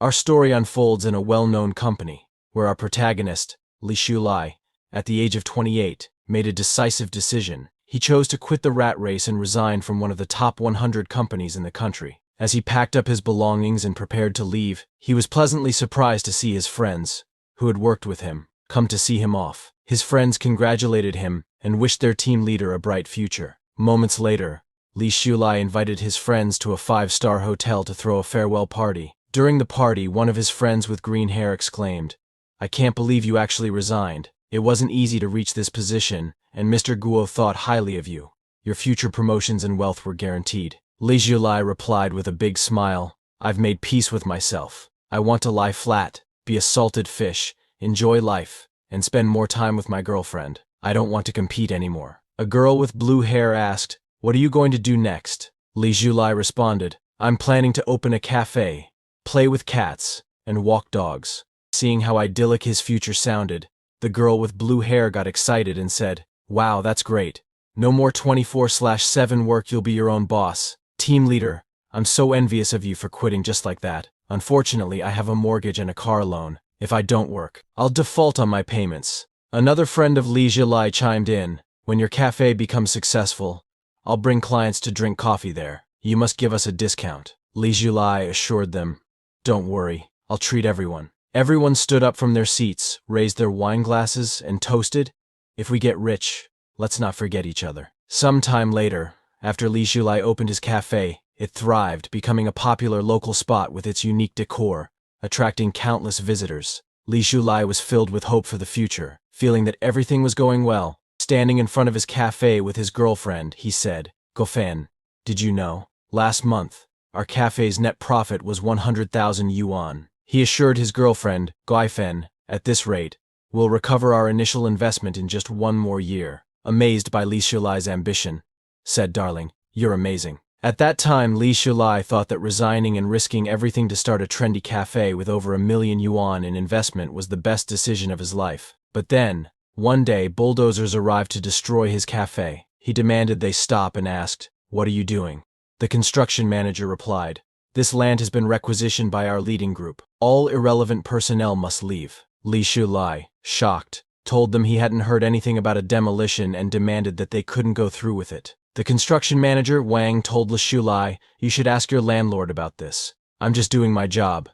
Our story unfolds in a well-known company, where our protagonist, Li Shulai, at the age of 28, made a decisive decision. He chose to quit the rat race and resign from one of the top 100 companies in the country. As he packed up his belongings and prepared to leave, he was pleasantly surprised to see his friends, who had worked with him, come to see him off. His friends congratulated him and wished their team leader a bright future. Moments later, Li Shulai invited his friends to a 5-star hotel to throw a farewell party. During the party, one of his friends with green hair exclaimed, "I can't believe you actually resigned. It wasn't easy to reach this position, and Mr. Guo thought highly of you. Your future promotions and wealth were guaranteed." Li Shulai replied with a big smile, "I've made peace with myself. I want to lie flat, be a salted fish, enjoy life, and spend more time with my girlfriend. I don't want to compete anymore." A girl with blue hair asked, "What are you going to do next?" Li Shulai responded, "I'm planning to open a cafe, play with cats, and walk dogs." Seeing how idyllic his future sounded, the girl with blue hair got excited and said, "Wow, that's great. No more 24/7 work, you'll be your own boss. Team leader, I'm so envious of you for quitting just like that. Unfortunately, I have a mortgage and a car loan. If I don't work, I'll default on my payments." Another friend of Li Shulai chimed in, "When your cafe becomes successful, I'll bring clients to drink coffee there. You must give us a discount." Li Shulai assured them, "Don't worry, I'll treat everyone." Everyone stood up from their seats, raised their wine glasses, and toasted, "If we get rich, let's not forget each other." Some time later, after Li Shulai opened his cafe, it thrived, becoming a popular local spot with its unique decor, attracting countless visitors. Li Shulai was filled with hope for the future, feeling that everything was going well. Standing in front of his cafe with his girlfriend, he said, "Gofan, did you know? Last month, our cafe's net profit was 100,000 yuan. He assured his girlfriend, Guifen, "At this rate, we'll recover our initial investment in just 1 more year." Amazed by Li Shulai's ambition, said, "Darling, you're amazing." At that time, Li Shulai thought that resigning and risking everything to start a trendy cafe with over 1 million yuan in investment was the best decision of his life. But then, one day, bulldozers arrived to destroy his cafe. He demanded they stop and asked, "What are you doing?" The construction manager replied, "This land has been requisitioned by our leading group. All irrelevant personnel must leave." Li Shulai, shocked, told them he hadn't heard anything about a demolition and demanded that they couldn't go through with it. The construction manager, Wang, told Li Shulai, "You should ask your landlord about this. I'm just doing my job."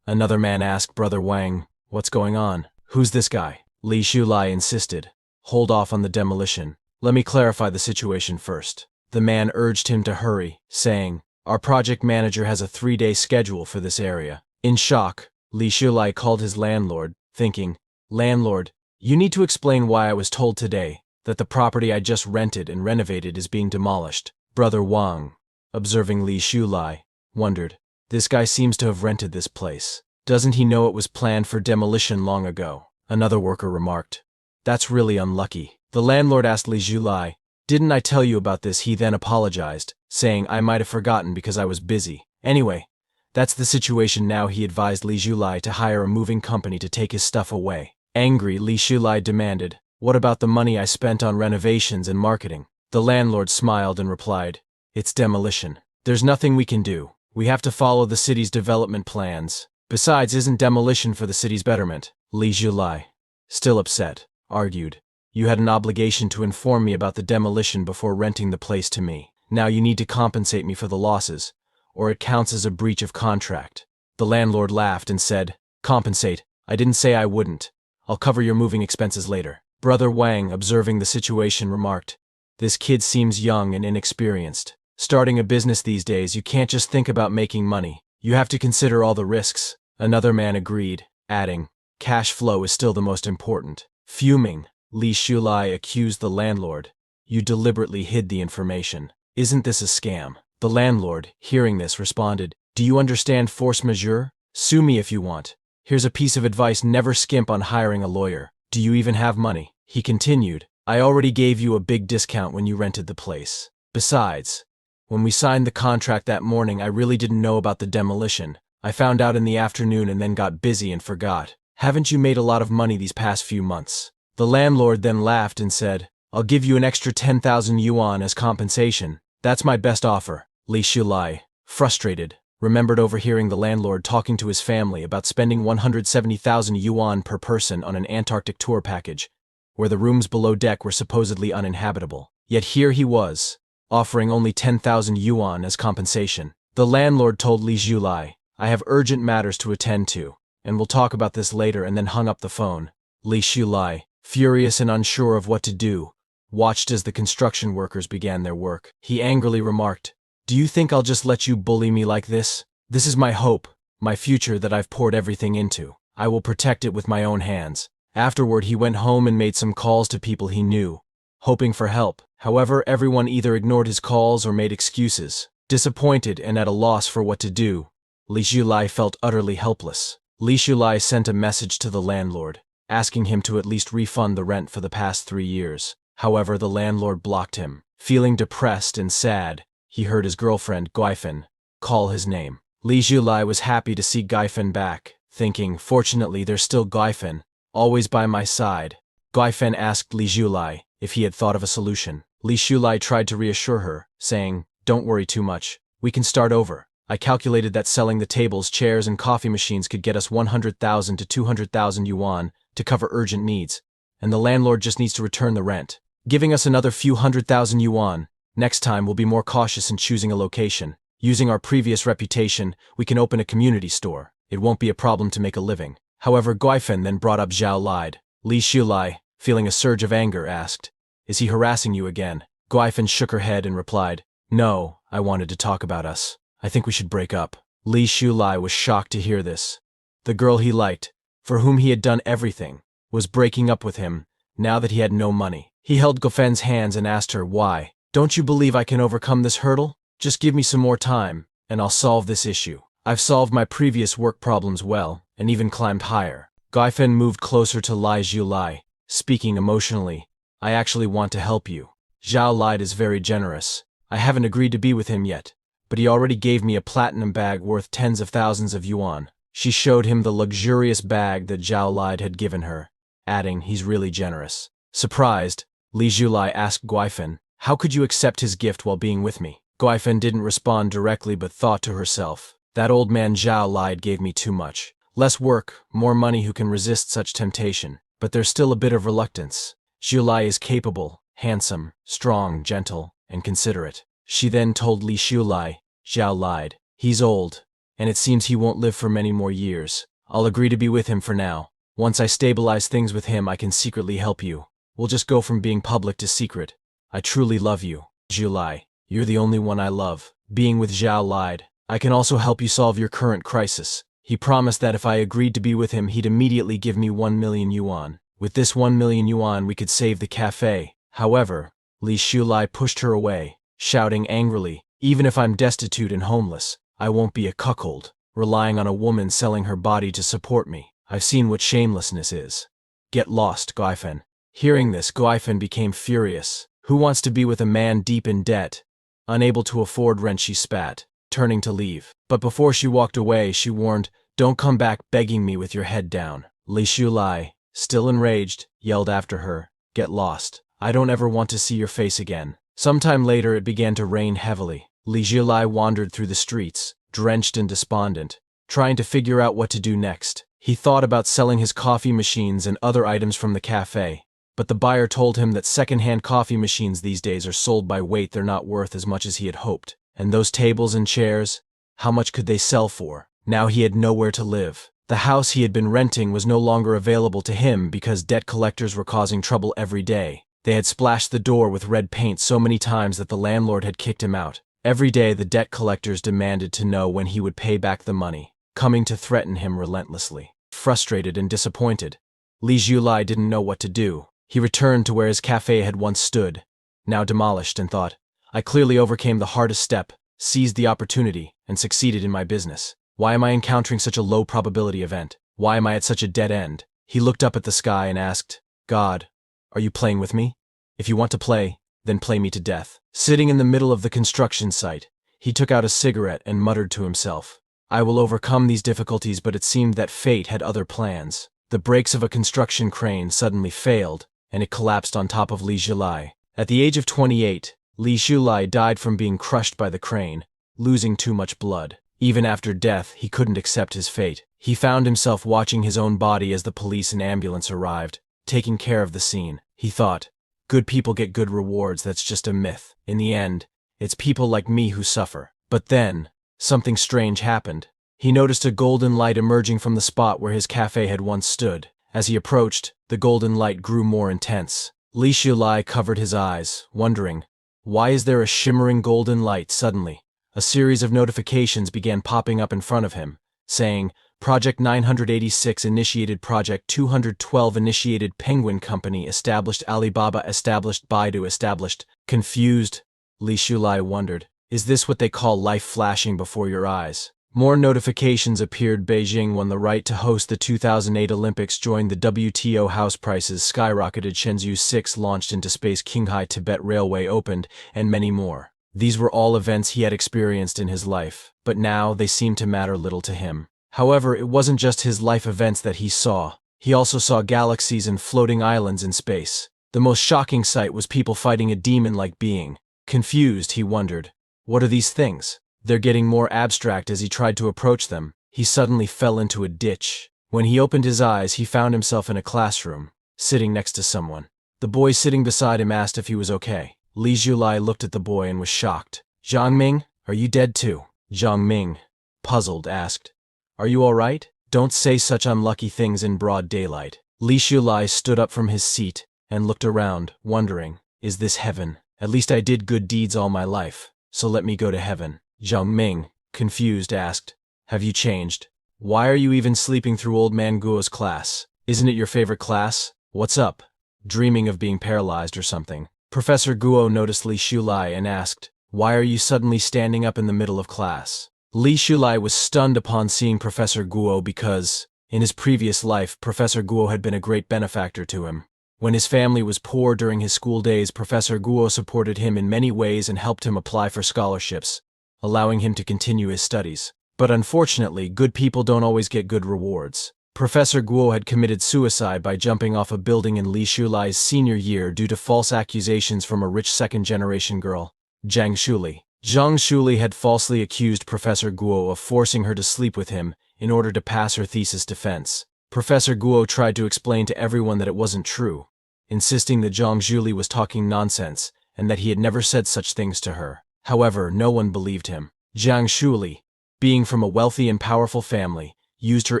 Another man asked Brother Wang, "What's going on? Who's this guy?" Li Shulai insisted, "Hold off on the demolition. Let me clarify the situation first." The man urged him to hurry, saying, "Our project manager has a 3-day schedule for this area." In shock, Li Shulai called his landlord, thinking, "Landlord, you need to explain why I was told today that the property I just rented and renovated is being demolished." Brother Wang, observing Li Shulai, wondered, "This guy seems to have rented this place. Doesn't he know it was planned for demolition long ago?" Another worker remarked, "That's really unlucky." The landlord asked Li Shulai, "Didn't I tell you about this?" He then apologized, saying, "I might have forgotten because I was busy. Anyway, that's the situation now." He advised Li Shulai to hire a moving company to take his stuff away. Angry, Li Shulai demanded, "What about the money I spent on renovations and marketing?" The landlord smiled and replied, "It's demolition. There's nothing we can do. We have to follow the city's development plans. Besides, isn't demolition for the city's betterment?" Li Shulai, still upset, argued, "You had an obligation to inform me about the demolition before renting the place to me. Now you need to compensate me for the losses, or it counts as a breach of contract." The landlord laughed and said, "Compensate? I didn't say I wouldn't. I'll cover your moving expenses later." Brother Wang, observing the situation, remarked, "This kid seems young and inexperienced. Starting a business these days, you can't just think about making money. You have to consider all the risks." Another man agreed, adding, "Cash flow is still the most important." Fuming, Li Shulai accused the landlord, "You deliberately hid the information. Isn't this a scam?" The landlord, hearing this, responded, "Do you understand force majeure? Sue me if you want. Here's a piece of advice: never skimp on hiring a lawyer. Do you even have money?" He continued, "I already gave you a big discount when you rented the place. Besides, when we signed the contract that morning, I really didn't know about the demolition. I found out in the afternoon and then got busy and forgot. Haven't you made a lot of money these past few months?" The landlord then laughed and said, "I'll give you an extra 10,000 yuan as compensation. That's my best offer." Li Shulai, frustrated, remembered overhearing the landlord talking to his family about spending 170,000 yuan per person on an Antarctic tour package, where the rooms below deck were supposedly uninhabitable. Yet here he was, offering only 10,000 yuan as compensation. The landlord told Li Zhulai, "I have urgent matters to attend to, and we'll talk about this later," and then hung up the phone. Li Zhulai, furious and unsure of what to do, watched as the construction workers began their work. He angrily remarked, "Do you think I'll just let you bully me like this? This is my hope, my future that I've poured everything into. I will protect it with my own hands." Afterward, he went home and made some calls to people he knew, hoping for help. However, everyone either ignored his calls or made excuses. Disappointed and at a loss for what to do, Li Zhulai felt utterly helpless. Li Zhulai sent a message to the landlord, asking him to at least refund the rent for the past 3 years. However, the landlord blocked him. Feeling depressed and sad, he heard his girlfriend, Guifen, call his name. Li Zhulai was happy to see Guifen back, thinking, "Fortunately, there's still Guifen, always by my side." Guifen asked Li Zhulai if he had thought of a solution. Li Zhulai tried to reassure her, saying, "Don't worry too much. We can start over. I calculated that selling the tables, chairs, and coffee machines could get us 100,000 to 200,000 yuan to cover urgent needs, and the landlord just needs to return the rent, giving us another few 100,000 yuan. Next time we'll be more cautious in choosing a location. Using our previous reputation, we can open a community store. It won't be a problem to make a living." However, Guifen then brought up Zhao Lide. Li Zhulai, feeling a surge of anger, asked, "Is he harassing you again?" Guifen shook her head and replied, "No, I wanted to talk about us. I think we should break up." Li Zhulai was shocked to hear this. The girl he liked, for whom he had done everything, was breaking up with him, now that he had no money. He held Guifen's hands and asked her, "Why? Don't you believe I can overcome this hurdle? Just give me some more time, and I'll solve this issue. I've solved my previous work problems well, and even climbed higher." Guifen moved closer to Li Zhulai, speaking emotionally, "I actually want to help you. Zhao Lide is very generous. I haven't agreed to be with him yet, but he already gave me a platinum bag worth tens of thousands of yuan." She showed him the luxurious bag that Zhao Lide had given her, adding, "He's really generous." Surprised, Li Zhulai asked Guifen, "How could you accept his gift while being with me?" Guifen didn't respond directly but thought to herself, "That old man Zhao Lide gave me too much. Less work, more money, who can resist such temptation? But there's still a bit of reluctance. Zhulai is capable, handsome, strong, gentle, and considerate." She then told Li Zhulai, "Zhao Lide, he's old, and it seems he won't live for many more years. I'll agree to be with him for now. Once I stabilize things with him, I can secretly help you. We'll just go from being public to secret. I truly love you, Zhulai. You're the only one I love." Being with Zhao Lide, "I can also help you solve your current crisis." He promised that if I agreed to be with him, he'd immediately give me 1 million yuan. With this 1 million yuan, we could save the cafe. However, Li Zhulai pushed her away, shouting angrily, "Even if I'm destitute and homeless, I won't be a cuckold, relying on a woman selling her body to support me. I've seen what shamelessness is. Get lost, Guifen." Hearing this, Guifen became furious. Who wants to be with a man deep in debt? Unable to afford rent, she spat, turning to leave. But before she walked away, she warned, "Don't come back begging me with your head down." Li Zhulai, still enraged, yelled after her, "Get lost. I don't ever want to see your face again." Sometime later, it began to rain heavily. Li Zhulai wandered through the streets, drenched and despondent, trying to figure out what to do next. He thought about selling his coffee machines and other items from the cafe, but the buyer told him that second-hand coffee machines these days are sold by weight. They're not worth as much as he had hoped. And those tables and chairs, how much could they sell for? Now he had nowhere to live. The house he had been renting was no longer available to him because debt collectors were causing trouble every day. They had splashed the door with red paint so many times that the landlord had kicked him out. Every day the debt collectors demanded to know when he would pay back the money, coming to threaten him relentlessly. Frustrated and disappointed, Li Zhulai didn't know what to do. He returned to where his cafe had once stood, now demolished, and thought, "I clearly overcame the hardest step, seized the opportunity, and succeeded in my business. Why am I encountering such a low probability event? Why am I at such a dead end?" He looked up at the sky and asked, "God, are you playing with me? If you want to play, then play me to death." Sitting in the middle of the construction site, he took out a cigarette and muttered to himself, "I will overcome these difficulties," but it seemed that fate had other plans. The brakes of a construction crane suddenly failed, and it collapsed on top of Li Zhulai. At the age of 28, Li Zhulai died from being crushed by the crane, losing too much blood. Even after death, he couldn't accept his fate. He found himself watching his own body as the police and ambulance arrived, taking care of the scene. He thought, good people get good rewards, that's just a myth. In the end, it's people like me who suffer. But then, something strange happened. He noticed a golden light emerging from the spot where his cafe had once stood. As he approached, the golden light grew more intense. Li Shulai covered his eyes, wondering, why is there a shimmering golden light suddenly? A series of notifications began popping up in front of him, saying, Project 986 initiated, Project 212 initiated, Penguin Company established, Alibaba established, Baidu established. Confused, Li Shulai wondered, is this what they call life flashing before your eyes? More notifications appeared. Beijing won the right to host the 2008 Olympics, joined the WTO, house prices skyrocketed, Shenzhou 6 launched into space, Qinghai Tibet Railway opened, and many more. These were all events he had experienced in his life, but now they seemed to matter little to him. However, it wasn't just his life events that he saw. He also saw galaxies and floating islands in space. The most shocking sight was people fighting a demon-like being. Confused, he wondered, what are these things? They're getting more abstract. As he tried to approach them, he suddenly fell into a ditch. When he opened his eyes, he found himself in a classroom, sitting next to someone. The boy sitting beside him asked if he was okay. Li Shulai looked at the boy and was shocked. Zhang Ming, are you dead too? Zhang Ming, puzzled, asked, are you all right? Don't say such unlucky things in broad daylight. Li Shulai stood up from his seat and looked around, wondering, is this heaven? At least I did good deeds all my life, so let me go to heaven. Zhang Ming, confused, asked, have you changed? Why are you even sleeping through old man Guo's class? Isn't it your favorite class? What's up? Dreaming of being paralyzed or something? Professor Guo noticed Li Shulai and asked, why are you suddenly standing up in the middle of class? Li Shulai was stunned upon seeing Professor Guo because, in his previous life, Professor Guo had been a great benefactor to him. When his family was poor during his school days, Professor Guo supported him in many ways and helped him apply for scholarships, allowing him to continue his studies. But unfortunately, good people don't always get good rewards. Professor Guo had committed suicide by jumping off a building in Li Shulai's senior year due to false accusations from a rich second-generation girl, Zhang Shuli. Zhang Shuli had falsely accused Professor Guo of forcing her to sleep with him in order to pass her thesis defense. Professor Guo tried to explain to everyone that it wasn't true, insisting that Zhang Shuli was talking nonsense and that he had never said such things to her. However, no one believed him. Zhang Shuli, being from a wealthy and powerful family, used her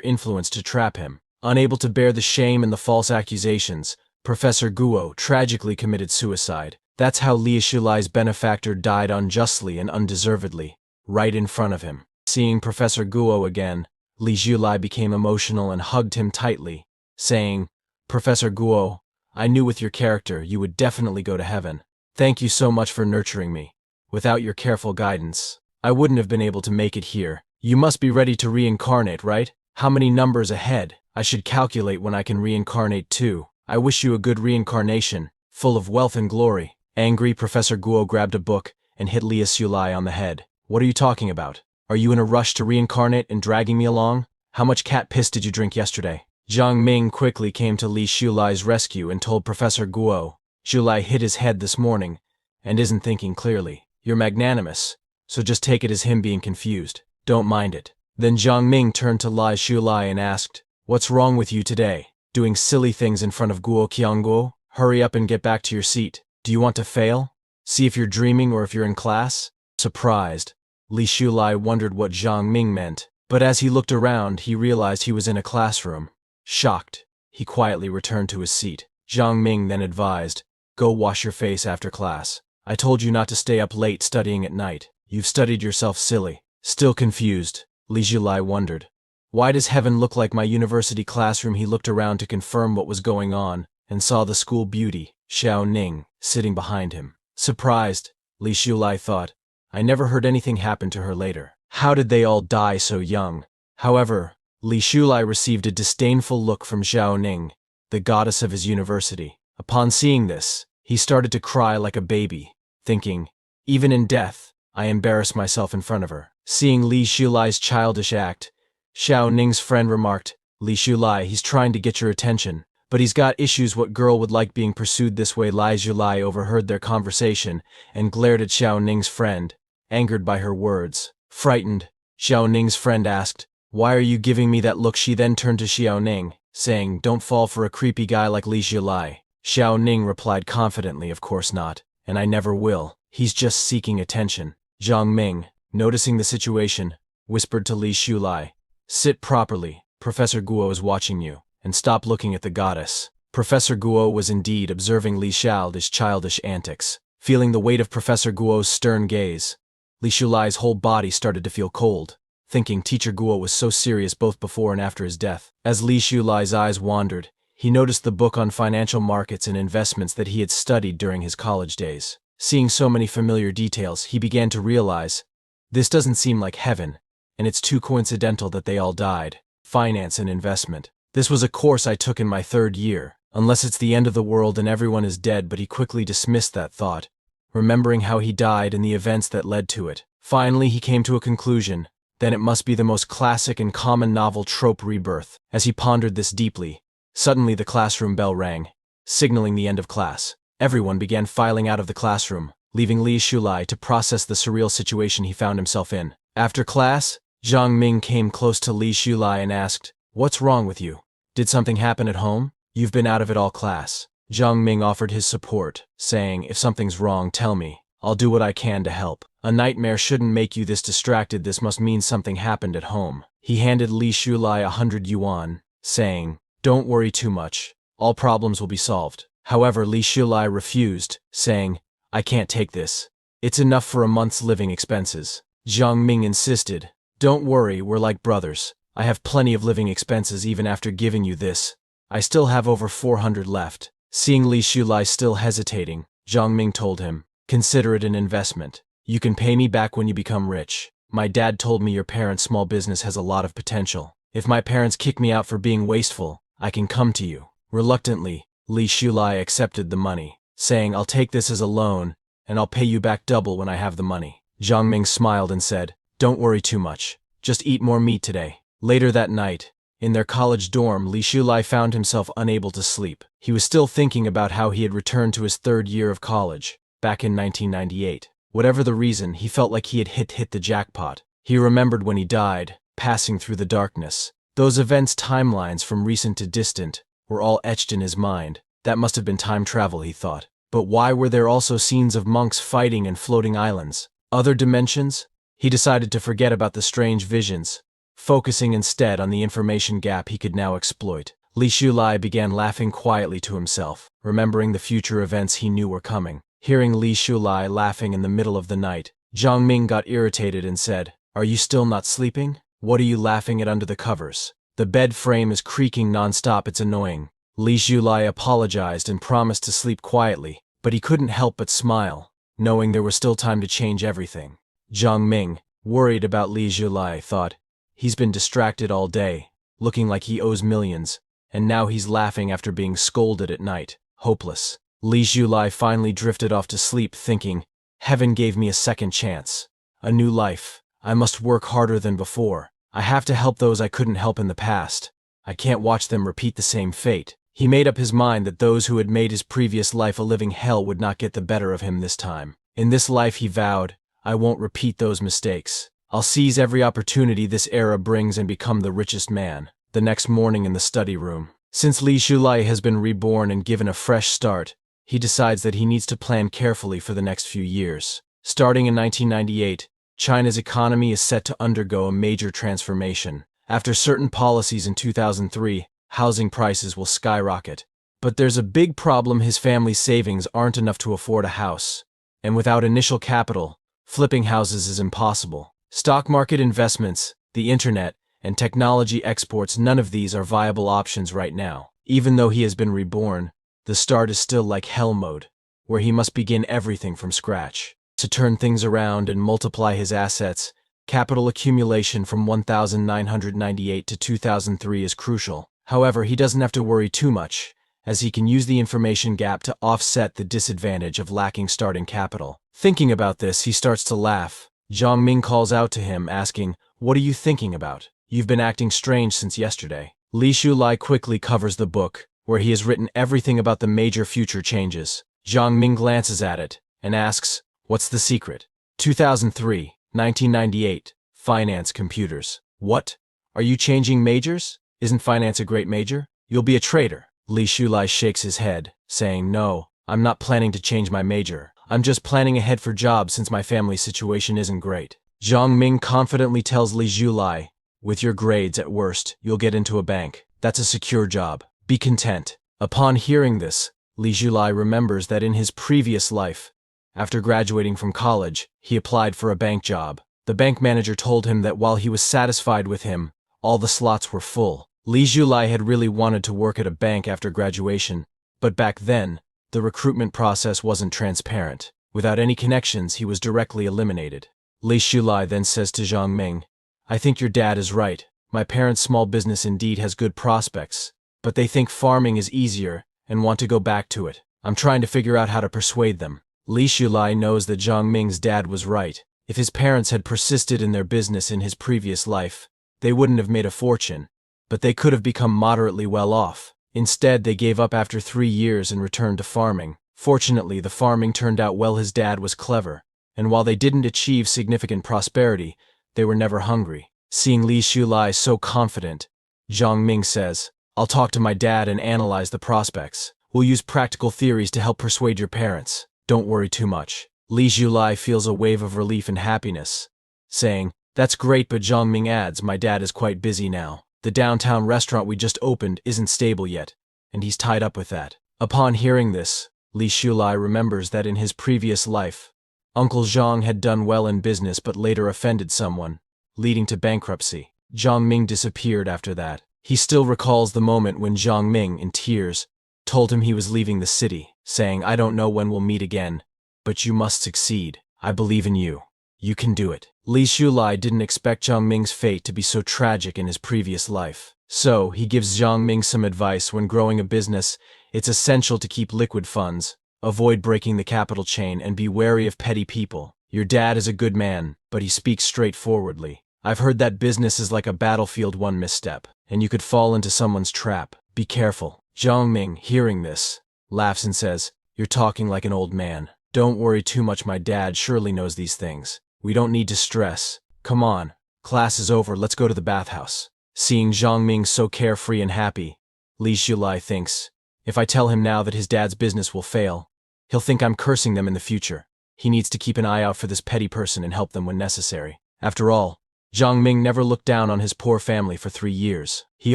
influence to trap him. Unable to bear the shame and the false accusations, Professor Guo tragically committed suicide. That's how Li Shulai's benefactor died unjustly and undeservedly, right in front of him. Seeing Professor Guo again, Li Shulai became emotional and hugged him tightly, saying, Professor Guo, I knew with your character you would definitely go to heaven. Thank you so much for nurturing me. Without your careful guidance, I wouldn't have been able to make it here. You must be ready to reincarnate, right? How many numbers ahead? I should calculate when I can reincarnate too. I wish you a good reincarnation, full of wealth and glory. Angry, Professor Guo grabbed a book and hit Li Shulai on the head. What are you talking about? Are you in a rush to reincarnate and dragging me along? How much cat piss did you drink yesterday? Zhang Ming quickly came to Li Shulai's rescue and told Professor Guo, Shulai hit his head this morning and isn't thinking clearly. You're magnanimous, so just take it as him being confused. Don't mind it. Then Zhang Ming turned to Li Shulai and asked, what's wrong with you today? Doing silly things in front of Guo Qiangguo? Hurry up and get back to your seat. Do you want to fail? See if you're dreaming or if you're in class? Surprised, Li Shulai wondered what Zhang Ming meant, but as he looked around, he realized he was in a classroom. Shocked, he quietly returned to his seat. Zhang Ming then advised, go wash your face after class. I told you not to stay up late studying at night. You've studied yourself silly. Still confused, Li Shulai wondered, why does heaven look like my university classroom? He looked around to confirm what was going on and saw the school beauty, Xiao Ning, sitting behind him. Surprised, Li Shulai thought, I never heard anything happen to her later. How did they all die so young? However, Li Shulai received a disdainful look from Xiao Ning, the goddess of his university. Upon seeing this, he started to cry like a baby, thinking, even in death, I embarrass myself in front of her. Seeing Li Shulai's childish act, Xiao Ning's friend remarked, Li Shulai, he's trying to get your attention, but he's got issues. What girl would like being pursued this way? Li Shulai overheard their conversation and glared at Xiao Ning's friend, angered by her words. Frightened, Xiao Ning's friend asked, "Why are you giving me that look?" She then turned to Xiao Ning, saying, "Don't fall for a creepy guy like Li Zhilai." Xiao Ning replied confidently, "Of course not, and I never will. He's just seeking attention." Zhang Ming, noticing the situation, whispered to Li Zhilai, "Sit properly, Professor Guo is watching you, and stop looking at the goddess." Professor Guo was indeed observing Li Xiao's childish antics. Feeling the weight of Professor Guo's stern gaze, Li Zhilai's whole body started to feel cold, thinking Teacher Guo was so serious both before and after his death. As Li Zhilai's eyes wandered, he noticed the book on financial markets and investments that he had studied during his college days. Seeing so many familiar details, he began to realize, this doesn't seem like heaven, and it's too coincidental that they all died. Finance and investment. This was a course I took in my 3rd year. Unless it's the end of the world and everyone is dead, but he quickly dismissed that thought, remembering how he died and the events that led to it. Finally, he came to a conclusion. Then it must be the most classic and common novel trope, Rebirth. As he pondered this deeply, suddenly the classroom bell rang, signaling the end of class. Everyone began filing out of the classroom, leaving Li Zhilai to process the surreal situation he found himself in. After class, Zhang Ming came close to Li Zhilai and asked, "What's wrong with you? Did something happen at home? You've been out of it all class." Zhang Ming offered his support, saying, "If something's wrong, tell me. I'll do what I can to help. A nightmare shouldn't make you this distracted. This must mean something happened at home." He handed Li Zhilai 100 yuan, saying, "Don't worry too much. All problems will be solved." However, Li Zhilai refused, saying, "I can't take this. It's enough for a month's living expenses." Zhang Ming insisted, "Don't worry, we're like brothers. I have plenty of living expenses even after giving you this. I still have over 400 left." Seeing Li Zhilai still hesitating, Zhang Ming told him, "Consider it an investment. You can pay me back when you become rich. My dad told me your parents' small business has a lot of potential. If my parents kick me out for being wasteful, I can come to you." Reluctantly, Li Zhilai accepted the money, saying, "I'll take this as a loan, and I'll pay you back double when I have the money." Zhang Ming smiled and said, "Don't worry too much. Just eat more meat today." Later that night, in their college dorm, Li Zhilai found himself unable to sleep. He was still thinking about how he had returned to his 3rd year of college, back in 1998. Whatever the reason, he felt like he had hit the jackpot. He remembered when he died, passing through the darkness. Those events' timelines from recent to distant were all etched in his mind. That must have been time travel, he thought. But why were there also scenes of monks fighting and floating islands? Other dimensions? He decided to forget about the strange visions, focusing instead on the information gap he could now exploit. Li Zhilai began laughing quietly to himself, remembering the future events he knew were coming. Hearing Li Zhilai laughing in the middle of the night, Zhang Ming got irritated and said, "Are you still not sleeping? What are you laughing at under the covers? The bed frame is creaking non-stop, it's annoying." Li Zhilai apologized and promised to sleep quietly, but he couldn't help but smile, knowing there was still time to change everything. Zhang Ming, worried about Li Zhilai, thought, "He's been distracted all day, looking like he owes millions, and now he's laughing after being scolded at night. Hopeless." Li Zhilai finally drifted off to sleep, thinking, "Heaven gave me a second chance. A new life. I must work harder than before. I have to help those I couldn't help in the past. I can't watch them repeat the same fate." He made up his mind that those who had made his previous life a living hell would not get the better of him this time. In this life, he vowed, "I won't repeat those mistakes. I'll seize every opportunity this era brings and become the richest man." The next morning in the study room, since Li Zhilai has been reborn and given a fresh start, he decides that he needs to plan carefully for the next few years. Starting in 1998, China's economy is set to undergo a major transformation. After certain policies in 2003, housing prices will skyrocket. But there's a big problem: his family's savings aren't enough to afford a house. And without initial capital, flipping houses is impossible. Stock market investments, the internet, and technology exports, none of these are viable options right now. Even though he has been reborn, the start is still like hell mode, where he must begin everything from scratch. To turn things around and multiply his assets, capital accumulation from 1998 to 2003 is crucial. However, he doesn't have to worry too much, as he can use the information gap to offset the disadvantage of lacking starting capital. Thinking about this, he starts to laugh. Zhang Ming calls out to him, asking, "What are you thinking about? You've been acting strange since yesterday." Li Zhilai quickly covers the book, where he has written everything about the major future changes. Zhang Ming glances at it and asks, "What's the secret?" 2003, 1998, finance computers. What? Are you changing majors? Isn't finance a great major? You'll be a trader. Li Shulai shakes his head, saying, no, I'm not planning to change my major. I'm just planning ahead for jobs since my family situation isn't great. Zhang Ming confidently tells Li Shulai, with your grades at worst, you'll get into a bank. That's a secure job. Be content. Upon hearing this, Li Shulai remembers that in his previous life, after graduating from college, he applied for a bank job. The bank manager told him that while he was satisfied with him, all the slots were full. Li Shulai had really wanted to work at a bank after graduation, but back then, the recruitment process wasn't transparent. Without any connections, he was directly eliminated. Li Shulai then says to Zhang Ming, I think your dad is right. My parents' small business indeed has good prospects, but they think farming is easier and want to go back to it. I'm trying to figure out how to persuade them. Li Shulai knows that Zhang Ming's dad was right. If his parents had persisted in their business in his previous life, they wouldn't have made a fortune, but they could have become moderately well off. Instead, they gave up after 3 years and returned to farming. Fortunately, the farming turned out well. His dad was clever, and while they didn't achieve significant prosperity, they were never hungry. Seeing Li Shulai so confident, Zhang Ming says, I'll talk to my dad and analyze the prospects. We'll use practical theories to help persuade your parents. Don't worry too much. Li Shulai feels a wave of relief and happiness, saying, that's great, but Zhang Ming adds, my dad is quite busy now. The downtown restaurant we just opened isn't stable yet, and he's tied up with that. Upon hearing this, Li Shulai remembers that in his previous life, Uncle Zhang had done well in business but later offended someone, leading to bankruptcy. Zhang Ming disappeared after that. He still recalls the moment when Zhang Ming, in tears, told him he was leaving the city, saying, I don't know when we'll meet again, but you must succeed. I believe in you. You can do it. Li Shulai didn't expect Zhang Ming's fate to be so tragic in his previous life. So, he gives Zhang Ming some advice. When growing a business, it's essential to keep liquid funds, avoid breaking the capital chain, and be wary of petty people. Your dad is a good man, but he speaks straightforwardly. I've heard that business is like a battlefield. One misstep, and you could fall into someone's trap. Be careful. Zhang Ming, hearing this, laughs and says, you're talking like an old man. Don't worry too much, my dad surely knows these things. We don't need to stress. Come on, class is over, let's go to the bathhouse. Seeing Zhang Ming so carefree and happy, Li Shulai thinks, if I tell him now that his dad's business will fail, he'll think I'm cursing them in the future. He needs to keep an eye out for this petty person and help them when necessary. After all, Zhang Ming never looked down on his poor family for 3 years. He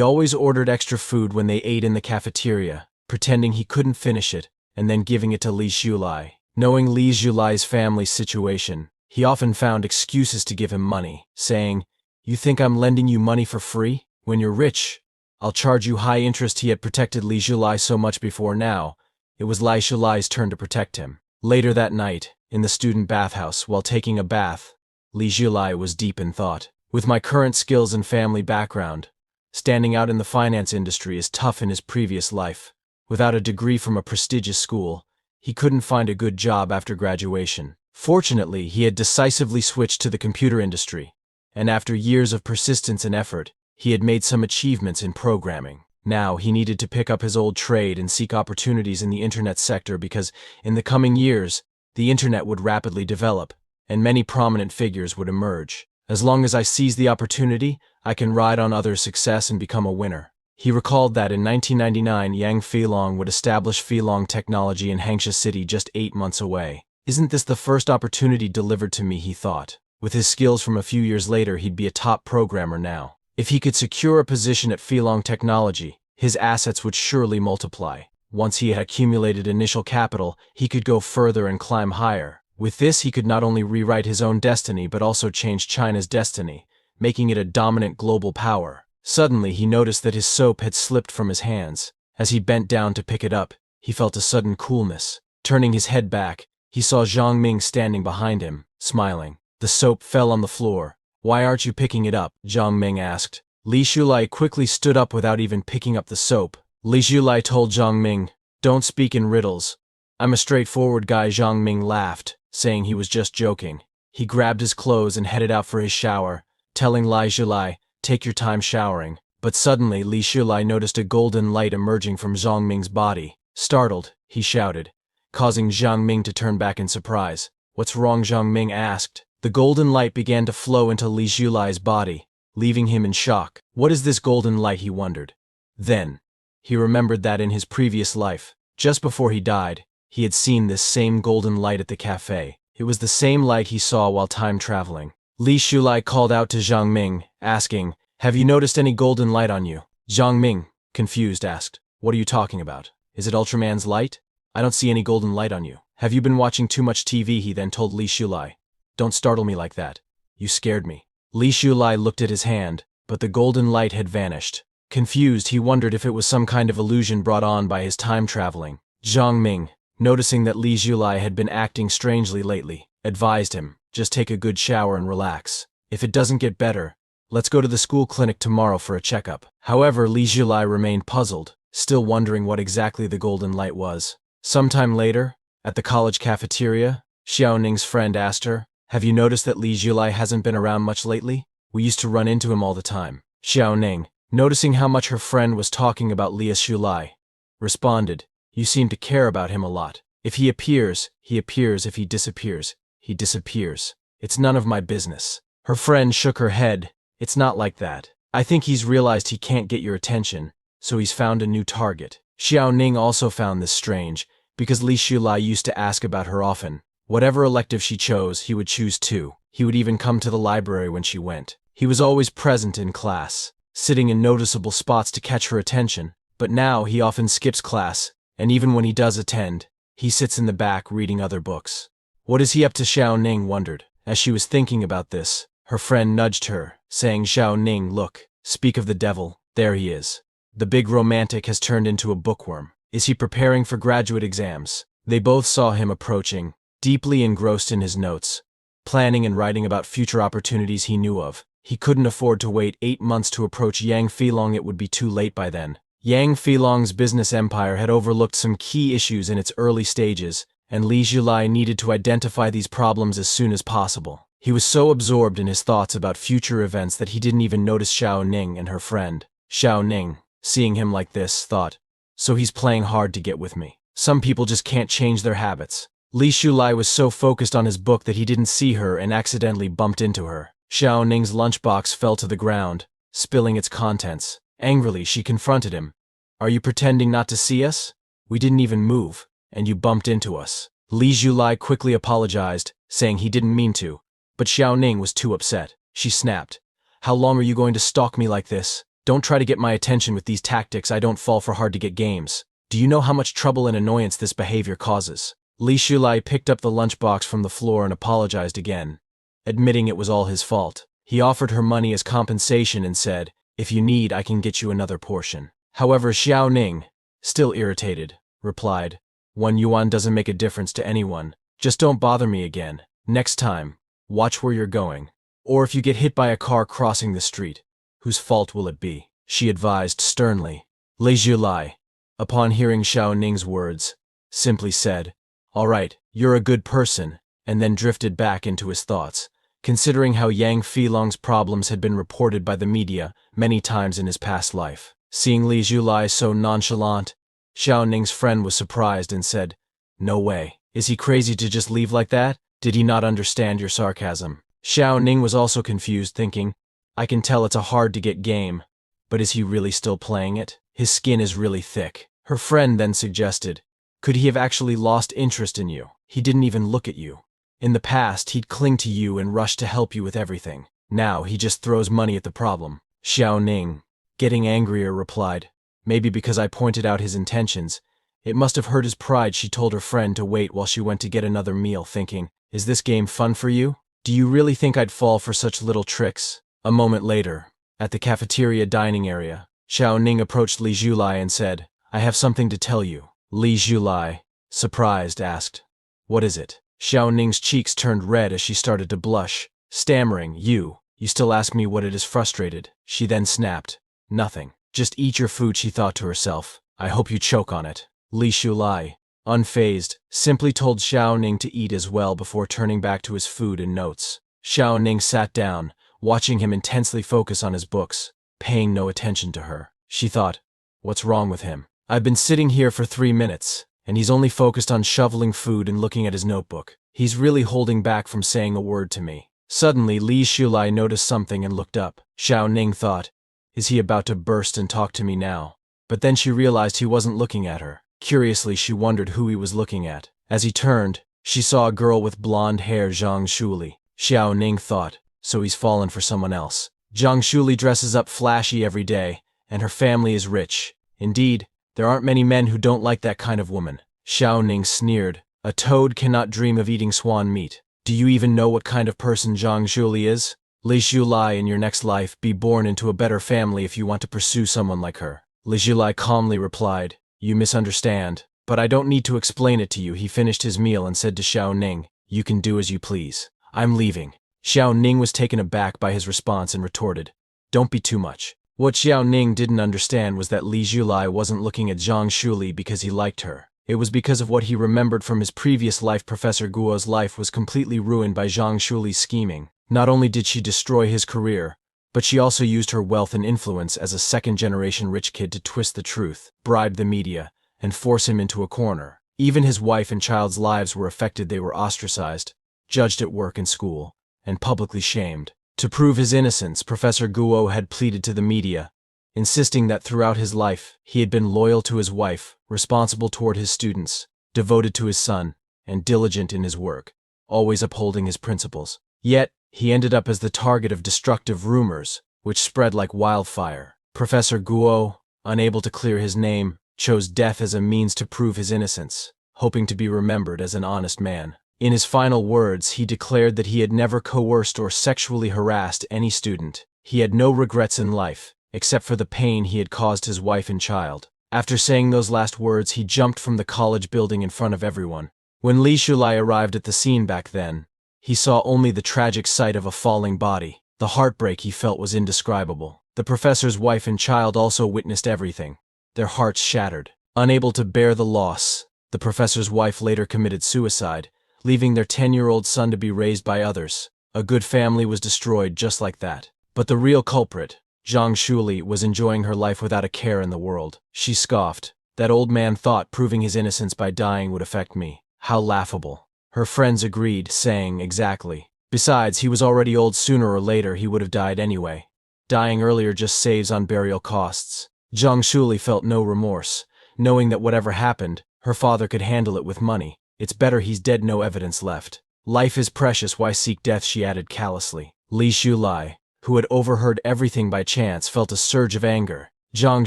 always ordered extra food when they ate in the cafeteria, pretending he couldn't finish it, and then giving it to Li Shulai. Knowing Li Shulai's family's situation, he often found excuses to give him money, saying, you think I'm lending you money for free? When you're rich, I'll charge you high interest. He had protected Li Shulai so much before. Now, it was Li Shulai's turn to protect him. Later that night, in the student bathhouse, while taking a bath, Li Shulai was deep in thought. With my current skills and family background, standing out in the finance industry is tough. In his previous life, without a degree from a prestigious school, he couldn't find a good job after graduation. Fortunately, he had decisively switched to the computer industry, and after years of persistence and effort, he had made some achievements in programming. Now, he needed to pick up his old trade and seek opportunities in the internet sector because, in the coming years, the internet would rapidly develop, and many prominent figures would emerge. As long as I seize the opportunity, I can ride on others' success and become a winner. He recalled that in 1999, Yang Feilong would establish Feilong Technology in Hangsha City, just 8 months away. Isn't this the first opportunity delivered to me, he thought. With his skills from a few years later, he'd be a top programmer now. If he could secure a position at Feilong Technology, his assets would surely multiply. Once he had accumulated initial capital, he could go further and climb higher. With this, he could not only rewrite his own destiny but also change China's destiny, making it a dominant global power. Suddenly, he noticed that his soap had slipped from his hands. As he bent down to pick it up, he felt a sudden coolness. Turning his head back, he saw Zhang Ming standing behind him, smiling. The soap fell on the floor. Why aren't you picking it up? Zhang Ming asked. Li Shulai quickly stood up without even picking up the soap. Li Shulai told Zhang Ming, don't speak in riddles. I'm a straightforward guy. Zhang Ming laughed, saying he was just joking. He grabbed his clothes and headed out for his shower, telling Li Shulai, take your time showering. But suddenly, Li Shulai noticed a golden light emerging from Zhang Ming's body. Startled, he shouted, causing Zhang Ming to turn back in surprise. What's wrong? Zhang Ming asked. The golden light began to flow into Li Julai's body, leaving him in shock. What is this golden light, he wondered. Then, he remembered that in his previous life, just before he died, he had seen this same golden light at the cafe. It was the same light he saw while time traveling. Li Julai called out to Zhang Ming, asking, "Have you noticed any golden light on you?" Zhang Ming, confused, asked, "What are you talking about? Is it Ultraman's light? I don't see any golden light on you. Have you been watching too much TV?" He then told Li Julai. "Don't startle me like that. You scared me." Li Julai looked at his hand, but the golden light had vanished. Confused, he wondered if it was some kind of illusion brought on by his time traveling. Zhang Ming, noticing that Li Julai had been acting strangely lately, advised him, "Just take a good shower and relax. If it doesn't get better, let's go to the school clinic tomorrow for a checkup." However, Li Julai remained puzzled, still wondering what exactly the golden light was. Sometime later, at the college cafeteria, Xiao Ning's friend asked her, "Have you noticed that Li Julai hasn't been around much lately? We used to run into him all the time." Xiao Ning, noticing how much her friend was talking about Li Julai, responded, "You seem to care about him a lot. If he appears, he appears. If he disappears, he disappears. It's none of my business." Her friend shook her head. "It's not like that. I think he's realized he can't get your attention, so he's found a new target." Xiao Ning also found this strange, because Li Julai used to ask about her often. Whatever elective she chose, he would choose too. He would even come to the library when she went. He was always present in class, sitting in noticeable spots to catch her attention, but now he often skips class, and even when he does attend, he sits in the back reading other books. What is he up to? Xiao Ning wondered. As she was thinking about this, her friend nudged her, saying, "Xiao Ning, look, speak of the devil, there he is. The big romantic has turned into a bookworm. Is he preparing for graduate exams?" They both saw him approaching, deeply engrossed in his notes, planning and writing about future opportunities he knew of. He couldn't afford to wait 8 months to approach Yang Filong. It would be too late by then. Yang Filong's business empire had overlooked some key issues in its early stages, and Li Julai needed to identify these problems as soon as possible. He was so absorbed in his thoughts about future events that he didn't even notice Xiao Ning and her friend. Xiao Ning, seeing him like this, thought, "So he's playing hard to get with me. Some people just can't change their habits." Li Julai was so focused on his book that he didn't see her and accidentally bumped into her. Xiao Ning's lunchbox fell to the ground, spilling its contents. Angrily, she confronted him. "Are you pretending not to see us? We didn't even move, and you bumped into us." Li Julai quickly apologized, saying he didn't mean to, but Xiao Ning was too upset. She snapped, "How long are you going to stalk me like this? Don't try to get my attention with these tactics. I don't fall for hard-to-get games. Do you know how much trouble and annoyance this behavior causes?" Li Julai picked up the lunchbox from the floor and apologized again, admitting it was all his fault. He offered her money as compensation and said, "If you need, I can get you another portion." However, Xiao Ning, still irritated, replied, "1 yuan doesn't make a difference to anyone. Just don't bother me again. Next time, watch where you're going. Or if you get hit by a car crossing the street, whose fault will it be?" she advised sternly. Li Julai, upon hearing Xiao Ning's words, simply said, "All right, you're a good person," and then drifted back into his thoughts, considering how Yang Filong's problems had been reported by the media many times in his past life. Seeing Li Julai so nonchalant, Xiao Ning's friend was surprised and said, "No way. Is he crazy to just leave like that? Did he not understand your sarcasm?" Xiao Ning was also confused, thinking, "I can tell it's a hard-to-get game, but is he really still playing it? His skin is really thick." Her friend then suggested, "Could he have actually lost interest in you? He didn't even look at you. In the past, he'd cling to you and rush to help you with everything. Now, he just throws money at the problem." Xiao Ning, getting angrier, replied, "Maybe because I pointed out his intentions. It must have hurt his pride." She told her friend to wait while she went to get another meal, thinking, "Is this game fun for you? Do you really think I'd fall for such little tricks?" A moment later, at the cafeteria dining area, Xiao Ning approached Li Julai and said, "I have something to tell you." Li Julai, surprised, asked, "What is it?" Xiao Ning's cheeks turned red as she started to blush, stammering, You still ask me what it is?" Frustrated, she then snapped, "Nothing. Just eat your food," she thought to herself. "I hope you choke on it." Li Julai, unfazed, simply told Xiao Ning to eat as well before turning back to his food and notes. Xiao Ning sat down, watching him intensely focus on his books, paying no attention to her. She thought, "What's wrong with him? I've been sitting here for 3 minutes, and he's only focused on shoveling food and looking at his notebook. He's really holding back from saying a word to me. Suddenly, Li Shulai noticed something and looked up. Xiao Ning thought, is he about to burst and talk to me now? But then she realized he wasn't looking at her. Curiously, she wondered who he was looking at. As he turned, she saw a girl with blonde hair, Zhang Shuli. Xiao Ning thought, so he's fallen for someone else. Zhang Shuli dresses up flashy every day, and her family is rich. Indeed, there aren't many men who don't like that kind of woman. Xiao Ning sneered, a toad cannot dream of eating swan meat. Do you even know what kind of person Zhang Shuli is? Li Shulai, in your next life, be born into a better family if you want to pursue someone like her. Li Shulai calmly replied, you misunderstand, but I don't need to explain it to you. He finished his meal and said to Xiao Ning, you can do as you please. I'm leaving. Xiao Ning was taken aback by his response and retorted, don't be too much. What Xiao Ning didn't understand was that Li Shulai wasn't looking at Zhang Shuli because he liked her. It was because of what he remembered from his previous life. Professor Guo's life was completely ruined by Zhang Shuli's scheming. Not only did she destroy his career, but she also used her wealth and influence as a second-generation rich kid to twist the truth, bribe the media, and force him into a corner. Even his wife and child's lives were affected. They were ostracized, judged at work and school, and publicly shamed. To prove his innocence, Professor Guo had pleaded to the media, insisting that throughout his life, he had been loyal to his wife, responsible toward his students, devoted to his son, and diligent in his work, always upholding his principles. Yet, he ended up as the target of destructive rumors, which spread like wildfire. Professor Guo, unable to clear his name, chose death as a means to prove his innocence, hoping to be remembered as an honest man. In his final words, he declared that he had never coerced or sexually harassed any student. He had no regrets in life, except for the pain he had caused his wife and child. After saying those last words, he jumped from the college building in front of everyone. When Li Shulai arrived at the scene back then, he saw only the tragic sight of a falling body. The heartbreak he felt was indescribable. The professor's wife and child also witnessed everything, their hearts shattered. Unable to bear the loss, the professor's wife later committed suicide, leaving their 10-year-old son to be raised by others. A good family was destroyed just like that. But the real culprit, Zhang Shuli, was enjoying her life without a care in the world. She scoffed. That old man thought proving his innocence by dying would affect me. How laughable. Her friends agreed, saying, exactly. Besides, he was already old. Sooner or later he would have died anyway. Dying earlier just saves on burial costs. Zhang Shuli felt no remorse, knowing that whatever happened, her father could handle it with money. It's better he's dead, no evidence left. Life is precious, why seek death, she added callously. Li Shulai, who had overheard everything by chance, felt a surge of anger. Zhang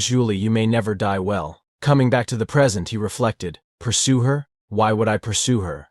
Shuli, you may never die well. Coming back to the present, he reflected. Pursue her? Why would I pursue her?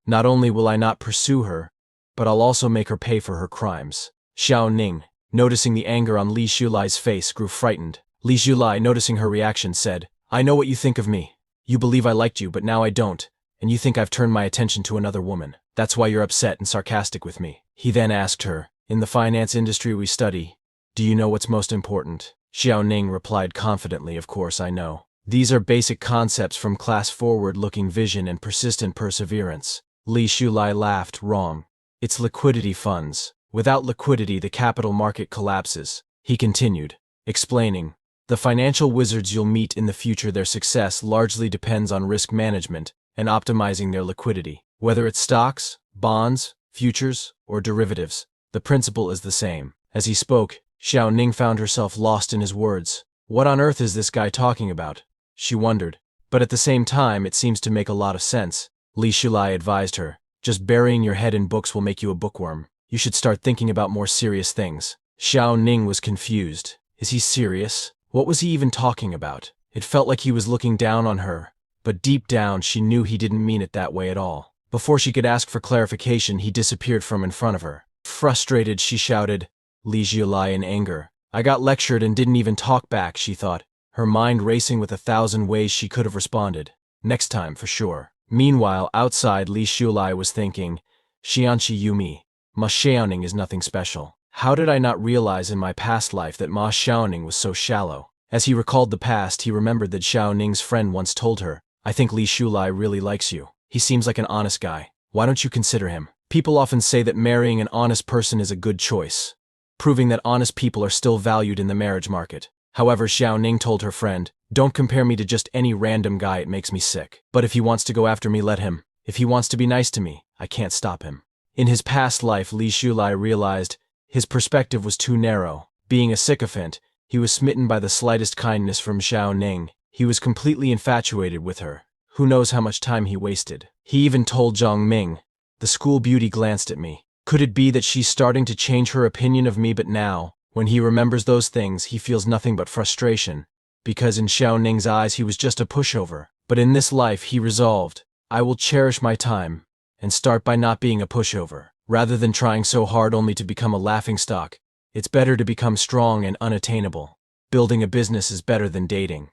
Not only will I not pursue her, but I'll also make her pay for her crimes. Xiao Ning, noticing the anger on Li Shulai's face, grew frightened. Li Shulai, noticing her reaction, said, I know what you think of me. You believe I liked you, but now I don't. And you think I've turned my attention to another woman. That's why you're upset and sarcastic with me. He then asked her, in the finance industry we study, do you know what's most important? Xiao Ning replied confidently, of course I know. These are basic concepts from class: forward-looking vision and persistent perseverance. Li Shulai laughed. Wrong. It's liquidity funds. Without liquidity, the capital market collapses. He continued, explaining, the financial wizards you'll meet in the future, their success largely depends on risk management and optimizing their liquidity. Whether it's stocks, bonds, futures, or derivatives, the principle is the same. As he spoke, Xiao Ning found herself lost in his words. What on earth is this guy talking about? She wondered. But at the same time, it seems to make a lot of sense. Li Shulai advised her, just burying your head in books will make you a bookworm. You should start thinking about more serious things. Xiao Ning was confused. Is he serious? What was he even talking about? It felt like he was looking down on her, but deep down she knew he didn't mean it that way at all. Before she could ask for clarification, he disappeared from in front of her. Frustrated, she shouted, Li Shulai in anger. I got lectured and didn't even talk back, she thought, her mind racing with 1,000 ways she could have responded. Next time, for sure. Meanwhile, outside, Li Shulai was thinking, Xianqi Yumi, Ma Xiaoning is nothing special. How did I not realize in my past life that Ma Xiaoning was so shallow? As he recalled the past, he remembered that Xiao Ning's friend once told her, I think Li Shulai really likes you. He seems like an honest guy. Why don't you consider him? People often say that marrying an honest person is a good choice, proving that honest people are still valued in the marriage market. However, Xiao Ning told her friend, don't compare me to just any random guy, it makes me sick. But if he wants to go after me, let him. If he wants to be nice to me, I can't stop him. In his past life, Li Shulai realized his perspective was too narrow. Being a sycophant, he was smitten by the slightest kindness from Xiao Ning. He was completely infatuated with her. Who knows how much time he wasted. He even told Zhang Ming. The school beauty glanced at me. Could it be that she's starting to change her opinion of me? But now, when he remembers those things, he feels nothing but frustration. Because in Xiao Ning's eyes he was just a pushover. But in this life he resolved, I will cherish my time, and start by not being a pushover. Rather than trying so hard only to become a laughingstock, it's better to become strong and unattainable. Building a business is better than dating.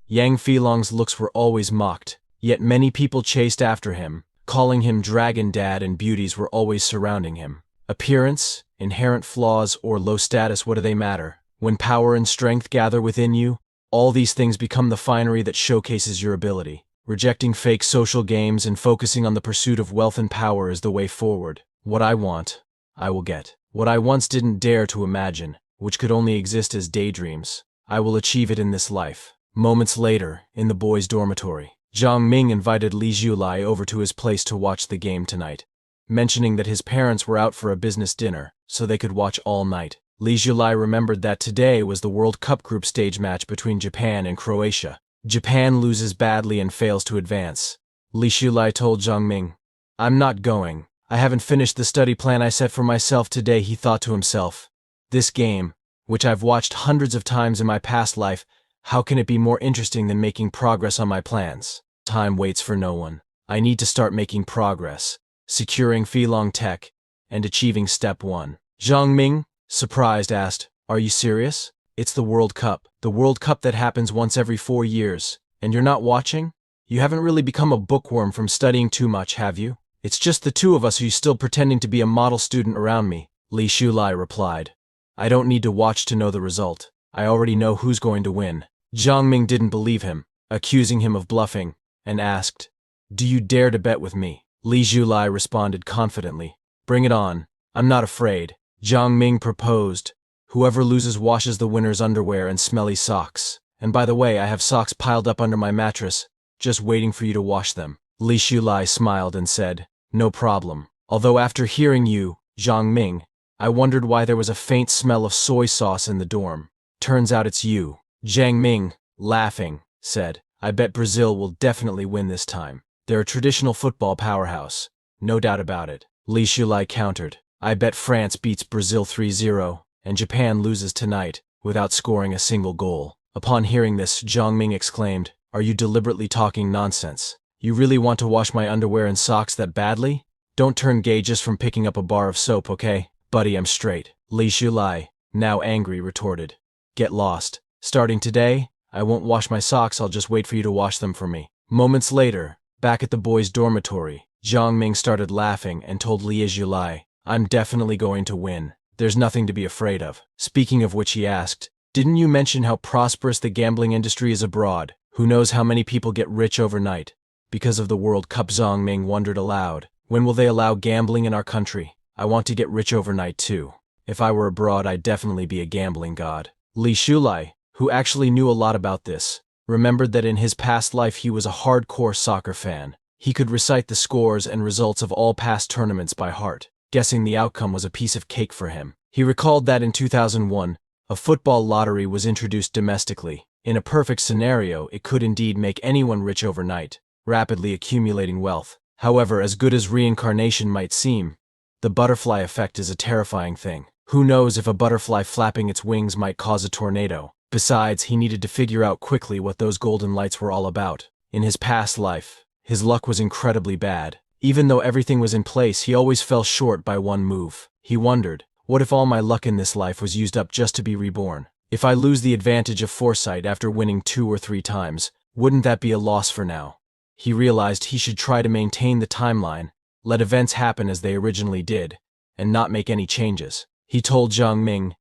Yang Filong's looks were always mocked, yet many people chased after him, calling him Dragon Dad, and beauties were always surrounding him. Appearance, inherent flaws, or low status, what do they matter? When power and strength gather within you, all these things become the finery that showcases your ability. Rejecting fake social games and focusing on the pursuit of wealth and power is the way forward. What I want, I will get. What I once didn't dare to imagine, which could only exist as daydreams, I will achieve it in this life. Moments later, in the boys' dormitory, Zhang Ming invited Li Shulai over to his place to watch the game tonight, mentioning that his parents were out for a business dinner, so they could watch all night. Li Shulai remembered that today was the World Cup group stage match between Japan and Croatia. Japan loses badly and fails to advance. Li Shulai told Zhang Ming, I'm not going. I haven't finished the study plan I set for myself today. He thought to himself, this game, which I've watched hundreds of times in my past life, how can it be more interesting than making progress on my plans? Time waits for no one. I need to start making progress, securing Filong Tech, and achieving step 1. Zhang Ming, surprised, asked, are you serious? It's the World Cup. The World Cup that happens once every 4 years. And you're not watching? You haven't really become a bookworm from studying too much, have you? It's just the two of us, who's still pretending to be a model student around me, Li Shulai replied. I don't need to watch to know the result. I already know who's going to win. Zhang Ming didn't believe him, accusing him of bluffing, and asked, do you dare to bet with me? Li Shulai responded confidently, bring it on. I'm not afraid. Zhang Ming proposed, whoever loses washes the winner's underwear and smelly socks. And by the way, I have socks piled up under my mattress, just waiting for you to wash them. Li Shulai smiled and said, no problem. Although after hearing you, Zhang Ming, I wondered why there was a faint smell of soy sauce in the dorm. Turns out it's you. Zhang Ming, laughing, said, I bet Brazil will definitely win this time. They're a traditional football powerhouse. No doubt about it. Li Shulai countered, I bet France beats Brazil 3-0, and Japan loses tonight, without scoring a single goal. Upon hearing this, Zhang Ming exclaimed, are you deliberately talking nonsense? You really want to wash my underwear and socks that badly? Don't turn gay just from picking up a bar of soap, okay? Buddy, I'm straight. Li Shulai, now angry, retorted, get lost. Starting today, I won't wash my socks, I'll just wait for you to wash them for me. Moments later, back at the boys' dormitory, Zhang Ming started laughing and told Li Shulai, I'm definitely going to win. There's nothing to be afraid of. Speaking of which, he asked, didn't you mention how prosperous the gambling industry is abroad? Who knows how many people get rich overnight? Because of the World Cup. Zhang Ming wondered aloud, when will they allow gambling in our country? I want to get rich overnight too. If I were abroad, I'd definitely be a gambling god. Li Shulai, who actually knew a lot about this, remembered that in his past life he was a hardcore soccer fan. He could recite the scores and results of all past tournaments by heart. Guessing the outcome was a piece of cake for him. He recalled that in 2001, a football lottery was introduced domestically. In a perfect scenario, it could indeed make anyone rich overnight, rapidly accumulating wealth. However, as good as reincarnation might seem, the butterfly effect is a terrifying thing. Who knows if a butterfly flapping its wings might cause a tornado? Besides, he needed to figure out quickly what those golden lights were all about. In his past life, his luck was incredibly bad. Even though everything was in place, he always fell short by one move. He wondered, what if all my luck in this life was used up just to be reborn? If I lose the advantage of foresight after winning 2 or 3 times, wouldn't that be a loss for now? He realized he should try to maintain the timeline, let events happen as they originally did, and not make any changes. He told Zhang Ming,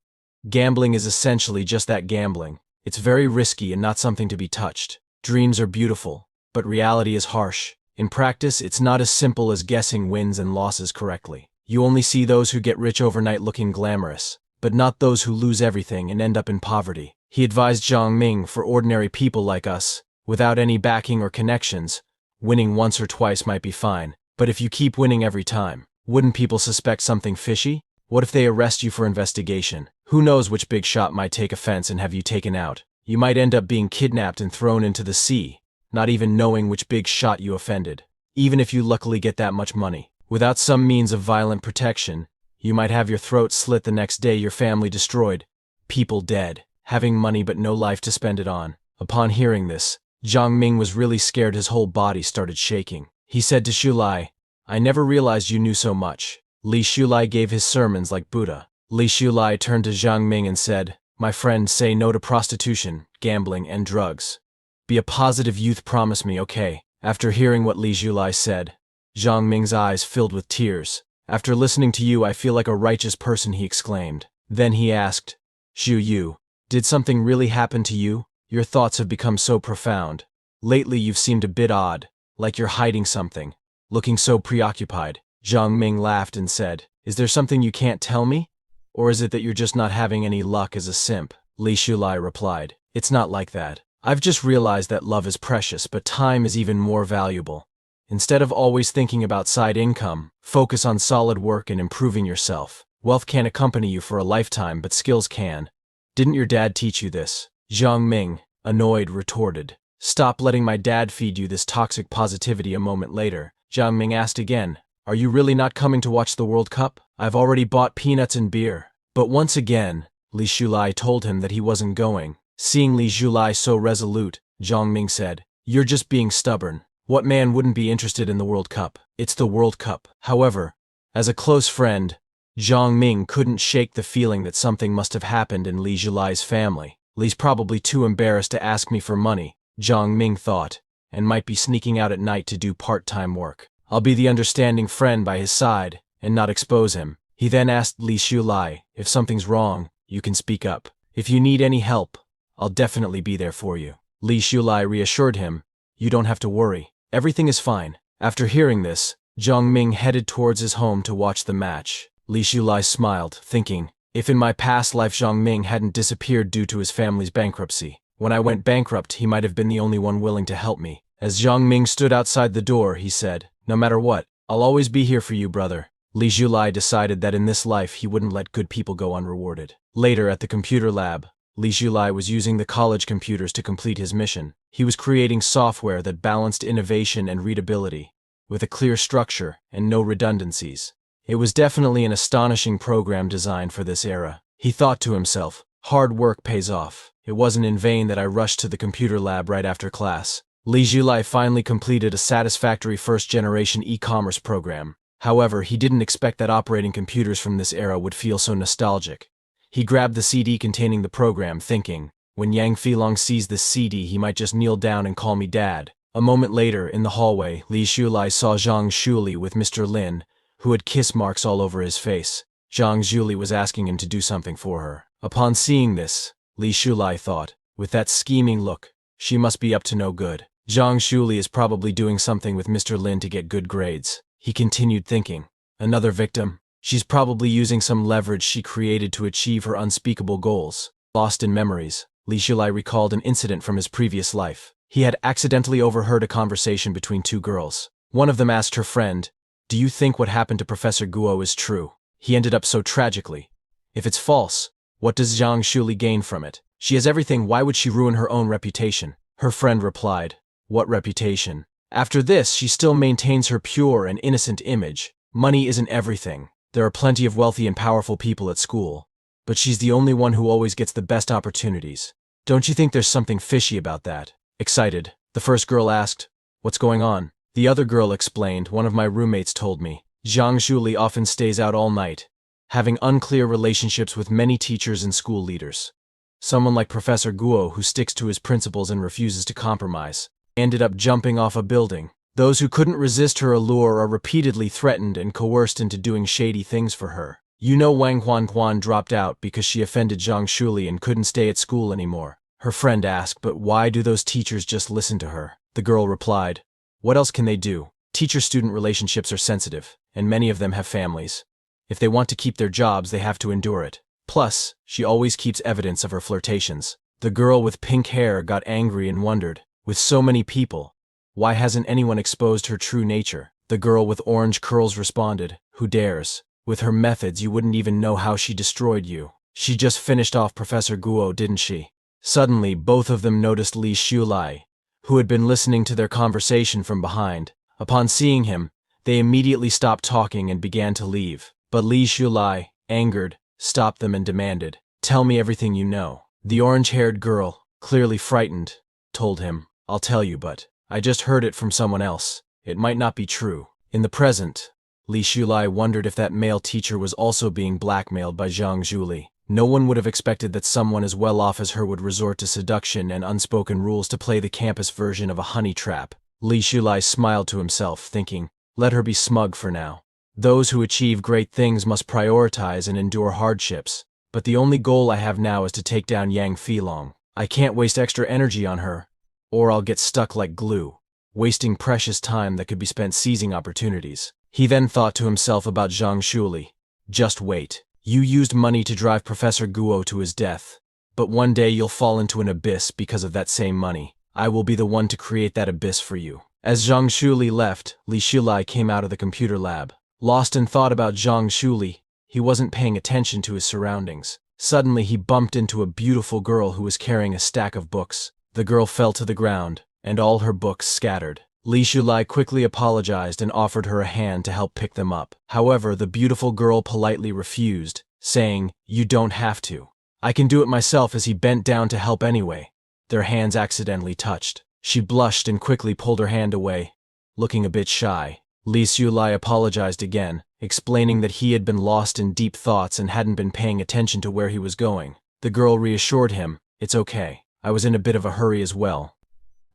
gambling is essentially just that, gambling. It's very risky and not something to be touched. Dreams are beautiful, but reality is harsh. In practice, it's not as simple as guessing wins and losses correctly. You only see those who get rich overnight looking glamorous, but not those who lose everything and end up in poverty. He advised Zhang Ming, for ordinary people like us, without any backing or connections, Winning once or twice might be fine, but if you keep winning every time, wouldn't people suspect something fishy? What if they arrest you for investigation? Who knows which big shot might take offense and have you taken out? You might end up being kidnapped and thrown into the sea, not even knowing which big shot you offended. Even if you luckily get that much money. Without some means of violent protection, you might have your throat slit the next day, your family destroyed, people dead, having money but no life to spend it on. Upon hearing this, Jiang Ming was really scared. His whole body started shaking. He said to Shulai, "I never realized you knew so much." Li Shulai gave his sermons like Buddha. Li Shulai turned to Jiang Ming and said, "My friend, say no to prostitution, gambling, and drugs. Be a positive youth, promise me, okay?" After hearing what Li Shulai said, Jiang Ming's eyes filled with tears. "After listening to you, I feel like a righteous person," he exclaimed. Then he asked, "Xu Yu, did something really happen to you? Your thoughts have become so profound. Lately you've seemed a bit odd, like you're hiding something, looking so preoccupied." Jiang Ming laughed and said, "Is there something you can't tell me? Or is it that you're just not having any luck as a simp?" Li Shulai replied, "It's not like that. I've just realized that love is precious, but time is even more valuable. Instead of always thinking about side income, focus on solid work and improving yourself. Wealth can't accompany you for a lifetime, but skills can. Didn't your dad teach you this?" Jiang Ming, annoyed, retorted, "Stop letting my dad feed you this toxic positivity." A moment later, Jiang Ming asked again, "Are you really not coming to watch the World Cup? I've already bought peanuts and beer." But once again, Li Shulai told him that he wasn't going. Seeing Li Shulai so resolute, Jiang Ming said, "You're just being stubborn. What man wouldn't be interested in the World Cup? It's the World Cup." However, as a close friend, Jiang Ming couldn't shake the feeling that something must have happened in Li Shulai's family. "Li's probably too embarrassed to ask me for money," Jiang Ming thought, "and might be sneaking out at night to do part-time work. I'll be the understanding friend by his side and not expose him." He then asked Li Shulai, "If something's wrong, you can speak up. If you need any help, I'll definitely be there for you." Li Shulai reassured him, "You don't have to worry. Everything is fine." After hearing this, Jiang Ming headed towards his home to watch the match. Li Shulai smiled, thinking, "If in my past life Jiang Ming hadn't disappeared due to his family's bankruptcy, when I went bankrupt he might have been the only one willing to help me." As Jiang Ming stood outside the door, he said, "No matter what, I'll always be here for you, brother." Li Shulai decided that in this life he wouldn't let good people go unrewarded. Later, at the computer lab, Li Shulai was using the college computers to complete his mission. He was creating software that balanced innovation and readability, with a clear structure and no redundancies. It was definitely an astonishing program designed for this era. He thought to himself, "Hard work pays off. It wasn't in vain that I rushed to the computer lab right after class." Li Shulai finally completed a satisfactory first-generation e-commerce program. However, he didn't expect that operating computers from this era would feel so nostalgic. He grabbed the CD containing the program, thinking, "When Yang Filong sees this CD, he might just kneel down and call me dad." A moment later, in the hallway, Li Shulai saw Zhang Shuli with Mr. Lin, who had kiss marks all over his face. Zhang Shuli was asking him to do something for her. Upon seeing this, Li Shulai thought, with that scheming look, she must be up to no good. Zhang Shuli is probably doing something with Mr. Lin to get good grades. He continued thinking, "Another victim? She's probably using some leverage she created to achieve her unspeakable goals." Lost in memories, Li Shulai recalled an incident from his previous life. He had accidentally overheard a conversation between two girls. One of them asked her friend, "Do you think what happened to Professor Guo is true? He ended up so tragically. If it's false, what does Zhang Shuli gain from it? She has everything, why would she ruin her own reputation?" Her friend replied, "What reputation? After this, she still maintains her pure and innocent image. Money isn't everything. There are plenty of wealthy and powerful people at school, but she's the only one who always gets the best opportunities. Don't you think there's something fishy about that?" Excited, the first girl asked, "What's going on?" The other girl explained, "One of my roommates told me. Zhang Shuli often stays out all night, having unclear relationships with many teachers and school leaders. Someone like Professor Guo, who sticks to his principles and refuses to compromise, ended up jumping off a building. Those who couldn't resist her allure are repeatedly threatened and coerced into doing shady things for her. You know Wang Huan dropped out because she offended Zhang Shuli and couldn't stay at school anymore." Her friend asked, "But why do those teachers just listen to her?" The girl replied, "What else can they do? Teacher-student relationships are sensitive, and many of them have families. If they want to keep their jobs, they have to endure it. Plus, she always keeps evidence of her flirtations." The girl with pink hair got angry and wondered, with so many people, Why hasn't anyone exposed her true nature? The girl with orange curls responded, who dares? With her methods, you wouldn't even know how she destroyed you. She just finished off Professor Guo, didn't she? Suddenly, both of them noticed Li Shulai, who had been listening to their conversation from behind. Upon seeing him, they immediately stopped talking and began to leave. But Li Shulai, angered, stopped them and demanded, "Tell me everything you know." The orange-haired girl, clearly frightened, told him, "I'll tell you, but I just heard it from someone else. It might not be true." In the present, Li Shulai wondered if that male teacher was also being blackmailed by Zhang Zhuli. No one would have expected that someone as well off as her would resort to seduction and unspoken rules to play the campus version of a honey trap. Li Shulai smiled to himself, thinking, let her be smug for now. Those who achieve great things must prioritize and endure hardships. But the only goal I have now is to take down Yang Filong. I can't waste extra energy on her, or I'll get stuck like glue, wasting precious time that could be spent seizing opportunities. He then thought to himself about Zhang Zhuli. Just wait. You used money to drive Professor Guo to his death, but one day you'll fall into an abyss because of that same money. I will be the one to create that abyss for you. As Zhang Zhuli left, Li Shulai came out of the computer lab. Lost in thought about Zhang Zhuli, he wasn't paying attention to his surroundings. Suddenly he bumped into a beautiful girl who was carrying a stack of books. The girl fell to the ground, and all her books scattered. Li Shulai quickly apologized and offered her a hand to help pick them up. However, the beautiful girl politely refused, saying, "You don't have to. I can do it myself," as he bent down to help anyway. Their hands accidentally touched. She blushed and quickly pulled her hand away, looking a bit shy. Li Shulai apologized again, explaining that he had been lost in deep thoughts and hadn't been paying attention to where he was going. The girl reassured him, "It's okay. I was in a bit of a hurry as well."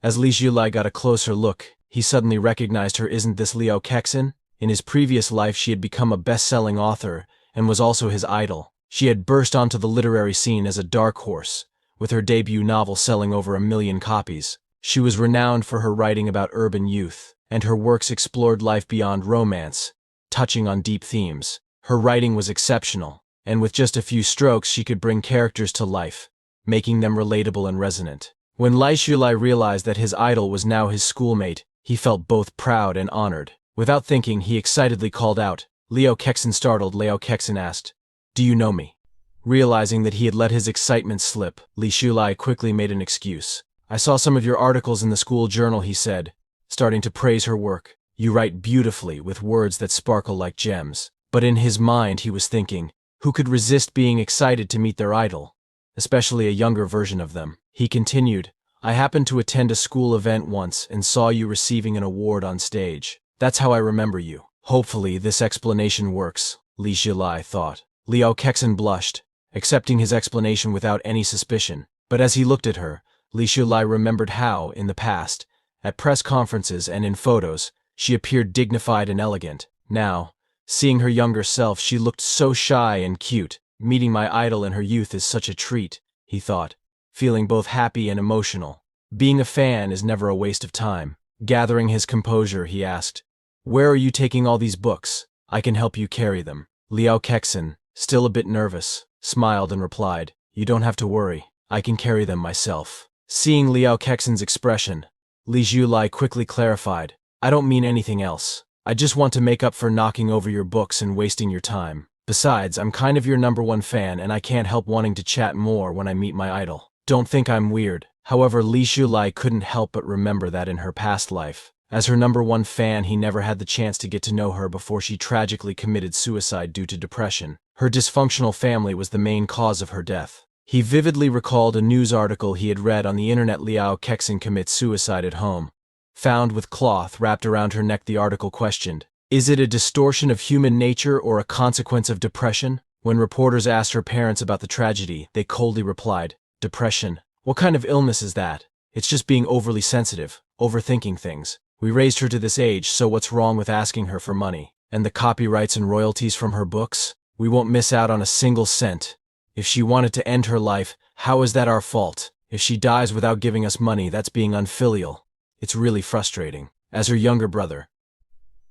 As Li Shulai got a closer look, he suddenly recognized her. Isn't this Liao Kexin? In his previous life she had become a best-selling author and was also his idol. She had burst onto the literary scene as a dark horse, with her debut novel selling over 1 million copies. She was renowned for her writing about urban youth, and her works explored life beyond romance, touching on deep themes. Her writing was exceptional, and with just a few strokes she could bring characters to life, making them relatable and resonant. When Li Shulai realized that his idol was now his schoolmate, he felt both proud and honored. Without thinking, he excitedly called out, "Liao Kexin!" Startled, Liao Kexin asked, "Do you know me?" Realizing that he had let his excitement slip, Li Shulai quickly made an excuse. "I saw some of your articles in the school journal," he said, starting to praise her work. "You write beautifully, with words that sparkle like gems." But in his mind he was thinking, who could resist being excited to meet their idol, especially a younger version of them? He continued, "I happened to attend a school event once and saw you receiving an award on stage. That's how I remember you." Hopefully this explanation works, Li Shulai thought. Liao Kexin blushed, accepting his explanation without any suspicion. But as he looked at her, Li Shulai remembered how, in the past, at press conferences and in photos, she appeared dignified and elegant. Now, seeing her younger self, she looked so shy and cute. Meeting my idol in her youth is such a treat, he thought, feeling both happy and emotional. Being a fan is never a waste of time. Gathering his composure, he asked, "Where are you taking all these books? I can help you carry them." Liao Kexin, still a bit nervous, smiled and replied, "You don't have to worry. I can carry them myself." Seeing Liao Kexin's expression, Li Shulai quickly clarified, "I don't mean anything else. I just want to make up for knocking over your books and wasting your time. Besides, I'm kind of your #1 fan and I can't help wanting to chat more when I meet my idol. Don't think I'm weird." However, Li Shulai couldn't help but remember that in her past life, as her #1 fan, he never had the chance to get to know her before she tragically committed suicide due to depression. Her dysfunctional family was the main cause of her death. He vividly recalled a news article he had read on the internet. Liao Kexin commits suicide at home. Found with cloth wrapped around her neck, the article questioned, "Is it a distortion of human nature or a consequence of depression?" When reporters asked her parents about the tragedy, they coldly replied, "Depression? What kind of illness is that? It's just being overly sensitive, overthinking things. We raised her to this age, so what's wrong with asking her for money? And the copyrights and royalties from her books? We won't miss out on a single cent. If she wanted to end her life, how is that our fault? If she dies without giving us money, that's being unfilial. It's really frustrating. As her younger brother,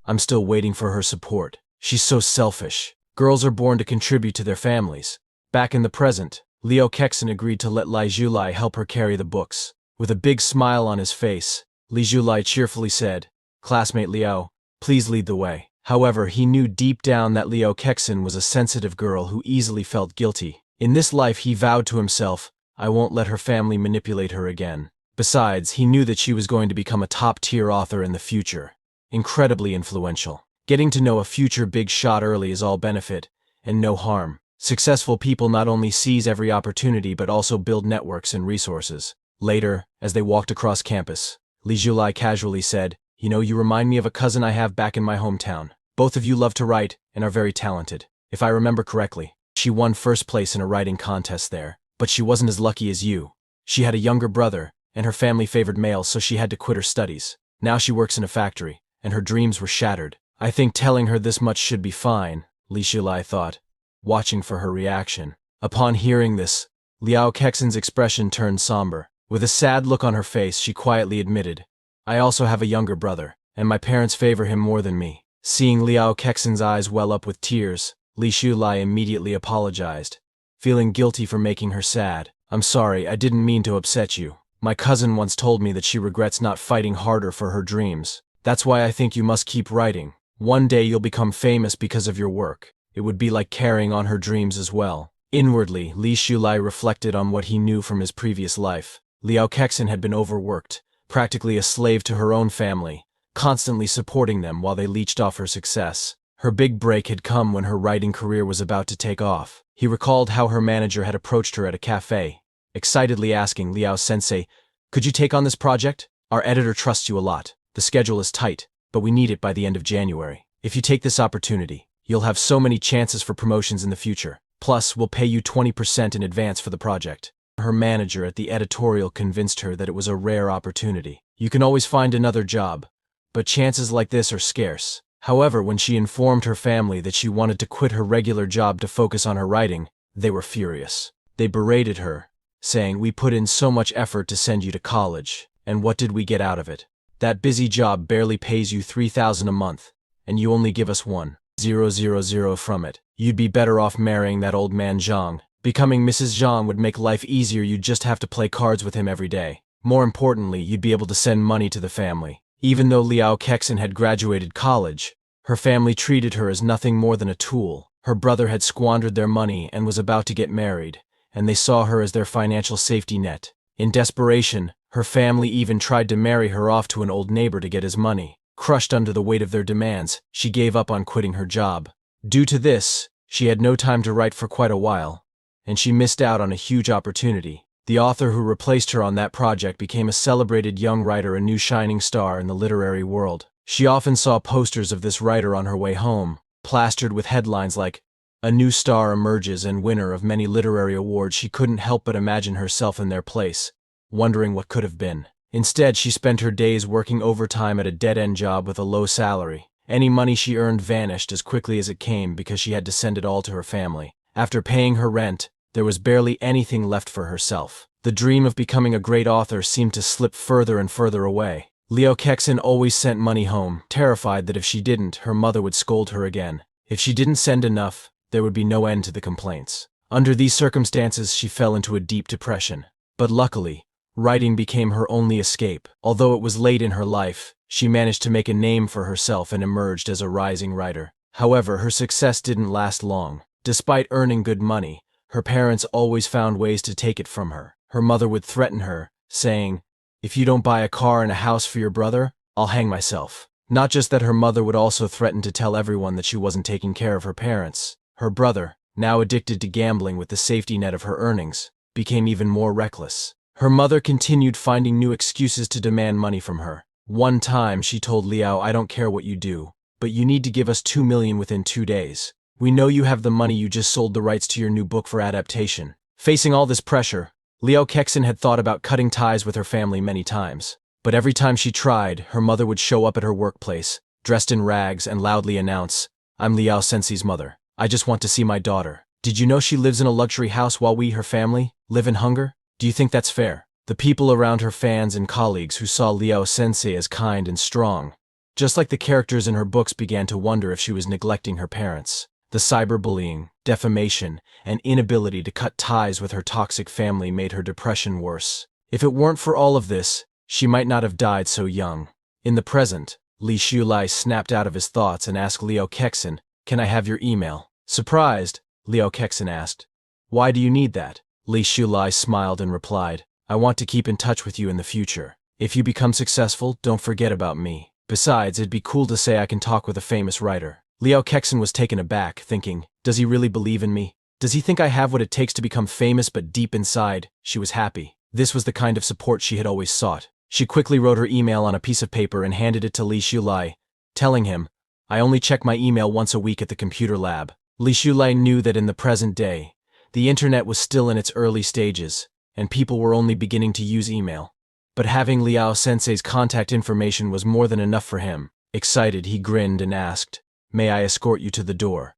I'm still waiting for her support. She's so selfish. Girls are born to contribute to their families." Back in the present, Liao Kexin agreed to let Li Shulai help her carry the books. With a big smile on his face, Li Zhulai cheerfully said. Classmate Liao, please lead the way. However, he knew deep down that Liao Kexin was a sensitive girl who easily felt guilty. In this life, he vowed to himself, I won't let her family manipulate her again. Besides, he knew that she was going to become a top-tier author in the future. Incredibly influential. Getting to know a future big shot early is all benefit, and no harm. Successful people not only seize every opportunity but also build networks and resources. Later, as they walked across campus, Li Zhulai casually said, you remind me of a cousin I have back in my hometown. Both of you love to write and are very talented. If I remember correctly, she won first place in a writing contest there, but she wasn't as lucky as you. She had a younger brother, and her family favored males, so she had to quit her studies. Now she works in a factory, and her dreams were shattered. I think telling her this much should be fine, Li Zhulai thought, watching for her reaction. Upon hearing this, Liao Kexin's expression turned somber. With a sad look on her face, she quietly admitted, I also have a younger brother, and my parents favor him more than me. Seeing Liao Kexin's eyes well up with tears, Li Zhulai immediately apologized, feeling guilty for making her sad. I'm sorry, I didn't mean to upset you. My cousin once told me that she regrets not fighting harder for her dreams. That's why I think you must keep writing. One day you'll become famous because of your work. It would be like carrying on her dreams as well. Inwardly, Li Zhulai reflected on what he knew from his previous life. Liao Kexin had been overworked, practically a slave to her own family, constantly supporting them while they leached off her success. Her big break had come when her writing career was about to take off. He recalled how her manager had approached her at a cafe, excitedly asking Liao-sensei, could you take on this project? Our editor trusts you a lot. The schedule is tight, but we need it by the end of January. If you take this opportunity, you'll have so many chances for promotions in the future. Plus, we'll pay you 20% in advance for the project. Her manager at the editorial convinced her that it was a rare opportunity. You can always find another job, but chances like this are scarce. However, when she informed her family that she wanted to quit her regular job to focus on her writing, they were furious. They berated her, saying, we put in so much effort to send you to college, and what did we get out of it? That busy job barely pays you 3,000 a month, and you only give us 1,000 from it. You'd be better off marrying that old man Zhang. Becoming Mrs. Zhang would make life easier, you'd just have to play cards with him every day. More importantly, you'd be able to send money to the family. Even though Liao Kexin had graduated college, her family treated her as nothing more than a tool. Her brother had squandered their money and was about to get married, and they saw her as their financial safety net. In desperation, her family even tried to marry her off to an old neighbor to get his money. Crushed under the weight of their demands, she gave up on quitting her job. Due to this, she had no time to write for quite a while, and she missed out on a huge opportunity. The author who replaced her on that project became a celebrated young writer, a new shining star in the literary world. She often saw posters of this writer on her way home, plastered with headlines like, a new star emerges and winner of many literary awards. She couldn't help but imagine herself in their place, wondering what could have been. Instead, she spent her days working overtime at a dead-end job with a low salary. Any money she earned vanished as quickly as it came because she had to send it all to her family. After paying her rent, there was barely anything left for herself. The dream of becoming a great author seemed to slip further and further away. Liao Kexin always sent money home, terrified that if she didn't, her mother would scold her again. If she didn't send enough, there would be no end to the complaints. Under these circumstances, she fell into a deep depression. But luckily, writing became her only escape. Although it was late in her life, she managed to make a name for herself and emerged as a rising writer. However, her success didn't last long. Despite earning good money, her parents always found ways to take it from her. Her mother would threaten her, saying, if you don't buy a car and a house for your brother, I'll hang myself. Not just that, her mother would also threaten to tell everyone that she wasn't taking care of her parents. Her brother, now addicted to gambling with the safety net of her earnings, became even more reckless. Her mother continued finding new excuses to demand money from her. One time, she told Liao, I don't care what you do, but you need to give us 2 million within 2 days. We know you have the money, you just sold the rights to your new book for adaptation. Facing all this pressure, Liao Kexin had thought about cutting ties with her family many times. But every time she tried, her mother would show up at her workplace, dressed in rags, and loudly announce, I'm Liao Sensei's mother. I just want to see my daughter. Did you know she lives in a luxury house while we, her family, live in hunger? Do you think that's fair? The people around her, fans and colleagues who saw Liao Sensei as kind and strong, just like the characters in her books, began to wonder if she was neglecting her parents. The cyberbullying, defamation, and inability to cut ties with her toxic family made her depression worse. If it weren't for all of this, she might not have died so young. In the present, Li Shulai snapped out of his thoughts and asked Liao Kexin, "Can I have your email?" Surprised, Liao Kexin asked, "Why do you need that?" Li Shulai smiled and replied, "I want to keep in touch with you in the future. If you become successful, don't forget about me. Besides, it'd be cool to say I can talk with a famous writer." Liao Kexin was taken aback, thinking, does he really believe in me? Does he think I have what it takes to become famous? But deep inside, she was happy. This was the kind of support she had always sought. She quickly wrote her email on a piece of paper and handed it to Li Shulai, telling him, "I only check my email once a week at the computer lab." Li Shulai knew that in the present day, the internet was still in its early stages, and people were only beginning to use email. But having Liao Sensei's contact information was more than enough for him. Excited, he grinned and asked, "May I escort you to the door?"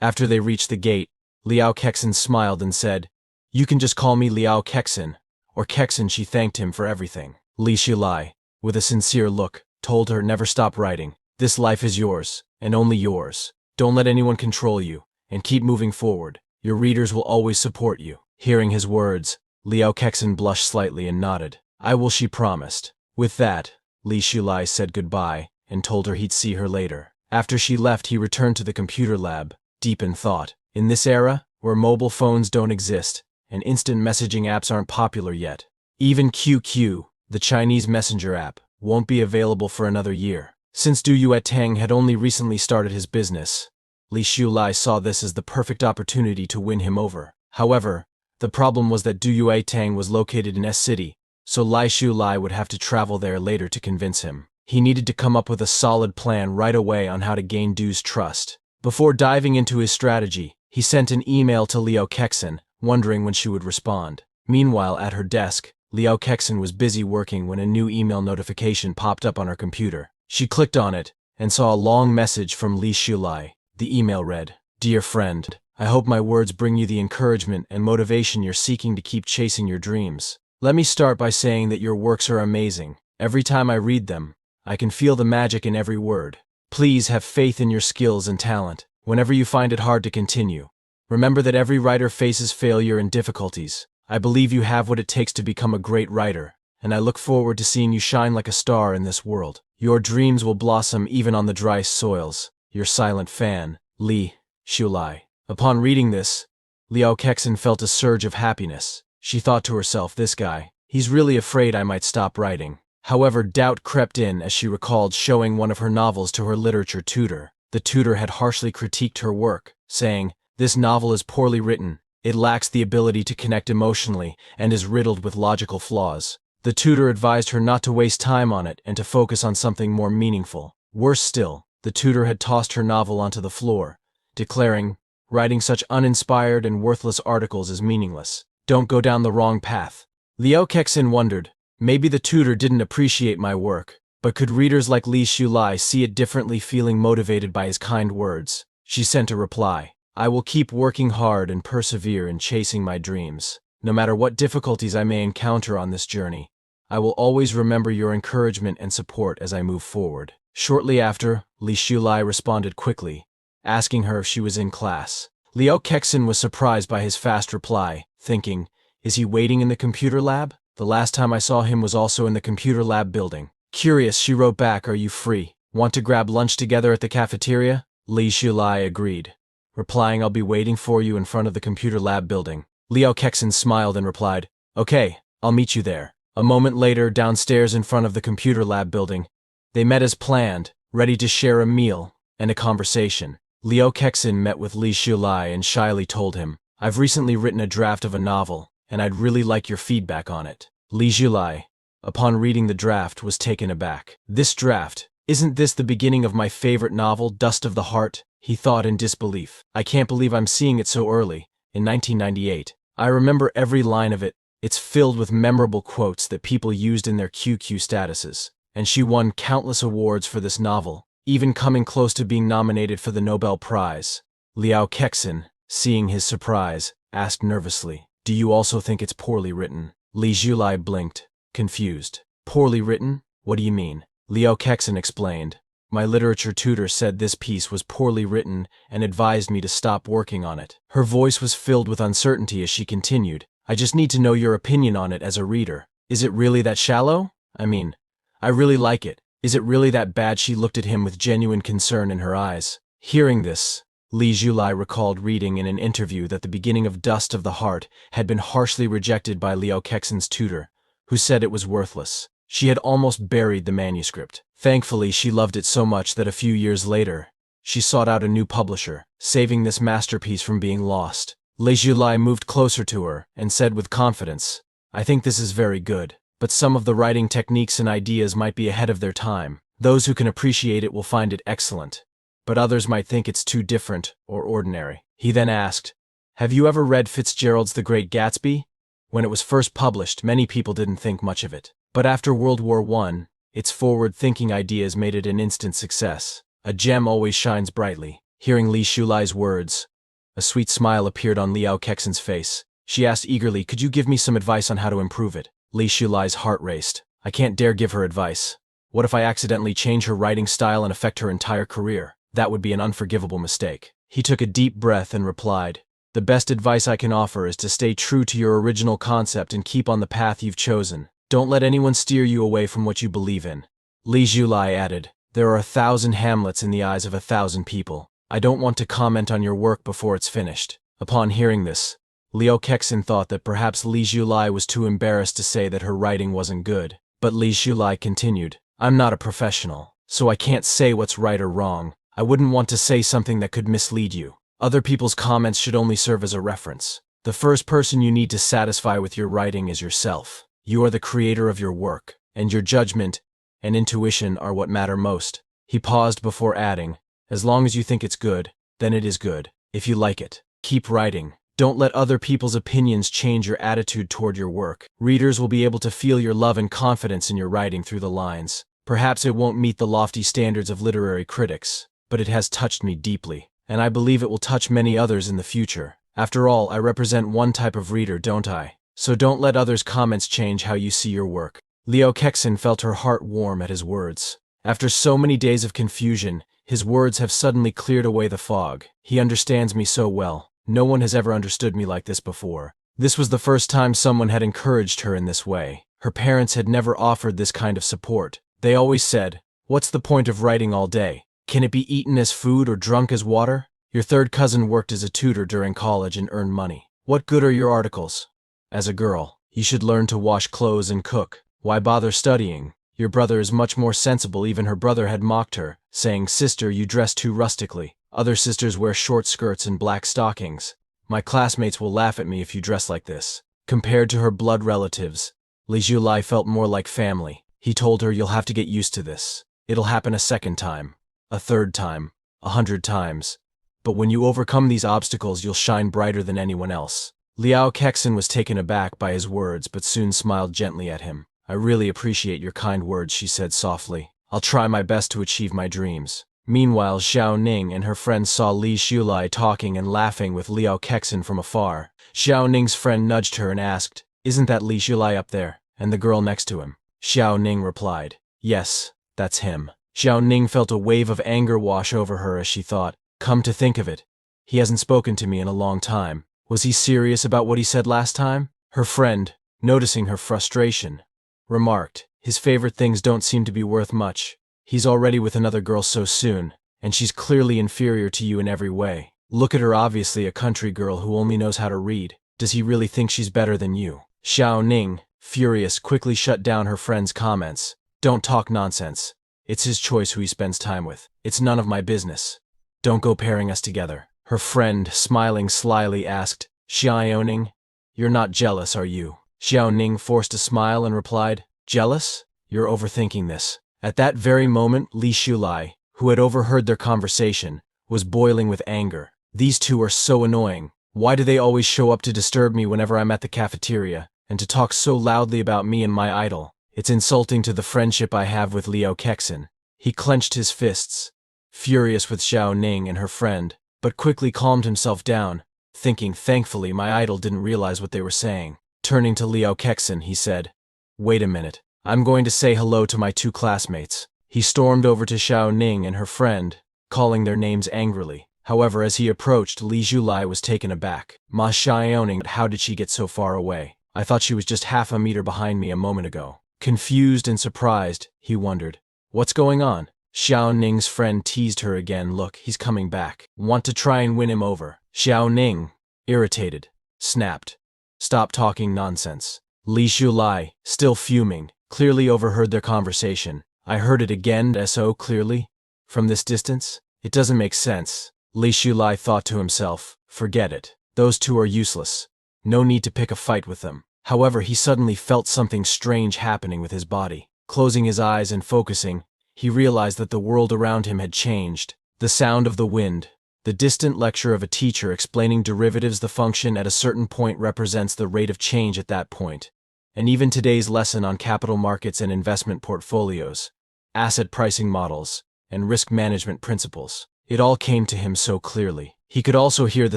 After they reached the gate, Liao Kexin smiled and said, "You can just call me Liao Kexin," or Kexin. She thanked him for everything. Li Shulai, with a sincere look, told her, "Never stop writing. This life is yours, and only yours. Don't let anyone control you, and keep moving forward. Your readers will always support you." Hearing his words, Liao Kexin blushed slightly and nodded. "I will," she promised. With that, Li Shulai said goodbye and told her he'd see her later. After she left, he returned to the computer lab, deep in thought. In this era, where mobile phones don't exist and instant messaging apps aren't popular yet, even QQ, the Chinese messenger app, won't be available for another year. Since Du Yuetang had only recently started his business, Li Shulai saw this as the perfect opportunity to win him over. However, the problem was that Du Yuetang was located in S City, so Li Shulai would have to travel there later to convince him. He needed to come up with a solid plan right away on how to gain Du's trust. Before diving into his strategy, he sent an email to Liao Kexin, wondering when she would respond. Meanwhile, at her desk, Liao Kexin was busy working when a new email notification popped up on her computer. She clicked on it and saw a long message from Li Shulai. The email read, "Dear friend, I hope my words bring you the encouragement and motivation you're seeking to keep chasing your dreams. Let me start by saying that your works are amazing. Every time I read them, I can feel the magic in every word. Please have faith in your skills and talent. Whenever you find it hard to continue, remember that every writer faces failure and difficulties. I believe you have what it takes to become a great writer, and I look forward to seeing you shine like a star in this world. Your dreams will blossom even on the dry soils. Your silent fan, Li Shulai." Upon reading this, Liao Kexin felt a surge of happiness. She thought to herself, this guy, he's really afraid I might stop writing. However, doubt crept in as she recalled showing one of her novels to her literature tutor. The tutor had harshly critiqued her work, saying, "This novel is poorly written, it lacks the ability to connect emotionally, and is riddled with logical flaws." The tutor advised her not to waste time on it and to focus on something more meaningful. Worse still, the tutor had tossed her novel onto the floor, declaring, "Writing such uninspired and worthless articles is meaningless. Don't go down the wrong path." Liao Kexin wondered, maybe the tutor didn't appreciate my work, but could readers like Li Shulai see it differently? Feeling motivated by his kind words, she sent a reply, "I will keep working hard and persevere in chasing my dreams. No matter what difficulties I may encounter on this journey, I will always remember your encouragement and support as I move forward." Shortly after, Li Shulai responded quickly, asking her if she was in class. Liao Kexin was surprised by his fast reply, thinking, is he waiting in the computer lab? The last time I saw him was also in the computer lab building. Curious, she wrote back, "Are you free? Want to grab lunch together at the cafeteria?" Li Shulai agreed, replying, "I'll be waiting for you in front of the computer lab building." Liao Kexin smiled and replied, "Okay, I'll meet you there." A moment later, downstairs in front of the computer lab building, they met as planned, ready to share a meal and a conversation. Liao Kexin met with Li Shulai and shyly told him, "I've recently written a draft of a novel, and I'd really like your feedback on it." Li Shulai, upon reading the draft, was taken aback. "This draft? Isn't this the beginning of my favorite novel, Dust of the Heart?" he thought in disbelief. "I can't believe I'm seeing it so early, in 1998. I remember every line of it. It's filled with memorable quotes that people used in their QQ statuses. And she won countless awards for this novel, even coming close to being nominated for the Nobel Prize." Liao Kexin, seeing his surprise, asked nervously, "Do you also think it's poorly written?" Li Shulai blinked, confused. "Poorly written? What do you mean?" Liao Kexin explained, "My literature tutor said this piece was poorly written and advised me to stop working on it." Her voice was filled with uncertainty as she continued, "I just need to know your opinion on it as a reader. Is it really that shallow? I mean, I really like it. Is it really that bad? She looked at him with genuine concern in her eyes. Hearing this, Li Julai recalled reading in an interview that the beginning of Dust of the Heart had been harshly rejected by Liao Kexin's tutor, who said it was worthless. She had almost buried the manuscript. Thankfully, she loved it so much that a few years later, she sought out a new publisher, saving this masterpiece from being lost. Li Julai moved closer to her and said with confidence, "I think this is very good, but some of the writing techniques and ideas might be ahead of their time. Those who can appreciate it will find it excellent, but others might think it's too different or ordinary." He then asked, "Have you ever read Fitzgerald's The Great Gatsby?" When it was first published, many people didn't think much of it. But after World War I, its forward-thinking ideas made it an instant success. A gem always shines brightly. Hearing Li Shulai's words, a sweet smile appeared on Liao Kexin's face. She asked eagerly, "Could you give me some advice on how to improve it?" Li Shulai's heart raced. I can't dare give her advice. What if I accidentally change her writing style and affect her entire career? That would be an unforgivable mistake. He took a deep breath and replied, "The best advice I can offer is to stay true to your original concept and keep on the path you've chosen. Don't let anyone steer you away from what you believe in." Li Julai added, "There are 1,000 Hamlets in the eyes of 1,000 people. I don't want to comment on your work before it's finished." Upon hearing this, Liao Kexin thought that perhaps Li Julai was too embarrassed to say that her writing wasn't good. But Li Julai continued, "I'm not a professional, so I can't say what's right or wrong. I wouldn't want to say something that could mislead you. Other people's comments should only serve as a reference. The first person you need to satisfy with your writing is yourself. You are the creator of your work, and your judgment and intuition are what matter most." He paused before adding, "As long as you think it's good, then it is good. If you like it, keep writing. Don't let other people's opinions change your attitude toward your work. Readers will be able to feel your love and confidence in your writing through the lines. Perhaps it won't meet the lofty standards of literary critics, but it has touched me deeply, and I believe it will touch many others in the future. After all, I represent one type of reader, don't I? So don't let others' comments change how you see your work." Liao Kexin felt her heart warm at his words. After so many days of confusion, his words have suddenly cleared away the fog. He understands me so well. No one has ever understood me like this before. This was the first time someone had encouraged her in this way. Her parents had never offered this kind of support. They always said, "What's the point of writing all day? Can it be eaten as food or drunk as water? Your third cousin worked as a tutor during college and earned money. What good are your articles? As a girl, you should learn to wash clothes and cook. Why bother studying? Your brother is much more sensible." Even her brother had mocked her, saying, "Sister, you dress too rustically. Other sisters wear short skirts and black stockings. My classmates will laugh at me if you dress like this." Compared to her blood relatives, Li Julai felt more like family. He told her, "You'll have to get used to this. It'll happen a second time, a third time, 100 times. But when you overcome these obstacles, you'll shine brighter than anyone else." Liao Kexin was taken aback by his words but soon smiled gently at him. "I really appreciate your kind words," she said softly. "I'll try my best to achieve my dreams." Meanwhile, Xiao Ning and her friend saw Li Shulai talking and laughing with Liao Kexin from afar. Xiao Ning's friend nudged her and asked, "Isn't that Li Shulai up there, and the girl next to him?" Xiao Ning replied, "Yes, that's him." Xiao Ning felt a wave of anger wash over her as she thought, "Come to think of it, he hasn't spoken to me in a long time. Was he serious about what he said last time?" Her friend, noticing her frustration, remarked, "His favorite things don't seem to be worth much. He's already with another girl so soon, and she's clearly inferior to you in every way. Look at her, obviously a country girl who only knows how to read. Does he really think she's better than you?" Xiao Ning, furious, quickly shut down her friend's comments. "Don't talk nonsense. It's his choice who he spends time with. It's none of my business. Don't go pairing us together." Her friend, smiling slyly, asked, "Xiao Ning, you're not jealous, are you?" Xiao Ning forced a smile and replied, "Jealous? You're overthinking this." At that very moment, Li Shulai, who had overheard their conversation, was boiling with anger. "These two are so annoying. Why do they always show up to disturb me whenever I'm at the cafeteria, and to talk so loudly about me and my idol? It's insulting to the friendship I have with Liao Kexin." He clenched his fists, furious with Xiao Ning and her friend, but quickly calmed himself down, thinking, "Thankfully my idol didn't realize what they were saying." Turning to Liao Kexin, he said, "Wait a minute. I'm going to say hello to my two classmates." He stormed over to Xiao Ning and her friend, calling their names angrily. However, as he approached, Li Julai was taken aback. "Ma Xiaoning, how did she get so far away? I thought she was just half a meter behind me a moment ago." Confused and surprised, he wondered, "What's going on?" Xiao Ning's friend teased her again. "Look, he's coming back. Want to try and win him over." Xiao Ning, irritated, snapped, "Stop talking nonsense." Li Shulai, still fuming, clearly overheard their conversation. "I heard it again, so clearly? From this distance? It doesn't make sense." Li Shulai thought to himself, "Forget it. Those two are useless. No need to pick a fight with them." However, he suddenly felt something strange happening with his body. Closing his eyes and focusing, he realized that the world around him had changed. The sound of the wind, the distant lecture of a teacher explaining derivatives. The function at a certain point represents the rate of change at that point. And even today's lesson on capital markets and investment portfolios, asset pricing models, and risk management principles. It all came to him so clearly. He could also hear the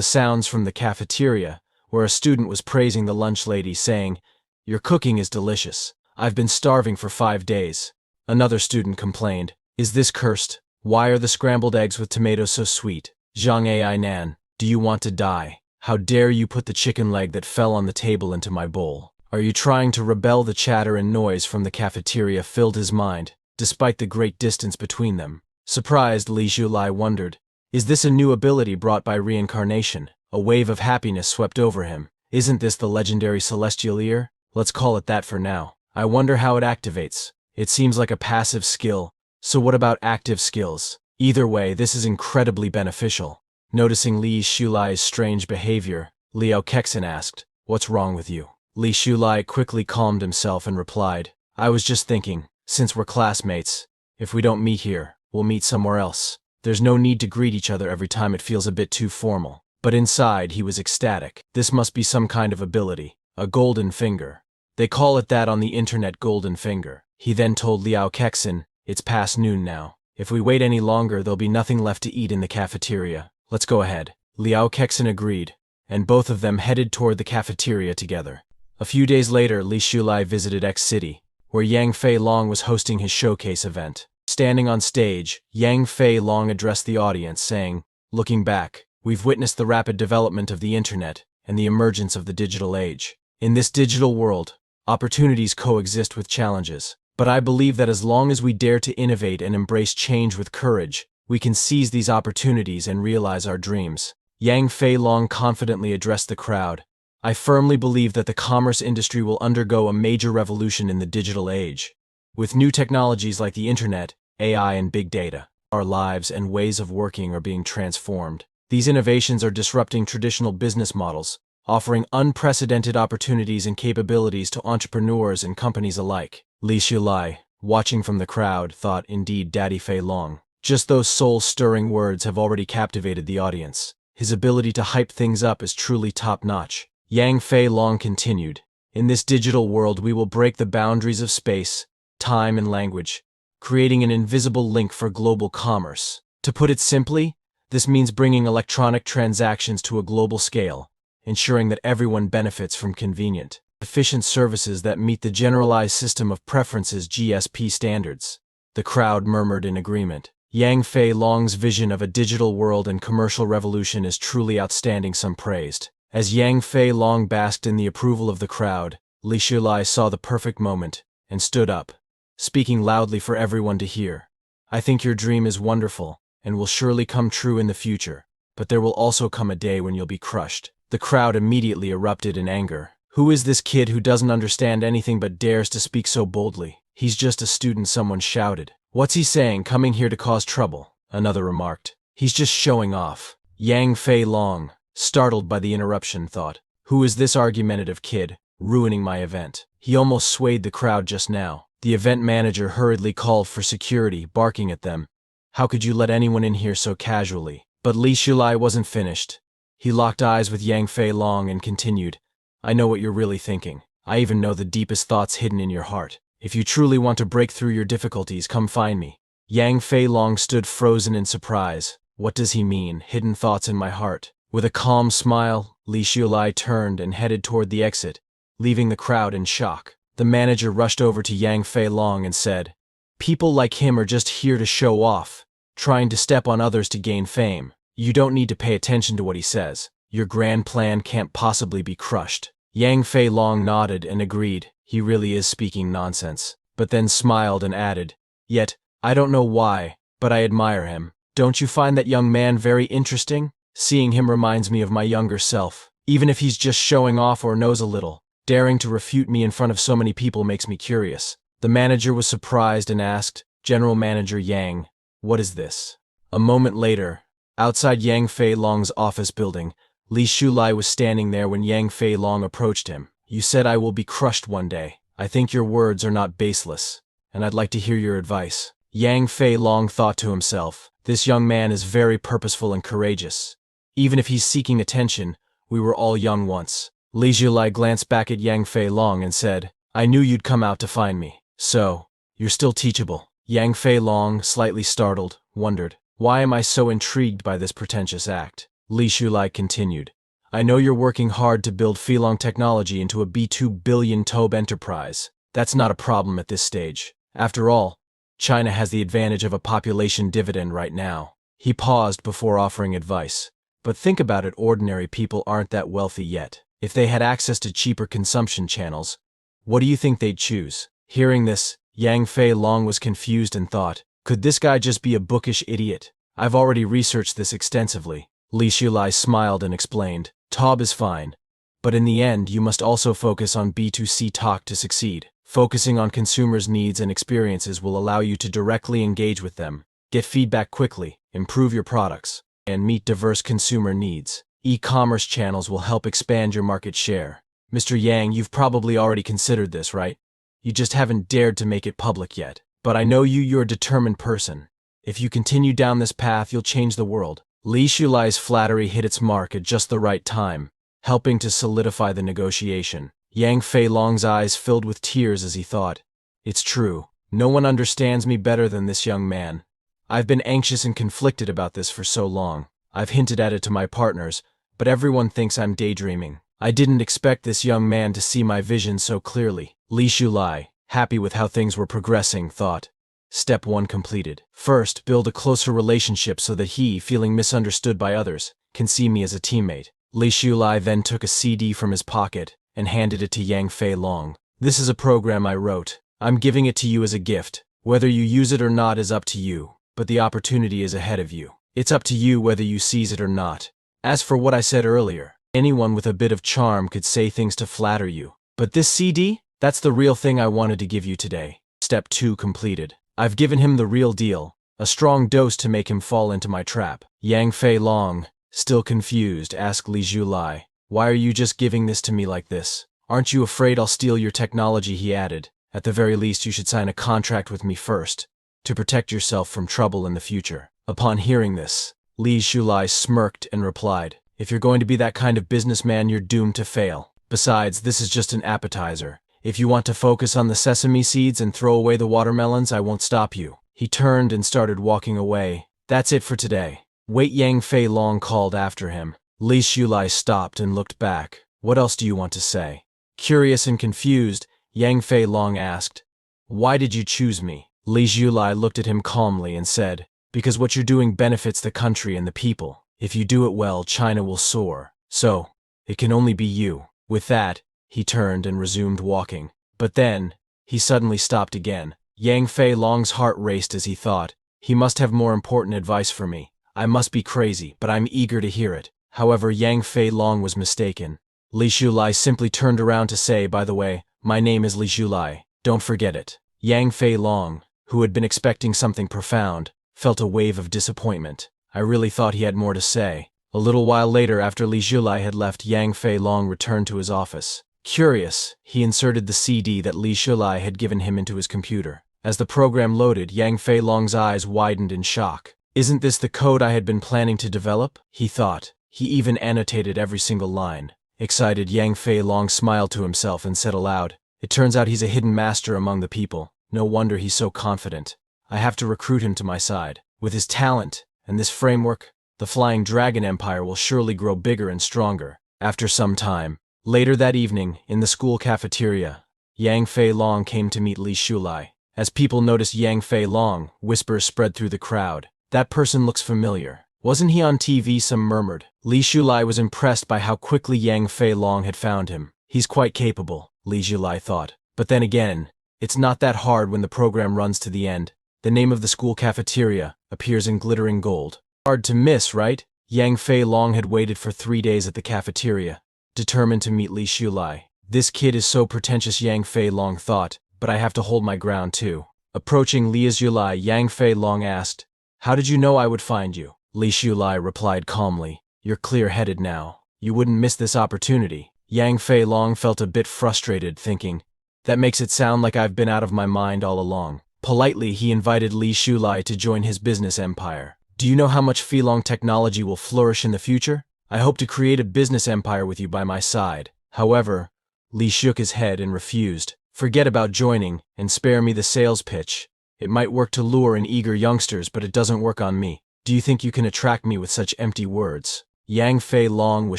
sounds from the cafeteria, where a student was praising the lunch lady, saying, "Your cooking is delicious. I've been starving for 5 days." Another student complained, "Is this cursed? Why are the scrambled eggs with tomatoes so sweet? Zhang Ai Nan, do you want to die? How dare you put the chicken leg that fell on the table into my bowl? Are you trying to rebel?" The chatter and noise from the cafeteria filled his mind, despite the great distance between them. Surprised, Li Shulai wondered, is this a new ability brought by reincarnation? A wave of happiness swept over him. Isn't this the legendary celestial ear? Let's call it that for now. I wonder how it activates. It seems like a passive skill, so what about active skills? Either way, this is incredibly beneficial. Noticing Li Shulai's strange behavior, Liao Kexin asked, "What's wrong with you?" Li Shulai quickly calmed himself and replied, "I was just thinking, since we're classmates, if we don't meet here, we'll meet somewhere else. There's no need to greet each other every time. It feels a bit too formal." But inside, he was ecstatic. This must be some kind of ability, a golden finger. They call it that on the internet, golden finger. He then told Liao Kexin, "It's past noon now. If we wait any longer, there'll be nothing left to eat in the cafeteria. Let's go ahead." Liao Kexin agreed, and both of them headed toward the cafeteria together. A few days later, Li Shulai visited X City, where Yang Fei Long was hosting his showcase event. Standing on stage, Yang Fei Long addressed the audience, saying, "Looking back, we've witnessed the rapid development of the internet and the emergence of the digital age. In this digital world, opportunities coexist with challenges. But I believe that as long as we dare to innovate and embrace change with courage, we can seize these opportunities and realize our dreams." Yang Fei Long confidently addressed the crowd. "I firmly believe that the commerce industry will undergo a major revolution in the digital age. With new technologies like the internet, AI, and big data, our lives and ways of working are being transformed. These innovations are disrupting traditional business models, offering unprecedented opportunities and capabilities to entrepreneurs and companies alike." Li Shulai, watching from the crowd, thought, "Indeed, Daddy Fei Long. Just those soul-stirring words have already captivated the audience. His ability to hype things up is truly top-notch." Yang Fei Long continued, "In this digital world, we will break the boundaries of space, time, and language, creating an invisible link for global commerce. To put it simply, this means bringing electronic transactions to a global scale, ensuring that everyone benefits from convenient, efficient services that meet the Generalized System of Preferences (GSP) standards." The crowd murmured in agreement. Yang Fei Long's vision of a digital world and commercial revolution is truly outstanding, some praised. As Yang Fei Long basked in the approval of the crowd, Li Shulai saw the perfect moment and stood up, speaking loudly for everyone to hear. "I think your dream is wonderful and will surely come true in the future, but there will also come a day when you'll be crushed." The crowd immediately erupted in anger. "Who is this kid who doesn't understand anything but dares to speak so boldly? He's just a student," someone shouted. "What's he saying, coming here to cause trouble?" another remarked. "He's just showing off." Yang Fei Long, startled by the interruption, thought, "Who is this argumentative kid, ruining my event? He almost swayed the crowd just now." The event manager hurriedly called for security, barking at them, "How could you let anyone in here so casually?" But Li Shulai wasn't finished. He locked eyes with Yang Fei Long and continued, "I know what you're really thinking. I even know the deepest thoughts hidden in your heart. If you truly want to break through your difficulties, come find me." Yang Fei Long stood frozen in surprise. What does he mean, hidden thoughts in my heart? With a calm smile, Li Shulai turned and headed toward the exit, leaving the crowd in shock. The manager rushed over to Yang Fei Long and said, "People like him are just here to show off, trying to step on others to gain fame. You don't need to pay attention to what he says. Your grand plan can't possibly be crushed." Yang Fei Long nodded and agreed. He really is speaking nonsense. but then smiled and added, "Yet, I don't know why, but I admire him. Don't you find that young man very interesting? Seeing him reminds me of my younger self. Even if he's just showing off or knows a little, daring to refute me in front of so many people makes me curious." The manager was surprised and asked, "General Manager Yang, what is this?" A moment later, outside Yang Fei Long's office building, Li Shulai was standing there when Yang Fei Long approached him. "You said I will be crushed one day. I think your words are not baseless, and I'd like to hear your advice." Yang Fei Long thought to himself, "This young man is very purposeful and courageous. Even if he's seeking attention, we were all young once." Li Shulai glanced back at Yang Fei Long and said, "I knew you'd come out to find me. So, you're still teachable." Yang Fei Long, slightly startled, wondered, "Why am I so intrigued by this pretentious act?" Li Shulai continued, "I know you're working hard to build Feilong Technology into a B2 billion Tobe enterprise. That's not a problem at this stage. After all, China has the advantage of a population dividend right now." He paused before offering advice. "But think about it, ordinary people aren't that wealthy yet. If they had access to cheaper consumption channels, what do you think they'd choose?" Hearing this, Yang Fei Long was confused and thought, "Could this guy just be a bookish idiot? I've already researched this extensively." Li Shulai smiled and explained, "Tob is fine, but in the end you must also focus on B2C talk to succeed. Focusing on consumers' needs and experiences will allow you to directly engage with them, get feedback quickly, improve your products, and meet diverse consumer needs. E-commerce channels will help expand your market share. Mr. Yang, you've probably already considered this, right? You just haven't dared to make it public yet. But I know you're a determined person. If you continue down this path, you'll change the world." Li Shulai's flattery hit its mark at just the right time, helping to solidify the negotiation. Yang Fei Long's eyes filled with tears as he thought, "It's true. No one understands me better than this young man. I've been anxious and conflicted about this for so long. I've hinted at it to my partners, but everyone thinks I'm daydreaming. I didn't expect this young man to see my vision so clearly." Li Shulai, happy with how things were progressing, thought, "Step 1 completed. First, build a closer relationship so that he, feeling misunderstood by others, can see me as a teammate." Li Shulai then took a CD from his pocket and handed it to Yang Fei Long. "This is a program I wrote. I'm giving it to you as a gift. Whether you use it or not is up to you, but the opportunity is ahead of you. It's up to you whether you seize it or not. As for what I said earlier, anyone with a bit of charm could say things to flatter you. But this CD? That's the real thing I wanted to give you today." Step 2 completed. I've given him the real deal, a strong dose to make him fall into my trap. Yang Fei Long, still confused, asked Li Shulai, "Why are you just giving this to me like this? Aren't you afraid I'll steal your technology?" He added, "At the very least you should sign a contract with me first, to protect yourself from trouble in the future." Upon hearing this, Li Shulai smirked and replied, "If you're going to be that kind of businessman, you're doomed to fail. Besides, this is just an appetizer. If you want to focus on the sesame seeds and throw away the watermelons, I won't stop you." He turned and started walking away. "That's it for today." "Wait," Yang Fei Long called after him. Li Shulai stopped and looked back. "What else do you want to say?" Curious and confused, Yang Fei Long asked, "Why did you choose me?" Li Shulai looked at him calmly and said, "Because what you're doing benefits the country and the people. If you do it well, China will soar. So, it can only be you." With that, he turned and resumed walking. But then, he suddenly stopped again. Yang Fei Long's heart raced as he thought, "He must have more important advice for me. I must be crazy, but I'm eager to hear it." However, Yang Fei Long was mistaken. Li Shulai simply turned around to say, "By the way, my name is Li Shulai. Don't forget it." Yang Fei Long, who had been expecting something profound, felt a wave of disappointment. I really thought he had more to say. A little while later, after Li Shulai had left, Yang Fei Long returned to his office. Curious, he inserted the CD that Li Shulai had given him into his computer. As the program loaded, Yang Fei Long's eyes widened in shock. "Isn't this the code I had been planning to develop?" he thought. He even annotated every single line. Excited, Yang Fei Long smiled to himself and said aloud, "It turns out he's a hidden master among the people. No wonder he's so confident. I have to recruit him to my side. With his talent and this framework, the Flying Dragon Empire will surely grow bigger and stronger." After some time, later that evening, in the school cafeteria, Yang Fei Long came to meet Li Shulai. As people noticed Yang Fei Long, whispers spread through the crowd. "That person looks familiar. Wasn't he on TV?" some murmured. Li Shulai was impressed by how quickly Yang Fei Long had found him. "He's quite capable," Li Shulai thought. But then again, It's not that hard when the program runs to the end. The name of the school cafeteria appears in glittering gold. Hard to miss, right? Yang Fei Long had waited for 3 days at the cafeteria, determined to meet Li Shulai. This kid is so pretentious, Yang Fei Long thought, but I have to hold my ground too. Approaching Li Shulai, Yang Fei Long asked, "How did you know I would find you?" Li Shulai replied calmly, "You're clear-headed now. You wouldn't miss this opportunity." Yang Fei Long felt a bit frustrated, thinking, that makes it sound like I've been out of my mind all along. Politely, he invited Li Shulai to join his business empire. "Do you know how much Filong technology will flourish in the future? I hope to create a business empire with you by my side." However, Li shook his head and refused. "Forget about joining, and spare me the sales pitch. It might work to lure in eager youngsters, but it doesn't work on me. Do you think you can attract me with such empty words?" Yang Fei Long was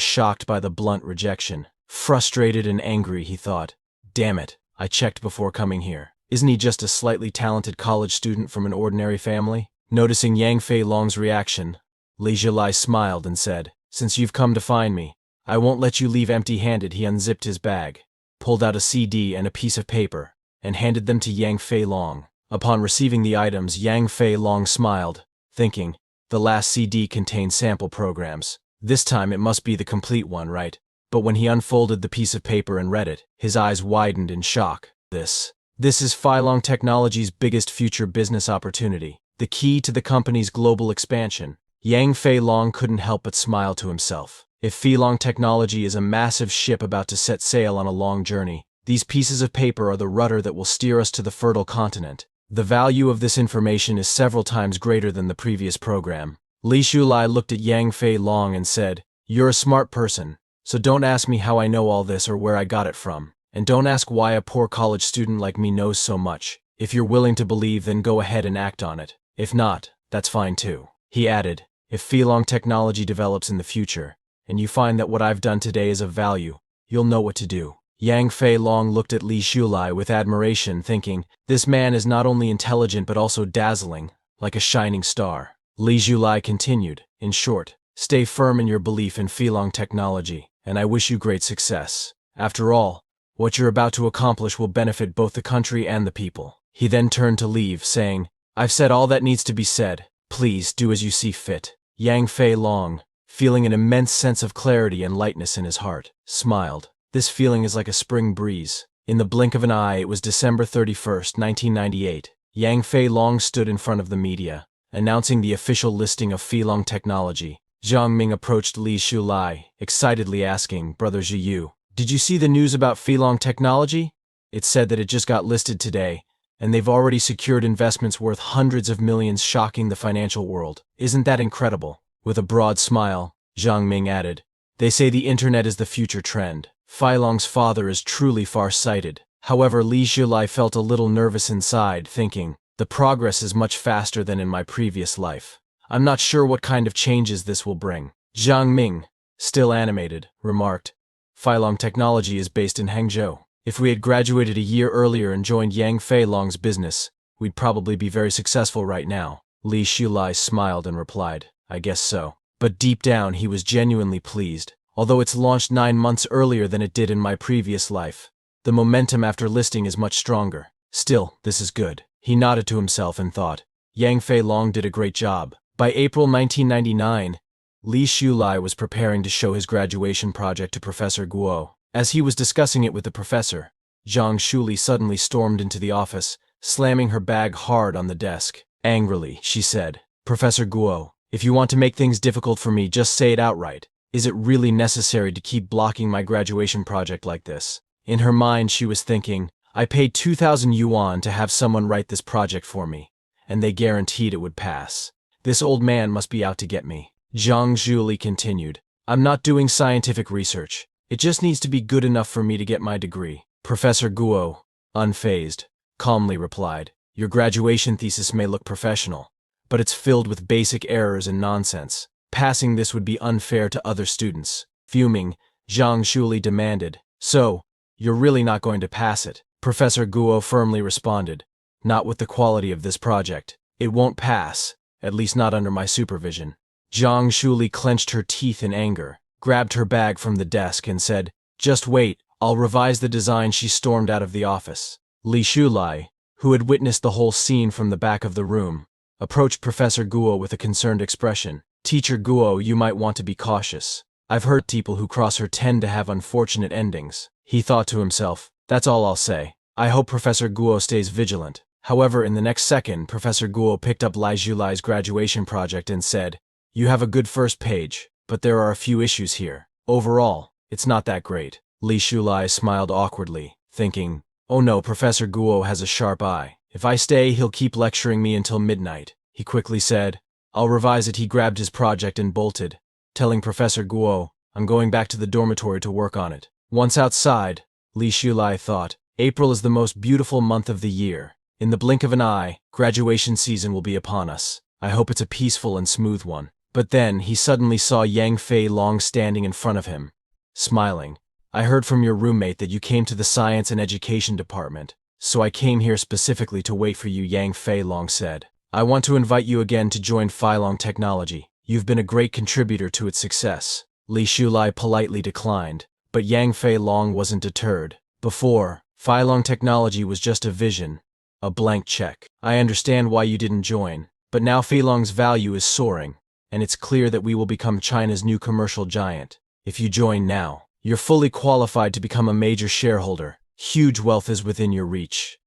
shocked by the blunt rejection. Frustrated and angry, he thought, "Damn it, I checked before coming here. Isn't he just a slightly talented college student from an ordinary family?" Noticing Yang Fei Long's reaction, Li Shulai smiled and said, "Since you've come to find me, I won't let you leave empty-handed." He unzipped his bag, pulled out a CD and a piece of paper, and handed them to Yang Fei Long. Upon receiving the items, Yang Fei Long smiled, thinking, the last CD contained sample programs. This time it must be the complete one, right? But when he unfolded the piece of paper and read it, his eyes widened in shock. This is Filong Technology's biggest future business opportunity, the key to the company's global expansion. Yang Fei Long couldn't help but smile to himself. If Filong Technology is a massive ship about to set sail on a long journey, these pieces of paper are the rudder that will steer us to the fertile continent. The value of this information is several times greater than the previous program. Li Shulai looked at Yang Fei Long and said, "You're a smart person, so don't ask me how I know all this or where I got it from. And don't ask why a poor college student like me knows so much. If you're willing to believe, then go ahead and act on it. If not, that's fine too." He added, "If Filong Technology develops in the future, and you find that what I've done today is of value, you'll know what to do." Yang Fei Long looked at Li Shulai with admiration, thinking, this man is not only intelligent but also dazzling, like a shining star. Li Shulai continued, "In short, stay firm in your belief in Filong Technology, and I wish you great success. After all, what you're about to accomplish will benefit both the country and the people." He then turned to leave, saying, "I've said all that needs to be said. Please do as you see fit." Yang Fei Long, feeling an immense sense of clarity and lightness in his heart, smiled. This feeling is like a spring breeze. In the blink of an eye, it was December 31st, 1998. Yang Fei Long stood in front of the media, announcing the official listing of Filong Technology. Zhang Ming approached Li Shulai, excitedly asking, "Brother Zhiyu, did you see the news about Filong Technology? It said that it just got listed today, and they've already secured investments worth hundreds of millions, shocking the financial world. Isn't that incredible?" With a broad smile, Zhang Ming added, "They say the internet is the future trend. Filong's father is truly far-sighted." However, Li Shulai felt a little nervous inside, thinking, the progress is much faster than in my previous life. I'm not sure what kind of changes this will bring. Zhang Ming, still animated, remarked, "Filong Technology is based in Hangzhou. If we had graduated a year earlier and joined Yang Fei Long's business, we'd probably be very successful right now." Li Shulai smiled and replied, "I guess so." But deep down he was genuinely pleased. Although it's launched 9 months earlier than it did in my previous life, the momentum after listing is much stronger. Still, this is good. He nodded to himself and thought, Yang Fei Long did a great job. By April 1999, Li Shulai was preparing to show his graduation project to Professor Guo. As he was discussing it with the professor, Zhang Shuli suddenly stormed into the office, slamming her bag hard on the desk. Angrily, she said, "Professor Guo, if you want to make things difficult for me, just say it outright. Is it really necessary to keep blocking my graduation project like this?" In her mind, she was thinking, I paid 2,000 yuan to have someone write this project for me, and they guaranteed it would pass. This old man must be out to get me. Zhang Zhuli continued, "I'm not doing scientific research. It just needs to be good enough for me to get my degree." Professor Guo, unfazed, calmly replied, "Your graduation thesis may look professional, but it's filled with basic errors and nonsense. Passing this would be unfair to other students." Fuming, Zhang Zhuli demanded, "So, you're really not going to pass it?" Professor Guo firmly responded, "Not with the quality of this project. It won't pass, at least not under my supervision." Zhang Zhuli clenched her teeth in anger, grabbed her bag from the desk and said, "Just wait, I'll revise the design." She stormed out of the office. Li Shulai, who had witnessed the whole scene from the back of the room, approached Professor Guo with a concerned expression. Teacher Guo, you might want to be cautious. I've heard people who cross her tend to have unfortunate endings. He thought to himself, that's all I'll say. I hope Professor Guo stays vigilant. However, in the next second, Professor Guo picked up Li Shulai's graduation project and said, you have a good first page, but there are a few issues here. Overall, it's not that great. Li Shulai smiled awkwardly, thinking, oh no, Professor Guo has a sharp eye. If I stay, he'll keep lecturing me until midnight. He quickly said, I'll revise it. He grabbed his project and bolted, telling Professor Guo, I'm going back to the dormitory to work on it. Once outside, Li Shulai thought, April is the most beautiful month of the year. In the blink of an eye, graduation season will be upon us. I hope it's a peaceful and smooth one. But then, he suddenly saw Yang Fei Long standing in front of him, smiling. I heard from your roommate that you came to the Science and Education Department, so I came here specifically to wait for you, Yang Fei Long said. I want to invite you again to join Phylong Technology. You've been a great contributor to its success. Li Shulai politely declined, but Yang Fei Long wasn't deterred. Before, Phylong Technology was just a vision, a blank check. I understand why you didn't join, but now Phylong's value is soaring, and it's clear that we will become China's new commercial giant. If you join now, you're fully qualified to become a major shareholder. Huge wealth is within your reach.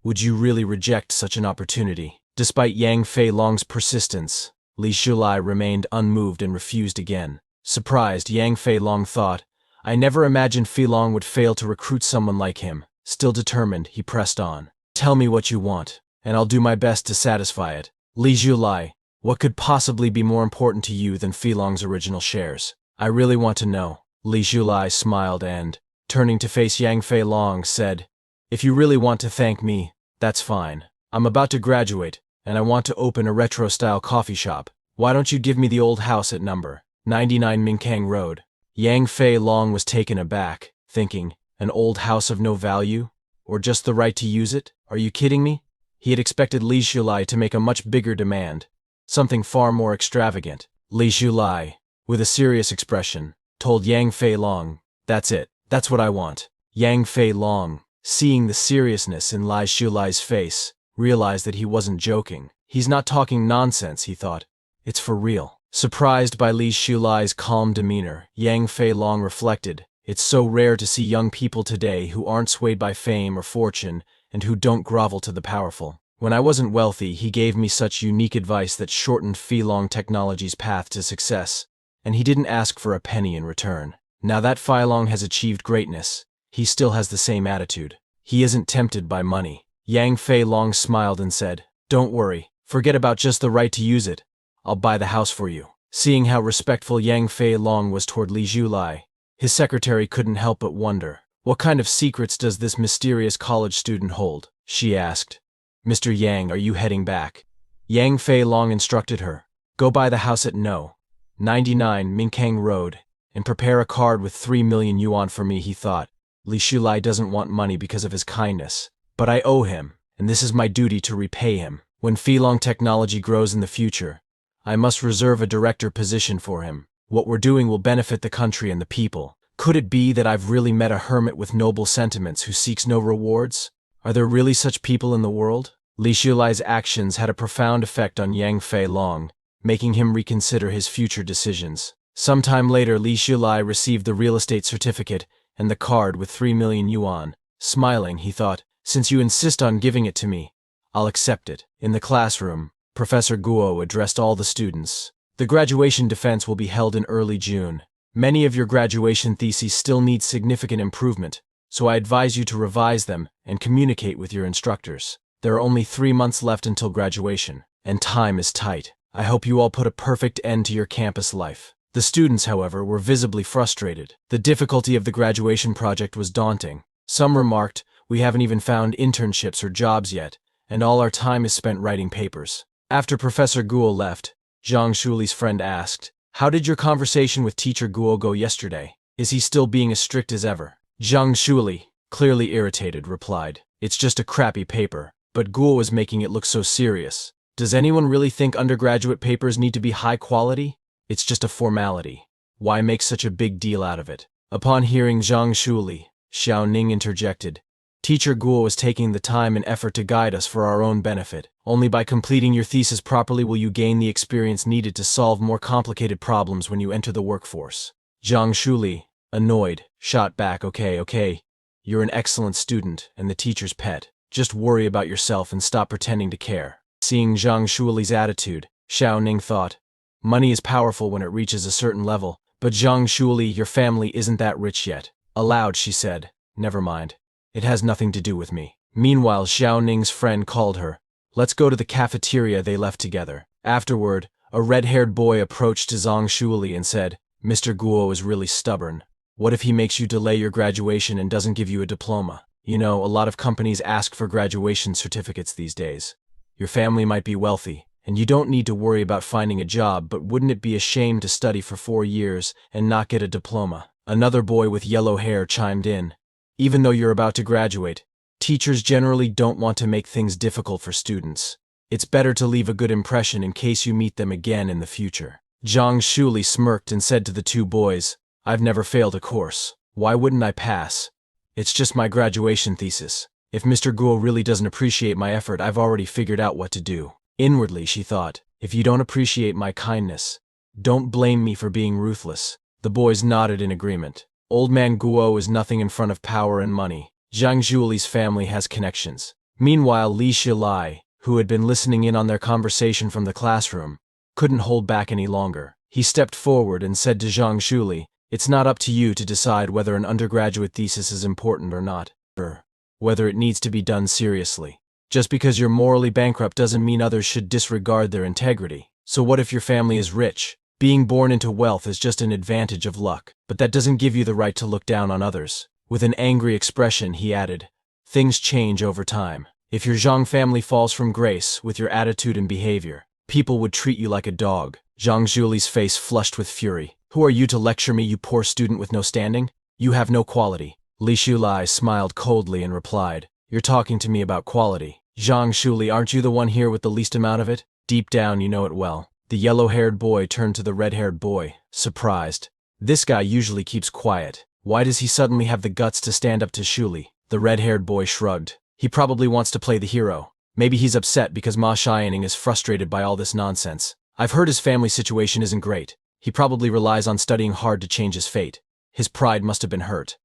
Would you really reject such an opportunity? Despite Yang Fei Long's persistence, Li Shulai remained unmoved and refused again. Surprised, Yang Fei Long thought, I never imagined Phylong would fail to recruit someone like him. Still determined, he pressed on. Tell me what you want, and I'll do my best to satisfy it. Li Shulai, what could possibly be more important to you than Phylong's original shares? I really want to know. Li Shulai smiled and, turning to face Yang Fei Long, said, if you really want to thank me, that's fine. I'm about to graduate, and I want to open a retro-style coffee shop. Why don't you give me the old house at number 99 Minkang Road? Yang Fei Long was taken aback, thinking, an old house of no value? Or just the right to use it? Are you kidding me? He had expected Li Shulai to make a much bigger demand, something far more extravagant. Li Shulai, with a serious expression, told Yang Fei Long, that's it, that's what I want. Yang Fei Long, seeing the seriousness in Li Shulai's face, realized that he wasn't joking. He's not talking nonsense, he thought. It's for real. Surprised by Li Shulai's calm demeanor, Yang Fei Long reflected, it's so rare to see young people today who aren't swayed by fame or fortune and who don't grovel to the powerful. When I wasn't wealthy, he gave me such unique advice that shortened Phylong Technology's path to success, and he didn't ask for a penny in return. Now that Phylong has achieved greatness, he still has the same attitude. He isn't tempted by money. Yang Fei Long smiled and said, don't worry, forget about just the right to use it. I'll buy the house for you. Seeing how respectful Yang Fei Long was toward Li Shulai, his secretary couldn't help but wonder, what kind of secrets does this mysterious college student hold? She asked. Mr. Yang, are you heading back? Yang Fei Long instructed her, go buy the house at No. 99 Minkang Road, and prepare a card with 3 million yuan for me, he thought. Li Shulai doesn't want money because of his kindness, but I owe him, and this is my duty to repay him. When Phylong Technology grows in the future, I must reserve a director position for him. What we're doing will benefit the country and the people. Could it be that I've really met a hermit with noble sentiments who seeks no rewards? Are there really such people in the world? Li Shulai's actions had a profound effect on Yang Fei Long, making him reconsider his future decisions. Sometime later, Li Shulai received the real estate certificate and the card with 3 million yuan. Smiling, he thought, since you insist on giving it to me, I'll accept it. In the classroom, Professor Guo addressed all the students. The graduation defense will be held in early June. Many of your graduation theses still need significant improvement, so I advise you to revise them and communicate with your instructors. There are only 3 months left until graduation, and time is tight. I hope you all put a perfect end to your campus life. The students, however, were visibly frustrated. The difficulty of the graduation project was daunting. Some remarked, we haven't even found internships or jobs yet, and all our time is spent writing papers. After Professor Guo left, Zhang Shuli's friend asked, how did your conversation with Teacher Guo go yesterday? Is he still being as strict as ever? Zhang Shuli, clearly irritated, replied, it's just a crappy paper, but Guo is making it look so serious. Does anyone really think undergraduate papers need to be high quality? It's just a formality. Why make such a big deal out of it? Upon hearing Zhang Shuli, Xiao Ning interjected, Teacher Guo is taking the time and effort to guide us for our own benefit. Only by completing your thesis properly will you gain the experience needed to solve more complicated problems when you enter the workforce. Zhang Shuli, annoyed, shot back, okay. You're an excellent student and the teacher's pet. Just worry about yourself and stop pretending to care. Seeing Zhang Shuli's attitude, Xiao Ning thought, money is powerful when it reaches a certain level, but Zhang Shuli, your family isn't that rich yet. Aloud, she said, never mind. It has nothing to do with me. Meanwhile, Xiao Ning's friend called her. Let's go to the cafeteria they left together. Afterward, a red-haired boy approached Zhang Shuli and said, Mr. Guo is really stubborn. What if he makes you delay your graduation and doesn't give you a diploma? You know, a lot of companies ask for graduation certificates these days. Your family might be wealthy, and you don't need to worry about finding a job, but wouldn't it be a shame to study for 4 years and not get a diploma? Another boy with yellow hair chimed in. Even though you're about to graduate, teachers generally don't want to make things difficult for students. It's better to leave a good impression in case you meet them again in the future. Zhang Shuli smirked and said to the two boys, I've never failed a course. Why wouldn't I pass? It's just my graduation thesis. If Mr. Guo really doesn't appreciate my effort, I've already figured out what to do. Inwardly, she thought, if you don't appreciate my kindness, don't blame me for being ruthless. The boys nodded in agreement. Old man Guo is nothing in front of power and money. Zhang Zhuli's family has connections. Meanwhile, Li Shilai, who had been listening in on their conversation from the classroom, couldn't hold back any longer. He stepped forward and said to Zhang Shuli, it's not up to you to decide whether an undergraduate thesis is important or not, or whether it needs to be done seriously. Just because you're morally bankrupt doesn't mean others should disregard their integrity. So what if your family is rich? Being born into wealth is just an advantage of luck, but that doesn't give you the right to look down on others. With an angry expression, he added, things change over time. If your Zhang family falls from grace with your attitude and behavior, people would treat you like a dog. Zhang Zhuli's face flushed with fury. Who are you to lecture me, you poor student with no standing? You have no quality. Li Shulai smiled coldly and replied, you're talking to me about quality. Zhang Shuli, aren't you the one here with the least amount of it? Deep down, you know it well. The yellow-haired boy turned to the red-haired boy, surprised. This guy usually keeps quiet. Why does he suddenly have the guts to stand up to Shuli? The red-haired boy shrugged. He probably wants to play the hero. Maybe he's upset because Ma Xiaoning is frustrated by all this nonsense. I've heard his family situation isn't great. He probably relies on studying hard to change his fate. His pride must have been hurt.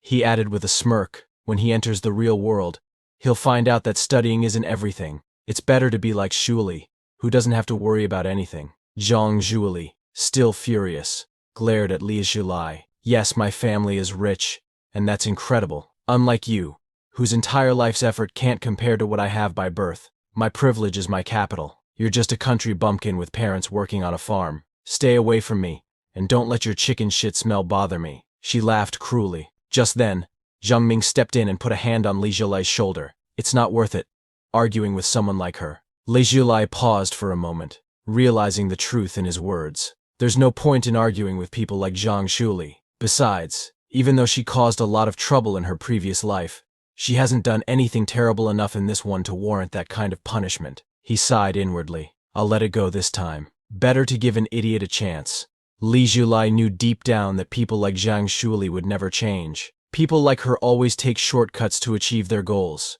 He added with a smirk, when he enters the real world, he'll find out that studying isn't everything. It's better to be like Shuli, who doesn't have to worry about anything. Zhang Zhuli, still furious, glared at Li Zhulai. Yes, my family is rich, and that's incredible. Unlike you, whose entire life's effort can't compare to what I have by birth. My privilege is my capital. You're just a country bumpkin with parents working on a farm. Stay away from me, and don't let your chicken shit smell bother me. She laughed cruelly. Just then, Zhang Ming stepped in and put a hand on Li Zhulai's shoulder. It's not worth it, arguing with someone like her. Li Zhulai paused for a moment, realizing the truth in his words. There's no point in arguing with people like Zhang Shuli. Besides, even though she caused a lot of trouble in her previous life, she hasn't done anything terrible enough in this one to warrant that kind of punishment. He sighed inwardly. I'll let it go this time. Better to give an idiot a chance. Li Zhulai knew deep down that people like Zhang Shuli would never change. People like her always take shortcuts to achieve their goals.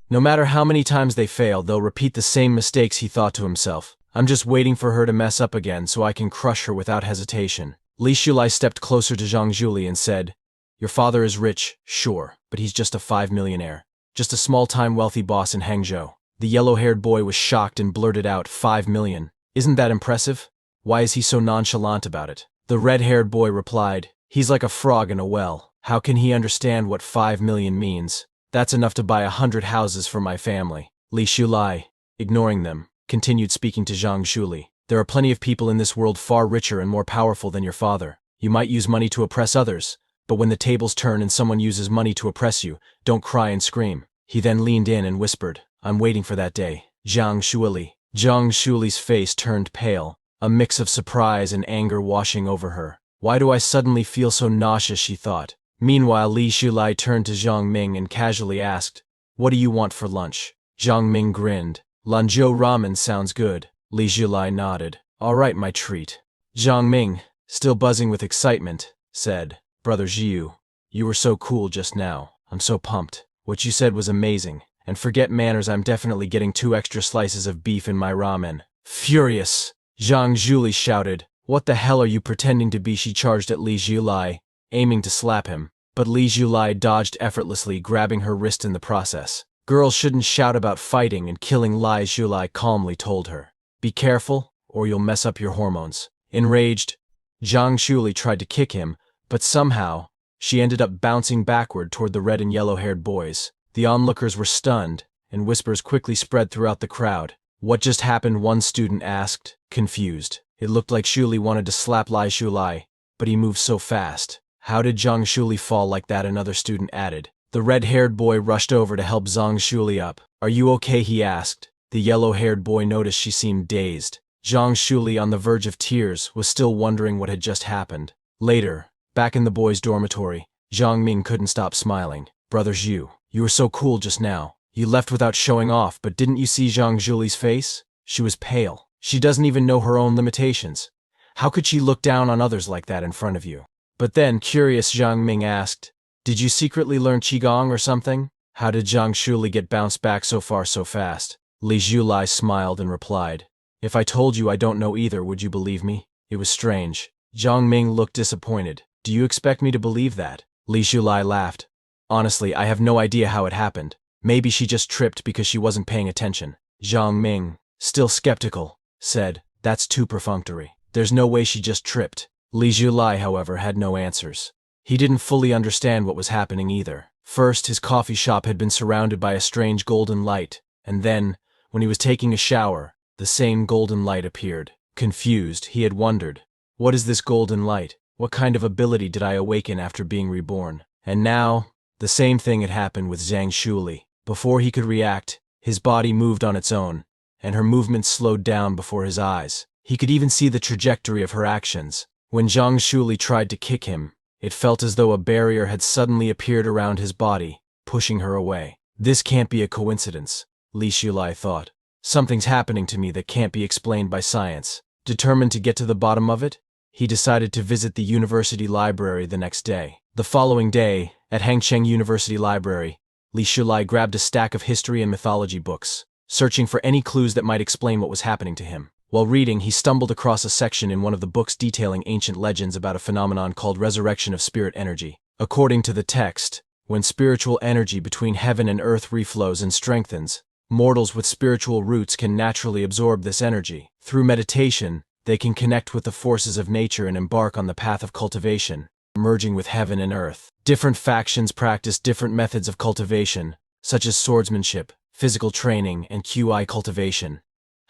No matter how many times they fail, they'll repeat the same mistakes, he thought to himself. I'm just waiting for her to mess up again so I can crush her without hesitation. Li Zhulai stepped closer to Zhang Zhuli and said, your father is rich, sure, but he's just a 5 millionaire. Just a small-time wealthy boss in Hangzhou. The yellow-haired boy was shocked and blurted out, 5 million. Isn't that impressive? Why is he so nonchalant about it? The red-haired boy replied, he's like a frog in a well. How can he understand what 5 million means? That's enough to buy 100 houses for my family. Li Shulai, ignoring them, continued speaking to Zhang Shuli. There are plenty of people in this world far richer and more powerful than your father. You might use money to oppress others, but when the tables turn and someone uses money to oppress you, don't cry and scream. He then leaned in and whispered, I'm waiting for that day. Zhang Shuli. Zhang Shuli's face turned pale, a mix of surprise and anger washing over her. Why do I suddenly feel so nauseous, she thought. Meanwhile, Li Shulai turned to Zhang Ming and casually asked, what do you want for lunch? Zhang Ming grinned. Lanzhou ramen sounds good. Li Shulai nodded. All right, my treat. Zhang Ming, still buzzing with excitement, said, Brother Zhiyu, you were so cool just now. I'm so pumped. What you said was amazing. And forget manners, I'm definitely getting 2 extra slices of beef in my ramen. Furious, Zhang Zhuli shouted. What the hell are you pretending to be? She charged at Li Zhulai, aiming to slap him. But Li Zhulai dodged effortlessly, grabbing her wrist in the process. Girls shouldn't shout about fighting and killing, Li Zhulai calmly told her. Be careful, or you'll mess up your hormones. Enraged, Zhang Zhuli tried to kick him, but somehow, she ended up bouncing backward toward the red and yellow-haired boys. The onlookers were stunned, and whispers quickly spread throughout the crowd. What just happened? One student asked, confused. It looked like Zhuli wanted to slap Li Zhulai, but he moved so fast. How did Zhang Zhuli fall like that? Another student added. The red-haired boy rushed over to help Zhang Zhuli up. Are you okay? He asked. The yellow-haired boy noticed she seemed dazed. Zhang Zhuli, on the verge of tears, was still wondering what had just happened. Later, back in the boys' dormitory, Zhang Ming couldn't stop smiling. Brother Zhu, you were so cool just now. You left without showing off, but didn't you see Zhang Zhuli's face? She was pale. She doesn't even know her own limitations. How could she look down on others like that in front of you? But then, curious, Zhang Ming asked, did you secretly learn Qigong or something? How did Zhang Zhuli get bounced back so far so fast? Li Zhulai smiled and replied, if I told you I don't know either, would you believe me? It was strange. Zhang Ming looked disappointed. Do you expect me to believe that? Li Zhulai laughed. Honestly, I have no idea how it happened. Maybe she just tripped because she wasn't paying attention. Zhang Ming, still skeptical, said, that's too perfunctory. There's no way she just tripped. Li Zhulai, however, had no answers. He didn't fully understand what was happening either. First, his coffee shop had been surrounded by a strange golden light, and then, when he was taking a shower, the same golden light appeared. Confused, he had wondered, what is this golden light? What kind of ability did I awaken after being reborn? And now, the same thing had happened with Zhang Zhuli. Before he could react, his body moved on its own, and her movements slowed down before his eyes. He could even see the trajectory of her actions. When Zhang Zhuli tried to kick him, it felt as though a barrier had suddenly appeared around his body, pushing her away. This can't be a coincidence, Li Zhulai thought. Something's happening to me that can't be explained by science. Determined to get to the bottom of it, he decided to visit the university library the next day. The following day, at Hangcheng University Library, Li Zhulai grabbed a stack of history and mythology books, searching for any clues that might explain what was happening to him. While reading, he stumbled across a section in one of the books detailing ancient legends about a phenomenon called resurrection of spirit energy. According to the text, when spiritual energy between heaven and earth reflows and strengthens, mortals with spiritual roots can naturally absorb this energy. Through meditation, they can connect with the forces of nature and embark on the path of cultivation, merging with heaven and earth. Different factions practice different methods of cultivation, such as swordsmanship, physical training, and QI cultivation.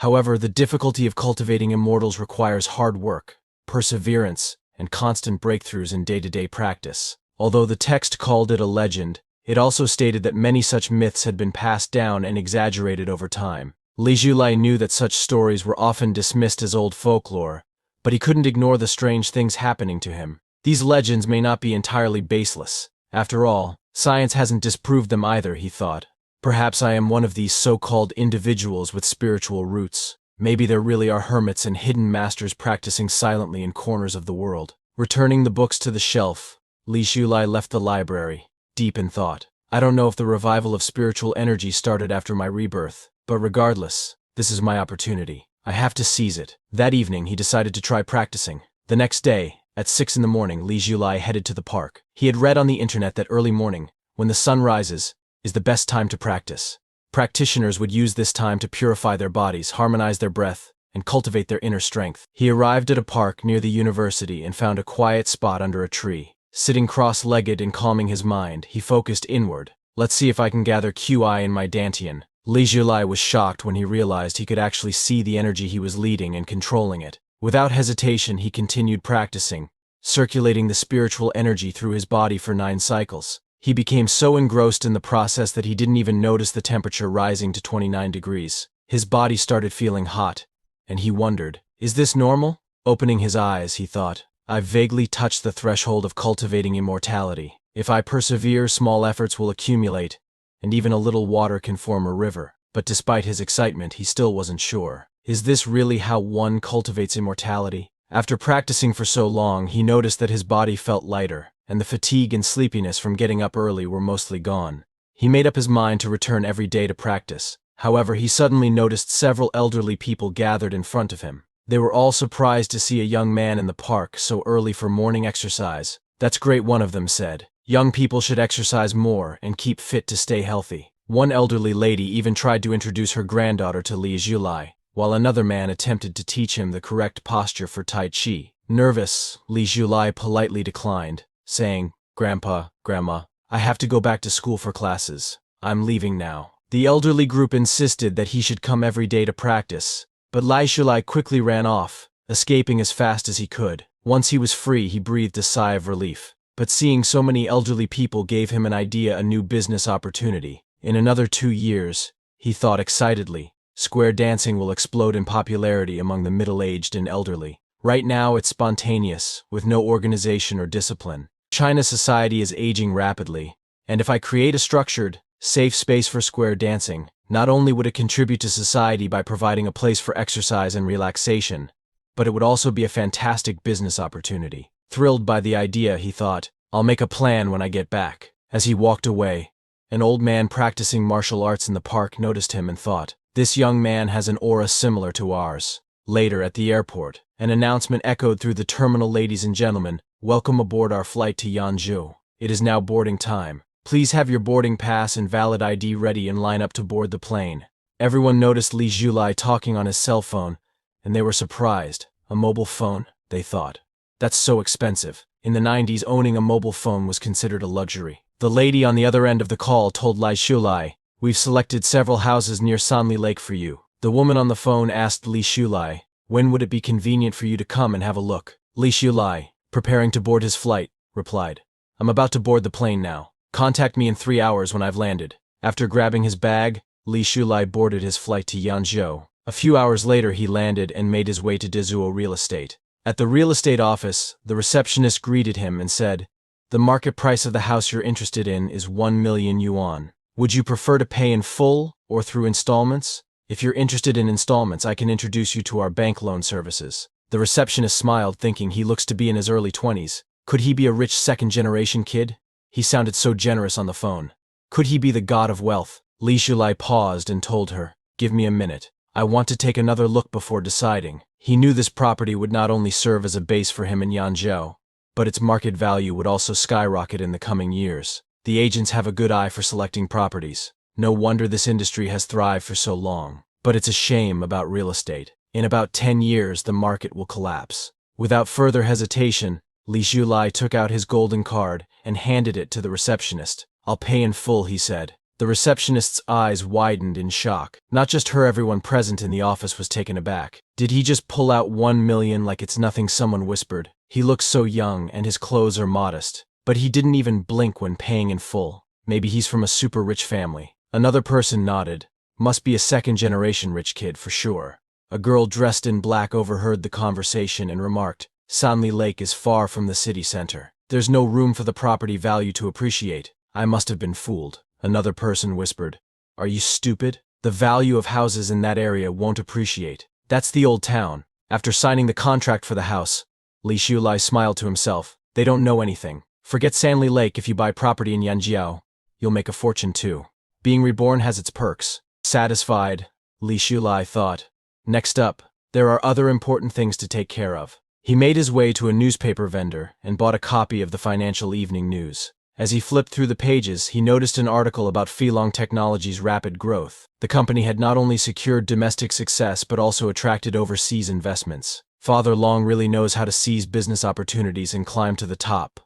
However, the difficulty of cultivating immortals requires hard work, perseverance, and constant breakthroughs in day-to-day practice. Although the text called it a legend, it also stated that many such myths had been passed down and exaggerated over time. Li Zhulai knew that such stories were often dismissed as old folklore, but he couldn't ignore the strange things happening to him. These legends may not be entirely baseless. After all, science hasn't disproved them either, he thought. Perhaps I am one of these so-called individuals with spiritual roots. Maybe there really are hermits and hidden masters practicing silently in corners of the world. Returning the books to the shelf, Li Zhulai left the library, deep in thought. I don't know if the revival of spiritual energy started after my rebirth, but regardless, this is my opportunity. I have to seize it. That evening, he decided to try practicing. The next day, at 6 in the morning, Li Zhulai headed to the park. He had read on the internet that early morning, when the sun rises, is the best time to practice. Practitioners would use this time to purify their bodies, harmonize their breath, and cultivate their inner strength. He arrived at a park near the university and found a quiet spot under a tree. Sitting cross-legged and calming his mind, he focused inward. Let's see if I can gather QI in my dantian. Li Zhulai was shocked when he realized he could actually see the energy he was leading and controlling it. Without hesitation, he continued practicing, circulating the spiritual energy through his body for 9 cycles. He became so engrossed in the process that he didn't even notice the temperature rising to 29 degrees. His body started feeling hot, and he wondered, is this normal? Opening his eyes, he thought, I've vaguely touched the threshold of cultivating immortality. If I persevere, small efforts will accumulate, and even a little water can form a river. But despite his excitement, he still wasn't sure. Is this really how one cultivates immortality? After practicing for so long, he noticed that his body felt lighter, and the fatigue and sleepiness from getting up early were mostly gone. He made up his mind to return every day to practice. However, he suddenly noticed several elderly people gathered in front of him. They were all surprised to see a young man in the park so early for morning exercise. "That's great," one of them said. "Young people should exercise more and keep fit to stay healthy." One elderly lady even tried to introduce her granddaughter to Li Zhulai, while another man attempted to teach him the correct posture for Tai Chi. Nervous, Li Zhulai politely declined, saying, "Grandpa, Grandma, I have to go back to school for classes. I'm leaving now." The elderly group insisted that he should come every day to practice, but Li Zhulai quickly ran off, escaping as fast as he could. Once he was free, he breathed a sigh of relief. But seeing so many elderly people gave him an idea, a new business opportunity. In another 2 years, he thought excitedly, square dancing will explode in popularity among the middle-aged and elderly. Right now it's spontaneous, with no organization or discipline. China's society is aging rapidly, and if I create a structured, safe space for square dancing, not only would it contribute to society by providing a place for exercise and relaxation, but it would also be a fantastic business opportunity. Thrilled by the idea, he thought, "I'll make a plan when I get back." As he walked away, an old man practicing martial arts in the park noticed him and thought, "This young man has an aura similar to ours." Later, at the airport, an announcement echoed through the terminal, "Ladies and gentlemen, welcome aboard our flight to Yanzhou. It is now boarding time. Please have your boarding pass and valid ID ready and line up to board the plane." Everyone noticed Li Zhulai talking on his cell phone, and they were surprised. A mobile phone, they thought. That's so expensive. In the 90s, owning a mobile phone was considered a luxury. The lady on the other end of the call told Li Zhulai, "We've selected several houses near Sanli Lake for you." The woman on the phone asked Li Zhulai, "When would it be convenient for you to come and have a look?" Li Zhulai, preparing to board his flight, replied, "I'm about to board the plane now. Contact me in 3 hours when I've landed." After grabbing his bag, Li Zhulai boarded his flight to Yanzhou. A few hours later, he landed and made his way to Dezuo Real Estate. At the real estate office, the receptionist greeted him and said, "The market price of the house you're interested in is 1 million yuan. Would you prefer to pay in full or through installments? If you're interested in installments, I can introduce you to our bank loan services." The receptionist smiled, thinking he looks to be in his early 20s. Could he be a rich second-generation kid? He sounded so generous on the phone. Could he be the god of wealth? Li Zhulai paused and told her, "Give me a minute. I want to take another look before deciding." He knew this property would not only serve as a base for him in Yanzhou, but its market value would also skyrocket in the coming years. The agents have a good eye for selecting properties. No wonder this industry has thrived for so long. But it's a shame about real estate. In about 10 years, the market will collapse. Without further hesitation, Li Zhulai took out his golden card and handed it to the receptionist. "I'll pay in full," he said. The receptionist's eyes widened in shock. Not just her, everyone present in the office was taken aback. Did he just pull out 1 million like it's nothing? Someone whispered. He looks so young and his clothes are modest. But he didn't even blink when paying in full. Maybe he's from a super rich family. Another person nodded. Must be a second-generation rich kid for sure. A girl dressed in black overheard the conversation and remarked, "Sanli Lake is far from the city center. There's no room for the property value to appreciate. I must have been fooled." Another person whispered, "Are you stupid? The value of houses in that area won't appreciate. That's the old town." After signing the contract for the house, Li Zhulai smiled to himself. They don't know anything. Forget Sanli Lake. If you buy property in Yanzhou, you'll make a fortune too. Being reborn has its perks. Satisfied, Li Zhulai thought. Next up, there are other important things to take care of. He made his way to a newspaper vendor and bought a copy of the Financial Evening News. As he flipped through the pages, he noticed an article about Feelong Technology's rapid growth. The company had not only secured domestic success but also attracted overseas investments. Father Long really knows how to seize business opportunities and climb to the top,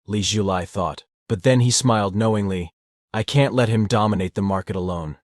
Li Zhulai thought. But then he smiled knowingly. I can't let him dominate the market alone.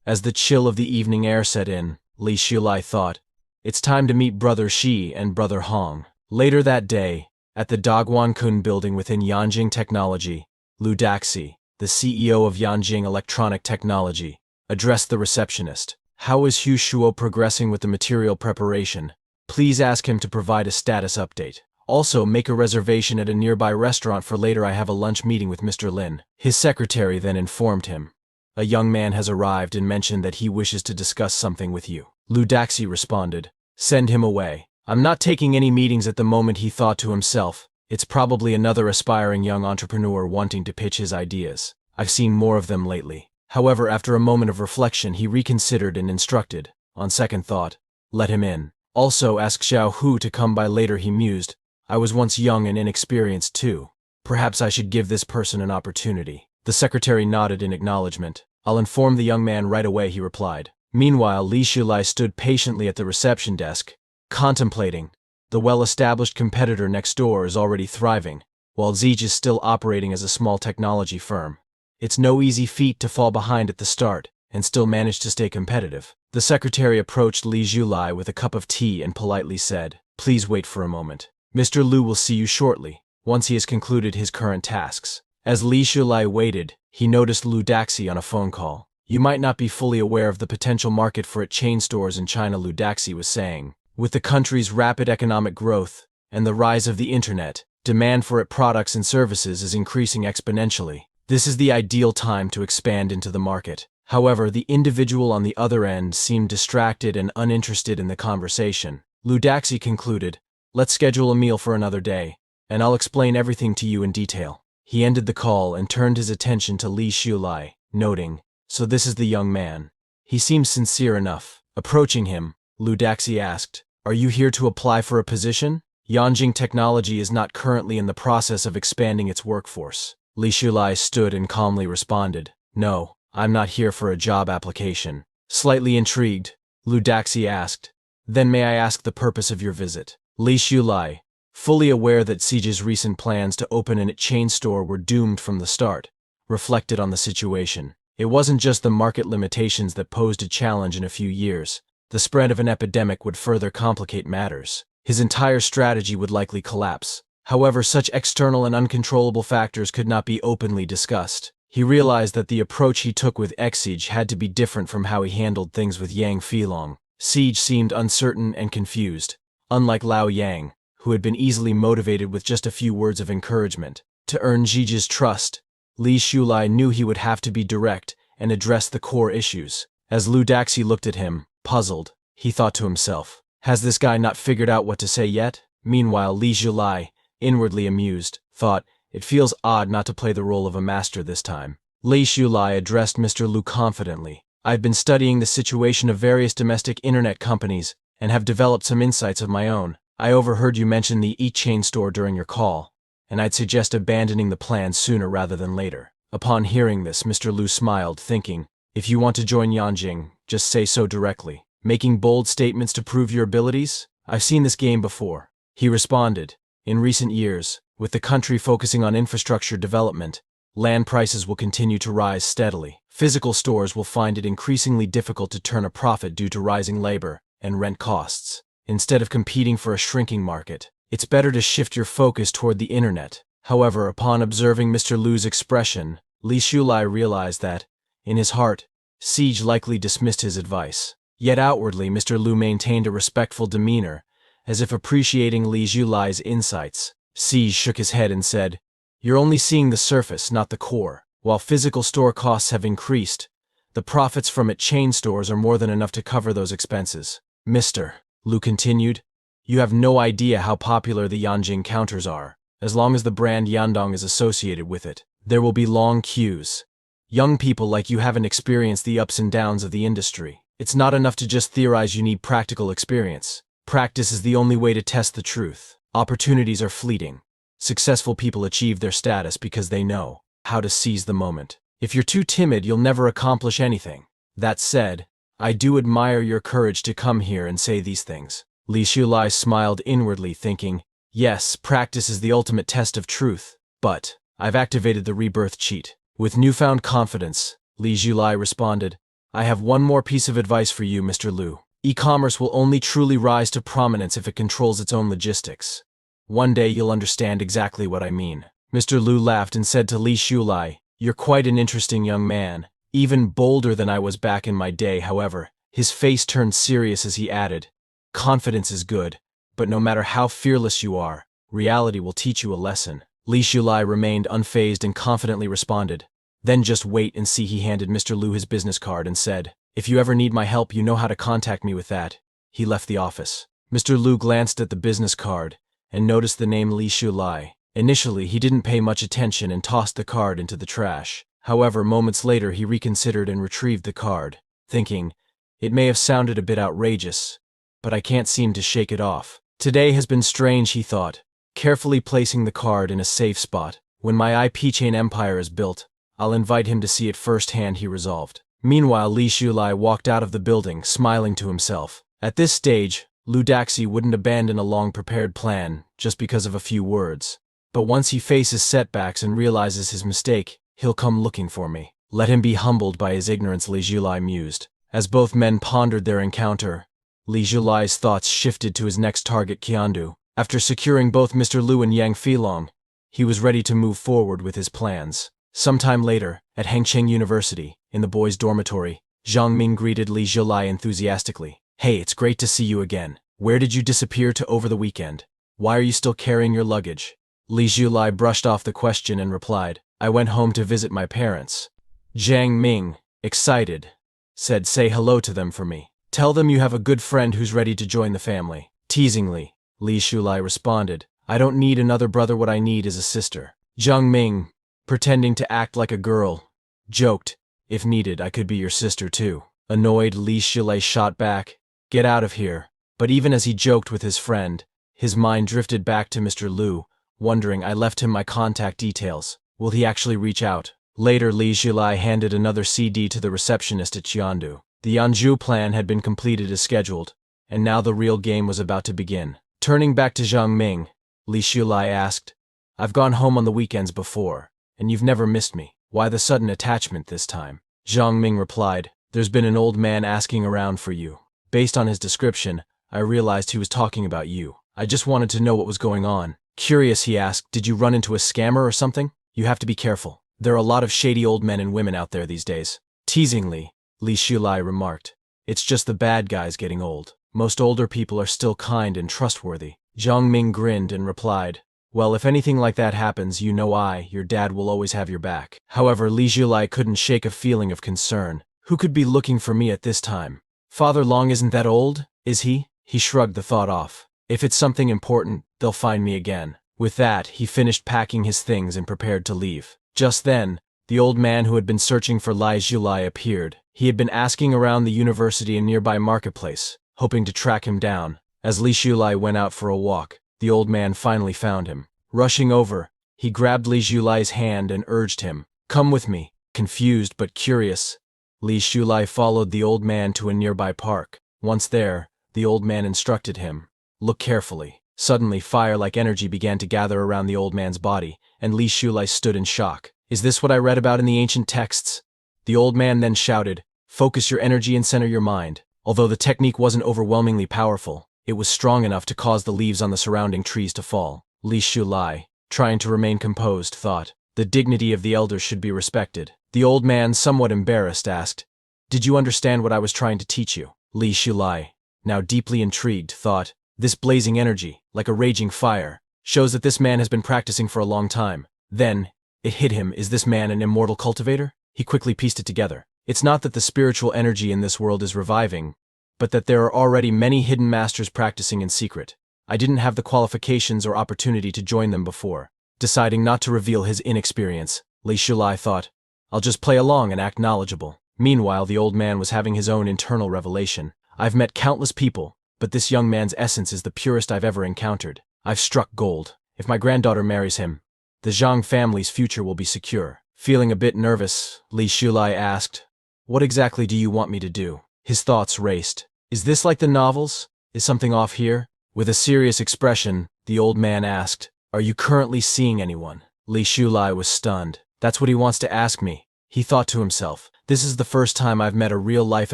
As the chill of the evening air set in, Li Zhulai thought, it's time to meet Brother Shi and Brother Hong. Later that day, at the Dagwon-kun building within Yanjing Technology, Lu Daxi, the CEO of Yanjing Electronic Technology, addressed the receptionist. How is Hu Shuo progressing with the material preparation? Please ask him to provide a status update. Also, make a reservation at a nearby restaurant for later. I have a lunch meeting with Mr. Lin. His secretary then informed him. A young man has arrived and mentioned that he wishes to discuss something with you. Lu Daxi responded. Send him away. I'm not taking any meetings at the moment, he thought to himself. It's probably another aspiring young entrepreneur wanting to pitch his ideas. I've seen more of them lately. However, after a moment of reflection, he reconsidered and instructed, on second thought, let him in. Also, ask Xiao Hu to come by later, he mused. I was once young and inexperienced too. Perhaps I should give this person an opportunity. The secretary nodded in acknowledgement. I'll inform the young man right away, he replied. Meanwhile, Li Shulai stood patiently at the reception desk, contemplating. The well-established competitor next door is already thriving, while Zij is still operating as a small technology firm. It's no easy feat to fall behind at the start and still manage to stay competitive. The secretary approached Li Shulai with a cup of tea and politely said, please wait for a moment. Mr. Lu will see you shortly, once he has concluded his current tasks. As Li Shulai waited, he noticed Lu Daxi on a phone call. You might not be fully aware of the potential market for chain stores in China, Lu Daxi was saying. With the country's rapid economic growth and the rise of the internet, demand for its products and services is increasing exponentially. This is the ideal time to expand into the market. However, the individual on the other end seemed distracted and uninterested in the conversation. Lu Daxi concluded, let's schedule a meal for another day, and I'll explain everything to you in detail. He ended the call and turned his attention to Li Shulai, noting, so this is the young man. He seems sincere enough. Approaching him, Lu Daxi asked, are you here to apply for a position? Yanjing Technology is not currently in the process of expanding its workforce. Li Shulai stood and calmly responded, no, I'm not here for a job application. Slightly intrigued, Lu Daxi asked, then may I ask the purpose of your visit? Li Shulai, fully aware that Sij's recent plans to open a chain store were doomed from the start, reflected on the situation. It wasn't just the market limitations that posed a challenge in a few years. The spread of an epidemic would further complicate matters. His entire strategy would likely collapse. However, such external and uncontrollable factors could not be openly discussed. He realized that the approach he took with Exige had to be different from how he handled things with Yang Filong. Siege seemed uncertain and confused, unlike Lao Yang, who had been easily motivated with just a few words of encouragement. To earn Ziji's trust, Li Shulai knew he would have to be direct and address the core issues. As Lu Daxi looked at him, puzzled, he thought to himself, has this guy not figured out what to say yet? Meanwhile, Li Shulai, inwardly amused, thought, it feels odd not to play the role of a master this time. Li Shulai addressed Mr. Lu confidently. I've been studying the situation of various domestic internet companies and have developed some insights of my own. I overheard you mention the e-chain store during your call, and I'd suggest abandoning the plan sooner rather than later. Upon hearing this, Mr. Lu smiled, thinking, if you want to join Yanjing, just say so directly. Making bold statements to prove your abilities? I've seen this game before. He responded, in recent years, with the country focusing on infrastructure development, land prices will continue to rise steadily. Physical stores will find it increasingly difficult to turn a profit due to rising labor and rent costs. Instead of competing for a shrinking market, it's better to shift your focus toward the internet. However, upon observing Mr. Lu's expression, Li Shulai realized that, in his heart, Siege likely dismissed his advice. Yet outwardly, Mr. Lu maintained a respectful demeanor, as if appreciating Li Shulai's insights. Siege shook his head and said, you're only seeing the surface, not the core. While physical store costs have increased, the profits from its chain stores are more than enough to cover those expenses. Mr. Lu continued, you have no idea how popular the Yanjing counters are. As long as the brand Yandong is associated with it, there will be long queues. Young people like you haven't experienced the ups and downs of the industry. It's not enough to just theorize, you need practical experience. Practice is the only way to test the truth. Opportunities are fleeting. Successful people achieve their status because they know how to seize the moment. If you're too timid, you'll never accomplish anything. That said, I do admire your courage to come here and say these things. Li Shulai smiled inwardly, thinking, yes, practice is the ultimate test of truth, but I've activated the Rebirth cheat. With newfound confidence, Li Shulai responded, I have one more piece of advice for you, Mr. Lu. E-commerce will only truly rise to prominence if it controls its own logistics. One day you'll understand exactly what I mean. Mr. Lu laughed and said to Li Shulai, you're quite an interesting young man, even bolder than I was back in my day. However, his face turned serious as he added, confidence is good, but no matter how fearless you are, reality will teach you a lesson. Li Shulai remained unfazed and confidently responded, then just wait and see. He handed Mr. Lu his business card and said, if you ever need my help, you know how to contact me with that. He left the office. Mr. Lu glanced at the business card and noticed the name Li Shulai. Initially, he didn't pay much attention and tossed the card into the trash. However, moments later he reconsidered and retrieved the card, thinking, it may have sounded a bit outrageous, but I can't seem to shake it off. Today has been strange, he thought, carefully placing the card in a safe spot. When my IP chain empire is built, I'll invite him to see it firsthand, he resolved. Meanwhile, Li Shulai walked out of the building, smiling to himself. At this stage, Lu Daxi wouldn't abandon a long-prepared plan just because of a few words. But once he faces setbacks and realizes his mistake, he'll come looking for me. Let him be humbled by his ignorance, Li Shulai mused. As both men pondered their encounter, Li Shulai's thoughts shifted to his next target, Qiandu. After securing both Mr. Lu and Yang Filong, he was ready to move forward with his plans. Sometime later, at Hengcheng University, in the boys' dormitory, Zhang Ming greeted Li Shulai enthusiastically. Hey, it's great to see you again. Where did you disappear to over the weekend? Why are you still carrying your luggage? Li Shulai brushed off the question and replied, I went home to visit my parents. Zhang Ming, excited, said, say hello to them for me. Tell them you have a good friend who's ready to join the family. Teasingly, Li Shulai responded, I don't need another brother, what I need is a sister. Zhang Ming, pretending to act like a girl, joked, if needed, I could be your sister too. Annoyed, Li Shulai shot back, get out of here. But even as he joked with his friend, his mind drifted back to Mr. Lu, wondering, I left him my contact details. Will he actually reach out? Later, Li Shulai handed another CD to the receptionist at Qiandu. The Yanzhou plan had been completed as scheduled, and now the real game was about to begin. Turning back to Zhang Ming, Li Shulai asked, I've gone home on the weekends before, and you've never missed me. Why the sudden attachment this time? Zhang Ming replied, there's been an old man asking around for you. Based on his description, I realized he was talking about you. I just wanted to know what was going on. Curious, he asked, did you run into a scammer or something? You have to be careful. There are a lot of shady old men and women out there these days. Teasingly, Li Shulai remarked, it's just the bad guys getting old. Most older people are still kind and trustworthy. Zhang Ming grinned and replied, well, if anything like that happens, you know your dad will always have your back. However, Li Shulai couldn't shake a feeling of concern. Who could be looking for me at this time? Father Long isn't that old, is he? He shrugged the thought off. If it's something important, they'll find me again. With that, he finished packing his things and prepared to leave. Just then, the old man who had been searching for Li Shulai appeared. He had been asking around the university and nearby marketplace, hoping to track him down. As Li Shulai went out for a walk, the old man finally found him. Rushing over, he grabbed Li Shulai's hand and urged him, come with me. Confused but curious, Li Shulai followed the old man to a nearby park. Once there, the old man instructed him, look carefully. Suddenly, fire-like energy began to gather around the old man's body, and Li Shulai stood in shock. Is this what I read about in the ancient texts? The old man then shouted, focus your energy and center your mind. Although the technique wasn't overwhelmingly powerful, it was strong enough to cause the leaves on the surrounding trees to fall. Li Shulai, trying to remain composed, thought, the dignity of the elders should be respected. The old man, somewhat embarrassed, asked, did you understand what I was trying to teach you? Li Shulai, now deeply intrigued, thought, this blazing energy, like a raging fire, shows that this man has been practicing for a long time. Then, it hit him, is this man an immortal cultivator? He quickly pieced it together. It's not that the spiritual energy in this world is reviving, but that there are already many hidden masters practicing in secret. I didn't have the qualifications or opportunity to join them before. Deciding not to reveal his inexperience, Li Shulai thought, I'll just play along and act knowledgeable. Meanwhile, the old man was having his own internal revelation. I've met countless people, but this young man's essence is the purest I've ever encountered. I've struck gold. If my granddaughter marries him, the Zhang family's future will be secure. Feeling a bit nervous, Li Shulai asked, what exactly do you want me to do? His thoughts raced. Is this like the novels? Is something off here? With a serious expression, the old man asked, are you currently seeing anyone? Li Shulai was stunned. That's what he wants to ask me. He thought to himself, this is the first time I've met a real-life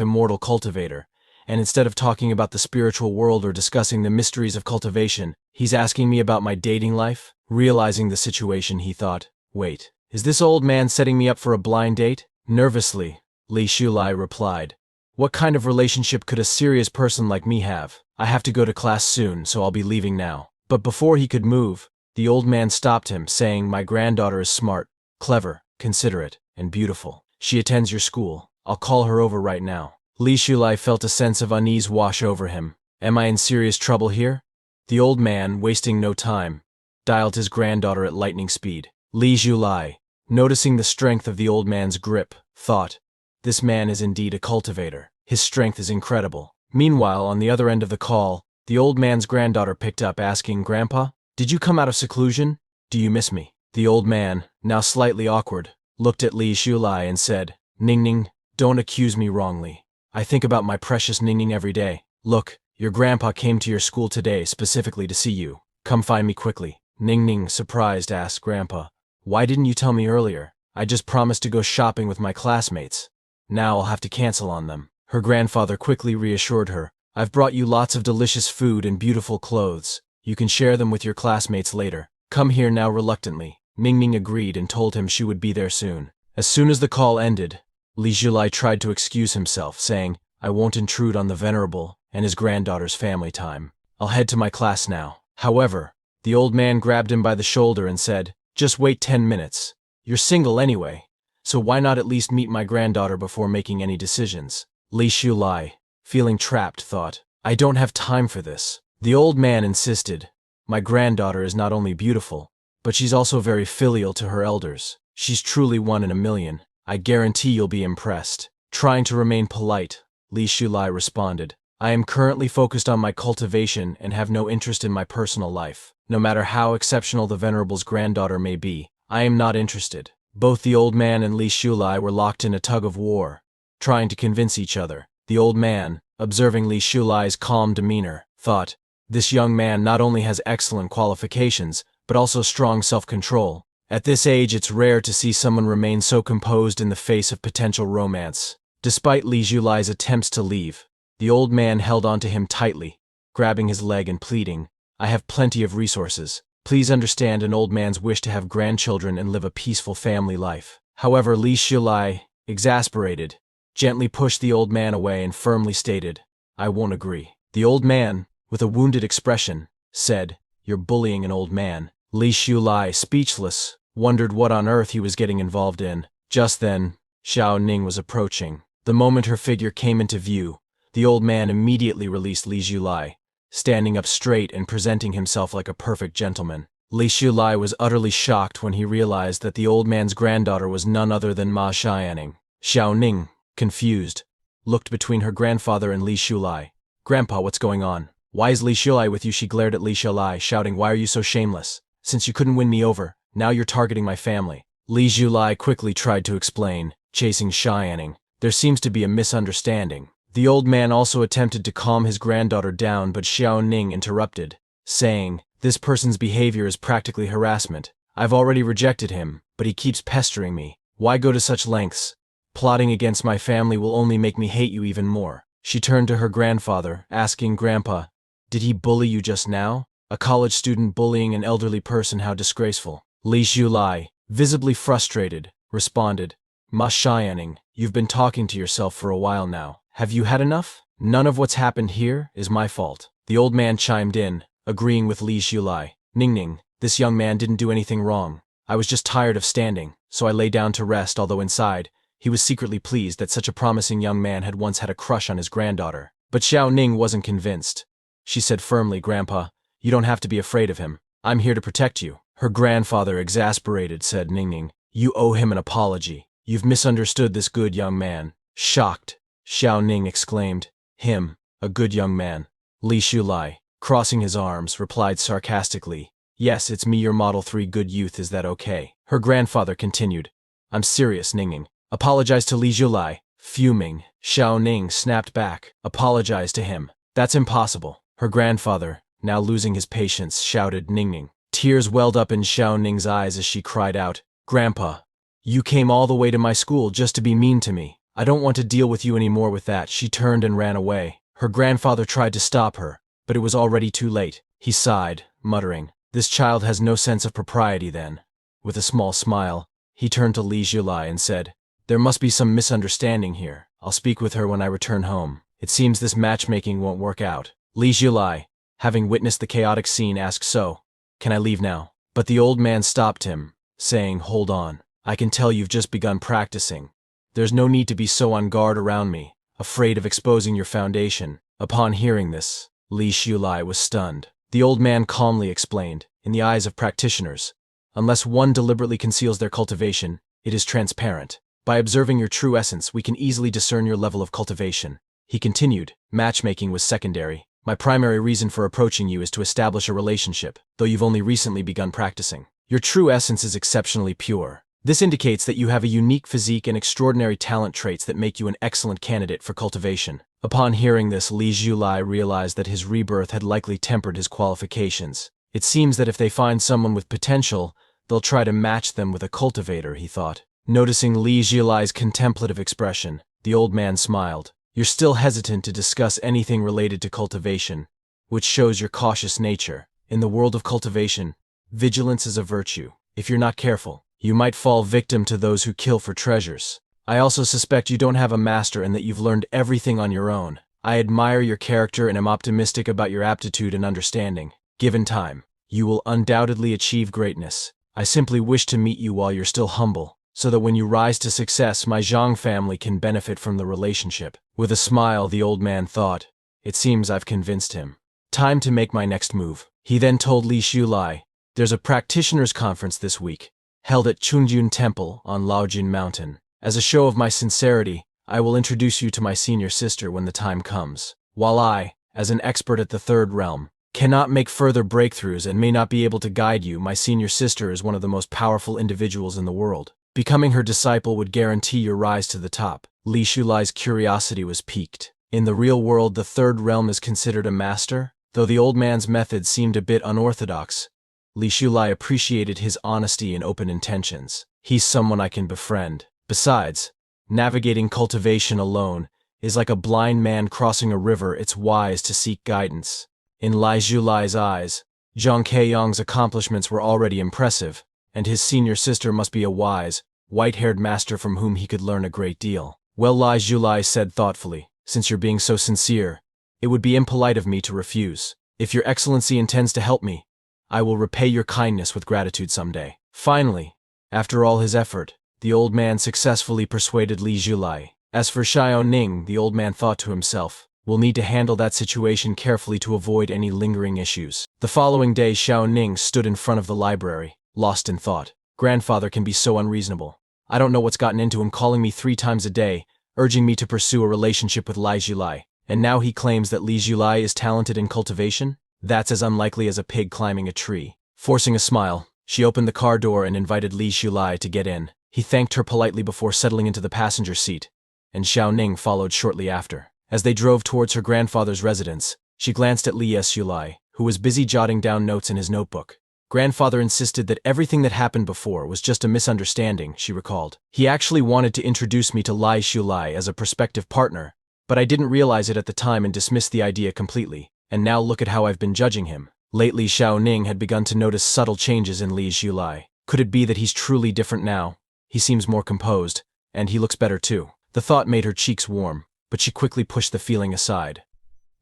immortal cultivator, and instead of talking about the spiritual world or discussing the mysteries of cultivation, he's asking me about my dating life? Realizing the situation, he thought, wait, is this old man setting me up for a blind date? Nervously, Li Shulai replied, what kind of relationship could a serious person like me have? I have to go to class soon, so I'll be leaving now. But before he could move, the old man stopped him, saying, my granddaughter is smart, clever, considerate, and beautiful. She attends your school. I'll call her over right now. Li Shulai felt a sense of unease wash over him. Am I in serious trouble here? The old man, wasting no time, dialed his granddaughter at lightning speed. Li Shulai, Noticing the strength of the old man's grip, thought, this man is indeed a cultivator. His strength is incredible. Meanwhile, on the other end of the call, the old man's granddaughter picked up asking, Grandpa, did you come out of seclusion? Do you miss me? The old man, now slightly awkward, looked at Li Shulai and said, Ning Ning, don't accuse me wrongly. I think about my precious Ning Ning every day. Look, your grandpa came to your school today specifically to see you. Come find me quickly. Ning Ning, surprised, asked Grandpa, why didn't you tell me earlier? I just promised to go shopping with my classmates. Now I'll have to cancel on them. Her grandfather quickly reassured her, I've brought you lots of delicious food and beautiful clothes. You can share them with your classmates later. Come here now. Reluctantly, Ning Ning agreed and told him she would be there soon. As soon as the call ended, Li Zhulai tried to excuse himself, saying, I won't intrude on the venerable and his granddaughter's family time. I'll head to my class now. However, the old man grabbed him by the shoulder and said, just wait 10 minutes. You're single anyway, so why not at least meet my granddaughter before making any decisions? Li Shulai, feeling trapped, thought, I don't have time for this. The old man insisted, my granddaughter is not only beautiful, but she's also very filial to her elders. She's truly one in a million. I guarantee you'll be impressed. Trying to remain polite, Li Shulai responded, I am currently focused on my cultivation and have no interest in my personal life. No matter how exceptional the venerable's granddaughter may be, I am not interested. Both the old man and Li Shulai were locked in a tug of war, trying to convince each other. The old man, observing Li Shulai's calm demeanor, thought, this young man not only has excellent qualifications, but also strong self-control. At this age, it's rare to see someone remain so composed in the face of potential romance. Despite Li Shulai's attempts to leave, the old man held onto him tightly, grabbing his leg and pleading, I have plenty of resources. Please understand an old man's wish to have grandchildren and live a peaceful family life. However, Li Shulai, exasperated, gently pushed the old man away and firmly stated, I won't agree. The old man, with a wounded expression, said, you're bullying an old man. Li Shulai, speechless, wondered what on earth he was getting involved in. Just then, Xiao Ning was approaching. The moment her figure came into view, the old man immediately released Li Shulai, standing up straight and presenting himself like a perfect gentleman. Li Shulai was utterly shocked when he realized that the old man's granddaughter was none other than Ma Xiaoning. Xiao Ning, confused, looked between her grandfather and Li Shulai. Grandpa, what's going on? Why is Li Shulai with you? She glared at Li Shulai, shouting, why are you so shameless? Since you couldn't win me over, now you're targeting my family. Li Shulai quickly tried to explain, chasing Xiaoning. There seems to be a misunderstanding. The old man also attempted to calm his granddaughter down, but Xiao Ning interrupted, saying, this person's behavior is practically harassment. I've already rejected him, but he keeps pestering me. Why go to such lengths? Plotting against my family will only make me hate you even more. She turned to her grandfather, asking, Grandpa, did he bully you just now? A college student bullying an elderly person, how disgraceful. Li Shulai, visibly frustrated, responded, Ma Xiaoning, you've been talking to yourself for a while now. Have you had enough? None of what's happened here is my fault. The old man chimed in, agreeing with Li Shulai. Ning Ning, this young man didn't do anything wrong. I was just tired of standing, so I lay down to rest, although inside, he was secretly pleased that such a promising young man had once had a crush on his granddaughter. But Xiao Ning wasn't convinced. She said firmly, Grandpa, you don't have to be afraid of him. I'm here to protect you. Her grandfather, exasperated, said, Ning Ning, you owe him an apology. You've misunderstood this good young man. Shocked, Xiao Ning exclaimed, him, a good young man. Li Shulai, crossing his arms, replied sarcastically, yes, it's me, your Model 3 good youth, is that okay? Her grandfather continued, I'm serious, Ning Ning. Apologize to Li Shulai. Fuming, Xiao Ning snapped back, apologize to him. That's impossible. Her grandfather, now losing his patience, shouted, Ning Ning. Tears welled up in Xiao Ning's eyes as she cried out, Grandpa, you came all the way to my school just to be mean to me. I don't want to deal with you anymore. With that, she turned and ran away. Her grandfather tried to stop her, but it was already too late. He sighed, muttering, this child has no sense of propriety then. With a small smile, he turned to Li Shulai and said, there must be some misunderstanding here. I'll speak with her when I return home. It seems this matchmaking won't work out. Li Shulai, having witnessed the chaotic scene, asked, so, can I leave now? But the old man stopped him, saying, hold on. I can tell you've just begun practicing. There's no need to be so on guard around me, afraid of exposing your foundation. Upon hearing this, Li Shulai was stunned. The old man calmly explained, in the eyes of practitioners, Unless one deliberately conceals their cultivation, it is transparent. By observing your true essence, we can easily discern your level of cultivation. He continued, matchmaking was secondary. My primary reason for approaching you is to establish a relationship, though you've only recently begun practicing. Your true essence is exceptionally pure. This indicates that you have a unique physique and extraordinary talent traits that make you an excellent candidate for cultivation. Upon hearing this, Li Zhulai realized that his rebirth had likely tempered his qualifications. It seems that if they find someone with potential, they'll try to match them with a cultivator, he thought. Noticing Li Zhulai's contemplative expression, the old man smiled. You're still hesitant to discuss anything related to cultivation, which shows your cautious nature. In the world of cultivation, vigilance is a virtue. If you're not careful, you might fall victim to those who kill for treasures. I also suspect you don't have a master and that you've learned everything on your own. I admire your character and am optimistic about your aptitude and understanding. Given time, you will undoubtedly achieve greatness. I simply wish to meet you while you're still humble, so that when you rise to success, my Zhang family can benefit from the relationship. With a smile, the old man thought, it seems I've convinced him. Time to make my next move. He then told Li Zhulai, there's a practitioners' conference this week, held at Chunjun Temple on Laojun Mountain. As a show of my sincerity, I will introduce you to my senior sister when the time comes. While I, as an expert at the third realm, cannot make further breakthroughs and may not be able to guide you, my senior sister is one of the most powerful individuals in the world. Becoming her disciple would guarantee your rise to the top. Li Zhulai's curiosity was piqued. In the real world, the third realm is considered a master. Though the old man's methods seemed a bit unorthodox, Li Zhulai appreciated his honesty and open intentions. He's someone I can befriend. Besides, navigating cultivation alone is like a blind man crossing a river. It's wise to seek guidance. In Li Zhulai's eyes, Zhang Keiyang's accomplishments were already impressive, and his senior sister must be a wise, white-haired master from whom he could learn a great deal. Well, Li Zhulai said thoughtfully, since you're being so sincere, it would be impolite of me to refuse. If your excellency intends to help me, I will repay your kindness with gratitude someday. Finally, after all his effort, the old man successfully persuaded Li Zhulai. As for Xiao Ning, the old man thought to himself, we'll need to handle that situation carefully to avoid any lingering issues. The following day, Xiao Ning stood in front of the library, lost in thought. Grandfather can be so unreasonable. I don't know what's gotten into him, calling me 3 times a day, urging me to pursue a relationship with Li Zhulai. And now he claims that Li Zhulai is talented in cultivation? That's as unlikely as a pig climbing a tree. Forcing a smile, she opened the car door and invited Li Zhulai to get in. He thanked her politely before settling into the passenger seat, and Xiao Ning followed shortly after. As they drove towards her grandfather's residence, she glanced at Li Zhulai, who was busy jotting down notes in his notebook. Grandfather insisted that everything that happened before was just a misunderstanding, she recalled. He actually wanted to introduce me to Li Zhulai as a prospective partner, but I didn't realize it at the time and dismissed the idea completely. And now look at how I've been judging him. Lately, Xiao Ning had begun to notice subtle changes in Li Zhulai. Could it be that he's truly different now? He seems more composed, and he looks better too. The thought made her cheeks warm, but she quickly pushed the feeling aside.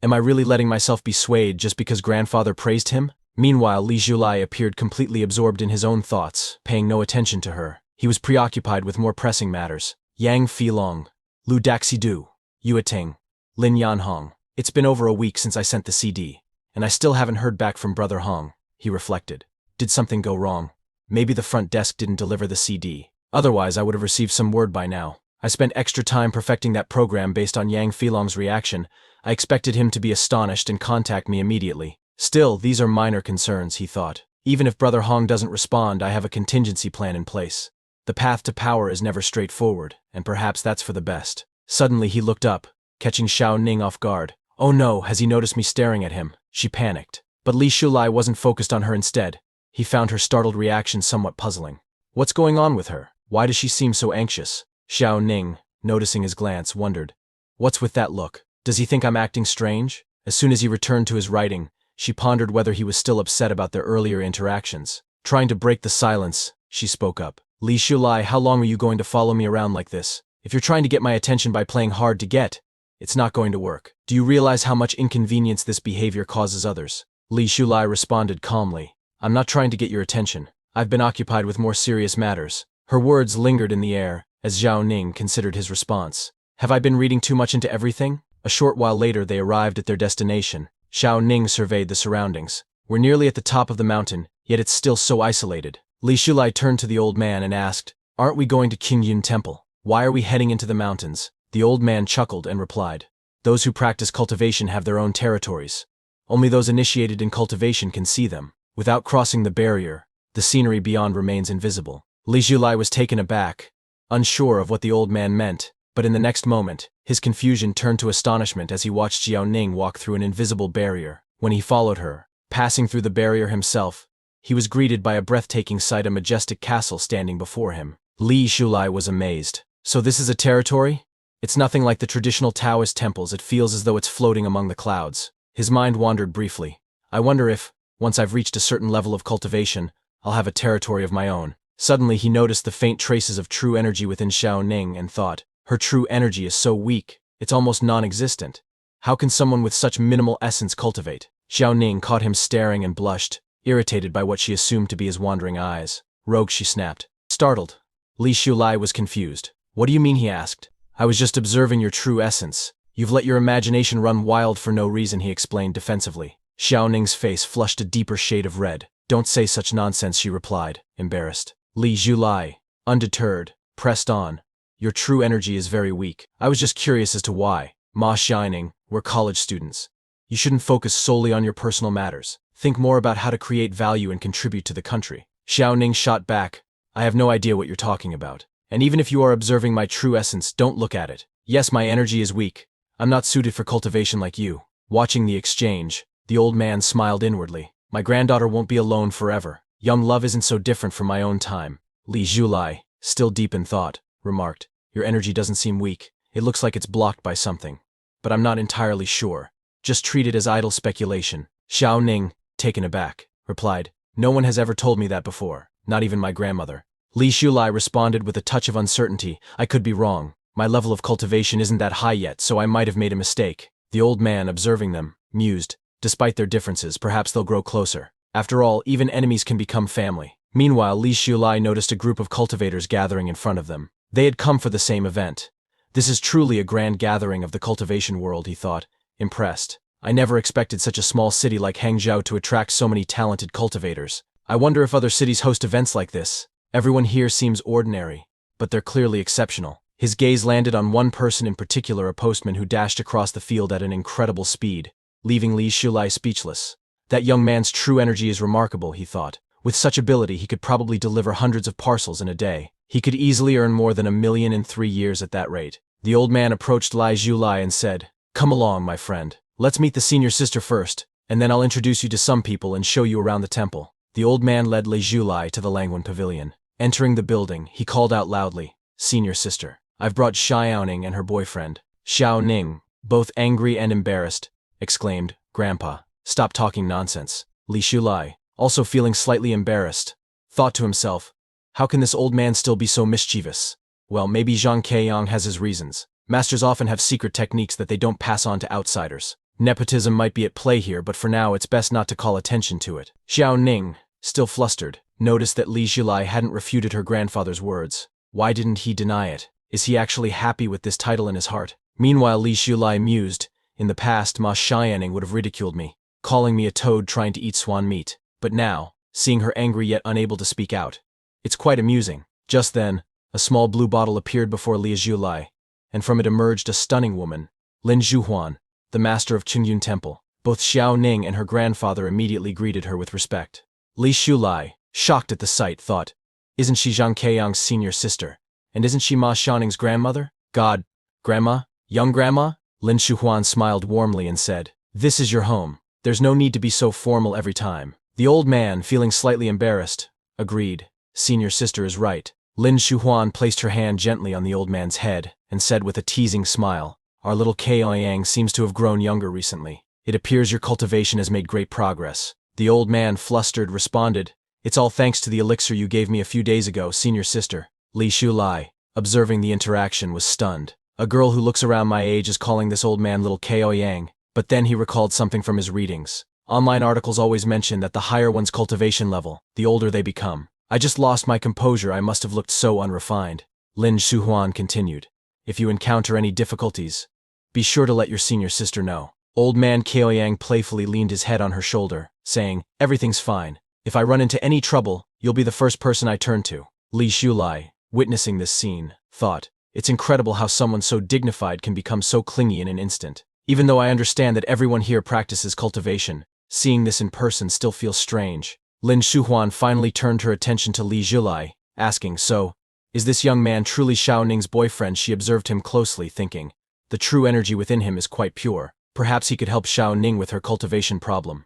Am I really letting myself be swayed just because grandfather praised him? Meanwhile, Li Zhulai appeared completely absorbed in his own thoughts, paying no attention to her. He was preoccupied with more pressing matters. Yang Filong, Lu Daxidu, Yueting, Lin Yanhong. It's been over a week since I sent the CD, and I still haven't heard back from Brother Hong, he reflected. Did something go wrong? Maybe the front desk didn't deliver the CD. Otherwise, I would have received some word by now. I spent extra time perfecting that program based on Yang Filong's reaction. I expected him to be astonished and contact me immediately. Still, these are minor concerns, he thought. Even if Brother Hong doesn't respond, I have a contingency plan in place. The path to power is never straightforward, and perhaps that's for the best. Suddenly he looked up, catching Xiao Ning off guard. Oh no, has he noticed me staring at him? She panicked. But Li Zhulai wasn't focused on her instead. He found her startled reaction somewhat puzzling. What's going on with her? Why does she seem so anxious? Xiao Ning, noticing his glance, wondered. What's with that look? Does he think I'm acting strange? As soon as he returned to his writing, she pondered whether he was still upset about their earlier interactions. Trying to break the silence, she spoke up. Li Zhulai, how long are you going to follow me around like this? If you're trying to get my attention by playing hard to get, it's not going to work. Do you realize how much inconvenience this behavior causes others? Li Zhulai responded calmly. I'm not trying to get your attention. I've been occupied with more serious matters. Her words lingered in the air as Xiao Ning considered his response. Have I been reading too much into everything? A short while later they arrived at their destination. Xiao Ning surveyed the surroundings. We're nearly at the top of the mountain, yet it's still so isolated. Li Shulai turned to the old man and asked, "Aren't we going to Qingyun Temple? Why are we heading into the mountains?" The old man chuckled and replied, "Those who practice cultivation have their own territories. Only those initiated in cultivation can see them. Without crossing the barrier, the scenery beyond remains invisible." Li Shulai was taken aback, unsure of what the old man meant, but in the next moment, his confusion turned to astonishment as he watched Xiao Ning walk through an invisible barrier. When he followed her, passing through the barrier himself, he was greeted by a breathtaking sight: a majestic castle standing before him. Li Shulai was amazed. "So this is a territory? It's nothing like the traditional Taoist temples. It feels as though it's floating among the clouds." His mind wandered briefly. "I wonder if, once I've reached a certain level of cultivation, I'll have a territory of my own." Suddenly he noticed the faint traces of true energy within Xiao Ning and thought, her true energy is so weak, it's almost non-existent. How can someone with such minimal essence cultivate? Xiao Ning caught him staring and blushed, irritated by what she assumed to be his wandering eyes. "Rogue," she snapped. Startled, Li Shulai was confused. "What do you mean?" he asked. "I was just observing your true essence. You've let your imagination run wild for no reason," he explained defensively. Xiao Ning's face flushed a deeper shade of red. "Don't say such nonsense," she replied, embarrassed. Li Shulai, undeterred, pressed on. "Your true energy is very weak. I was just curious as to why. Ma Shining, we're college students. You shouldn't focus solely on your personal matters. Think more about how to create value and contribute to the country." Xiao Ning shot back, "I have no idea what you're talking about. And even if you are observing my true essence, don't look at it. Yes, my energy is weak. I'm not suited for cultivation like you." Watching the exchange, the old man smiled inwardly. "My granddaughter won't be alone forever. Young love isn't so different from my own time." Li Shulai, still deep in thought, remarked, "Your energy doesn't seem weak. It looks like it's blocked by something. But I'm not entirely sure. Just treat it as idle speculation." Xiao Ning, taken aback, replied, "No one has ever told me that before, not even my grandmother." Li Shulai responded with a touch of uncertainty, "I could be wrong. My level of cultivation isn't that high yet, so I might have made a mistake." The old man, observing them, mused, "Despite their differences, perhaps they'll grow closer. After all, even enemies can become family." Meanwhile, Li Shulai noticed a group of cultivators gathering in front of them. They had come for the same event. "This is truly a grand gathering of the cultivation world," he thought, impressed. "I never expected such a small city like Hangzhou to attract so many talented cultivators. I wonder if other cities host events like this. Everyone here seems ordinary, but they're clearly exceptional." His gaze landed on one person in particular, a postman who dashed across the field at an incredible speed, leaving Li Shulai speechless. "That young man's true energy is remarkable," he thought. "With such ability, he could probably deliver hundreds of parcels in a day. He could easily earn more than 1 million in 3 years at that rate." The old man approached Li Shulai and said, "Come along, my friend. Let's meet the senior sister first, and then I'll introduce you to some people and show you around the temple." The old man led Li Shulai to the Langwen Pavilion. Entering the building, he called out loudly, "Senior sister, I've brought Xiao Ning and her boyfriend." Xiao Ning, both angry and embarrassed, exclaimed, "Grandpa, stop talking nonsense." Li Shulai, also feeling slightly embarrassed, thought to himself, "How can this old man still be so mischievous? Well, maybe Zhang Keiyang has his reasons. Masters often have secret techniques that they don't pass on to outsiders. Nepotism might be at play here, but for now it's best not to call attention to it." Xiao Ning, still flustered, noticed that Li Shulai hadn't refuted her grandfather's words. Why didn't he deny it? Is he actually happy with this title in his heart? Meanwhile, Li Shulai mused, "In the past, Ma Shianing would have ridiculed me, calling me a toad trying to eat swan meat. But now, seeing her angry yet unable to speak out, it's quite amusing." Just then, a small blue bottle appeared before Li Shulai, and from it emerged a stunning woman, Lin Zhuhuan, the master of Qingyun Temple. Both Xiao Ning and her grandfather immediately greeted her with respect. Li Shulai, shocked at the sight, thought, "Isn't she Zhang Keiyang's senior sister? And isn't she Ma Shaning's grandmother? God, Grandma? Young Grandma?" Lin Zhuhuan smiled warmly and said, "This is your home. There's no need to be so formal every time." The old man, feeling slightly embarrassed, agreed, "Senior sister is right." Lin Zhuhuan placed her hand gently on the old man's head and said with a teasing smile, "Our little Keiyang seems to have grown younger recently. It appears your cultivation has made great progress." The old man, flustered, responded, "It's all thanks to the elixir you gave me a few days ago, senior sister." Li Shulai, observing the interaction, was stunned. A girl who looks around my age is calling this old man little Keiyang, but then he recalled something from his readings. Online articles always mention that the higher one's cultivation level, the older they become. I just lost my composure. I must have looked so unrefined. Lin Zhuhuan continued, "If you encounter any difficulties, be sure to let your senior sister know." Old man Keiyang playfully leaned his head on her shoulder, saying, "Everything's fine. If I run into any trouble, you'll be the first person I turn to. Li Shulai, witnessing this scene, thought, it's incredible how someone so dignified can become so clingy in an instant. Even though I understand that everyone here practices cultivation, seeing this in person still feels strange. Lin Shuhuan finally turned her attention to Li Shulai, asking, so, is this young man truly Xiao Ning's boyfriend? She observed him closely, thinking, the true energy within him is quite pure. Perhaps he could help Xiao Ning with her cultivation problem.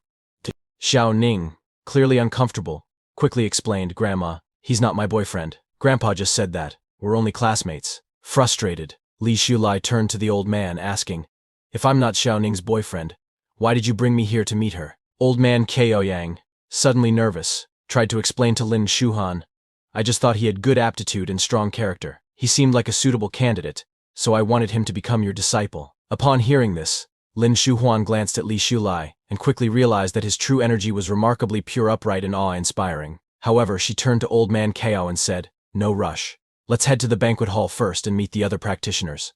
Xiao Ning, clearly uncomfortable, quickly explained, Grandma, he's not my boyfriend. Grandpa just said that. We're only classmates. Frustrated, Li Shulai turned to the old man, asking, if I'm not Xiao Ning's boyfriend, why did you bring me here to meet her? Old man Ko Yang, suddenly nervous, tried to explain to Lin Shuhan, I just thought he had good aptitude and strong character. He seemed like a suitable candidate, so I wanted him to become your disciple. Upon hearing this, Lin Shuhuan glanced at Li Shulai and quickly realized that his true energy was remarkably pure, upright, and awe-inspiring. However, she turned to old man Kao and said, no rush. Let's head to the banquet hall first and meet the other practitioners.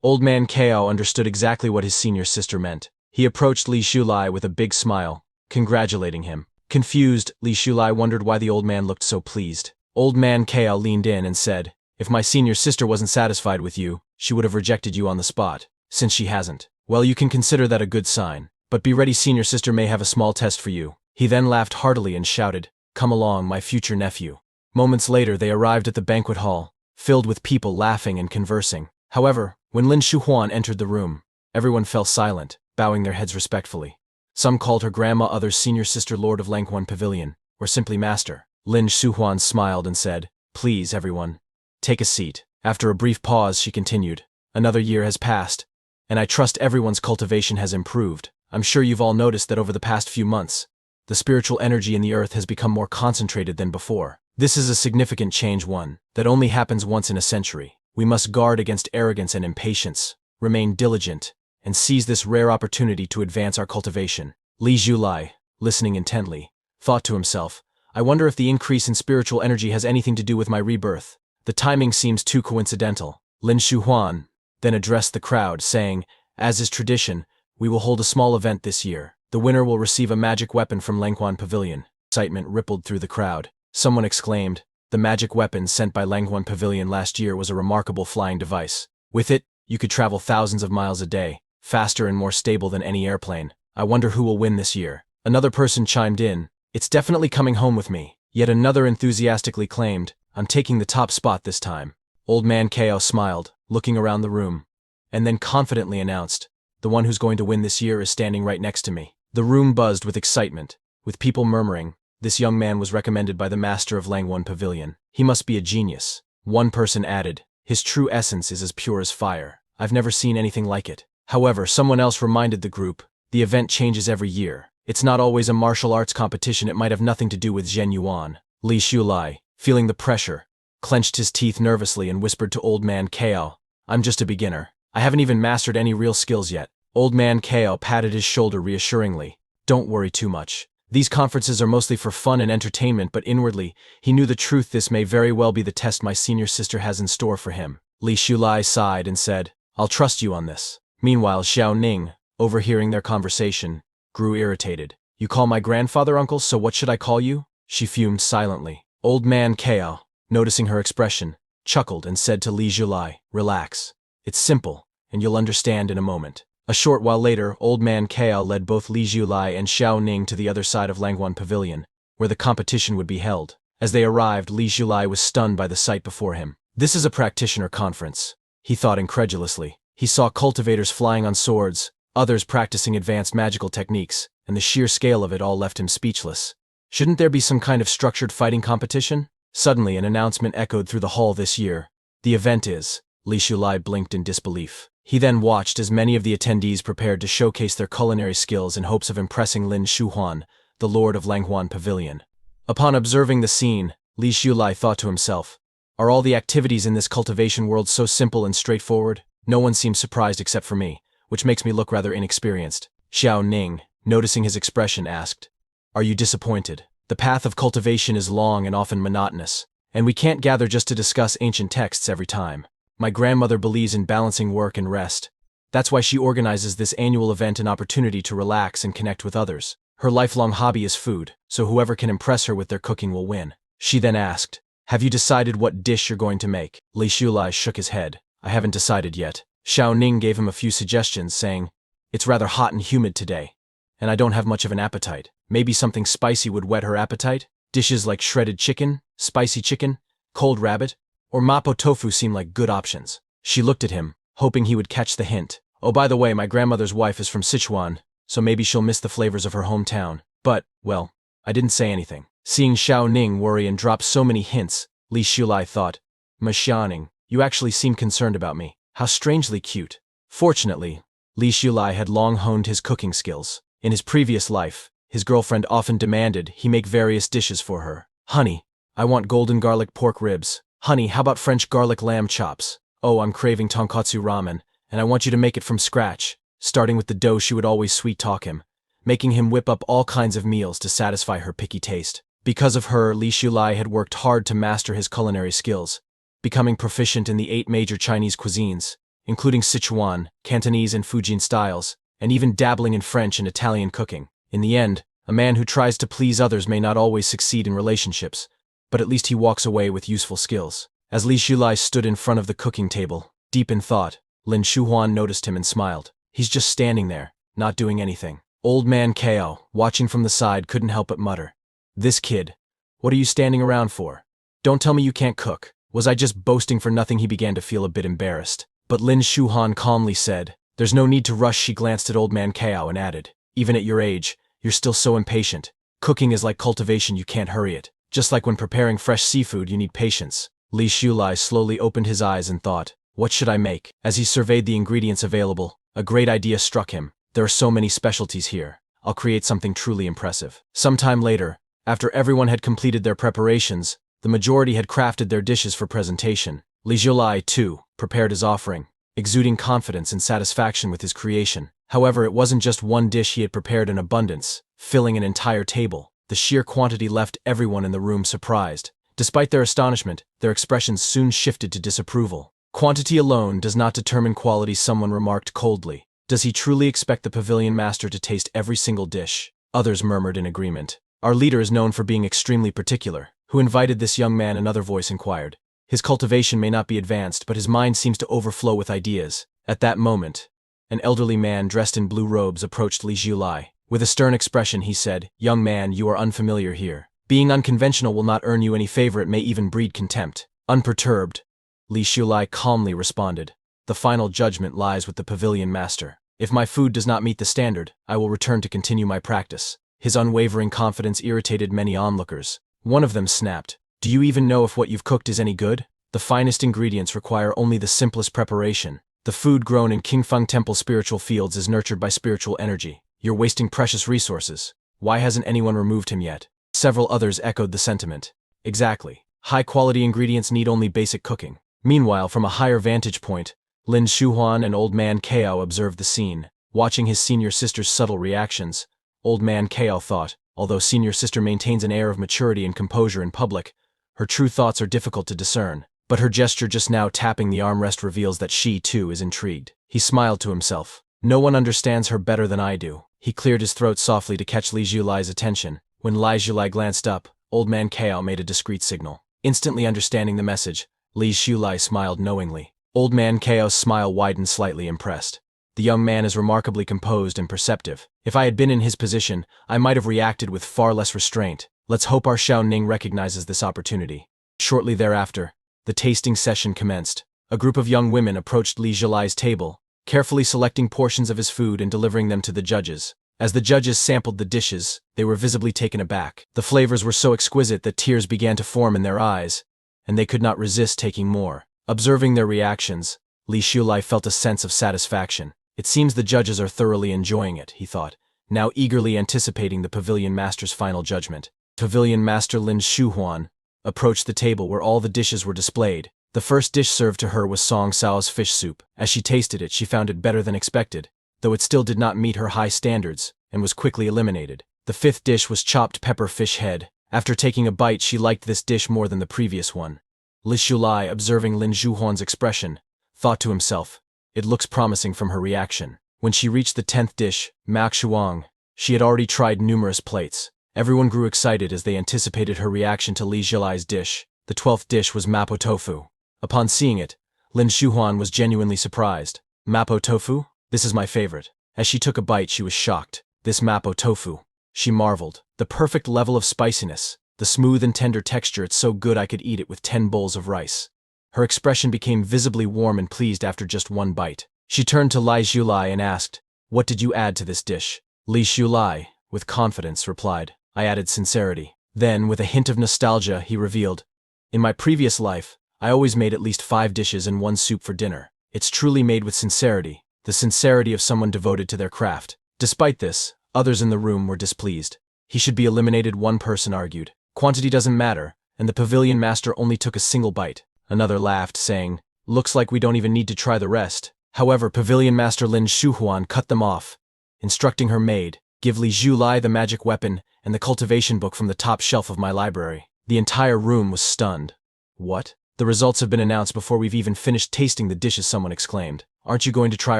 Old man Kao understood exactly what his senior sister meant. He approached Li Shulai with a big smile, congratulating him. Confused, Li Shulai wondered why the old man looked so pleased. Old man Kao leaned in and said, if my senior sister wasn't satisfied with you, she would have rejected you on the spot. Since she hasn't, well, you can consider that a good sign. But be ready, senior sister may have a small test for you. He then laughed heartily and shouted, come along, my future nephew. Moments later, they arrived at the banquet hall, filled with people laughing and conversing. However, when Lin Shuhuan entered the room, everyone fell silent, bowing their heads respectfully. Some called her grandma, others senior sister, lord of Langhuan Pavilion, or simply master. Lin Shuhuan smiled and said, please, everyone, take a seat. After a brief pause, she continued, another year has passed, and I trust everyone's cultivation has improved. I'm sure you've all noticed that over the past few months, the spiritual energy in the earth has become more concentrated than before. This is a significant change, one that only happens once in a century. We must guard against arrogance and impatience, remain diligent, and seize this rare opportunity to advance our cultivation. Li Shulai, listening intently, thought to himself, I wonder if the increase in spiritual energy has anything to do with my rebirth. The timing seems too coincidental. Lin Shuhuan then addressed the crowd, saying, as is tradition, we will hold a small event this year. The winner will receive a magic weapon from Langhuan Pavilion. Excitement rippled through the crowd. Someone exclaimed, the magic weapon sent by Langhuan Pavilion last year was a remarkable flying device. With it, you could travel thousands of miles a day, faster and more stable than any airplane. I wonder who will win this year. Another person chimed in, it's definitely coming home with me. Yet another enthusiastically claimed, I'm taking the top spot this time. Old man Kao smiled, looking around the room, and then confidently announced, the one who's going to win this year is standing right next to me. The room buzzed with excitement, with people murmuring, this young man was recommended by the master of Langhuan Pavilion. He must be a genius. One person added, his true essence is as pure as fire. I've never seen anything like it. However, someone else reminded the group, the event changes every year. It's not always a martial arts competition, it might have nothing to do with Zhen Yuan. Li Shulai, feeling the pressure, clenched his teeth nervously and whispered to old man Kao, I'm just a beginner. I haven't even mastered any real skills yet. Old man Kao patted his shoulder reassuringly. Don't worry too much. These conferences are mostly for fun and entertainment, but inwardly, he knew the truth. This may very well be the test my senior sister has in store for him. Li Shulai sighed and said, I'll trust you on this. Meanwhile, Xiao Ning, overhearing their conversation, grew irritated. You call my grandfather uncle, so what should I call you? She fumed silently. Old man Kao, noticing her expression, chuckled and said to Li Shulai, relax. It's simple, and you'll understand in a moment. A short while later, old man Kao led both Li Shulai and Xiao Ning to the other side of Langhuan Pavilion, where the competition would be held. As they arrived, Li Shulai was stunned by the sight before him. This is a practitioner conference, he thought incredulously. He saw cultivators flying on swords, others practicing advanced magical techniques, and the sheer scale of it all left him speechless. Shouldn't there be some kind of structured fighting competition? Suddenly, an announcement echoed through the hall this year. The event is. Li Shulai blinked in disbelief. He then watched as many of the attendees prepared to showcase their culinary skills in hopes of impressing Lin Shuhuan, the lord of Langhuan Pavilion. Upon observing the scene, Li Shulai thought to himself, are all the activities in this cultivation world so simple and straightforward? No one seems surprised except for me, which makes me look rather inexperienced. Xiao Ning, noticing his expression, asked, are you disappointed? The path of cultivation is long and often monotonous, and we can't gather just to discuss ancient texts every time. My grandmother believes in balancing work and rest. That's why she organizes this annual event, an opportunity to relax and connect with others. Her lifelong hobby is food, so whoever can impress her with their cooking will win. She then asked, "Have you decided what dish you're going to make?" Li Shulai shook his head. "I haven't decided yet." Xiao Ning gave him a few suggestions, saying, "It's rather hot and humid today, and I don't have much of an appetite. Maybe something spicy would whet her appetite? Dishes like shredded chicken, spicy chicken, cold rabbit, or mapo tofu seem like good options." She looked at him, hoping he would catch the hint. "Oh, by the way, my grandmother's wife is from Sichuan, so maybe she'll miss the flavors of her hometown. But, well, I didn't say anything." Seeing Xiao Ning worry and drop so many hints, Li Shulai thought, "Ma Xiaoning, you actually seem concerned about me. How strangely cute." Fortunately, Li Shulai had long honed his cooking skills. In his previous life, his girlfriend often demanded he make various dishes for her. "Honey, I want golden garlic pork ribs. Honey, how about French garlic lamb chops? Oh, I'm craving tonkatsu ramen, and I want you to make it from scratch." Starting with the dough, she would always sweet-talk him, making him whip up all kinds of meals to satisfy her picky taste. Because of her, Li Shulai had worked hard to master his culinary skills, becoming proficient in the 8 major Chinese cuisines, including Sichuan, Cantonese, and Fujian styles, and even dabbling in French and Italian cooking. In the end, a man who tries to please others may not always succeed in relationships, but at least he walks away with useful skills. As Li Shulai stood in front of the cooking table, deep in thought, Lin Shuhuan noticed him and smiled. He's just standing there, not doing anything. Old man Kao, watching from the side, couldn't help but mutter, "This kid, what are you standing around for? Don't tell me you can't cook." Was I just boasting for nothing? He began to feel a bit embarrassed. But Lin Shuhan calmly said, "There's no need to rush." She glanced at old man Kao and added, "Even at your age, you're still so impatient. Cooking is like cultivation, you can't hurry it. Just like when preparing fresh seafood, you need patience." Li Shulai slowly opened his eyes and thought, "What should I make?" As he surveyed the ingredients available, a great idea struck him. There are so many specialties here. I'll create something truly impressive. Sometime later, after everyone had completed their preparations, the majority had crafted their dishes for presentation. Li Shulai, too, prepared his offering, exuding confidence and satisfaction with his creation. However, it wasn't just one dish he had prepared in abundance, filling an entire table. The sheer quantity left everyone in the room surprised. Despite their astonishment, their expressions soon shifted to disapproval. "Quantity alone does not determine quality," someone remarked coldly. "Does he truly expect the pavilion master to taste every single dish?" Others murmured in agreement. "Our leader is known for being extremely particular. Who invited this young man?" another voice inquired. "His cultivation may not be advanced, but his mind seems to overflow with ideas." At that moment, an elderly man dressed in blue robes approached Li Shulai. With a stern expression, he said, "Young man, you are unfamiliar here. Being unconventional will not earn you any favor, it may even breed contempt." Unperturbed, Li Shulai calmly responded, "The final judgment lies with the pavilion master. If my food does not meet the standard, I will return to continue my practice." His unwavering confidence irritated many onlookers. One of them snapped, "Do you even know if what you've cooked is any good? The finest ingredients require only the simplest preparation. The food grown in Qingfeng Temple spiritual fields is nurtured by spiritual energy. You're wasting precious resources. Why hasn't anyone removed him yet?" Several others echoed the sentiment. Exactly. High-quality ingredients need only basic cooking. Meanwhile, from a higher vantage point, Lin Shuhuan and old man Kao observed the scene. Watching his senior sister's subtle reactions, old man Kao thought, although senior sister maintains an air of maturity and composure in public, her true thoughts are difficult to discern. But her gesture just now tapping the armrest reveals that she, too, is intrigued. He smiled to himself. "No one understands her better than I do." He cleared his throat softly to catch Li Shulai's attention. When Li Shulai glanced up, old man Kao made a discreet signal. Instantly understanding the message, Li Shulai smiled knowingly. Old man Kao's smile widened, slightly impressed. "The young man is remarkably composed and perceptive. If I had been in his position, I might have reacted with far less restraint. Let's hope our Xiao Ning recognizes this opportunity." Shortly thereafter, the tasting session commenced. A group of young women approached Li Shulai's table, carefully selecting portions of his food and delivering them to the judges. As the judges sampled the dishes, they were visibly taken aback. The flavors were so exquisite that tears began to form in their eyes, and they could not resist taking more. Observing their reactions, Li Shulai felt a sense of satisfaction. It seems the judges are thoroughly enjoying it, he thought, now eagerly anticipating the pavilion master's final judgment. Pavilion master Lin Shuhuan approached the table where all the dishes were displayed. The first dish served to her was Song Sao's fish soup. As she tasted it, she found it better than expected, though it still did not meet her high standards, and was quickly eliminated. The fifth dish was chopped pepper fish head. After taking a bite, she liked this dish more than the previous one. Li Shulai, observing Lin Shuhuan's expression, thought to himself, "It looks promising from her reaction." When she reached the 10th dish, Mak Shuang, She had already tried numerous plates. Everyone grew excited as they anticipated her reaction to Li Zhilai's dish. The 12th dish was mapo tofu. Upon seeing it, Lin Shuhuan was genuinely surprised. Mapo tofu? This is my favorite. As she took a bite, she was shocked. This mapo tofu. She marveled. The perfect level of spiciness. The smooth and tender texture, it's so good I could eat it with 10 bowls of rice. Her expression became visibly warm and pleased after just one bite. She turned to Li Zhilai and asked, "What did you add to this dish?" Li Zhilai, with confidence, replied, "I added sincerity." Then, with a hint of nostalgia, he revealed, "In my previous life, I always made at least 5 dishes and 1 soup for dinner. It's truly made with sincerity, the sincerity of someone devoted to their craft." Despite this, others in the room were displeased. "He should be eliminated," one person argued. "Quantity doesn't matter, and the pavilion master only took a single bite." Another laughed, saying, "Looks like we don't even need to try the rest." However, pavilion master Lin Shuhuan cut them off, instructing her maid, "Give Li Zhilai the magic weapon and the cultivation book from the top shelf of my library." The entire room was stunned. "What? The results have been announced before we've even finished tasting the dishes," someone exclaimed. "Aren't you going to try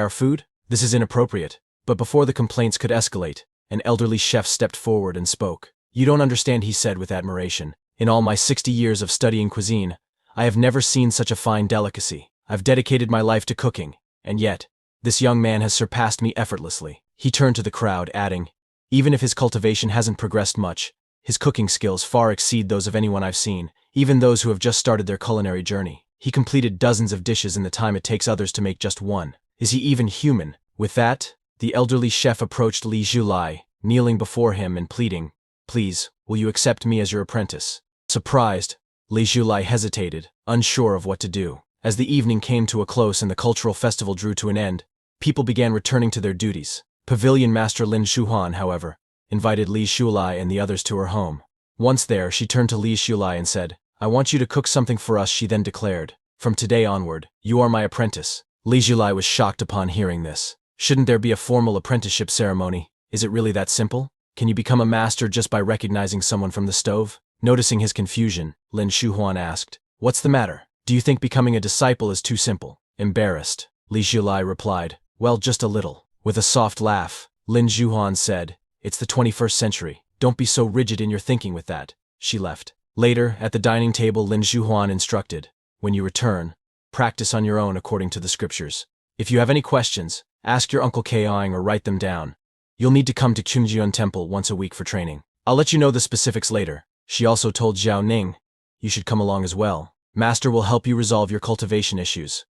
our food? This is inappropriate." But before the complaints could escalate, an elderly chef stepped forward and spoke. "You don't understand," he said with admiration. "In all my 60 years of studying cuisine, I have never seen such a fine delicacy. I've dedicated my life to cooking, and yet, this young man has surpassed me effortlessly." He turned to the crowd, adding, "Even if his cultivation hasn't progressed much, his cooking skills far exceed those of anyone I've seen, even those who have just started their culinary journey. He completed dozens of dishes in the time it takes others to make just one. Is he even human?" With that, the elderly chef approached Li Zhilai, kneeling before him and pleading, "Please, will you accept me as your apprentice?" Surprised, Li Zhilai hesitated, unsure of what to do. As the evening came to a close and the cultural festival drew to an end, people began returning to their duties. Pavilion master Lin Shuhuan, however, invited Li Zhilai and the others to her home. Once there, she turned to Li Zhilai and said, "I want you to cook something for us," she then declared. "From today onward, you are my apprentice." Li Zhilai was shocked upon hearing this. Shouldn't there be a formal apprenticeship ceremony? Is it really that simple? Can you become a master just by recognizing someone from the stove? Noticing his confusion, Lin Shuhuan asked, "What's the matter? Do you think becoming a disciple is too simple?" Embarrassed, Li Zhilai replied, "Well, just a little." With a soft laugh, Lin Shuhuan said, "It's the 21st century. Don't be so rigid in your thinking with that." She left. Later, at the dining table, Lin Shuhuan instructed, "When you return, practice on your own according to the scriptures. If you have any questions, ask your Uncle Kaoing or write them down. You'll need to come to Qingjian Temple once a week for training. I'll let you know the specifics later." She also told Zhao Ning, "You should come along as well. Master will help you resolve your cultivation issues."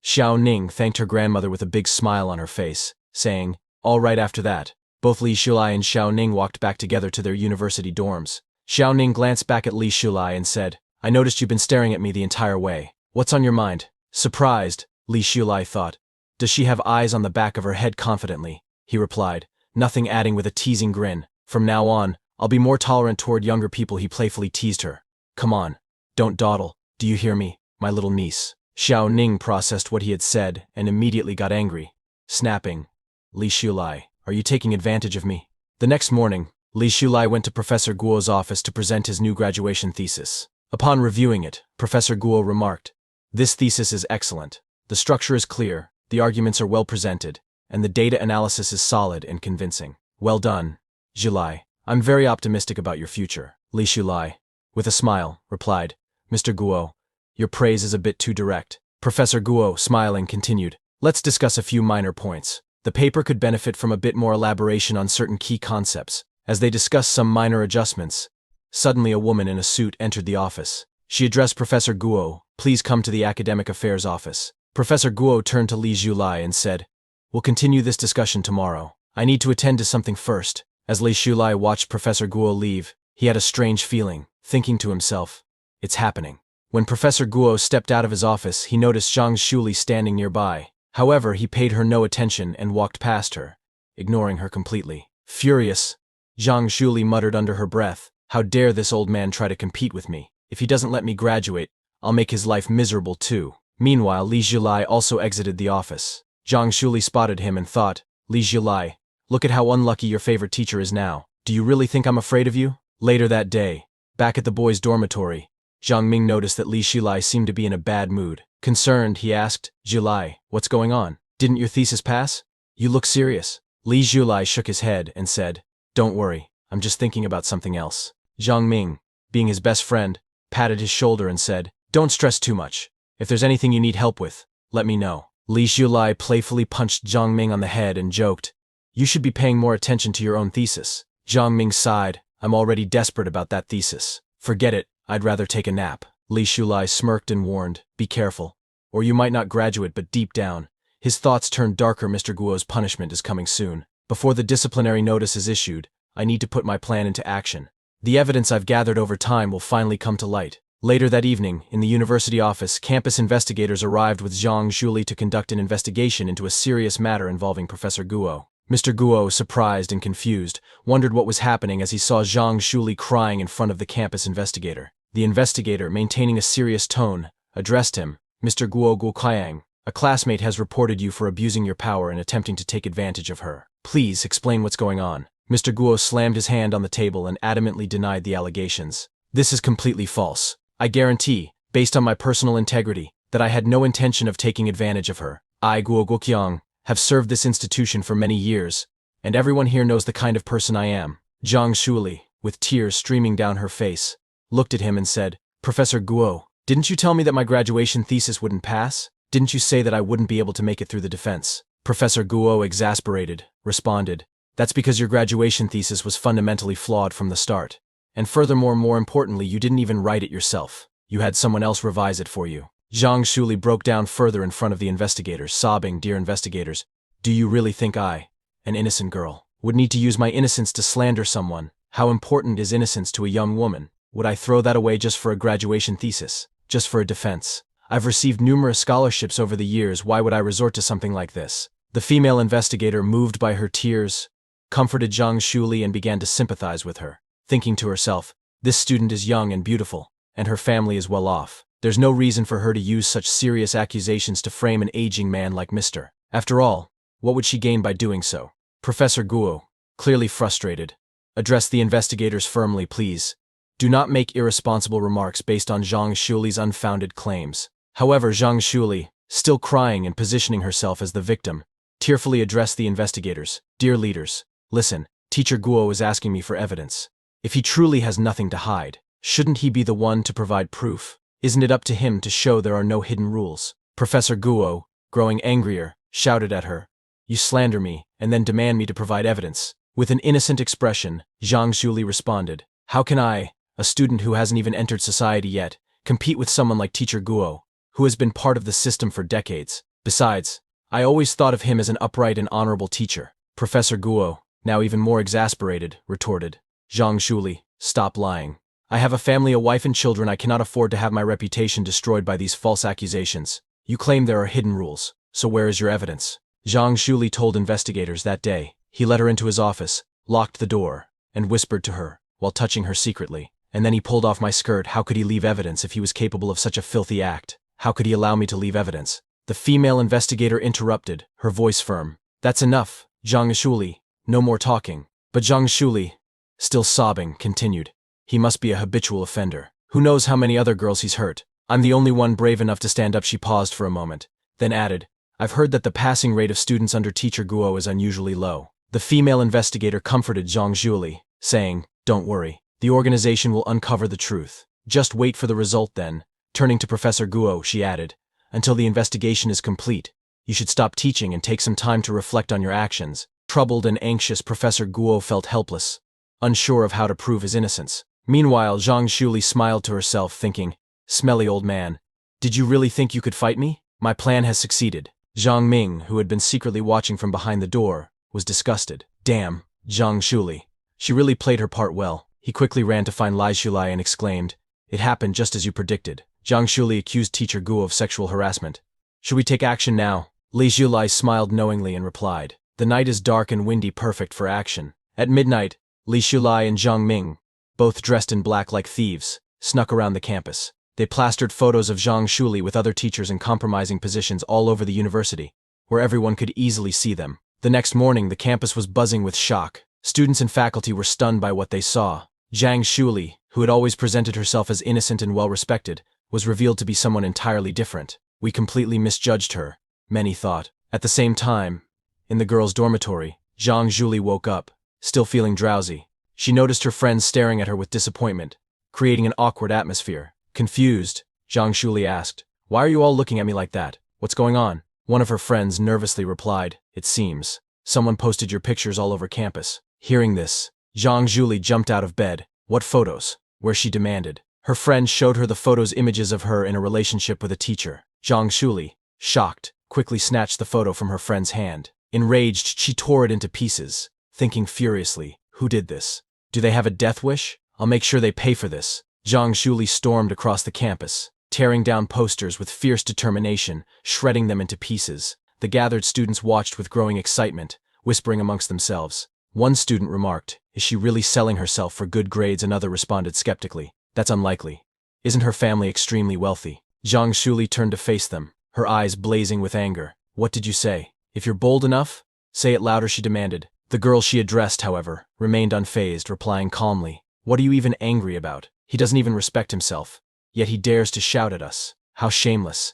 Xiao Ning thanked her grandmother with a big smile on her face, saying, "All right." After that, both Li Zhilai and Xiao Ning walked back together to their university dorms. Xiao Ning glanced back at Li Zhilai and said, "I noticed you've been staring at me the entire way. What's on your mind?" Surprised, Li Zhilai thought, "Does she have eyes on the back of her head?" Confidently, he replied, nothing, adding with a teasing grin, "From now on, I'll be more tolerant toward younger people." He playfully teased her. "Come on, don't dawdle, do you hear me, my little niece?" Xiao Ning processed what he had said and immediately got angry, snapping, "Li Zhilai, are you taking advantage of me?" The next morning, Li Zhilai went to Professor Guo's office to present his new graduation thesis. Upon reviewing it, Professor Guo remarked, "This thesis is excellent. The structure is clear, the arguments are well presented, and the data analysis is solid and convincing. Well done, Zhilai. I'm very optimistic about your future." Li Zhilai, with a smile, replied, "Mr. Guo, your praise is a bit too direct." Professor Guo, smiling, continued, "Let's discuss a few minor points. The paper could benefit from a bit more elaboration on certain key concepts." As they discussed some minor adjustments, suddenly a woman in a suit entered the office. She addressed Professor Guo, "Please come to the Academic Affairs office." Professor Guo turned to Li Zhilai and said, "We'll continue this discussion tomorrow. I need to attend to something first." As Li Zhilai watched Professor Guo leave, he had a strange feeling, thinking to himself, "It's happening." When Professor Guo stepped out of his office, he noticed Zhang Shuli standing nearby. However, he paid her no attention and walked past her, ignoring her completely. Furious, Zhang Shuli muttered under her breath, "How dare this old man try to compete with me? If he doesn't let me graduate, I'll make his life miserable too." Meanwhile, Li Zhilai also exited the office. Zhang Shuli spotted him and thought, "Li Zhilai, look at how unlucky your favorite teacher is now. Do you really think I'm afraid of you?" Later that day, back at the boys' dormitory, Zhang Ming noticed that Li Zhilai seemed to be in a bad mood. Concerned, he asked, "Zhilai, what's going on? Didn't your thesis pass? You look serious." Li Zhulai shook his head and said, "Don't worry, I'm just thinking about something else." Zhang Ming, being his best friend, patted his shoulder and said, "Don't stress too much. If there's anything you need help with, let me know." Li Zhulai playfully punched Zhang Ming on the head and joked, "You should be paying more attention to your own thesis." Zhang Ming sighed, "I'm already desperate about that thesis. Forget it, I'd rather take a nap." Li Zhulai smirked and warned, "Be careful, or you might not graduate." But deep down, his thoughts turned darker. Mr. Guo's punishment is coming soon. Before the disciplinary notice is issued, I need to put my plan into action. The evidence I've gathered over time will finally come to light. Later that evening, in the university office, campus investigators arrived with Zhang Zhuli to conduct an investigation into a serious matter involving Professor Guo. Mr. Guo, surprised and confused, wondered what was happening as he saw Zhang Zhuli crying in front of the campus investigator. The investigator, maintaining a serious tone, addressed him, "Mr. Guo Guoqiang, a classmate has reported you for abusing your power and attempting to take advantage of her. Please explain what's going on." Mr. Guo slammed his hand on the table and adamantly denied the allegations. "This is completely false. I guarantee, based on my personal integrity, that I had no intention of taking advantage of her. I, Guo Guoqiang, have served this institution for many years, and everyone here knows the kind of person I am." Zhang Zhuli, with tears streaming down her face, looked at him and said, "Professor Guo, didn't you tell me that my graduation thesis wouldn't pass? Didn't you say that I wouldn't be able to make it through the defense?" Professor Guo, exasperated, responded, "That's because your graduation thesis was fundamentally flawed from the start. And furthermore, more importantly, you didn't even write it yourself. You had someone else revise it for you." Zhang Zhuli broke down further in front of the investigators, sobbing, "Dear investigators, do you really think I, an innocent girl, would need to use my innocence to slander someone? How important is innocence to a young woman? Would I throw that away just for a graduation thesis? Just for a defense? I've received numerous scholarships over the years. Why would I resort to something like this?" The female investigator, moved by her tears, comforted Zhang Zhuli and began to sympathize with her, thinking to herself, "This student is young and beautiful, and her family is well off. There's no reason for her to use such serious accusations to frame an aging man like Mr. After all, what would she gain by doing so?" Professor Guo, clearly frustrated, addressed the investigators firmly. "Please, do not make irresponsible remarks based on Zhang Zhuli's unfounded claims." However, Zhang Zhuli, still crying and positioning herself as the victim, tearfully addressed the investigators, "Dear leaders, listen, Teacher Guo is asking me for evidence. If he truly has nothing to hide, shouldn't he be the one to provide proof? Isn't it up to him to show there are no hidden rules?" Professor Guo, growing angrier, shouted at her, "You slander me and then demand me to provide evidence." With an innocent expression, Zhang Zhuli responded, "How can I, a student who hasn't even entered society yet, compete with someone like Teacher Guo, who has been part of the system for decades? Besides, I always thought of him as an upright and honorable teacher." Professor Guo, now even more exasperated, retorted, "Zhang Zhuli, stop lying. I have a family, a wife and children. I cannot afford to have my reputation destroyed by these false accusations. You claim there are hidden rules, so where is your evidence?" Zhang Zhuli told investigators that day. He led her into his office, locked the door, and whispered to her, while touching her secretly, "And then he pulled off my skirt. How could he leave evidence if he was capable of such a filthy act? How could he allow me to leave evidence?" The female investigator interrupted, her voice firm, "That's enough, Zhang Zhuli, no more talking." But Zhang Zhuli, still sobbing, continued, "He must be a habitual offender. Who knows how many other girls he's hurt? I'm the only one brave enough to stand up." She paused for a moment, then added, "I've heard that the passing rate of students under Teacher Guo is unusually low." The female investigator comforted Zhang Zhuli, saying, "Don't worry, the organization will uncover the truth. Just wait for the result then." Turning to Professor Guo, she added, "Until the investigation is complete, you should stop teaching and take some time to reflect on your actions." Troubled and anxious, Professor Guo felt helpless, unsure of how to prove his innocence. Meanwhile, Zhang Zhuli smiled to herself, thinking, "Smelly old man, did you really think you could fight me? My plan has succeeded." Zhang Ming, who had been secretly watching from behind the door, was disgusted. "Damn, Zhang Zhuli. She really played her part well." He quickly ran to find Li Zhulai and exclaimed, "It happened just as you predicted. Zhang Zhuli accused Teacher Guo of sexual harassment. Should we take action now?" Li Zhulai smiled knowingly and replied, "The night is dark and windy, perfect for action." At midnight, Li Zhulai and Zhang Ming, both dressed in black like thieves, snuck around the campus. They plastered photos of Zhang Zhuli with other teachers in compromising positions all over the university, where everyone could easily see them. The next morning, the campus was buzzing with shock. Students and faculty were stunned by what they saw. Zhang Zhuli, who had always presented herself as innocent and well-respected, was revealed to be someone entirely different. "We completely misjudged her," many thought. At the same time, in the girls' dormitory, Zhang Zhuli woke up, still feeling drowsy. She noticed her friends staring at her with disappointment, creating an awkward atmosphere. Confused, Zhang Zhuli asked, "Why are you all looking at me like that? What's going on?" One of her friends nervously replied, "It seems someone posted your pictures all over campus." Hearing this, Zhang Zhuli jumped out of bed. "What photos?" Where she demanded. Her friend showed her the photos images of her in a relationship with a teacher. Zhang Zhuli, shocked, quickly snatched the photo from her friend's hand. Enraged, she tore it into pieces, thinking furiously, "Who did this? Do they have a death wish? I'll make sure they pay for this." Zhang Zhuli stormed across the campus, tearing down posters with fierce determination, shredding them into pieces. The gathered students watched with growing excitement, whispering amongst themselves. One student remarked, "Is she really selling herself for good grades?" Another responded skeptically, "That's unlikely. Isn't her family extremely wealthy?" Zhang Zhuli turned to face them, her eyes blazing with anger. "What did you say? If you're bold enough, say it louder," she demanded. The girl she addressed, however, remained unfazed, replying calmly, "What are you even angry about? He doesn't even respect himself. Yet he dares to shout at us. How shameless."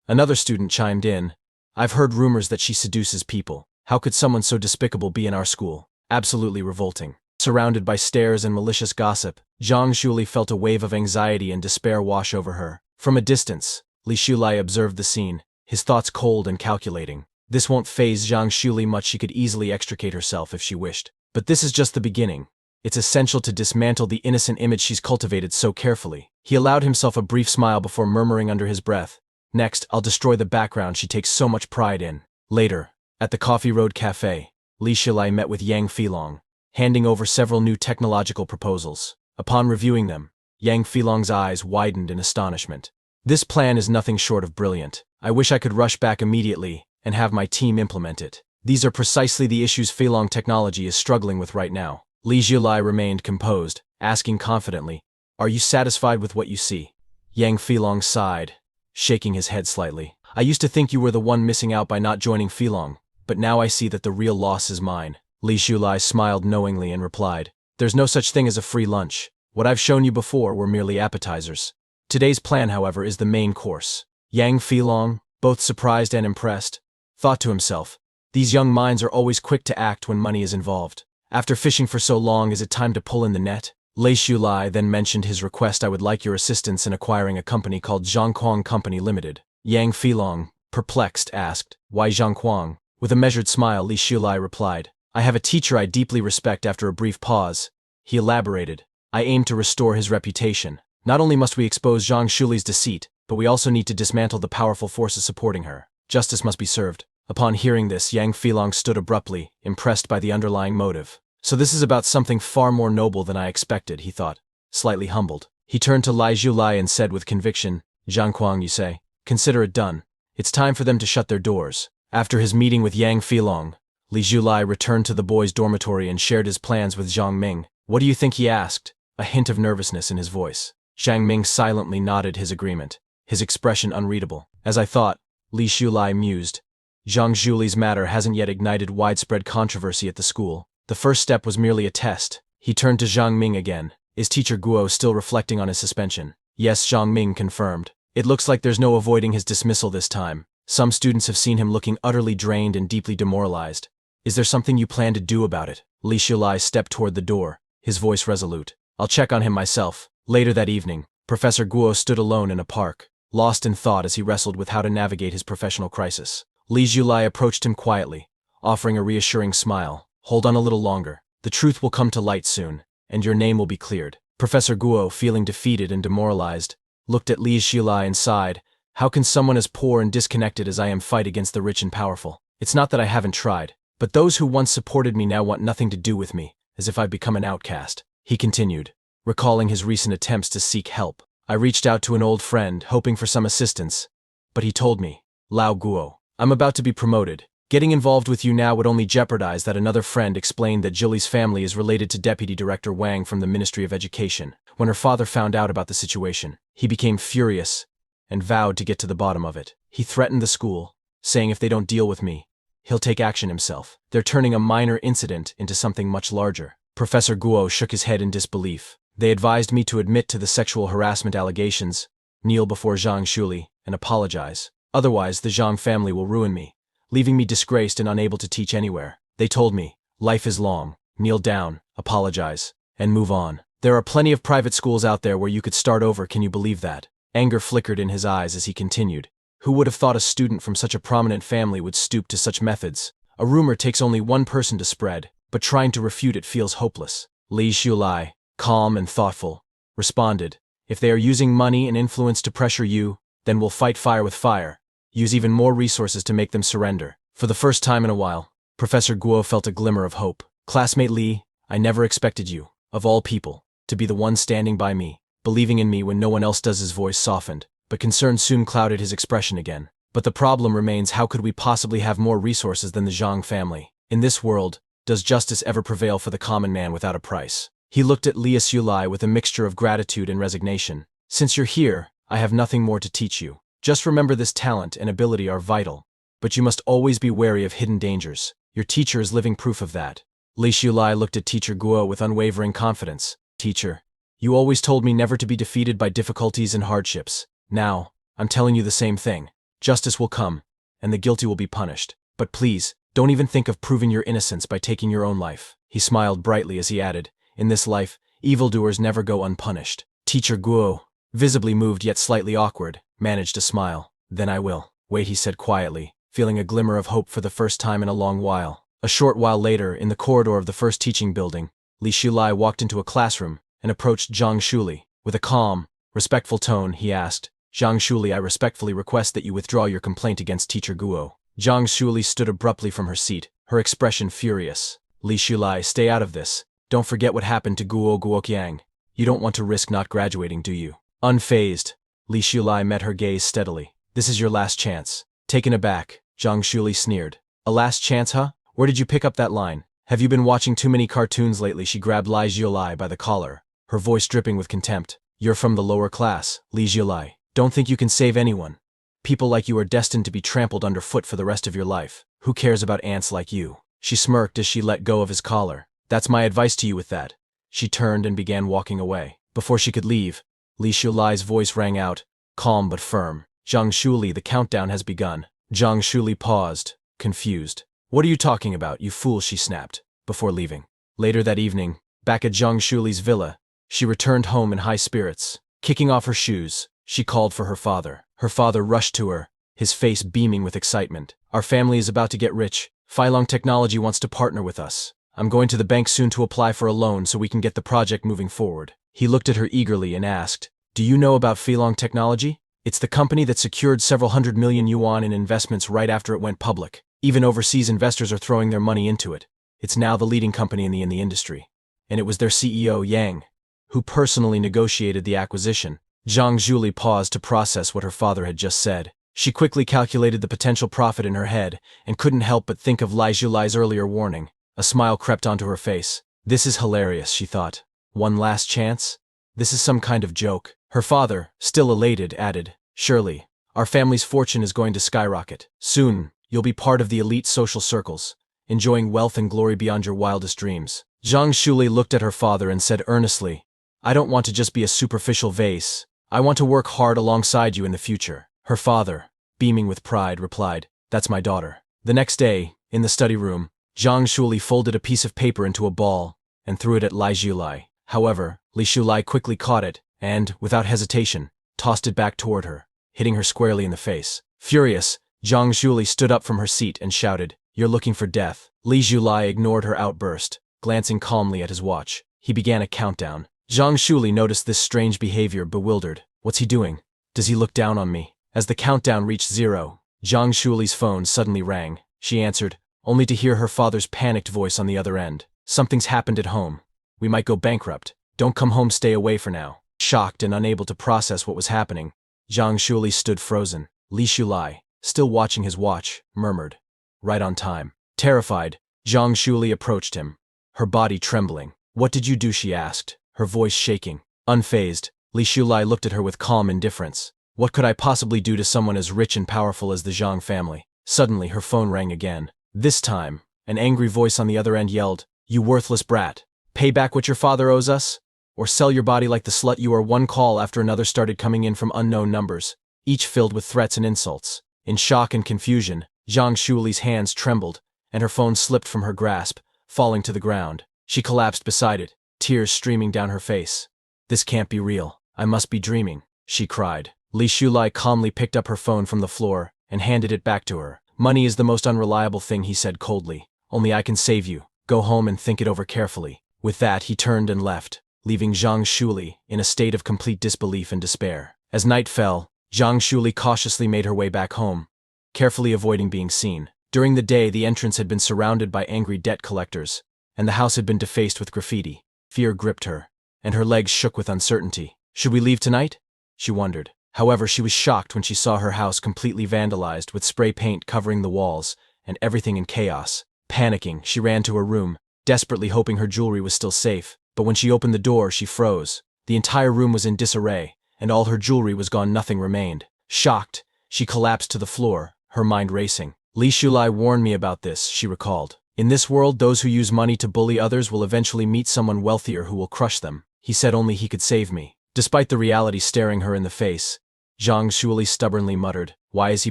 Another student chimed in, "I've heard rumors that she seduces people. How could someone so despicable be in our school? Absolutely revolting." Surrounded by stares and malicious gossip, Zhang Zhuli felt a wave of anxiety and despair wash over her. From a distance, Li Shulai observed the scene, his thoughts cold and calculating. This won't faze Zhang Zhuli much. She could easily extricate herself if she wished. But this is just the beginning. It's essential to dismantle the innocent image she's cultivated so carefully. He allowed himself a brief smile before murmuring under his breath, "Next, I'll destroy the background she takes so much pride in." Later, at the Coffee Road Cafe, Li Shilai met with Yang Filong, handing over several new technological proposals. Upon reviewing them, Yang Filong's eyes widened in astonishment. "This plan is nothing short of brilliant. I wish I could rush back immediately and have my team implement it. These are precisely the issues Filong Technology is struggling with right now." Li Shilai remained composed, asking confidently, "Are you satisfied with what you see?" Yang Filong sighed, shaking his head slightly. "I used to think you were the one missing out by not joining Filong, but now I see that the real loss is mine." Li Shulai smiled knowingly and replied, "There's no such thing as a free lunch. What I've shown you before were merely appetizers. Today's plan, however, is the main course." Yang Filong, both surprised and impressed, thought to himself, "These young minds are always quick to act when money is involved. After fishing for so long, is it time to pull in the net?" Li Shulai then mentioned his request. "I would like your assistance in acquiring a company called Zhangquang Company Limited." Yang Filong, perplexed, asked, "Why Zhangquang?" With a measured smile, Li Shulai replied, "I have a teacher I deeply respect." After a brief pause, he elaborated, "I aim to restore his reputation. Not only must we expose Zhang Shuli's deceit, but we also need to dismantle the powerful forces supporting her. Justice must be served." Upon hearing this, Yang Filong stood abruptly, impressed by the underlying motive. "So this is about something far more noble than I expected," he thought, slightly humbled. He turned to Li Zhulai and said with conviction, "Zhangquang, you say? Consider it done. It's time for them to shut their doors." After his meeting with Yang Filong, Li Zhulai returned to the boys' dormitory and shared his plans with Zhang Ming. "What do you think?" he asked, a hint of nervousness in his voice. Zhang Ming silently nodded his agreement, his expression unreadable. "As I thought," Li Shulai mused. "Zhang Zhuli's matter hasn't yet ignited widespread controversy at the school. The first step was merely a test." He turned to Zhang Ming again. "Is Teacher Guo still reflecting on his suspension?" "Yes," Zhang Ming confirmed. "It looks like there's no avoiding his dismissal this time. Some students have seen him looking utterly drained and deeply demoralized. Is there something you plan to do about it?" Li Shulai stepped toward the door, his voice resolute. "I'll check on him myself." Later that evening, Professor Guo stood alone in a park, lost in thought as he wrestled with how to navigate his professional crisis. Li Zhulai approached him quietly, offering a reassuring smile. "Hold on a little longer. The truth will come to light soon, and your name will be cleared." Professor Guo, feeling defeated and demoralized, looked at Li Zhulai and sighed. "How can someone as poor and disconnected as I am fight against the rich and powerful? It's not that I haven't tried, but those who once supported me now want nothing to do with me, as if I've become an outcast." He continued, recalling his recent attempts to seek help. "I reached out to an old friend, hoping for some assistance, but he told me, 'Lao Guo, I'm about to be promoted. Getting involved with you now would only jeopardize that.'" Another friend explained that Jilly's family is related to Deputy Director Wang from the Ministry of Education. When her father found out about the situation, he became furious and vowed to get to the bottom of it. He threatened the school, saying if they don't deal with me, he'll take action himself. They're turning a minor incident into something much larger. Professor Guo shook his head in disbelief. "They advised me to admit to the sexual harassment allegations, kneel before Zhang Shuli, and apologize. Otherwise, the Zhang family will ruin me, leaving me disgraced and unable to teach anywhere." They told me, life is long, kneel down, apologize, and move on. There are plenty of private schools out there where you could start over, can you believe that? Anger flickered in his eyes as he continued. Who would have thought a student from such a prominent family would stoop to such methods? A rumor takes only one person to spread, but trying to refute it feels hopeless. Li Xiulai, calm and thoughtful, responded, if they are using money and influence to pressure you, then we'll fight fire with fire. Use even more resources to make them surrender. For the first time in a while, Professor Guo felt a glimmer of hope. Classmate Li, I never expected you, of all people, to be the one standing by me, believing in me when no one else does. His voice softened, but concern soon clouded his expression again. But the problem remains, how could we possibly have more resources than the Zhang family? In this world, does justice ever prevail for the common man without a price? He looked at Li Xiulai with a mixture of gratitude and resignation. Since you're here, I have nothing more to teach you. Just remember this talent and ability are vital, but you must always be wary of hidden dangers. Your teacher is living proof of that. Li Xiulai looked at Teacher Guo with unwavering confidence. Teacher, you always told me never to be defeated by difficulties and hardships. Now, I'm telling you the same thing. Justice will come, and the guilty will be punished. But please, don't even think of proving your innocence by taking your own life. He smiled brightly as he added, in this life, evildoers never go unpunished. Teacher Guo, visibly moved yet slightly awkward, managed to smile. Then I will. Wait, he said quietly, feeling a glimmer of hope for the first time in a long while. A short while later, in the corridor of the first teaching building, Li Xiulai walked into a classroom and approached Zhang Shuli. With a calm, respectful tone, he asked, Zhang Shuli, I respectfully request that you withdraw your complaint against Teacher Guo. Zhang Shuli stood abruptly from her seat, her expression furious. Li Xiulai, stay out of this. Don't forget what happened to Guo Guoqiang. You don't want to risk not graduating, do you? Unfazed, Li Xiulai met her gaze steadily. This is your last chance. Taken aback, Zhang Shuli sneered. A last chance, huh? Where did you pick up that line? Have you been watching too many cartoons lately? She grabbed Li Xiulai by the collar, her voice dripping with contempt. You're from the lower class, Li Xiulai. Don't think you can save anyone. People like you are destined to be trampled underfoot for the rest of your life. Who cares about ants like you? She smirked as she let go of his collar. That's my advice to you with that. She turned and began walking away. Before she could leave, Li Xiulai's voice rang out, calm but firm. Zhang Shuli, the countdown has begun. Zhang Shuli paused, confused. What are you talking about, you fool, she snapped, before leaving. Later that evening, back at Zhang Shuli's villa, she returned home in high spirits. Kicking off her shoes, she called for her father. Her father rushed to her, his face beaming with excitement. Our family is about to get rich. Filong Technology wants to partner with us. I'm going to the bank soon to apply for a loan so we can get the project moving forward. He looked at her eagerly and asked, do you know about Filong Technology? It's the company that secured several hundred million yuan in investments right after it went public. Even overseas investors are throwing their money into it. It's now the leading company in the industry. And it was their CEO, Yang, who personally negotiated the acquisition. Zhang Shuli paused to process what her father had just said. She quickly calculated the potential profit in her head and couldn't help but think of Li Xiulai's earlier warning. A smile crept onto her face. This is hilarious, she thought. One last chance? This is some kind of joke. Her father, still elated, added, surely, our family's fortune is going to skyrocket. Soon, you'll be part of the elite social circles, enjoying wealth and glory beyond your wildest dreams. Zhang Shuli looked at her father and said earnestly, I don't want to just be a superficial vase. I want to work hard alongside you in the future. Her father, beaming with pride, replied, that's my daughter. The next day, in the study room, Zhang Shuli folded a piece of paper into a ball and threw it at Li Xiulai. However, Li Xiulai quickly caught it and, without hesitation, tossed it back toward her, hitting her squarely in the face. Furious, Zhang Shuli stood up from her seat and shouted, you're looking for death. Li Xiulai ignored her outburst, glancing calmly at his watch. He began a countdown. Zhang Shuli noticed this strange behavior, bewildered. What's he doing? Does he look down on me? As the countdown reached 0, Zhang Shuli's phone suddenly rang. She answered, only to hear her father's panicked voice on the other end. Something's happened at home. We might go bankrupt. Don't come home, stay away for now. Shocked and unable to process what was happening, Zhang Shuli stood frozen. Li Xiulai, still watching his watch, murmured, right on time. Terrified, Zhang Shuli approached him, her body trembling. What did you do? She asked, her voice shaking. Unfazed, Li Xiulai looked at her with calm indifference. What could I possibly do to someone as rich and powerful as the Zhang family? Suddenly, her phone rang again. This time, an angry voice on the other end yelled, you worthless brat. Pay back what your father owes us? Or sell your body like the slut you are. One call after another started coming in from unknown numbers, each filled with threats and insults. In shock and confusion, Zhang Shuli's hands trembled, and her phone slipped from her grasp, falling to the ground. She collapsed beside it, tears streaming down her face. "This can't be real. I must be dreaming," she cried. Li Shulai calmly picked up her phone from the floor and handed it back to her. "Money is the most unreliable thing," he said coldly. "Only I can save you. Go home and think it over carefully." With that, he turned and left, leaving Zhang Shuli in a state of complete disbelief and despair. As night fell, Zhang Shuli cautiously made her way back home, carefully avoiding being seen. During the day, the entrance had been surrounded by angry debt collectors, and the house had been defaced with graffiti. Fear gripped her, and her legs shook with uncertainty. Should we leave tonight? She wondered. However, she was shocked when she saw her house completely vandalized, with spray paint covering the walls and everything in chaos. Panicking, she ran to her room, desperately hoping her jewelry was still safe. But when she opened the door, she froze. The entire room was in disarray, and all her jewelry was gone. Nothing remained. Shocked, she collapsed to the floor, her mind racing. Li Shulai warned me about this, she recalled. In this world, those who use money to bully others will eventually meet someone wealthier who will crush them. He said only he could save me. Despite the reality staring her in the face, Zhang Shuli stubbornly muttered, "Why is he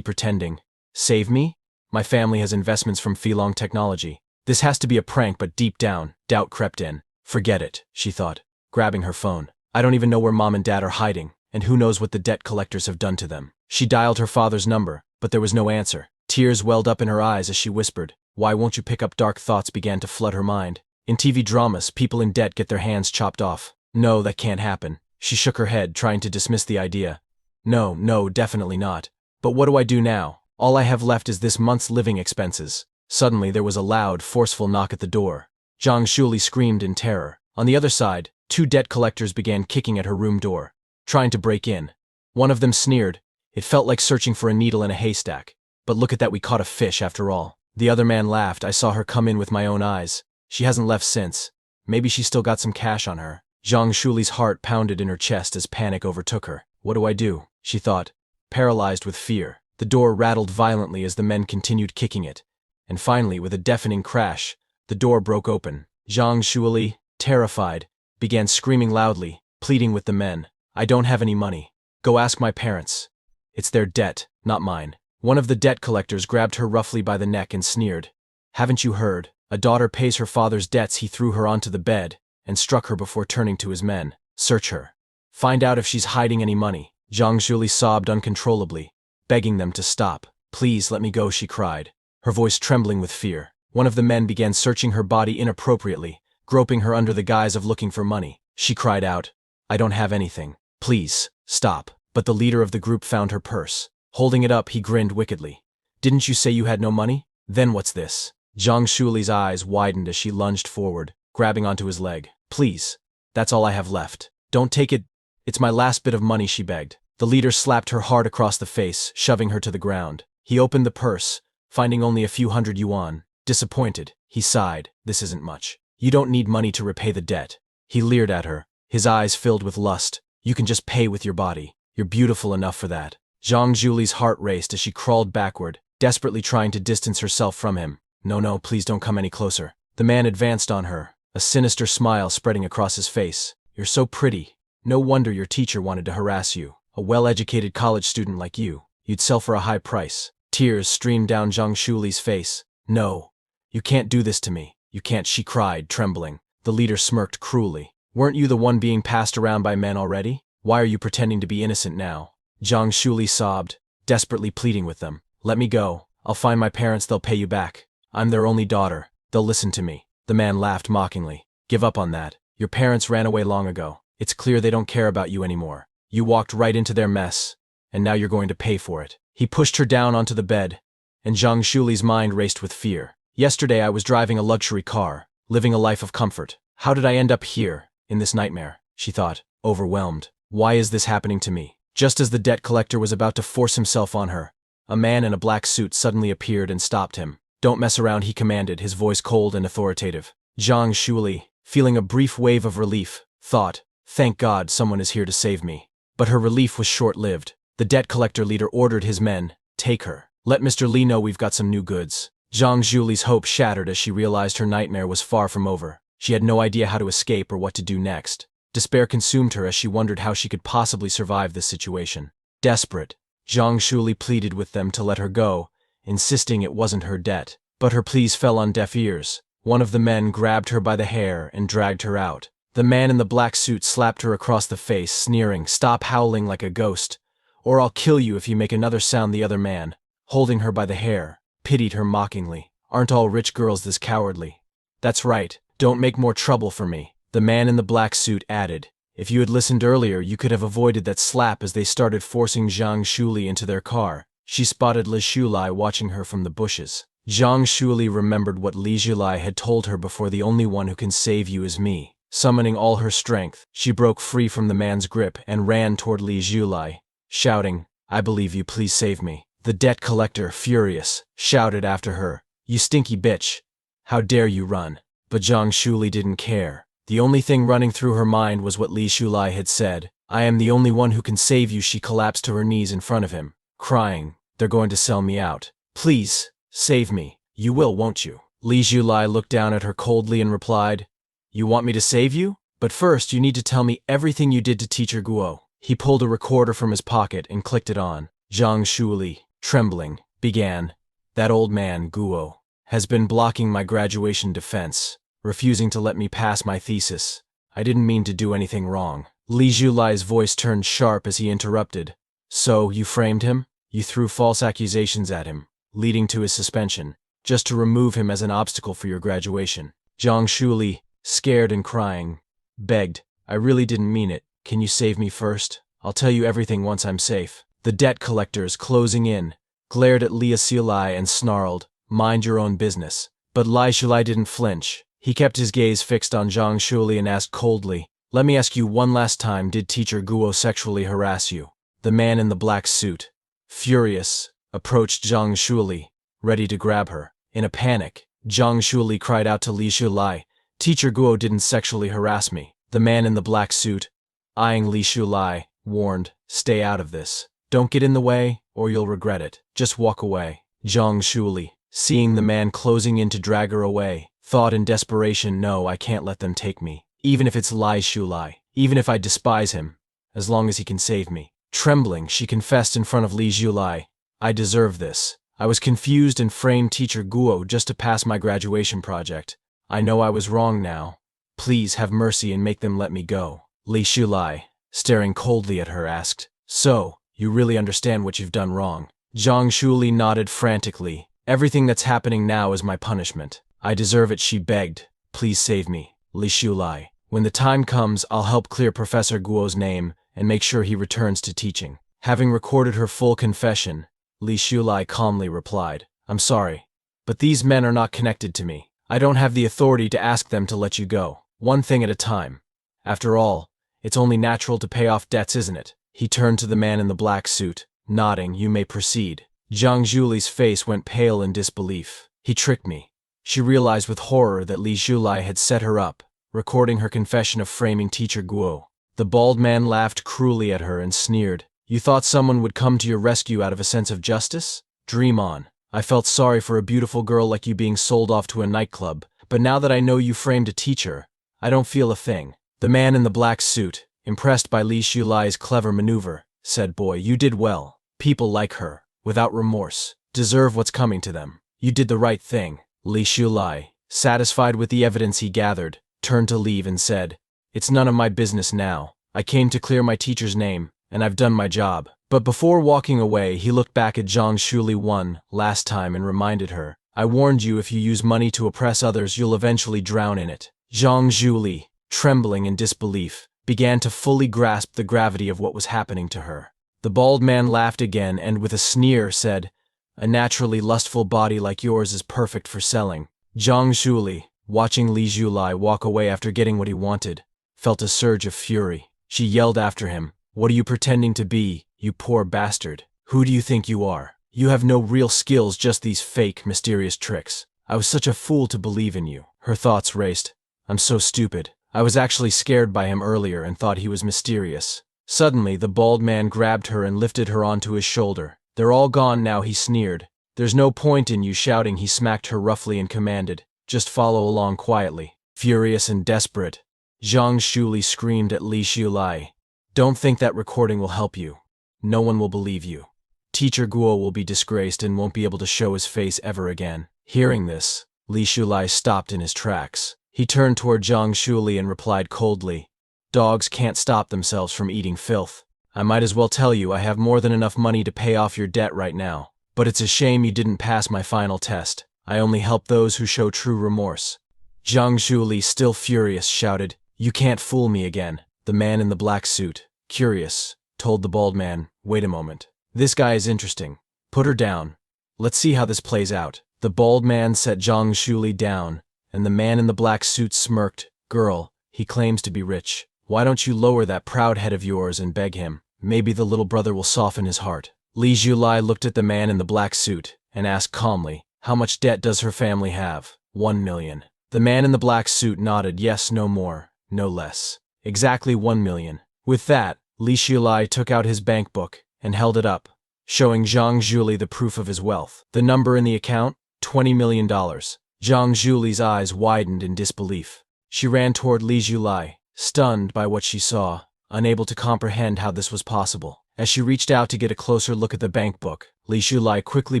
pretending? Save me? My family has investments from Filong Technology. This has to be a prank," but deep down, doubt crept in. "Forget it," she thought, grabbing her phone. "I don't even know where Mom and Dad are hiding, and who knows what the debt collectors have done to them." She dialed her father's number, but there was no answer. Tears welled up in her eyes as she whispered, "Why won't you pick up?" Dark thoughts began to flood her mind. In TV dramas, people in debt get their hands chopped off. No, that can't happen. She shook her head, trying to dismiss the idea. No, definitely not. But what do I do now? All I have left is this month's living expenses. Suddenly, there was a loud, forceful knock at the door. Zhang Shuli screamed in terror. On the other side, 2 debt collectors began kicking at her room door, trying to break in. One of them sneered. "It felt like searching for a needle in a haystack. But look at that, we caught a fish after all." The other man laughed. "I saw her come in with my own eyes. She hasn't left since. Maybe she still got some cash on her." Zhang Shuli's heart pounded in her chest as panic overtook her. "What do I do?" she thought, paralyzed with fear. The door rattled violently as the men continued kicking it, and finally, with a deafening crash, the door broke open. Zhang Shuli, terrified, began screaming loudly, pleading with the men. "I don't have any money. Go ask my parents. It's their debt, not mine." One of the debt collectors grabbed her roughly by the neck and sneered. "Haven't you heard? A daughter pays her father's debts." He threw her onto the bed and struck her before turning to his men. "Search her. Find out if she's hiding any money." Zhang Shuli sobbed uncontrollably, begging them to stop. "Please let me go," she cried, her voice trembling with fear. One of the men began searching her body inappropriately, groping her under the guise of looking for money. She cried out, "I don't have anything. Please, stop." But the leader of the group found her purse. Holding it up, he grinned wickedly. "Didn't you say you had no money? Then what's this?" Zhang Shuli's eyes widened as she lunged forward, grabbing onto his leg. "Please, that's all I have left. Don't take it. It's my last bit of money," she begged. The leader slapped her hard across the face, shoving her to the ground. He opened the purse, finding only a few hundred yuan. Disappointed, he sighed. "This isn't much. You don't need money to repay the debt." He leered at her, his eyes filled with lust. "You can just pay with your body. You're beautiful enough for that." Zhang Juli's heart raced as she crawled backward, desperately trying to distance herself from him. No, please don't come any closer." The man advanced on her, a sinister smile spreading across his face. "You're so pretty. No wonder your teacher wanted to harass you. A well-educated college student like you. You'd sell for a high price." Tears streamed down Zhang Shuli's face. "No, you can't do this to me. You can't," she cried, trembling. The leader smirked cruelly. "Weren't you the one being passed around by men already? Why are you pretending to be innocent now?" Zhang Shuli sobbed, desperately pleading with them. "Let me go. I'll find my parents. They'll pay you back. I'm their only daughter. They'll listen to me." The man laughed mockingly. "Give up on that. Your parents ran away long ago. It's clear they don't care about you anymore. You walked right into their mess, and now you're going to pay for it." He pushed her down onto the bed, and Zhang Shuli's mind raced with fear. "Yesterday I was driving a luxury car, living a life of comfort. How did I end up here, in this nightmare?" she thought, overwhelmed. "Why is this happening to me?" Just as the debt collector was about to force himself on her, a man in a black suit suddenly appeared and stopped him. "Don't mess around," he commanded, his voice cold and authoritative. Zhang Shuli, feeling a brief wave of relief, thought, "Thank God someone is here to save me." But her relief was short-lived. The debt collector leader ordered his men, "Take her. Let Mr. Li know we've got some new goods." Zhang Juli's hope shattered as she realized her nightmare was far from over. She had no idea how to escape or what to do next. Despair consumed her as she wondered how she could possibly survive this situation. Desperate, Zhang Shuli pleaded with them to let her go, insisting it wasn't her debt. But her pleas fell on deaf ears. One of the men grabbed her by the hair and dragged her out. The man in the black suit slapped her across the face, sneering, "Stop howling like a ghost, or I'll kill you if you make another sound." The other man, holding her by the hair, pitied her mockingly. "Aren't all rich girls this cowardly? That's right, don't make more trouble for me." The man in the black suit added, "If you had listened earlier, you could have avoided that slap." As they started forcing Zhang Shuli into their car, she spotted Li Shulai watching her from the bushes. Zhang Shuli remembered what Li Shulai had told her before: "The only one who can save you is me." Summoning all her strength, she broke free from the man's grip and ran toward Li Shulai, shouting, "I believe you, please save me." The debt collector, furious, shouted after her, "You stinky bitch! How dare you run?" But Zhang Shuli didn't care. The only thing running through her mind was what Li Shulai had said. "I am the only one who can save you." She collapsed to her knees in front of him, crying, "They're going to sell me out. Please, save me. You will, won't you?" Li Shulai looked down at her coldly and replied, "You want me to save you? But first you need to tell me everything you did to Teacher Guo." He pulled a recorder from his pocket and clicked it on. Zhang Shuli, trembling, began, "That old man, Guo, has been blocking my graduation defense, refusing to let me pass my thesis. I didn't mean to do anything wrong." Li Shulai's voice turned sharp as he interrupted, "So, you framed him? You threw false accusations at him, leading to his suspension, just to remove him as an obstacle for your graduation." Zhang Shuli, scared and crying, begged, "I really didn't mean it. Can you save me first? I'll tell you everything once I'm safe." The debt collectors, closing in, glared at Li Shulai and snarled, "Mind your own business." But Li Shulai didn't flinch. He kept his gaze fixed on Zhang Shuli and asked coldly, "Let me ask you one last time, did Teacher Guo sexually harass you?" The man in the black suit, furious, approached Zhang Shuli, ready to grab her. In a panic, Zhang Shuli cried out to Li Shulai, "Teacher Guo didn't sexually harass me." The man in the black suit, eyeing Li Shulai, warned, "Stay out of this. Don't get in the way, or you'll regret it. Just walk away." Zhang Shuli, seeing the man closing in to drag her away, thought in desperation, "No, I can't let them take me. Even if it's Li Shulai, even if I despise him, as long as he can save me." Trembling, she confessed in front of Li Shulai, "I deserve this. I was confused and framed Teacher Guo just to pass my graduation project. I know I was wrong now. Please have mercy and make them let me go." Li Shulai, staring coldly at her, asked, "So, you really understand what you've done wrong?" Zhang Shuli nodded frantically. "Everything that's happening now is my punishment. I deserve it," she begged. "Please save me, Li Shulai. When the time comes, I'll help clear Professor Guo's name and make sure he returns to teaching." Having recorded her full confession, Li Shulai calmly replied, "I'm sorry, but these men are not connected to me. I don't have the authority to ask them to let you go. One thing at a time. After all, it's only natural to pay off debts, isn't it?" He turned to the man in the black suit, nodding, "You may proceed." Zhang Shuli's face went pale in disbelief. "He tricked me." She realized with horror that Li Shulai had set her up, recording her confession of framing Teacher Guo. The bald man laughed cruelly at her and sneered, "You thought someone would come to your rescue out of a sense of justice? Dream on. I felt sorry for a beautiful girl like you being sold off to a nightclub, but now that I know you framed a teacher, I don't feel a thing." The man in the black suit, impressed by Li Shulai's clever maneuver, said, "Boy, you did well. People like her, without remorse, deserve what's coming to them. You did the right thing." Li Shulai, satisfied with the evidence he gathered, turned to leave and said, "It's none of my business now. I came to clear my teacher's name, and I've done my job." But before walking away, he looked back at Zhang Shuli one last time and reminded her, "I warned you, if you use money to oppress others, you'll eventually drown in it." Zhang Shuli, trembling in disbelief, began to fully grasp the gravity of what was happening to her. The bald man laughed again and, with a sneer, said, "A naturally lustful body like yours is perfect for selling." Zhang Shuli, watching Li Shulai walk away after getting what he wanted, felt a surge of fury. She yelled after him, "What are you pretending to be, you poor bastard? Who do you think you are? You have no real skills, just these fake, mysterious tricks. I was such a fool to believe in you." Her thoughts raced. "I'm so stupid. I was actually scared by him earlier and thought he was mysterious." Suddenly, the bald man grabbed her and lifted her onto his shoulder. "They're all gone now," he sneered. "There's no point in you shouting." He smacked her roughly and commanded, "Just follow along quietly." Furious and desperate, Zhang Shuli screamed at Li Shulai, "Don't think that recording will help you. No one will believe you. Teacher Guo will be disgraced and won't be able to show his face ever again." Hearing this, Li Shulai stopped in his tracks. He turned toward Zhang Shuli and replied coldly, "Dogs can't stop themselves from eating filth. I might as well tell you I have more than enough money to pay off your debt right now. But it's a shame you didn't pass my final test. I only help those who show true remorse." Zhang Shuli, still furious, shouted, "You can't fool me again." The man in the black suit, curious, told the bald man, "Wait a moment. This guy is interesting. Put her down. Let's see how this plays out." The bald man set Zhang Shuli down, and the man in the black suit smirked. "Girl, he claims to be rich. Why don't you lower that proud head of yours and beg him? Maybe the little brother will soften his heart." Li Shulai looked at the man in the black suit and asked calmly, "How much debt does her family have?" 1 million. The man in the black suit nodded, "Yes, no more, no less. Exactly 1 million. With that, Li Shulai took out his bank book and held it up, showing Zhang Shuli the proof of his wealth. The number in the account? $20 million. Zhang Shuli's eyes widened in disbelief. She ran toward Li Shulai, stunned by what she saw, unable to comprehend how this was possible. As she reached out to get a closer look at the bank book, Li Shulai quickly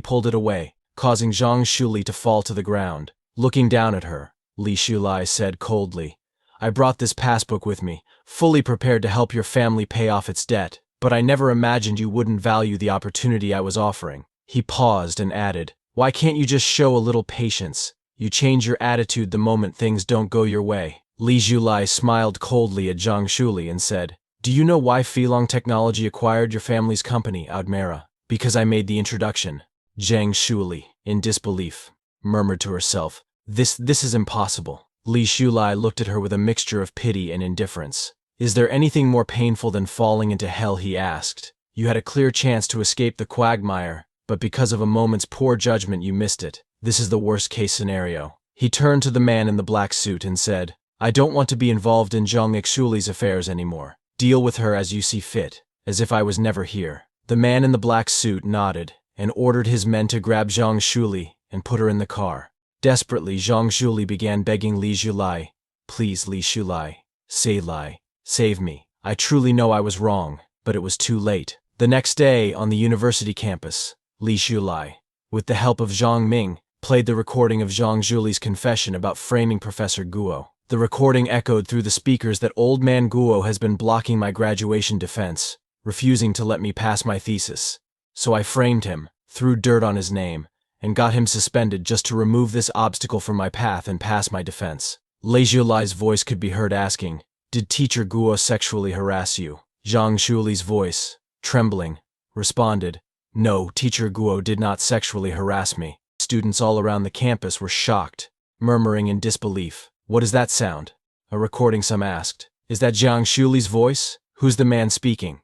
pulled it away, causing Zhang Shuli to fall to the ground. Looking down at her, Li Shulai said coldly, "I brought this passbook with me, fully prepared to help your family pay off its debt, but I never imagined you wouldn't value the opportunity I was offering." He paused and added, "Why can't you just show a little patience? You change your attitude the moment things don't go your way." Li Shulai smiled coldly at Zhang Shuli and said, "Do you know why Filong Technology acquired your family's company, Admira? Because I made the introduction." Zhang Shuli, in disbelief, murmured to herself, This is impossible." Li Shulai looked at her with a mixture of pity and indifference. "Is there anything more painful than falling into hell?" he asked. "You had a clear chance to escape the quagmire, but because of a moment's poor judgment you missed it. This is the worst-case scenario." He turned to the man in the black suit and said, "I don't want to be involved in Zhang Shuli's affairs anymore. Deal with her as you see fit, as if I was never here." The man in the black suit nodded and ordered his men to grab Zhang Shuli and put her in the car. Desperately, Zhang Shuli began begging Li Shulai, "Please, Li Shulai, save me. I truly know I was wrong, but it was too late." The next day, on the university campus, Li Shulai, with the help of Zhang Ming, played the recording of Zhang Shuli's confession about framing Professor Guo. The recording echoed through the speakers that old man Guo has been blocking my graduation defense, refusing to let me pass my thesis. So I framed him, threw dirt on his name, and got him suspended just to remove this obstacle from my path and pass my defense. Li Shulai's voice could be heard asking, "Did teacher Guo sexually harass you?" Zhang Shuli's voice, trembling, responded, "No, teacher Guo did not sexually harass me." Students all around the campus were shocked, murmuring in disbelief. "What is that sound?" A recording some asked. "Is that Zhang Shuli's voice? Who's the man speaking?"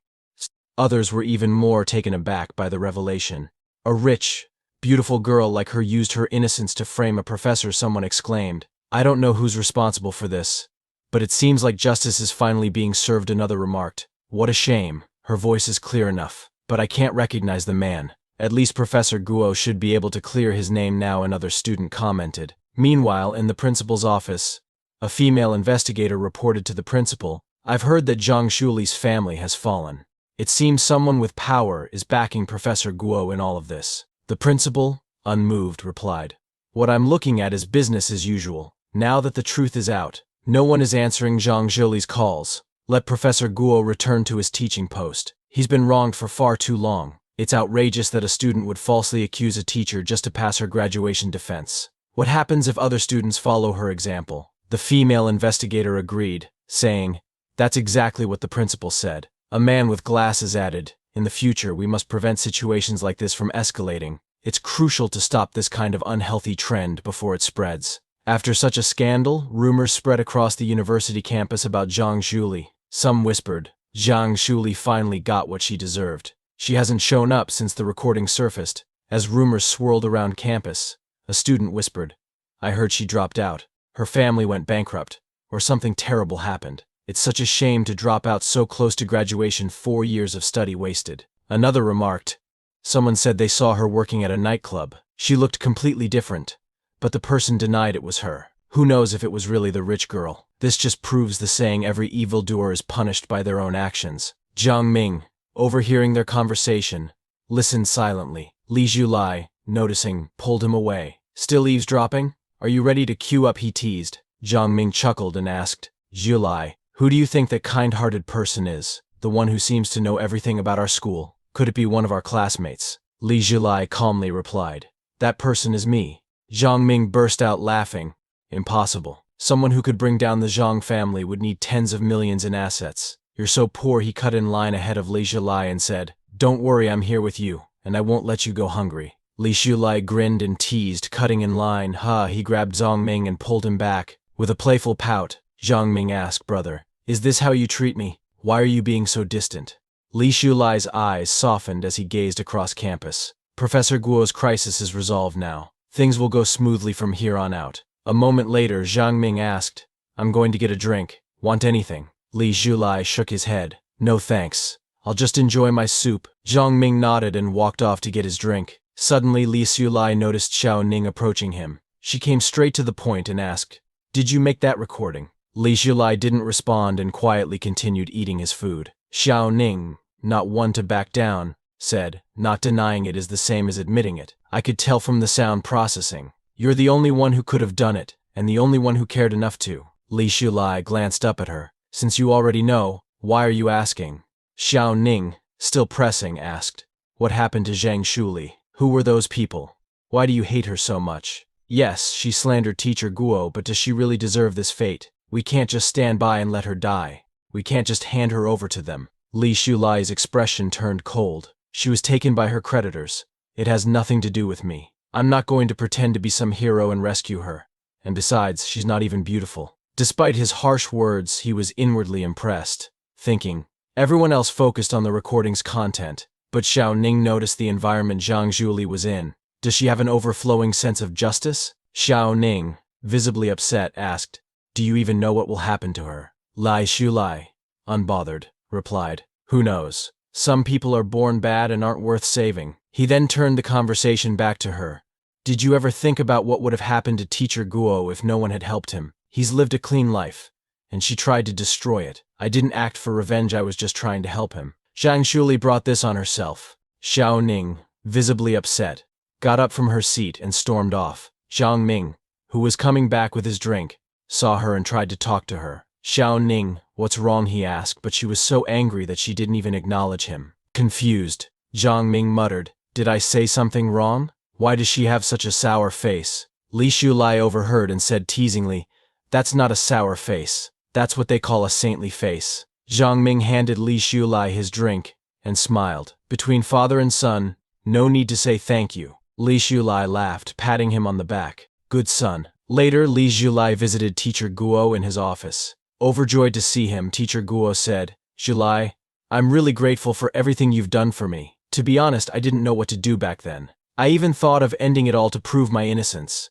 Others were even more taken aback by the revelation. "A rich, beautiful girl like her used her innocence to frame a professor," someone exclaimed. "I don't know who's responsible for this, but it seems like justice is finally being served," another remarked. "What a shame. Her voice is clear enough, but I can't recognize the man. At least Professor Guo should be able to clear his name now," another student commented. Meanwhile, in the principal's office, a female investigator reported to the principal, "I've heard that Zhang Shuli's family has fallen. It seems someone with power is backing Professor Guo in all of this." The principal, unmoved, replied, "What I'm looking at is business as usual. Now that the truth is out, no one is answering Zhang Shuli's calls. Let Professor Guo return to his teaching post. He's been wronged for far too long. It's outrageous that a student would falsely accuse a teacher just to pass her graduation defense. What happens if other students follow her example?" The female investigator agreed, saying, "That's exactly what the principal said." A man with glasses added, "In the future, we must prevent situations like this from escalating. It's crucial to stop this kind of unhealthy trend before it spreads." After such a scandal, rumors spread across the university campus about Zhang Shuli. Some whispered, Zhang Shuli finally got what she deserved. She hasn't shown up since the recording surfaced. As rumors swirled around campus, a student whispered, "I heard she dropped out. Her family went bankrupt, or something terrible happened. It's such a shame to drop out so close to graduation, 4 years of study wasted." Another remarked, "Someone said they saw her working at a nightclub. She looked completely different, but the person denied it was her. Who knows if it was really the rich girl? This just proves the saying every evildoer is punished by their own actions." Zhang Ming, overhearing their conversation, listened silently. Li Shulai, noticing, pulled him away. Still eavesdropping? Are you ready to queue up? He teased. Zhang Ming chuckled and asked, Zhulai, who do you think that kind-hearted person is? The one who seems to know everything about our school. Could it be one of our classmates? Li Zhulai calmly replied. That person is me. Zhang Ming burst out laughing. Impossible. Someone who could bring down the Zhang family would need tens of millions in assets. You're so poor. He cut in line ahead of Li Zhulai and said, Don't worry, I'm here with you, and I won't let you go hungry. Li Zhulai grinned and teased, cutting in line. He grabbed Zhang Ming and pulled him back. With a playful pout, Zhang Ming asked, Brother, is this how you treat me? Why are you being so distant? Li Zhulai's eyes softened as he gazed across campus. Professor Guo's crisis is resolved now. Things will go smoothly from here on out. A moment later, Zhang Ming asked, I'm going to get a drink. Want anything? Li Zhulai shook his head. No thanks. I'll just enjoy my soup. Zhang Ming nodded and walked off to get his drink. Suddenly, Li Zhulai noticed Xiao Ning approaching him. She came straight to the point and asked, Did you make that recording? Li Zhulai didn't respond and quietly continued eating his food. Xiao Ning, not one to back down, said, Not denying it is the same as admitting it. I could tell from the sound processing. You're the only one who could have done it, and the only one who cared enough to. Li Zhulai glanced up at her. Since you already know, why are you asking? Xiao Ning, still pressing, asked, What happened to Zhang Shuli? Who were those people? Why do you hate her so much? Yes, she slandered Teacher Guo, but does she really deserve this fate? We can't just stand by and let her die. We can't just hand her over to them. Li Zhulai's expression turned cold. She was taken by her creditors. It has nothing to do with me. I'm not going to pretend to be some hero and rescue her. And besides, she's not even beautiful. Despite his harsh words, he was inwardly impressed, thinking. Everyone else focused on the recording's content, but Xiao Ning noticed the environment Zhang Zhuli was in. Does she have an overflowing sense of justice? Xiao Ning, visibly upset, asked, Do you even know what will happen to her? Li Zhulai, unbothered, replied, Who knows? Some people are born bad and aren't worth saving. He then turned the conversation back to her. Did you ever think about what would have happened to Teacher Guo if no one had helped him? He's lived a clean life, and she tried to destroy it. I didn't act for revenge, I was just trying to help him. Zhang Shuli brought this on herself. Xiao Ning, visibly upset, got up from her seat and stormed off. Zhang Ming, who was coming back with his drink, saw her and tried to talk to her. Xiao Ning, what's wrong? He asked, but she was so angry that she didn't even acknowledge him. Confused, Zhang Ming muttered, Did I say something wrong? Why does she have such a sour face? Li Zhulai overheard and said teasingly, That's not a sour face. That's what they call a saintly face. Zhang Ming handed Li Zhulai his drink and smiled. Between father and son, no need to say thank you. Li Zhulai laughed, patting him on the back. Good son. Later, Li Zhulai visited Teacher Guo in his office. Overjoyed to see him, Teacher Guo said, Zhulai, I'm really grateful for everything you've done for me. To be honest, I didn't know what to do back then. I even thought of ending it all to prove my innocence.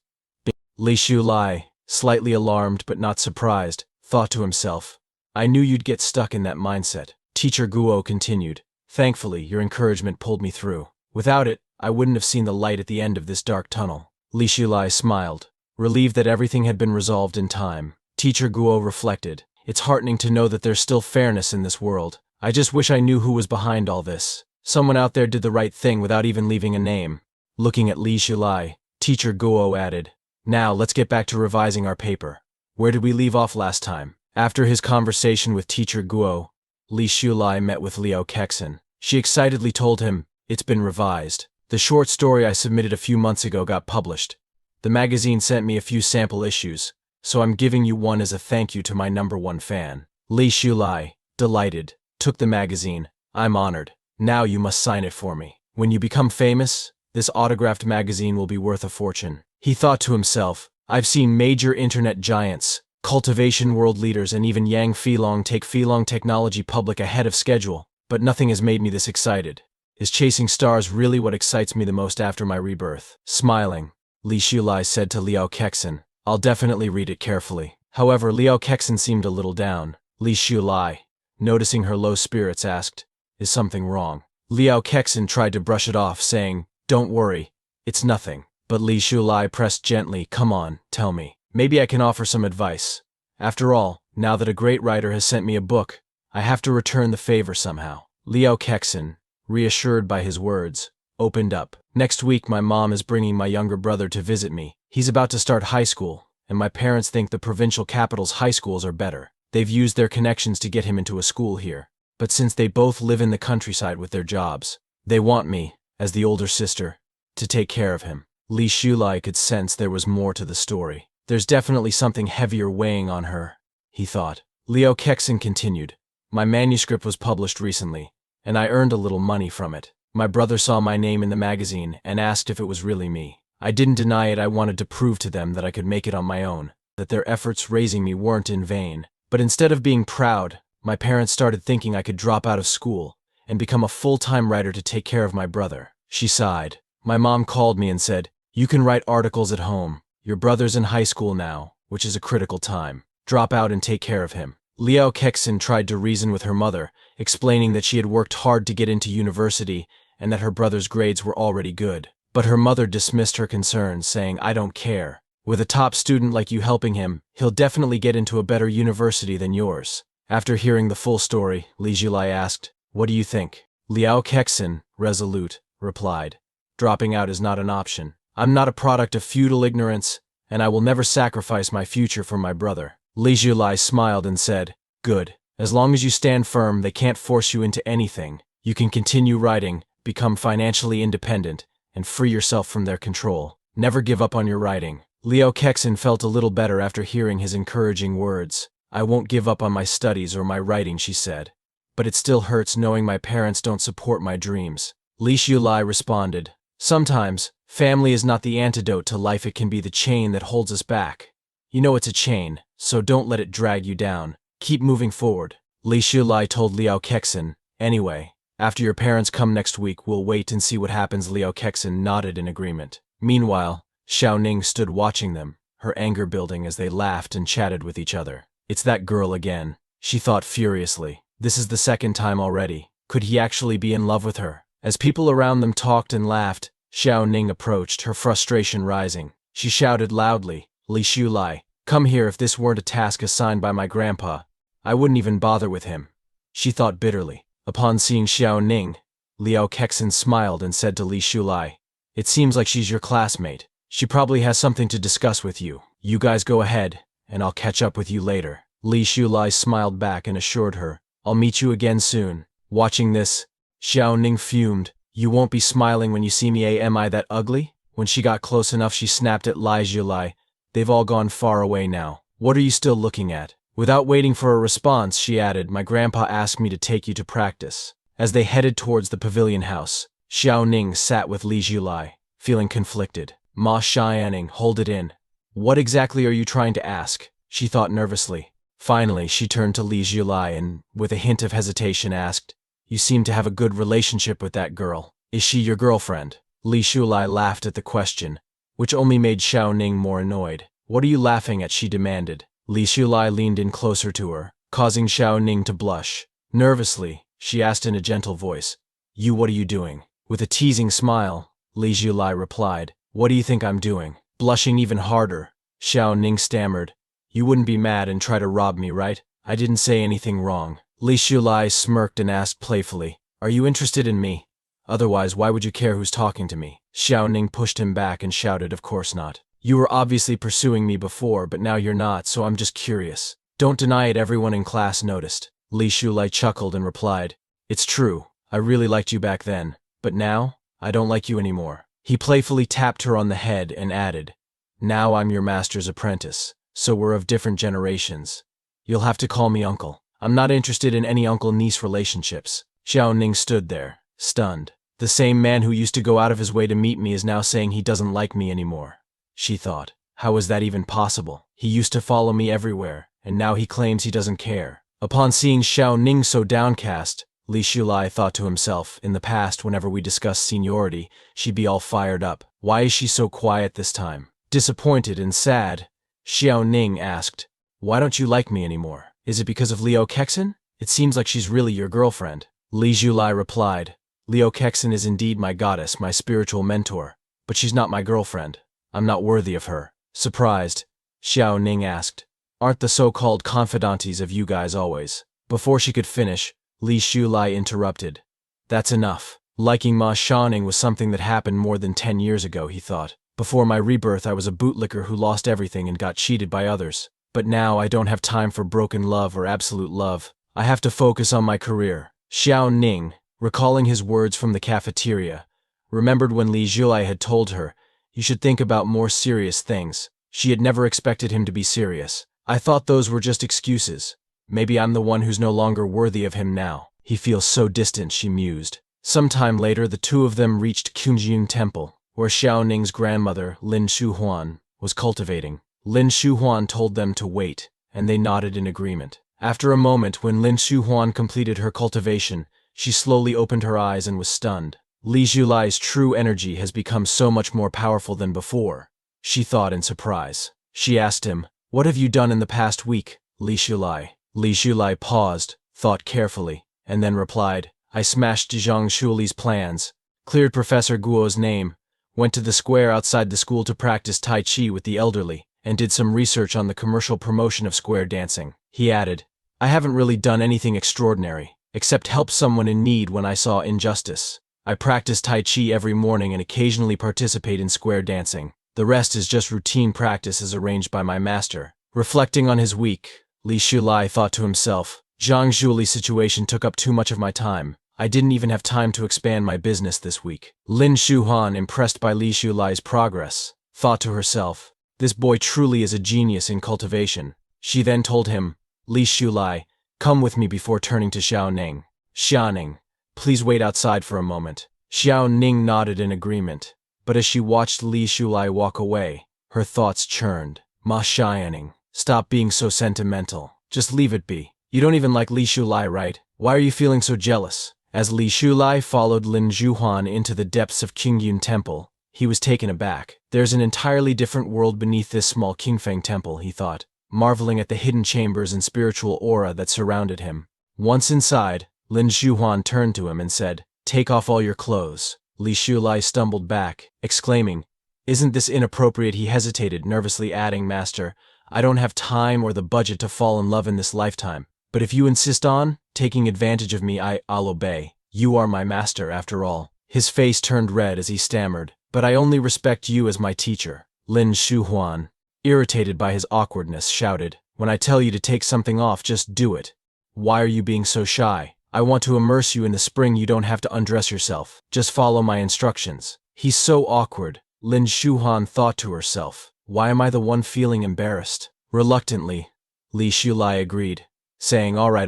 Li Zhulai, slightly alarmed but not surprised, thought to himself, I knew you'd get stuck in that mindset. Teacher Guo continued, Thankfully, your encouragement pulled me through. Without it, I wouldn't have seen the light at the end of this dark tunnel. Li Zhulai smiled, relieved that everything had been resolved in time. Teacher Guo reflected, It's heartening to know that there's still fairness in this world. I just wish I knew who was behind all this. Someone out there did the right thing without even leaving a name. Looking at Li Zhulai, Teacher Guo added, Now let's get back to revising our paper. Where did we leave off last time? After his conversation with Teacher Guo, Li Zhulai met with Liao Kexin. She excitedly told him, It's been revised. The short story I submitted a few months ago got published. The magazine sent me a few sample issues, so I'm giving you one as a thank you to my #1 fan. Li Zhulai, delighted, took the magazine. I'm honored. Now you must sign it for me. When you become famous, this autographed magazine will be worth a fortune. He thought to himself, I've seen major internet giants, cultivation world leaders, and even Yang Filong take Filong technology public ahead of schedule, but nothing has made me this excited. Is chasing stars really what excites me the most after my rebirth? Smiling, Li Zhulai said to Liao Kexin, I'll definitely read it carefully. However, Liao Kexin seemed a little down. Li Zhulai, noticing her low spirits, asked, Is something wrong? Liao Kexin tried to brush it off, saying, Don't worry, it's nothing. But Li Zhulai pressed gently, Come on, tell me. Maybe I can offer some advice. After all, now that a great writer has sent me a book, I have to return the favor somehow. Liao Kexin, reassured by his words, opened up. Next week, my mom is bringing my younger brother to visit me. He's about to start high school, and my parents think the provincial capital's high schools are better. They've used their connections to get him into a school here. But since they both live in the countryside with their jobs, they want me, as the older sister, to take care of him. Li Shulai could sense there was more to the story. There's definitely something heavier weighing on her, he thought. Liu Kexin continued. My manuscript was published recently, and I earned a little money from it. My brother saw my name in the magazine and asked if it was really me. I didn't deny it. I wanted to prove to them that I could make it on my own, that their efforts raising me weren't in vain. But instead of being proud, my parents started thinking I could drop out of school and become a full-time writer to take care of my brother. She sighed. My mom called me and said, "You can write articles at home. Your brother's in high school now, which is a critical time. Drop out and take care of him." Liu Kexin tried to reason with her mother, explaining that she had worked hard to get into university and that her brother's grades were already good. But her mother dismissed her concerns, saying, "I don't care. With a top student like you helping him, he'll definitely get into a better university than yours." After hearing the full story, Li Jilai asked, "What do you think?" Liu Kexin, resolute, replied, "Dropping out is not an option. I'm not a product of feudal ignorance, and I will never sacrifice my future for my brother." Li Jilai smiled and said, "Good. As long as you stand firm, they can't force you into anything. You can continue writing, become financially independent, and free yourself from their control. Never give up on your writing." Liu Kexin felt a little better after hearing his encouraging words. "I won't give up on my studies or my writing," she said. "But it still hurts knowing my parents don't support my dreams." Li Shulai responded, "Sometimes, family is not the antidote to life. It can be the chain that holds us back. You know it's a chain, so don't let it drag you down. Keep moving forward." Li Shulai told Liu Kexin, "Anyway, after your parents come next week, we'll wait and see what happens." Liu Kexin nodded in agreement. Meanwhile, Xiao Ning stood watching them, her anger building as they laughed and chatted with each other. "It's that girl again," she thought furiously. "This is the second time already. Could he actually be in love with her?" As people around them talked and laughed, Xiao Ning approached, her frustration rising. She shouted loudly, "Li Shulai, come here. If this weren't a task assigned by my grandpa, I wouldn't even bother with him," she thought bitterly. Upon seeing Xiao Ning, Liu Kexin smiled and said to Li Shulai, "It seems like she's your classmate. She probably has something to discuss with you. You guys go ahead, and I'll catch up with you later." Li Shulai smiled back and assured her, "I'll meet you again soon." Watching this, Xiao Ning fumed. "You won't be smiling when you see me, am I that ugly?" When she got close enough, she snapped at Li Shulai. "They've all gone far away now. What are you still looking at?" Without waiting for a response, she added, "My grandpa asked me to take you to practice." As they headed towards the pavilion house, Xiao Ning sat with Li Shulai, feeling conflicted. "Ma Xianing, hold it in. What exactly are you trying to ask?" she thought nervously. Finally, she turned to Li Shulai and, with a hint of hesitation, asked, "You seem to have a good relationship with that girl. Is she your girlfriend?" Li Shulai laughed at the question, which only made Xiao Ning more annoyed. "What are you laughing at?" she demanded. Li Shulai leaned in closer to her, causing Xiao Ning to blush. Nervously, she asked in a gentle voice, What are you doing?" With a teasing smile, Li Shulai replied, "What do you think I'm doing?" Blushing even harder, Xiao Ning stammered, "You wouldn't be mad and try to rob me, right? I didn't say anything wrong." Li Shulai smirked and asked playfully, "Are you interested in me? Otherwise, why would you care who's talking to me?" Xiao Ning pushed him back and shouted, "Of course not. You were obviously pursuing me before, but now you're not, so I'm just curious. Don't deny it, everyone in class noticed." Li Shulai chuckled and replied, "It's true, I really liked you back then, but now, I don't like you anymore." He playfully tapped her on the head and added, "Now I'm your master's apprentice, so we're of different generations. You'll have to call me uncle. I'm not interested in any uncle-niece relationships." Xiao Ning stood there, stunned. The same man who used to go out of his way to meet me is now saying he doesn't like me anymore, she thought. How is that even possible? He used to follow me everywhere, and now he claims he doesn't care. Upon seeing Xiao Ning so downcast, Li Shulai thought to himself, in the past whenever we discussed seniority, she'd be all fired up. Why is she so quiet this time? Disappointed and sad, Xiao Ning asked, "Why don't you like me anymore? Is it because of Liu Kexin? It seems like she's really your girlfriend." Li Shulai replied, "Liu Kexin is indeed my goddess, my spiritual mentor, but she's not my girlfriend. I'm not worthy of her." Surprised, Xiao Ning asked, "Aren't the so-called confidantes of you guys always?" Before she could finish, Li Shulai interrupted, "That's enough." Liking Ma Xiaoning was something that happened more than 10 years ago, he thought. Before my rebirth, I was a bootlicker who lost everything and got cheated by others. But now I don't have time for broken love or absolute love. I have to focus on my career. Xiao Ning, recalling his words from the cafeteria, remembered when Li Zhulai had told her, "You should think about more serious things." She had never expected him to be serious. I thought those were just excuses. Maybe I'm the one who's no longer worthy of him now. He feels so distant, she mused. Sometime later, the two of them reached Qunjun Temple, where Xiao Ning's grandmother, Lin Shuhuan, was cultivating. Lin Shuhuan told them to wait, and they nodded in agreement. After a moment, when Lin Shuhuan completed her cultivation, she slowly opened her eyes and was stunned. Li Zhulai's true energy has become so much more powerful than before, she thought in surprise. She asked him, "What have you done in the past week, Li Zhulai?" Li Zhulai paused, thought carefully, and then replied, "I smashed Zhang Shuli's plans, cleared Professor Guo's name, went to the square outside the school to practice Tai Chi with the elderly, and did some research on the commercial promotion of square dancing." He added, "I haven't really done anything extraordinary, except help someone in need when I saw injustice. I practice Tai Chi every morning and occasionally participate in square dancing. The rest is just routine practice as arranged by my master." Reflecting on his week, Li Zhulai thought to himself, "Zhang Zhuli's situation took up too much of my time. I didn't even have time to expand my business this week." Lin Shuhuan, impressed by Li Zhulai's progress, thought to herself, "This boy truly is a genius in cultivation." She then told him, "Li Zhulai, come with me," before turning to Xiao Ning. "Xiao Ning, please wait outside for a moment." Xiao Ning nodded in agreement, but as she watched Li Zhulai walk away, her thoughts churned. Ma Xiaoning, stop being so sentimental. Just leave it be. You don't even like Li Zhulai, right? Why are you feeling so jealous? As Li Zhulai followed Lin Zhuhuan into the depths of Qingyun Temple, he was taken aback. There's an entirely different world beneath this small Qingfeng temple, he thought, marveling at the hidden chambers and spiritual aura that surrounded him. Once inside, Lin Zhuhuan turned to him and said, "Take off all your clothes." Li Zhulai stumbled back, exclaiming, "Isn't this inappropriate?" He hesitated, nervously adding, "Master, I don't have time or the budget to fall in love in this lifetime. But if you insist on taking advantage of me, I'll obey. You are my master, after all." His face turned red as he stammered, "But I only respect you as my teacher." Lin Shuhuan, irritated by his awkwardness, shouted, "When I tell you to take something off, just do it. Why are you being so shy? I want to immerse you in the spring. You don't have to undress yourself. Just follow my instructions." He's so awkward, Lin Shuhuan thought to herself. Why am I the one feeling embarrassed? Reluctantly, Li Zhulai agreed, saying, all right,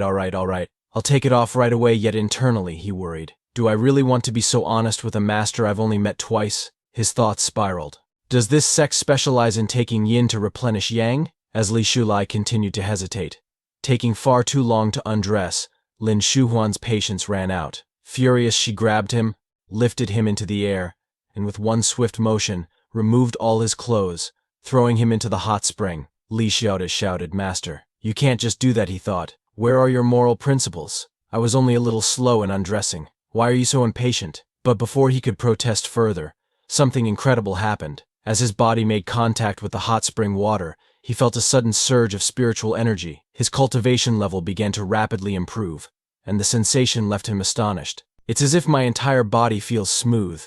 I'll take it off right away. Yet internally, he worried. Do I really want to be so honest with a master I've only met twice? His thoughts spiraled. Does this sect specialize in taking yin to replenish yang? As Li Zhulai continued to hesitate, taking far too long to undress, Lin Shuhuan's patience ran out. Furious, she grabbed him, lifted him into the air, and with one swift motion, removed all his clothes, throwing him into the hot spring. Li Xiaoda shouted, "Master, you can't just do that," he thought. "Where are your moral principles? I was only a little slow in undressing. Why are you so impatient?" But before he could protest further, something incredible happened. As his body made contact with the hot spring water, he felt a sudden surge of spiritual energy. His cultivation level began to rapidly improve, and the sensation left him astonished. It's as if my entire body feels smooth,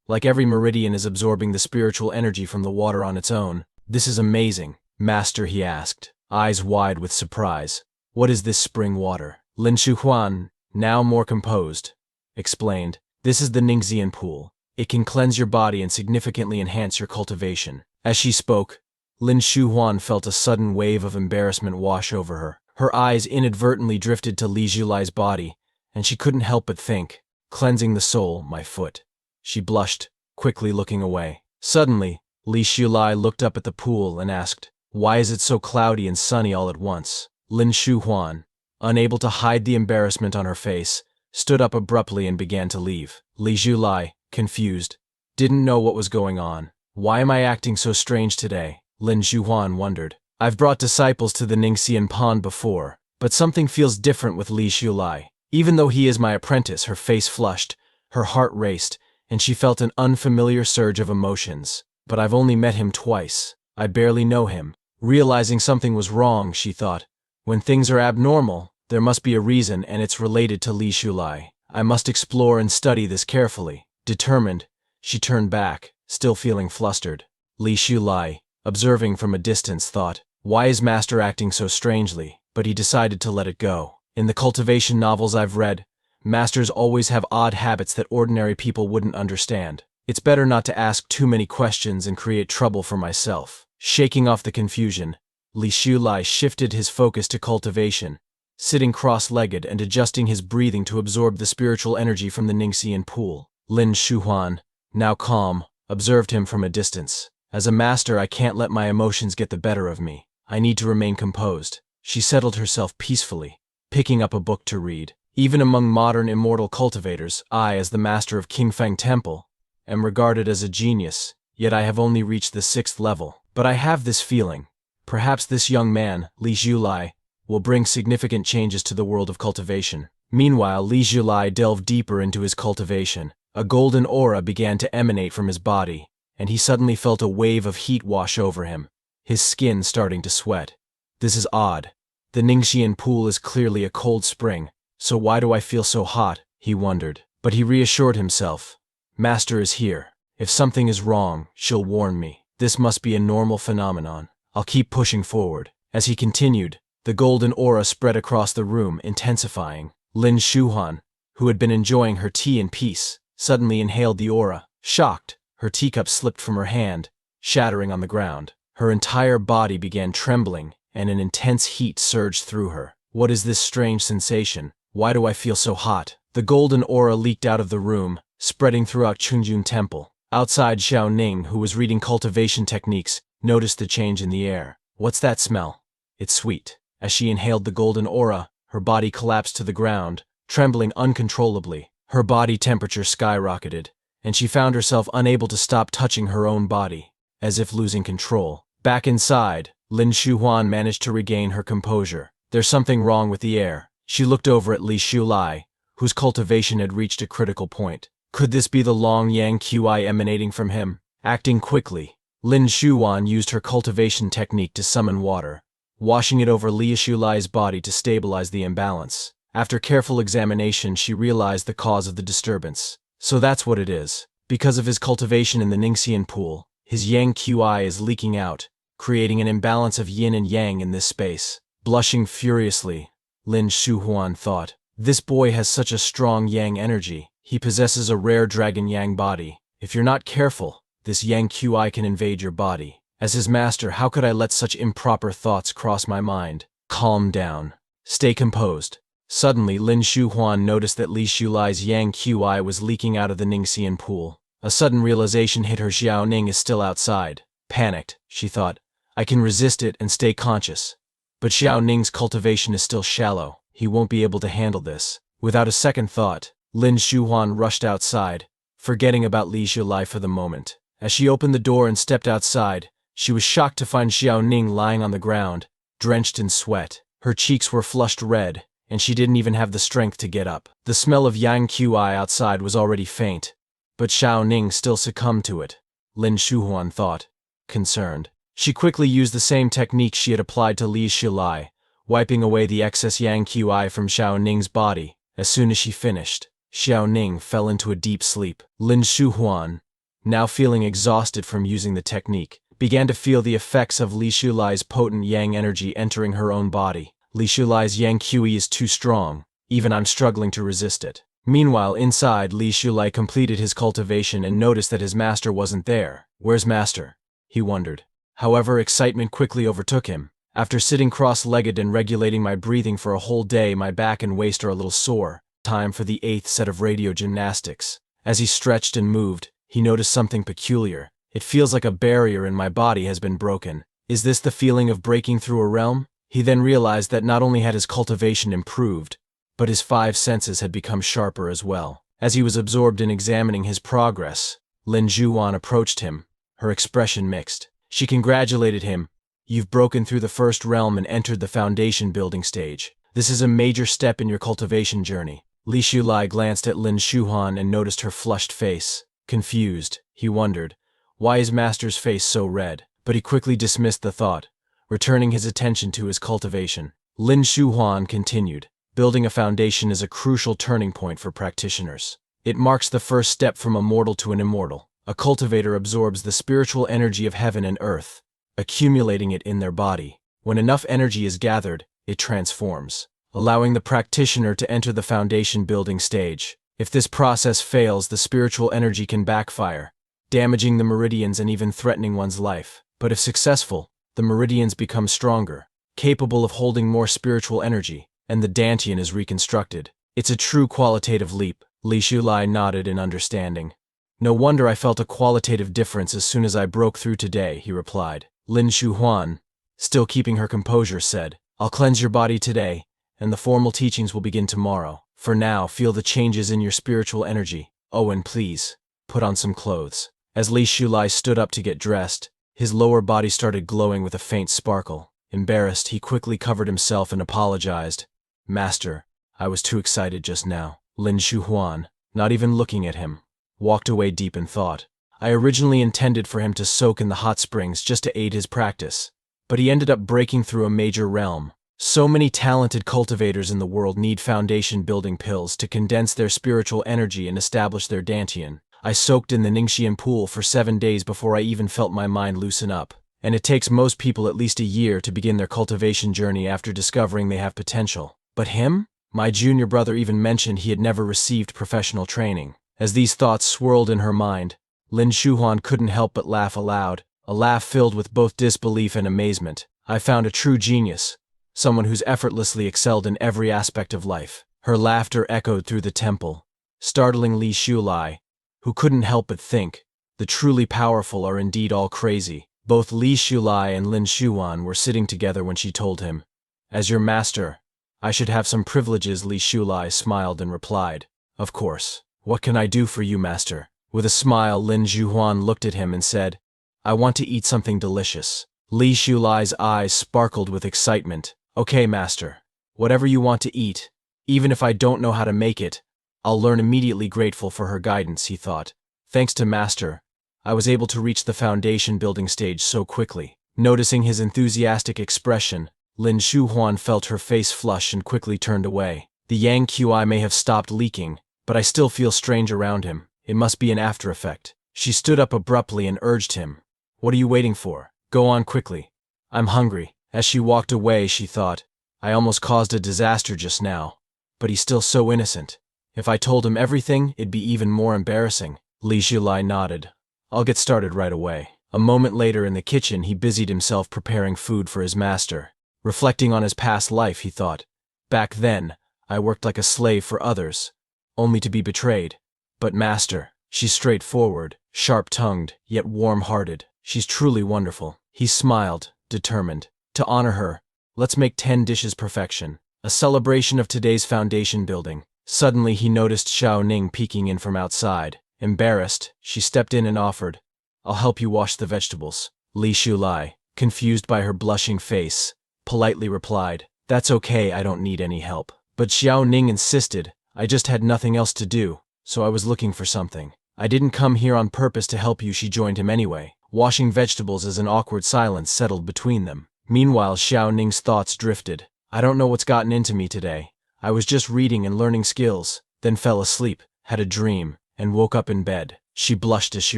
like every meridian is absorbing the spiritual energy from the water on its own. This is amazing. Master, he asked, eyes wide with surprise. What is this spring water? Lin Shuhuan, now more composed, explained. This is the Ningxian pool. It can cleanse your body and significantly enhance your cultivation. As she spoke, Lin Shuhuan felt a sudden wave of embarrassment wash over her. Her eyes inadvertently drifted to Li Zhulai's body, and she couldn't help but think, cleansing the soul, my foot. She blushed, quickly looking away. Suddenly, Li Zhulai looked up at the pool and asked, "Why is it so cloudy and sunny all at once?" Lin Shuhuan, unable to hide the embarrassment on her face, stood up abruptly and began to leave. Li Zhulai, confused, didn't know what was going on. Why am I acting so strange today? Lin Shuhuan wondered. I've brought disciples to the Ningxian pond before, but something feels different with Li Zhulai. Even though he is my apprentice, her face flushed, her heart raced, and she felt an unfamiliar surge of emotions. But I've only met him twice. I barely know him. Realizing something was wrong, she thought. When things are abnormal, there must be a reason, and it's related to Li Zhulai. I must explore and study this carefully. Determined, she turned back, still feeling flustered. Li Shulai, observing from a distance, thought, "Why is Master acting so strangely?" But he decided to let it go. In the cultivation novels I've read, masters always have odd habits that ordinary people wouldn't understand. It's better not to ask too many questions and create trouble for myself. Shaking off the confusion, Li Shulai shifted his focus to cultivation, sitting cross-legged and adjusting his breathing to absorb the spiritual energy from the Ningxian pool. Lin Shuhuan, now calm, observed him from a distance. As a master, I can't let my emotions get the better of me. I need to remain composed. She settled herself peacefully, picking up a book to read. Even among modern immortal cultivators, I, as the master of Qingfeng Temple, am regarded as a genius, yet I have only reached the 6th level. But I have this feeling. Perhaps this young man, Li Shulai, will bring significant changes to the world of cultivation. Meanwhile, Li Shulai delved deeper into his cultivation. A golden aura began to emanate from his body, and he suddenly felt a wave of heat wash over him, his skin starting to sweat. This is odd. The Ningxian pool is clearly a cold spring, so why do I feel so hot? He wondered. But he reassured himself. Master is here. If something is wrong, she'll warn me. This must be a normal phenomenon. I'll keep pushing forward. As he continued, the golden aura spread across the room, intensifying. Lin Shuhuan, who had been enjoying her tea in peace, suddenly inhaled the aura. Shocked, her teacup slipped from her hand, shattering on the ground. Her entire body began trembling, and an intense heat surged through her. What is this strange sensation? Why do I feel so hot? The golden aura leaked out of the room, spreading throughout Chungjun Temple. Outside, Xiao Ning, who was reading cultivation techniques, noticed the change in the air. What's that smell? It's sweet. As she inhaled the golden aura, her body collapsed to the ground, trembling uncontrollably. Her body temperature skyrocketed, and she found herself unable to stop touching her own body, as if losing control. Back inside, Lin Shuhuan managed to regain her composure. There's something wrong with the air. She looked over at Li Shulai, whose cultivation had reached a critical point. Could this be the long yang qi emanating from him? Acting quickly, Lin Shuhuan used her cultivation technique to summon water, washing it over Li Shulai's body to stabilize the imbalance. After careful examination, she realized the cause of the disturbance. So that's what it is. Because of his cultivation in the Ningxian pool, his yang qi is leaking out, creating an imbalance of yin and yang in this space. Blushing furiously, Lin Shuhuan thought, this boy has such a strong yang energy. He possesses a rare dragon yang body. If you're not careful, this yang qi can invade your body. As his master, how could I let such improper thoughts cross my mind? Calm down. Stay composed. Suddenly, Lin Shuhuan noticed that Li Shulai's yang qi was leaking out of the Ningxian pool. A sudden realization hit her. Xiao Ning is still outside. Panicked, she thought, I can resist it and stay conscious. But Xiao Ning's cultivation is still shallow. He won't be able to handle this. Without a second thought, Lin Shuhuan rushed outside, forgetting about Li Shulai for the moment. As she opened the door and stepped outside, she was shocked to find Xiao Ning lying on the ground, drenched in sweat. Her cheeks were flushed red, and she didn't even have the strength to get up. The smell of yang qi outside was already faint, but Xiao Ning still succumbed to it, Lin Shuhuan thought, concerned. She quickly used the same technique she had applied to Li Shulai, wiping away the excess yang qi from Xiao Ning's body. As soon as she finished, Xiao Ning fell into a deep sleep. Lin Shuhuan, now feeling exhausted from using the technique, began to feel the effects of Li Shulai's potent yang energy entering her own body. Li Shulai's yang qi is too strong, even I'm struggling to resist it. Meanwhile, inside, Li Shulai completed his cultivation and noticed that his master wasn't there. Where's master? He wondered. However, excitement quickly overtook him. After sitting cross-legged and regulating my breathing for a whole day, my back and waist are a little sore. Time for the 8th set of radio gymnastics. As he stretched and moved, he noticed something peculiar. It feels like a barrier in my body has been broken. Is this the feeling of breaking through a realm? He then realized that not only had his cultivation improved, but his 5 senses had become sharper as well. As he was absorbed in examining his progress, Lin Zhuan approached him, her expression mixed. She congratulated him. You've broken through the 1st realm and entered the foundation building stage. This is a major step in your cultivation journey. Li Shulai glanced at Lin Shuhuan and noticed her flushed face. Confused, he wondered, why is master's face so red? But he quickly dismissed the thought, returning his attention to his cultivation. Lin Shuhuan continued, building a foundation is a crucial turning point for practitioners. It marks the first step from a mortal to an immortal. A cultivator absorbs the spiritual energy of heaven and earth, accumulating it in their body. When enough energy is gathered, it transforms, allowing the practitioner to enter the foundation building stage. If this process fails, the spiritual energy can backfire, damaging the meridians and even threatening one's life. But if successful, the meridians become stronger, capable of holding more spiritual energy, and the dantian is reconstructed. It's a true qualitative leap. Li Shulai nodded in understanding. No wonder I felt a qualitative difference as soon as I broke through today, he replied. Lin Shuhuan, still keeping her composure, said, I'll cleanse your body today, and the formal teachings will begin tomorrow. For now, feel the changes in your spiritual energy. Oh, and please, put on some clothes. As Li Shulai stood up to get dressed, his lower body started glowing with a faint sparkle. Embarrassed, he quickly covered himself and apologized. Master, I was too excited just now. Lin Shuhuan, not even looking at him, walked away deep in thought. I originally intended for him to soak in the hot springs just to aid his practice, but he ended up breaking through a major realm. So many talented cultivators in the world need foundation building pills to condense their spiritual energy and establish their dantian. I soaked in the Ningxian pool for 7 days before I even felt my mind loosen up, and it takes most people at least a year to begin their cultivation journey after discovering they have potential. But him? My junior brother even mentioned he had never received professional training. As these thoughts swirled in her mind, Lin Shuhuan couldn't help but laugh aloud, a laugh filled with both disbelief and amazement. I found a true genius, someone who's effortlessly excelled in every aspect of life. Her laughter echoed through the temple, startling Li Shulai, who couldn't help but think, the truly powerful are indeed all crazy. Both Li Shulai and Lin Shuhuan were sitting together when she told him, As your master, I should have some privileges. Li Shulai smiled and replied, Of course. What can I do for you, master? With a smile, Lin Shuhuan looked at him and said, I want to eat something delicious. Li Shulai's eyes sparkled with excitement. Okay, master. Whatever you want to eat. Even if I don't know how to make it, I'll learn immediately. Grateful for her guidance, he thought. Thanks to master, I was able to reach the foundation building stage so quickly. Noticing his enthusiastic expression, Lin Shuhuan felt her face flush and quickly turned away. The Yang QI may have stopped leaking, but I still feel strange around him. It must be an after effect. She stood up abruptly and urged him. What are you waiting for? Go on quickly. I'm hungry. As she walked away, she thought, I almost caused a disaster just now. But he's still so innocent. If I told him everything, it'd be even more embarrassing. Li Shulai nodded. I'll get started right away. A moment later in the kitchen, he busied himself preparing food for his master. Reflecting on his past life, he thought, back then, I worked like a slave for others, only to be betrayed. But master, she's straightforward, sharp-tongued, yet warm-hearted. She's truly wonderful. He smiled, determined. To honor her, let's make 10 dishes perfection. A celebration of today's foundation building. Suddenly he noticed Xiao Ning peeking in from outside. Embarrassed, she stepped in and offered, I'll help you wash the vegetables. Li Shulai, confused by her blushing face, politely replied, That's okay, I don't need any help. But Xiao Ning insisted, I just had nothing else to do, so I was looking for something. I didn't come here on purpose to help you. She joined him anyway, washing vegetables as an awkward silence settled between them. Meanwhile, Xiao Ning's thoughts drifted. I don't know what's gotten into me today. I was just reading and learning skills, then fell asleep, had a dream, and woke up in bed. She blushed as she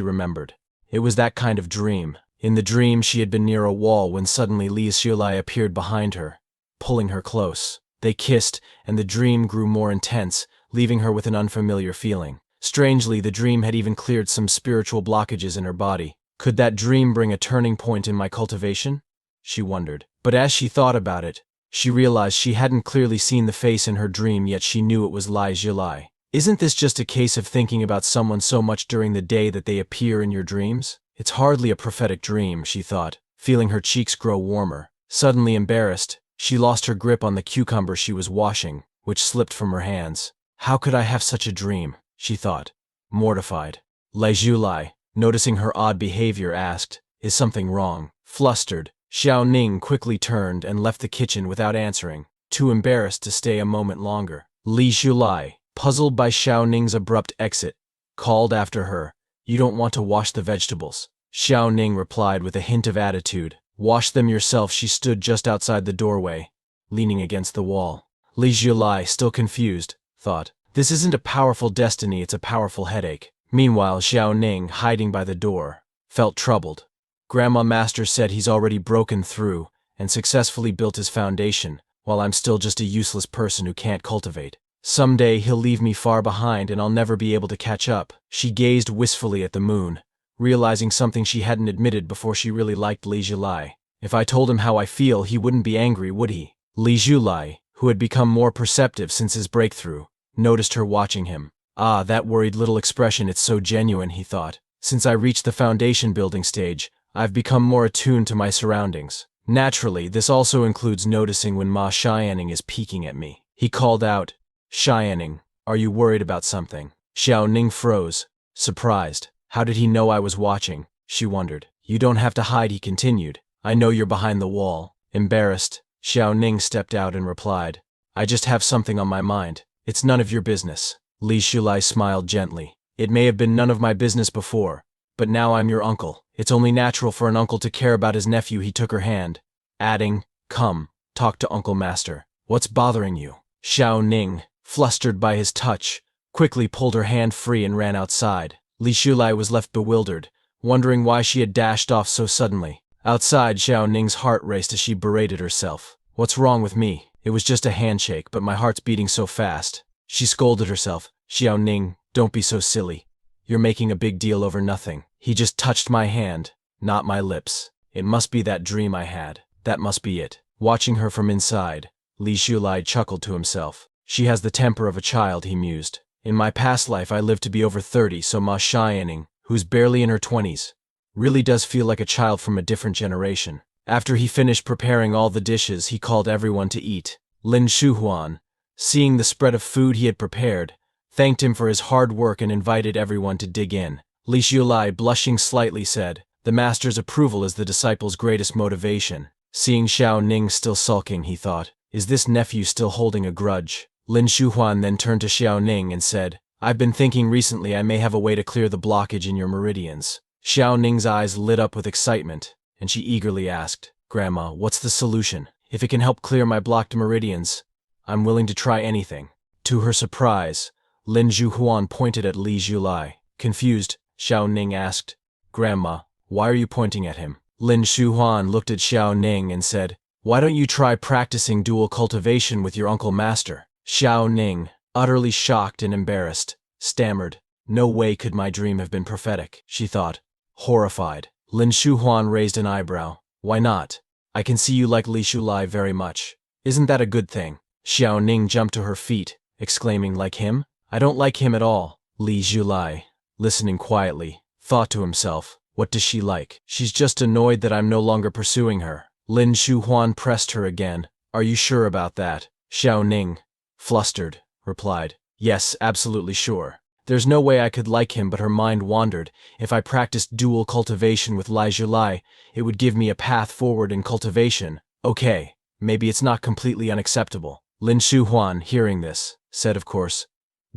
remembered. It was that kind of dream. In the dream, she had been near a wall when suddenly Li Shulai appeared behind her, pulling her close. They kissed, and the dream grew more intense, leaving her with an unfamiliar feeling. Strangely, the dream had even cleared some spiritual blockages in her body. Could that dream bring a turning point in my cultivation? She wondered. But as she thought about it, she realized she hadn't clearly seen the face in her dream, yet she knew it was Li Shulai. Isn't this just a case of thinking about someone so much during the day that they appear in your dreams? It's hardly a prophetic dream, she thought, feeling her cheeks grow warmer. Suddenly embarrassed, she lost her grip on the cucumber she was washing, which slipped from her hands. How could I have such a dream? She thought, mortified. Li Shulai, noticing her odd behavior, asked, Is something wrong? Flustered, Xiao Ning quickly turned and left the kitchen without answering, too embarrassed to stay a moment longer. Li Shulai, puzzled by Xiao Ning's abrupt exit, called after her, You don't want to wash the vegetables? Xiao Ning replied with a hint of attitude, Wash them yourself. She stood just outside the doorway, leaning against the wall. Li Zhulai, still confused, thought, this isn't a powerful destiny, it's a powerful headache. Meanwhile, Xiao Ning, hiding by the door, felt troubled. Grandma Master said he's already broken through and successfully built his foundation, while I'm still just a useless person who can't cultivate. Someday he'll leave me far behind and I'll never be able to catch up. She gazed wistfully at the moon, realizing something she hadn't admitted before she really liked Li Zhulai. If I told him how I feel, he wouldn't be angry, would he? Li Zhulai, who had become more perceptive since his breakthrough, noticed her watching him. Ah, that worried little expression, it's so genuine, he thought. Since I reached the foundation building stage, I've become more attuned to my surroundings. Naturally, this also includes noticing when Ma Xiaoning is peeking at me. He called out, Xiaoning, are you worried about something? Xiao Ning froze, surprised. How did he know I was watching? She wondered. You don't have to hide, he continued. I know you're behind the wall. Embarrassed, Xiao Ning stepped out and replied, I just have something on my mind. It's none of your business. Li Zhulai smiled gently. It may have been none of my business before, but now I'm your uncle. It's only natural for an uncle to care about his nephew. He took her hand, adding, come, talk to Uncle Master. What's bothering you? Xiao Ning, flustered by his touch, quickly pulled her hand free and ran outside. Li Zhulai was left bewildered, wondering why she had dashed off so suddenly. Outside, Xiao Ning's heart raced as she berated herself. What's wrong with me? It was just a handshake, but my heart's beating so fast. She scolded herself. Xiao Ning, don't be so silly. You're making a big deal over nothing. He just touched my hand, not my lips. It must be that dream I had. That must be it. Watching her from inside, Li Zhulai chuckled to himself. She has the temper of a child, he mused. In my past life I lived to be over 30, so Ma Xiaoning, who's barely in her 20s, really does feel like a child from a different generation. After he finished preparing all the dishes, he called everyone to eat. Lin Shuhuan, seeing the spread of food he had prepared, thanked him for his hard work and invited everyone to dig in. Li Zhulai, blushing slightly, said, the master's approval is the disciple's greatest motivation. Seeing Xiao Ning still sulking, he thought, is this nephew still holding a grudge? Lin Shuhuan then turned to Xiao Ning and said, I've been thinking recently I may have a way to clear the blockage in your meridians. Xiao Ning's eyes lit up with excitement, and she eagerly asked, Grandma, what's the solution? If it can help clear my blocked meridians, I'm willing to try anything. To her surprise, Lin Zhuhuan pointed at Li Zhulai. Confused, Xiao Ning asked, Grandma, why are you pointing at him? Lin Shuhuan looked at Xiao Ning and said, why don't you try practicing dual cultivation with your Uncle Master? Xiao Ning, utterly shocked and embarrassed, stammered, no way could my dream have been prophetic, she thought, horrified. Lin Shuhuan raised an eyebrow. Why not? I can see you like Li Zhulai very much. Isn't that a good thing? Xiao Ning jumped to her feet, exclaiming, like him? I don't like him at all. Li Zhulai, listening quietly, thought to himself, what does she like? She's just annoyed that I'm no longer pursuing her. Lin Shuhuan pressed her again. Are you sure about that? Xiao Ning, flustered, replied, yes, absolutely sure. There's no way I could like him, but her mind wandered. If I practiced dual cultivation with Li Zhulai, it would give me a path forward in cultivation. Okay, maybe it's not completely unacceptable. Lin Shuhuan, hearing this, said, of course,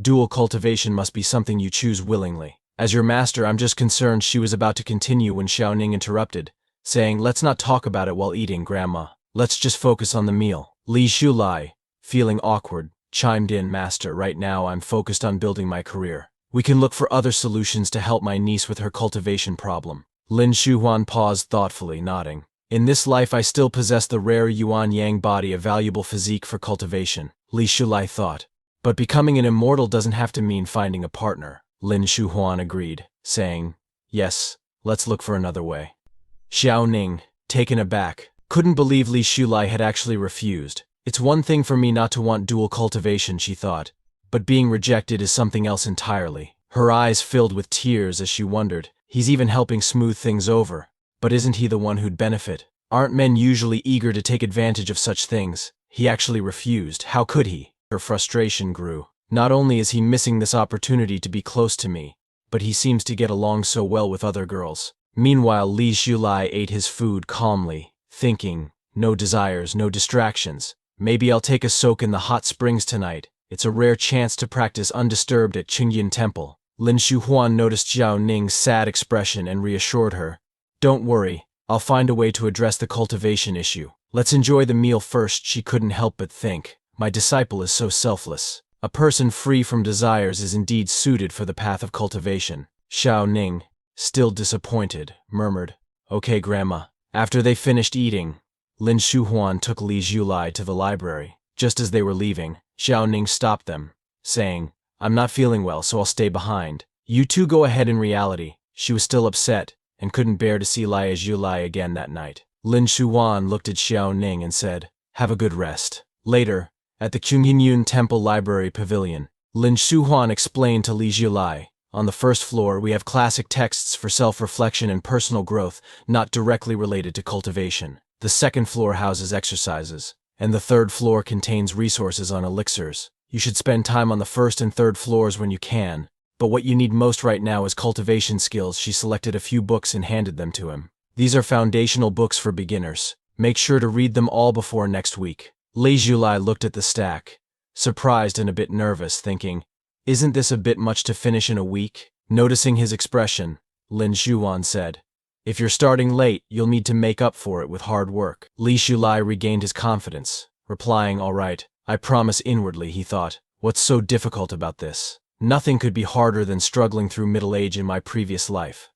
dual cultivation must be something you choose willingly. As your master, I'm just concerned. She was about to continue when Xiao Ning interrupted, saying, let's not talk about it while eating, Grandma. Let's just focus on the meal. Li Zhulai, feeling awkward, chimed in, Master, right now I'm focused on building my career. We can look for other solutions to help my niece with her cultivation problem. Lin Shuhuan paused thoughtfully, nodding. In this life I still possess the rare yuan-yang body, a valuable physique for cultivation, Li Zhulai thought. But becoming an immortal doesn't have to mean finding a partner. Lin Shuhuan agreed, saying, yes, let's look for another way. Xiao Ning, taken aback, couldn't believe Li Zhulai had actually refused. It's one thing for me not to want dual cultivation, she thought, but being rejected is something else entirely. Her eyes filled with tears as she wondered, he's even helping smooth things over, but isn't he the one who'd benefit? Aren't men usually eager to take advantage of such things? He actually refused. How could he? Her frustration grew. Not only is he missing this opportunity to be close to me, but he seems to get along so well with other girls. Meanwhile, Li Zhulai ate his food calmly, thinking, no desires, no distractions. Maybe I'll take a soak in the hot springs tonight. It's a rare chance to practice undisturbed at Qingyan Temple. Lin Shuhuan noticed Xiao Ning's sad expression and reassured her. Don't worry, I'll find a way to address the cultivation issue. Let's enjoy the meal first, she couldn't help but think. My disciple is so selfless. A person free from desires is indeed suited for the path of cultivation. Xiao Ning, still disappointed, murmured, "Okay, Grandma." After they finished eating, Lin Shuhuan took Li Zhulai to the library. Just as they were leaving, Xiao Ning stopped them, saying, "I'm not feeling well, so I'll stay behind. You two go ahead." In reality, she was still upset and couldn't bear to see Li Zhulai again that night. Lin Shuhuan looked at Xiao Ning and said, "Have a good rest." Later, at the Qingyinyun Temple Library Pavilion, Lin Shuhuan explained to Li Zhulai, "On the first floor, we have classic texts for self-reflection and personal growth, not directly related to cultivation. The second floor houses exercises, and the third floor contains resources on elixirs. You should spend time on the first and third floors when you can, but what you need most right now is cultivation skills." She selected a few books and handed them to him. "These are foundational books for beginners. Make sure to read them all before next week." Li Zhulai looked at the stack, surprised and a bit nervous, thinking, "Isn't this a bit much to finish in a week?" Noticing his expression, Lin Shuhuan said, "If you're starting late, you'll need to make up for it with hard work." Li Zhulai regained his confidence, replying, "All right, I promise." Inwardly, he thought, "What's so difficult about this? Nothing could be harder than struggling through middle age in my previous life.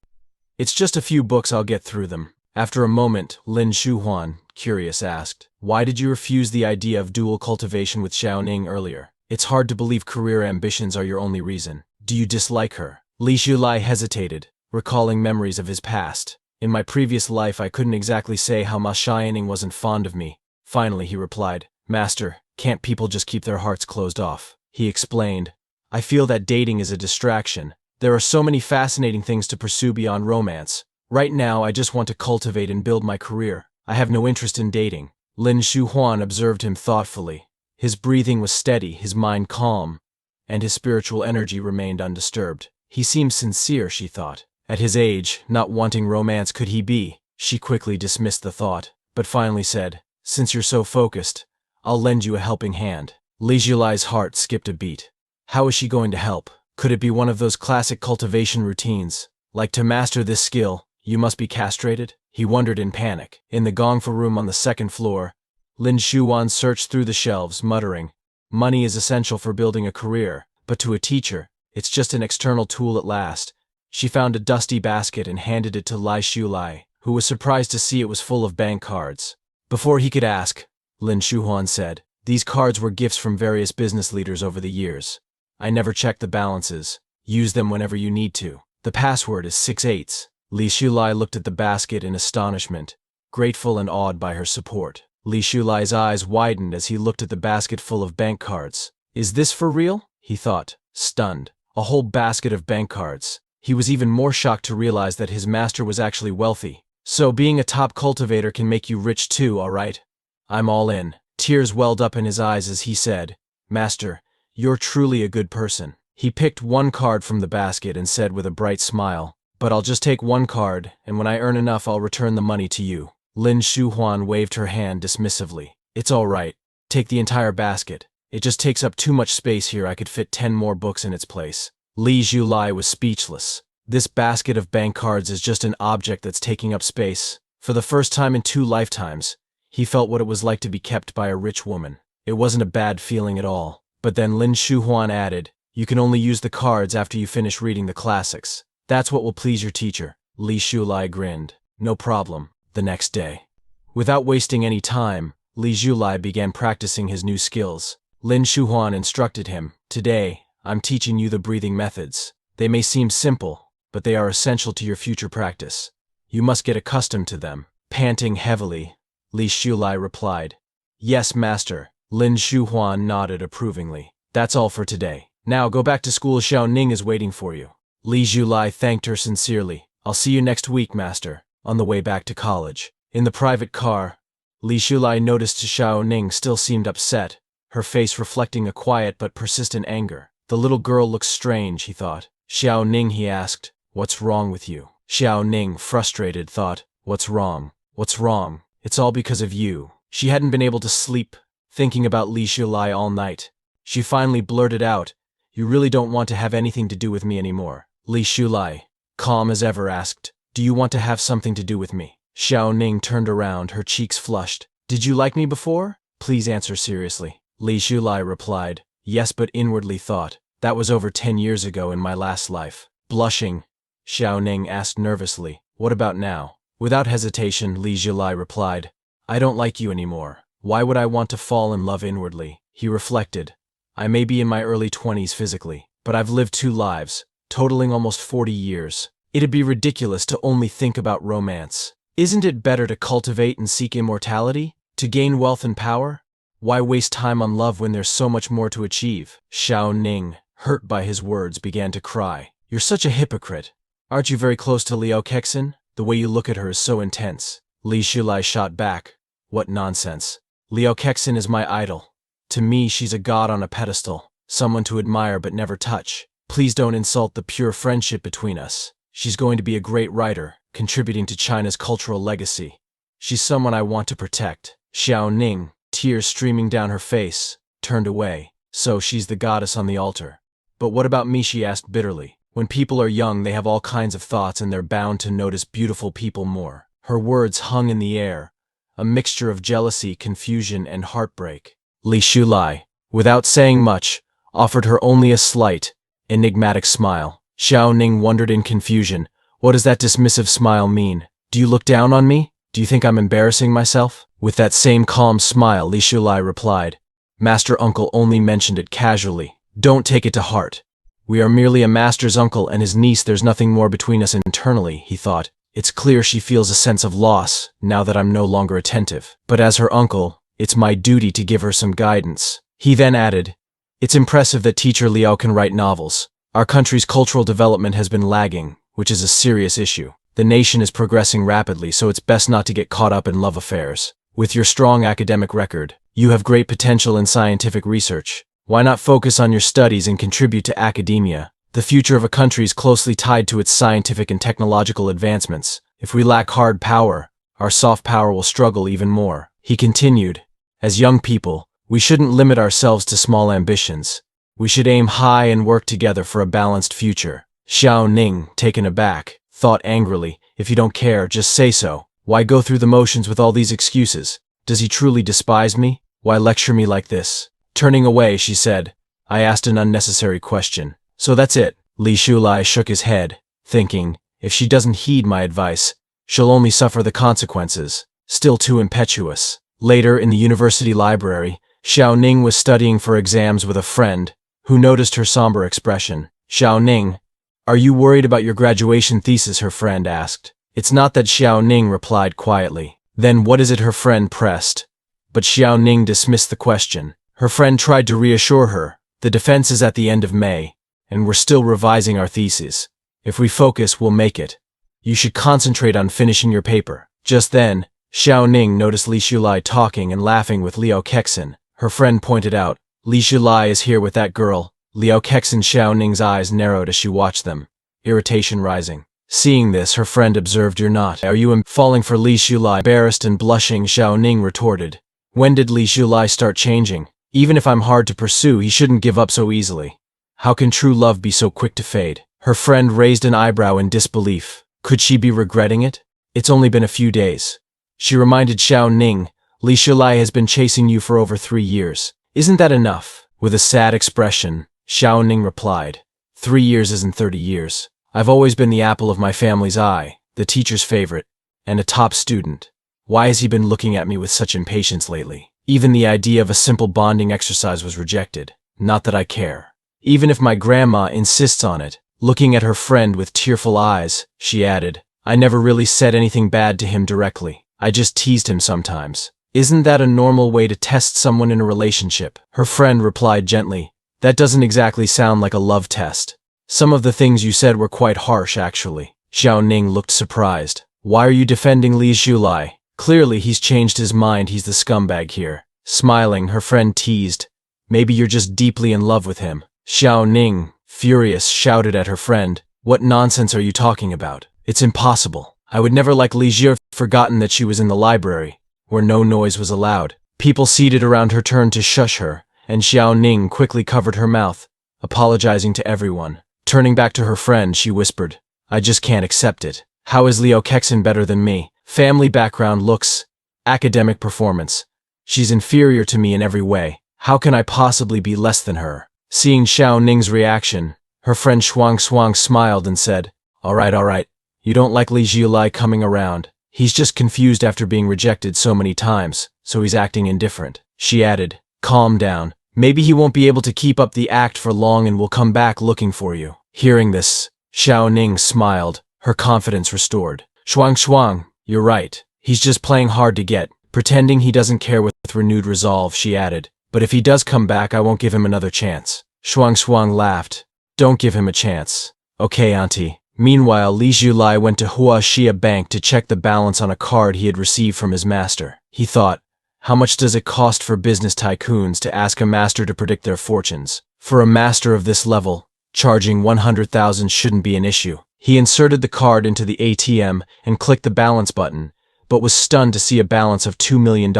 It's just a few books, I'll get through them." After a moment, Lin Shuhuan, curious, asked, "Why did you refuse the idea of dual cultivation with Xiao Ning earlier? It's hard to believe career ambitions are your only reason. Do you dislike her?" Li Zhulai hesitated, recalling memories of his past. "In my previous life, I couldn't exactly say how Ma Xiaoning wasn't fond of me." Finally, he replied, "Master, can't people just keep their hearts closed off?" He explained, "I feel that dating is a distraction. There are so many fascinating things to pursue beyond romance. Right now, I just want to cultivate and build my career. I have no interest in dating." Lin Shuhuan observed him thoughtfully. His breathing was steady, his mind calm, and his spiritual energy remained undisturbed. He seemed sincere, she thought. At his age, not wanting romance could he be? She quickly dismissed the thought, but finally said, "Since you're so focused, I'll lend you a helping hand." Li Zhulai's heart skipped a beat. How is she going to help? Could it be one of those classic cultivation routines, like to master this skill, you must be castrated? He wondered in panic. In the Gongfu room on the second floor, Lin Shuhuan searched through the shelves, muttering, "Money is essential for building a career, but to a teacher, it's just an external tool at last." She found a dusty basket and handed it to Li Zhulai, who was surprised to see it was full of bank cards. Before he could ask, Lin Shuhuan said, "These cards were gifts from various business leaders over the years. I never check the balances. Use them whenever you need to. The password is 6/8. Li Zhulai looked at the basket in astonishment, grateful and awed by her support. Li Zhulai's eyes widened as he looked at the basket full of bank cards. "Is this for real?" he thought, stunned. A whole basket of bank cards. He was even more shocked to realize that his master was actually wealthy. "So being a top cultivator can make you rich too, all right? I'm all in." Tears welled up in his eyes as he said, "Master, you're truly a good person." He picked one card from the basket and said with a bright smile, "But I'll just take one card, and when I earn enough I'll return the money to you." Lin Shuhuan waved her hand dismissively. "It's all right. Take the entire basket. It just takes up too much space here. I could fit 10 more books in its place." Li Zhulai was speechless. This basket of bank cards is just an object that's taking up space. For the first time in 2 lifetimes, he felt what it was like to be kept by a rich woman. It wasn't a bad feeling at all. But then Lin Shuhuan added, "You can only use the cards after you finish reading the classics. That's what will please your teacher." Li Zhulai grinned. "No problem." The next day, without wasting any time, Li Zhulai began practicing his new skills. Lin Shuhuan instructed him, "Today, I'm teaching you the breathing methods. They may seem simple, but they are essential to your future practice. You must get accustomed to them." Panting heavily, Li Zhulai replied, "Yes, master." Lin Shuhuan nodded approvingly. "That's all for today. Now go back to school. Xiao Ning is waiting for you." Li Zhulai thanked her sincerely. "I'll see you next week, master." On the way back to college, in the private car, Li Zhulai noticed Xiao Ning still seemed upset, her face reflecting a quiet but persistent anger. The little girl looks strange, he thought. "Xiao Ning," he asked, "What's wrong with you?" Xiao Ning, frustrated, thought, "What's wrong? What's wrong? It's all because of you." She hadn't been able to sleep, thinking about Li Zhulai all night. She finally blurted out, "You really don't want to have anything to do with me anymore?" Li Zhulai, calm as ever, asked, "Do you want to have something to do with me?" Xiao Ning turned around, her cheeks flushed. "Did you like me before? Please answer seriously." Li Shulai replied. Yes, but inwardly thought, that was over 10 years ago in my last life. Blushing, Xiao Ning asked nervously, what about now? Without hesitation, Li Shulai replied, I don't like you anymore. Why would I want to fall in love inwardly? He reflected. I may be in my early 20s physically, but I've lived 2 lives, totaling almost 40 years. It'd be ridiculous to only think about romance. Isn't it better to cultivate and seek immortality? To gain wealth and power? Why waste time on love when there's so much more to achieve? Xiao Ning, hurt by his words, began to cry. You're such a hypocrite. Aren't you very close to Liao Kexin? The way you look at her is so intense. Li Shulai shot back. What nonsense. Liao Kexin is my idol. To me, she's a god on a pedestal, someone to admire but never touch. Please don't insult the pure friendship between us. She's going to be a great writer, contributing to China's cultural legacy. She's someone I want to protect. Xiao Ning, tears streaming down her face, turned away. So she's the goddess on the altar. But what about me? She asked bitterly. When people are young, they have all kinds of thoughts and they're bound to notice beautiful people more. Her words hung in the air, a mixture of jealousy, confusion, and heartbreak. Li Shulai, without saying much, offered her only a slight, enigmatic smile. Xiao Ning wondered in confusion. What does that dismissive smile mean? Do you look down on me? Do you think I'm embarrassing myself? With that same calm smile, Li Shulai replied. Master Uncle only mentioned it casually. Don't take it to heart. We are merely a master's uncle and his niece. There's nothing more between us internally, he thought. It's clear she feels a sense of loss, now that I'm no longer attentive. But as her uncle, it's my duty to give her some guidance. He then added, it's impressive that teacher Liao can write novels. Our country's cultural development has been lagging, which is a serious issue. The nation is progressing rapidly, so it's best not to get caught up in love affairs. With your strong academic record, you have great potential in scientific research. Why not focus on your studies and contribute to academia? The future of a country is closely tied to its scientific and technological advancements. If we lack hard power, our soft power will struggle even more. He continued, as young people, we shouldn't limit ourselves to small ambitions. We should aim high and work together for a balanced future. Xiao Ning, taken aback, thought angrily, if you don't care, just say so. Why go through the motions with all these excuses? Does he truly despise me? Why lecture me like this? Turning away, she said, I asked an unnecessary question. So that's it. Li Shulai shook his head, thinking, if she doesn't heed my advice, she'll only suffer the consequences. Still too impetuous. Later, in the university library, Xiao Ning was studying for exams with a friend, who noticed her somber expression. Xiao Ning, are you worried about your graduation thesis? Her friend asked. It's not that, Xiao Ning replied quietly. Then what is it? Her friend pressed. But Xiao Ning dismissed the question. Her friend tried to reassure her. The defense is at the end of May, and we're still revising our thesis. If we focus, we'll make it. You should concentrate on finishing your paper. Just then, Xiao Ning noticed Li Shulai talking and laughing with Liao Kexin. Her friend pointed out, Li Shulai is here with that girl. Liao Kexin. Xiao Ning's eyes narrowed as she watched them, irritation rising. Seeing this, her friend observed, you're not. Are you falling for Li Shulai? Embarrassed and blushing, Xiao Ning retorted. When did Li Shulai start changing? Even if I'm hard to pursue, he shouldn't give up so easily. How can true love be so quick to fade? Her friend raised an eyebrow in disbelief. Could she be regretting it? It's only been a few days. She reminded Xiao Ning, Li Shulai has been chasing you for over 3 years. Isn't that enough? With a sad expression, Xiao Ning replied, 3 years isn't 30 years. I've always been the apple of my family's eye, the teacher's favorite, and a top student. Why has he been looking at me with such impatience lately? Even the idea of a simple bonding exercise was rejected. Not that I care. Even if my grandma insists on it. Looking at her friend with tearful eyes, she added, I never really said anything bad to him directly. I just teased him sometimes. Isn't that a normal way to test someone in a relationship? Her friend replied gently, that doesn't exactly sound like a love test. Some of the things you said were quite harsh, actually. Xiao Ning looked surprised. Why are you defending Li Shulai? Clearly he's changed his mind. He's the scumbag here. Smiling, her friend teased, maybe you're just deeply in love with him. Xiao Ning, furious, shouted at her friend, what nonsense are you talking about? It's impossible. I would never like Li Jie. Forgotten that she was in the library, where no noise was allowed. People seated around her turned to shush her, and Xiao Ning quickly covered her mouth, apologizing to everyone. Turning back to her friend, she whispered, I just can't accept it. How is Liao Kexin better than me? Family background, looks, academic performance. She's inferior to me in every way. How can I possibly be less than her? Seeing Xiao Ning's reaction, her friend Shuang smiled and said, all right. You don't like Li Jiulai coming around. He's just confused after being rejected so many times, so he's acting indifferent. She added, calm down. Maybe he won't be able to keep up the act for long and will come back looking for you. Hearing this, Xiao Ning smiled, her confidence restored. Shuang, you're right. He's just playing hard to get, pretending he doesn't care with renewed resolve, she added. But if he does come back, I won't give him another chance. Shuang laughed. Don't give him a chance. Okay, auntie. Meanwhile, Li Jiulai went to Huaxia Bank to check the balance on a card he had received from his master. He thought, how much does it cost for business tycoons to ask a master to predict their fortunes? For a master of this level, charging 100,000 shouldn't be an issue. He inserted the card into the ATM and clicked the balance button, but was stunned to see a balance of $2 million.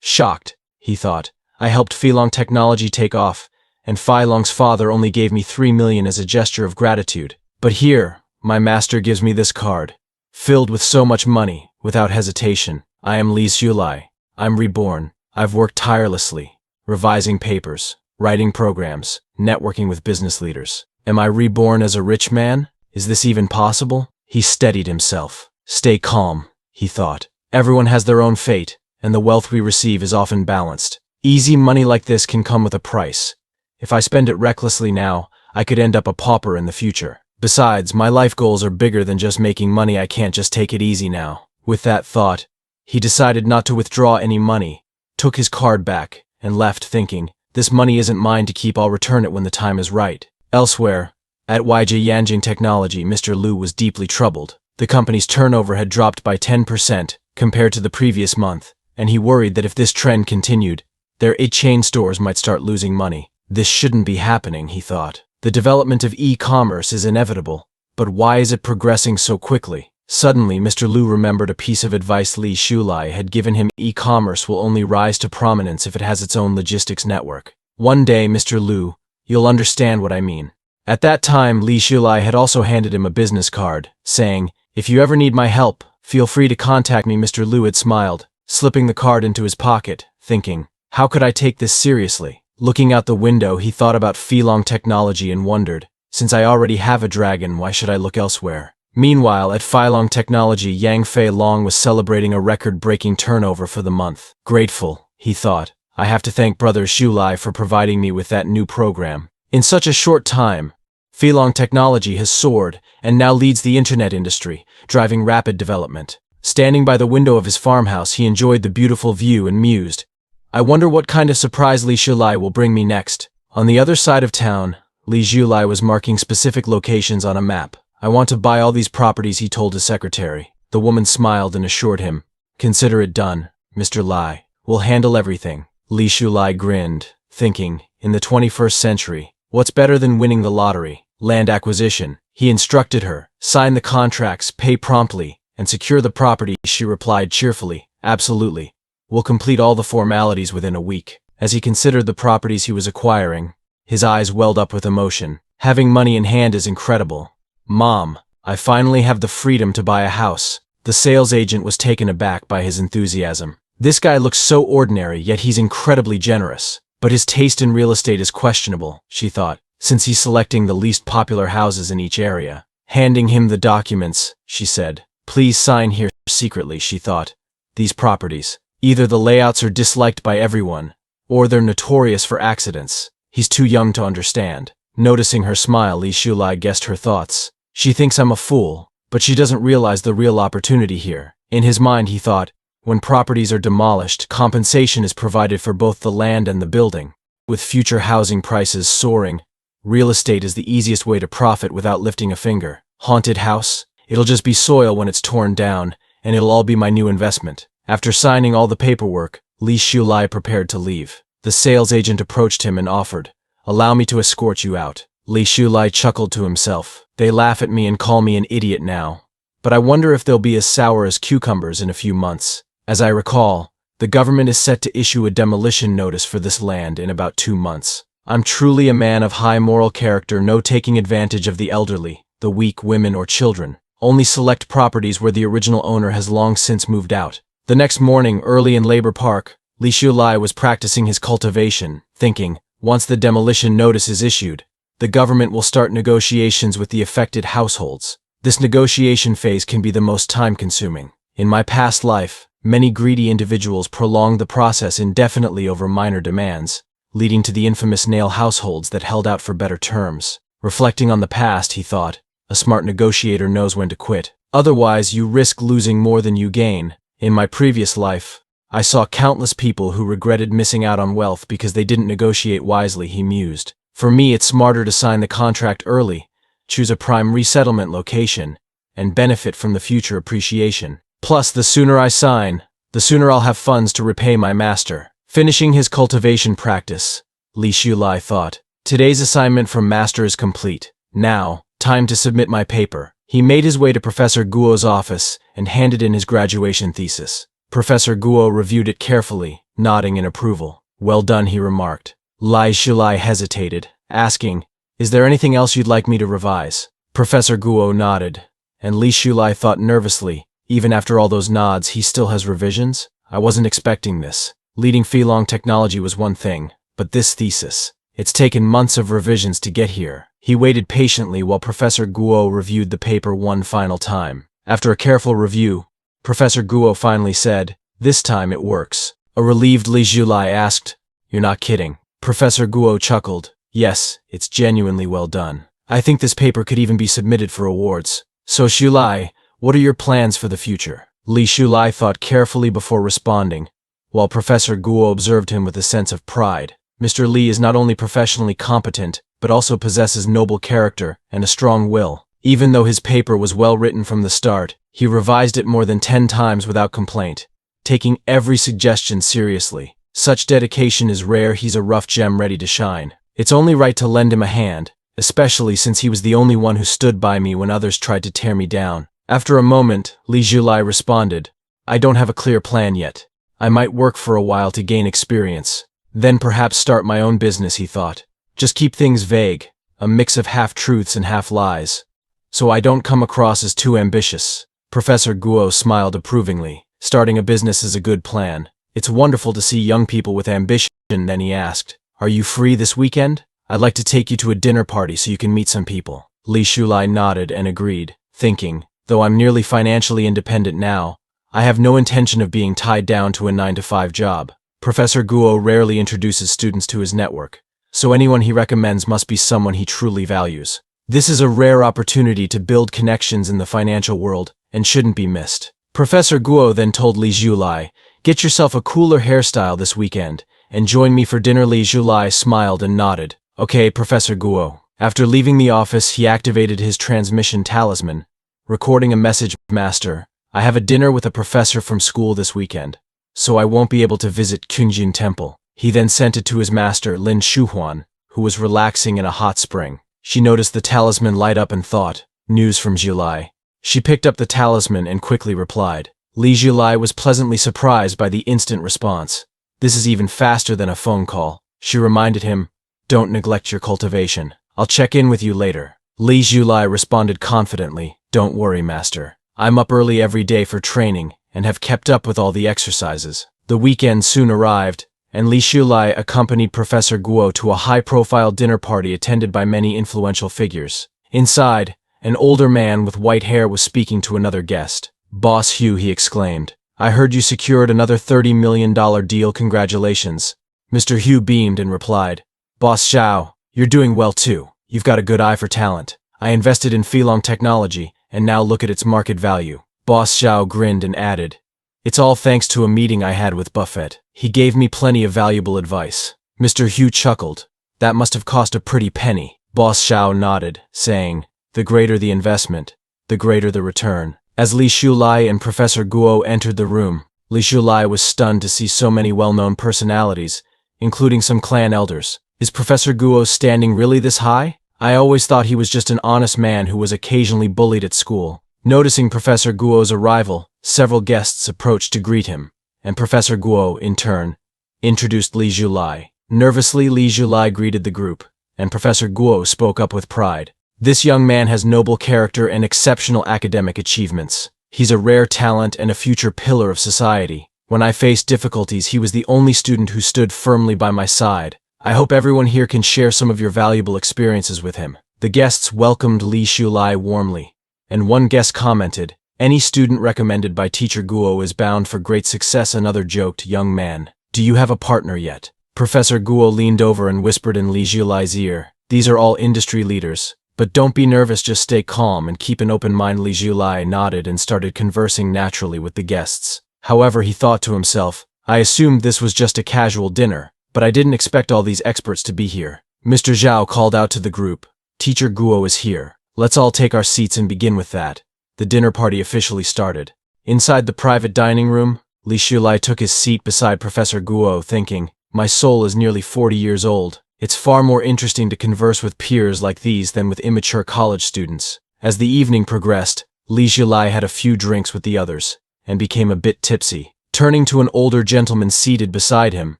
Shocked, he thought. I helped Filong Technology take off, and Filong's father only gave me 3 million as a gesture of gratitude. But here, my master gives me this card, filled with so much money, without hesitation. I am Li Jiulai. I'm reborn. I've worked tirelessly, revising papers, writing programs, networking with business leaders. Am I reborn as a rich man? Is this even possible? He steadied himself. Stay calm, he thought. Everyone has their own fate, and the wealth we receive is often balanced. Easy money like this can come with a price. If I spend it recklessly now, I could end up a pauper in the future. Besides, my life goals are bigger than just making money. I can't just take it easy now. With that thought, he decided not to withdraw any money, took his card back, and left thinking, this money isn't mine to keep, I'll return it when the time is right. Elsewhere, at YJ Yanjing Technology, Mr. Liu was deeply troubled. The company's turnover had dropped by 10% compared to the previous month, and he worried that if this trend continued, their 8 chain stores might start losing money. This shouldn't be happening, he thought. The development of e-commerce is inevitable, but why is it progressing so quickly? Suddenly, Mr. Liu remembered a piece of advice Li Jiulai had given him. E-commerce will only rise to prominence if it has its own logistics network. One day, Mr. Liu, you'll understand what I mean. At that time, Li Jiulai had also handed him a business card, saying, if you ever need my help, feel free to contact me. Mr. Liu had smiled, slipping the card into his pocket, thinking, how could I take this seriously? Looking out the window, he thought about Filong Technology and wondered, since I already have a dragon, why should I look elsewhere? Meanwhile, at Filong Technology, Yang Fei Long was celebrating a record-breaking turnover for the month. Grateful, he thought. I have to thank Brother Jiulai for providing me with that new program. In such a short time, Filong Technology has soared and now leads the internet industry, driving rapid development. Standing by the window of his farmhouse, he enjoyed the beautiful view and mused, I wonder what kind of surprise Li Jiulai will bring me next. On the other side of town, Li Jiulai was marking specific locations on a map. I want to buy all these properties, he told his secretary. The woman smiled and assured him, consider it done, Mr. Lai. We'll handle everything. Li Jiulai grinned, thinking, in the 21st century, what's better than winning the lottery? Land acquisition. He instructed her, sign the contracts, pay promptly, and secure the property. She replied cheerfully, absolutely. We'll complete all the formalities within a week. As he considered the properties he was acquiring, his eyes welled up with emotion. Having money in hand is incredible. Mom, I finally have the freedom to buy a house. The sales agent was taken aback by his enthusiasm. This guy looks so ordinary, yet he's incredibly generous. But his taste in real estate is questionable, she thought, since he's selecting the least popular houses in each area. Handing him the documents, she said, please sign here. Secretly, she thought, these properties. Either the layouts are disliked by everyone, or they're notorious for accidents. He's too young to understand. Noticing her smile, Li Jiulai guessed her thoughts. She thinks I'm a fool, but she doesn't realize the real opportunity here. In his mind, he thought, when properties are demolished, compensation is provided for both the land and the building. With future housing prices soaring, real estate is the easiest way to profit without lifting a finger. Haunted house? It'll just be soil when it's torn down, and it'll all be my new investment. After signing all the paperwork, Li Jiulai prepared to leave. The sales agent approached him and offered, allow me to escort you out. Li Jiulai chuckled to himself. They laugh at me and call me an idiot now, but I wonder if they'll be as sour as cucumbers in a few months. As I recall, the government is set to issue a demolition notice for this land in about 2 months. I'm truly a man of high moral character, no taking advantage of the elderly, the weak, women, or children. Only select properties where the original owner has long since moved out. The next morning, early in Labor Park, Li Shulai was practicing his cultivation, thinking, once the demolition notice is issued, the government will start negotiations with the affected households. This negotiation phase can be the most time-consuming. In my past life, many greedy individuals prolonged the process indefinitely over minor demands, leading to the infamous nail households that held out for better terms. Reflecting on the past, he thought, a smart negotiator knows when to quit. Otherwise, you risk losing more than you gain. In my previous life, I saw countless people who regretted missing out on wealth because they didn't negotiate wisely, he mused. For me, it's smarter to sign the contract early, choose a prime resettlement location, and benefit from the future appreciation. Plus, the sooner I sign, the sooner I'll have funds to repay my master. Finishing his cultivation practice, Li Shulai thought, today's assignment from master is complete. Now, time to submit my paper. He made his way to Professor Guo's office and handed in his graduation thesis. Professor Guo reviewed it carefully, nodding in approval. Well done, he remarked. Li Shulai hesitated, asking, is there anything else you'd like me to revise? Professor Guo nodded, and Li Shulai thought nervously, even after all those nods, he still has revisions? I wasn't expecting this. Leading Feelong technology was one thing, but this thesis, it's taken months of revisions to get here. He waited patiently while Professor Guo reviewed the paper one final time. After a careful review, Professor Guo finally said, this time it works. A relieved Li Shulai asked, you're not kidding. Professor Guo chuckled, yes, it's genuinely well done. I think this paper could even be submitted for awards. So Shulai, what are your plans for the future? Li Shulai thought carefully before responding, while Professor Guo observed him with a sense of pride. Mr. Li is not only professionally competent, but also possesses noble character and a strong will. Even though his paper was well written from the start, he revised it more than 10 times without complaint, taking every suggestion seriously. Such dedication is rare. He's a rough gem ready to shine. It's only right to lend him a hand, especially since he was the only one who stood by me when others tried to tear me down. After a moment, Li Shulai responded, I don't have a clear plan yet. I might work for a while to gain experience. Then perhaps start my own business, he thought. Just keep things vague, a mix of half-truths and half-lies, so I don't come across as too ambitious. Professor Guo smiled approvingly. Starting a business is a good plan. It's wonderful to see young people with ambition. Then he asked, are you free this weekend? I'd like to take you to a dinner party so you can meet some people. Li Shulai nodded and agreed, thinking, though I'm nearly financially independent now, I have no intention of being tied down to a 9-to-5 job. Professor Guo rarely introduces students to his network, so anyone he recommends must be someone he truly values. This is a rare opportunity to build connections in the financial world and shouldn't be missed. Professor Guo then told Li Shulai, get yourself a cooler hairstyle this weekend and join me for dinner. Li Shulai smiled and nodded. Okay, Professor Guo. After leaving the office, he activated his transmission talisman, recording a message. Master, I have a dinner with a professor from school this weekend, so I won't be able to visit Qingjin Temple. He then sent it to his master, Lin Shuhuan, who was relaxing in a hot spring. She noticed the talisman light up and thought, news from Shulai. She picked up the talisman and quickly replied. Li Shulai was pleasantly surprised by the instant response. This is even faster than a phone call. She reminded him, don't neglect your cultivation. I'll check in with you later. Li Shulai responded confidently, don't worry, master. I'm up early every day for training and have kept up with all the exercises. The weekend soon arrived, and Li Shulai accompanied Professor Guo to a high-profile dinner party attended by many influential figures. Inside, an older man with white hair was speaking to another guest. Boss Hugh, he exclaimed, I heard you secured another $30 million deal. Congratulations. Mr. Hugh beamed and replied, Boss Xiao, you're doing well too. You've got a good eye for talent. I invested in Feelong technology, and now look at its market value. Boss Xiao grinned and added, it's all thanks to a meeting I had with Buffett. He gave me plenty of valuable advice. Mr. Hugh chuckled. That must have cost a pretty penny. Boss Xiao nodded, saying, the greater the investment, the greater the return. As Li Shulai and Professor Guo entered the room, Li Shulai was stunned to see so many well-known personalities, including some clan elders. Is Professor Guo's standing really this high? I always thought he was just an honest man who was occasionally bullied at school. Noticing Professor Guo's arrival, several guests approached to greet him, and Professor Guo, in turn, introduced Li Shulai. Nervously, Li Shulai greeted the group, and Professor Guo spoke up with pride. This young man has noble character and exceptional academic achievements. He's a rare talent and a future pillar of society. When I faced difficulties, he was the only student who stood firmly by my side. I hope everyone here can share some of your valuable experiences with him." The guests welcomed Li Shulai warmly, and one guest commented, "Any student recommended by Teacher Guo is bound for great success." Another joked, "Young man, do you have a partner yet?" Professor Guo leaned over and whispered in Li Shulai's ear, "These are all industry leaders. But don't be nervous, just stay calm and keep an open mind." Li Shulai nodded and started conversing naturally with the guests. However, he thought to himself, "I assumed this was just a casual dinner, but I didn't expect all these experts to be here." Mr. Zhao called out to the group, "Teacher Guo is here. Let's all take our seats and begin with that." The dinner party officially started. Inside the private dining room, Li Shulai took his seat beside Professor Guo, thinking, "My soul is nearly 40 years old. It's far more interesting to converse with peers like these than with immature college students." As the evening progressed, Li Shulai had a few drinks with the others, and became a bit tipsy. Turning to an older gentleman seated beside him,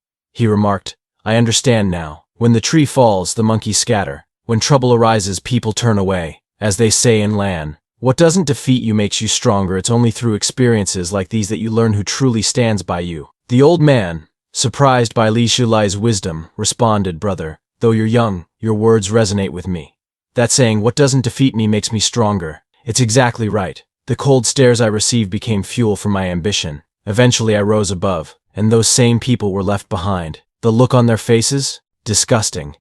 he remarked, "I understand now. When the tree falls, the monkeys scatter. When trouble arises, people turn away. As they say in Lan, what doesn't defeat you makes you stronger. It's only through experiences like these that you learn who truly stands by you." The old man, surprised by Li Shulai's wisdom, responded, "Brother, though you're young, your words resonate with me. That saying, 'What doesn't defeat me makes me stronger.' It's exactly right. The cold stares I received became fuel for my ambition. Eventually I rose above, and those same people were left behind. The look on their faces? Disgusting."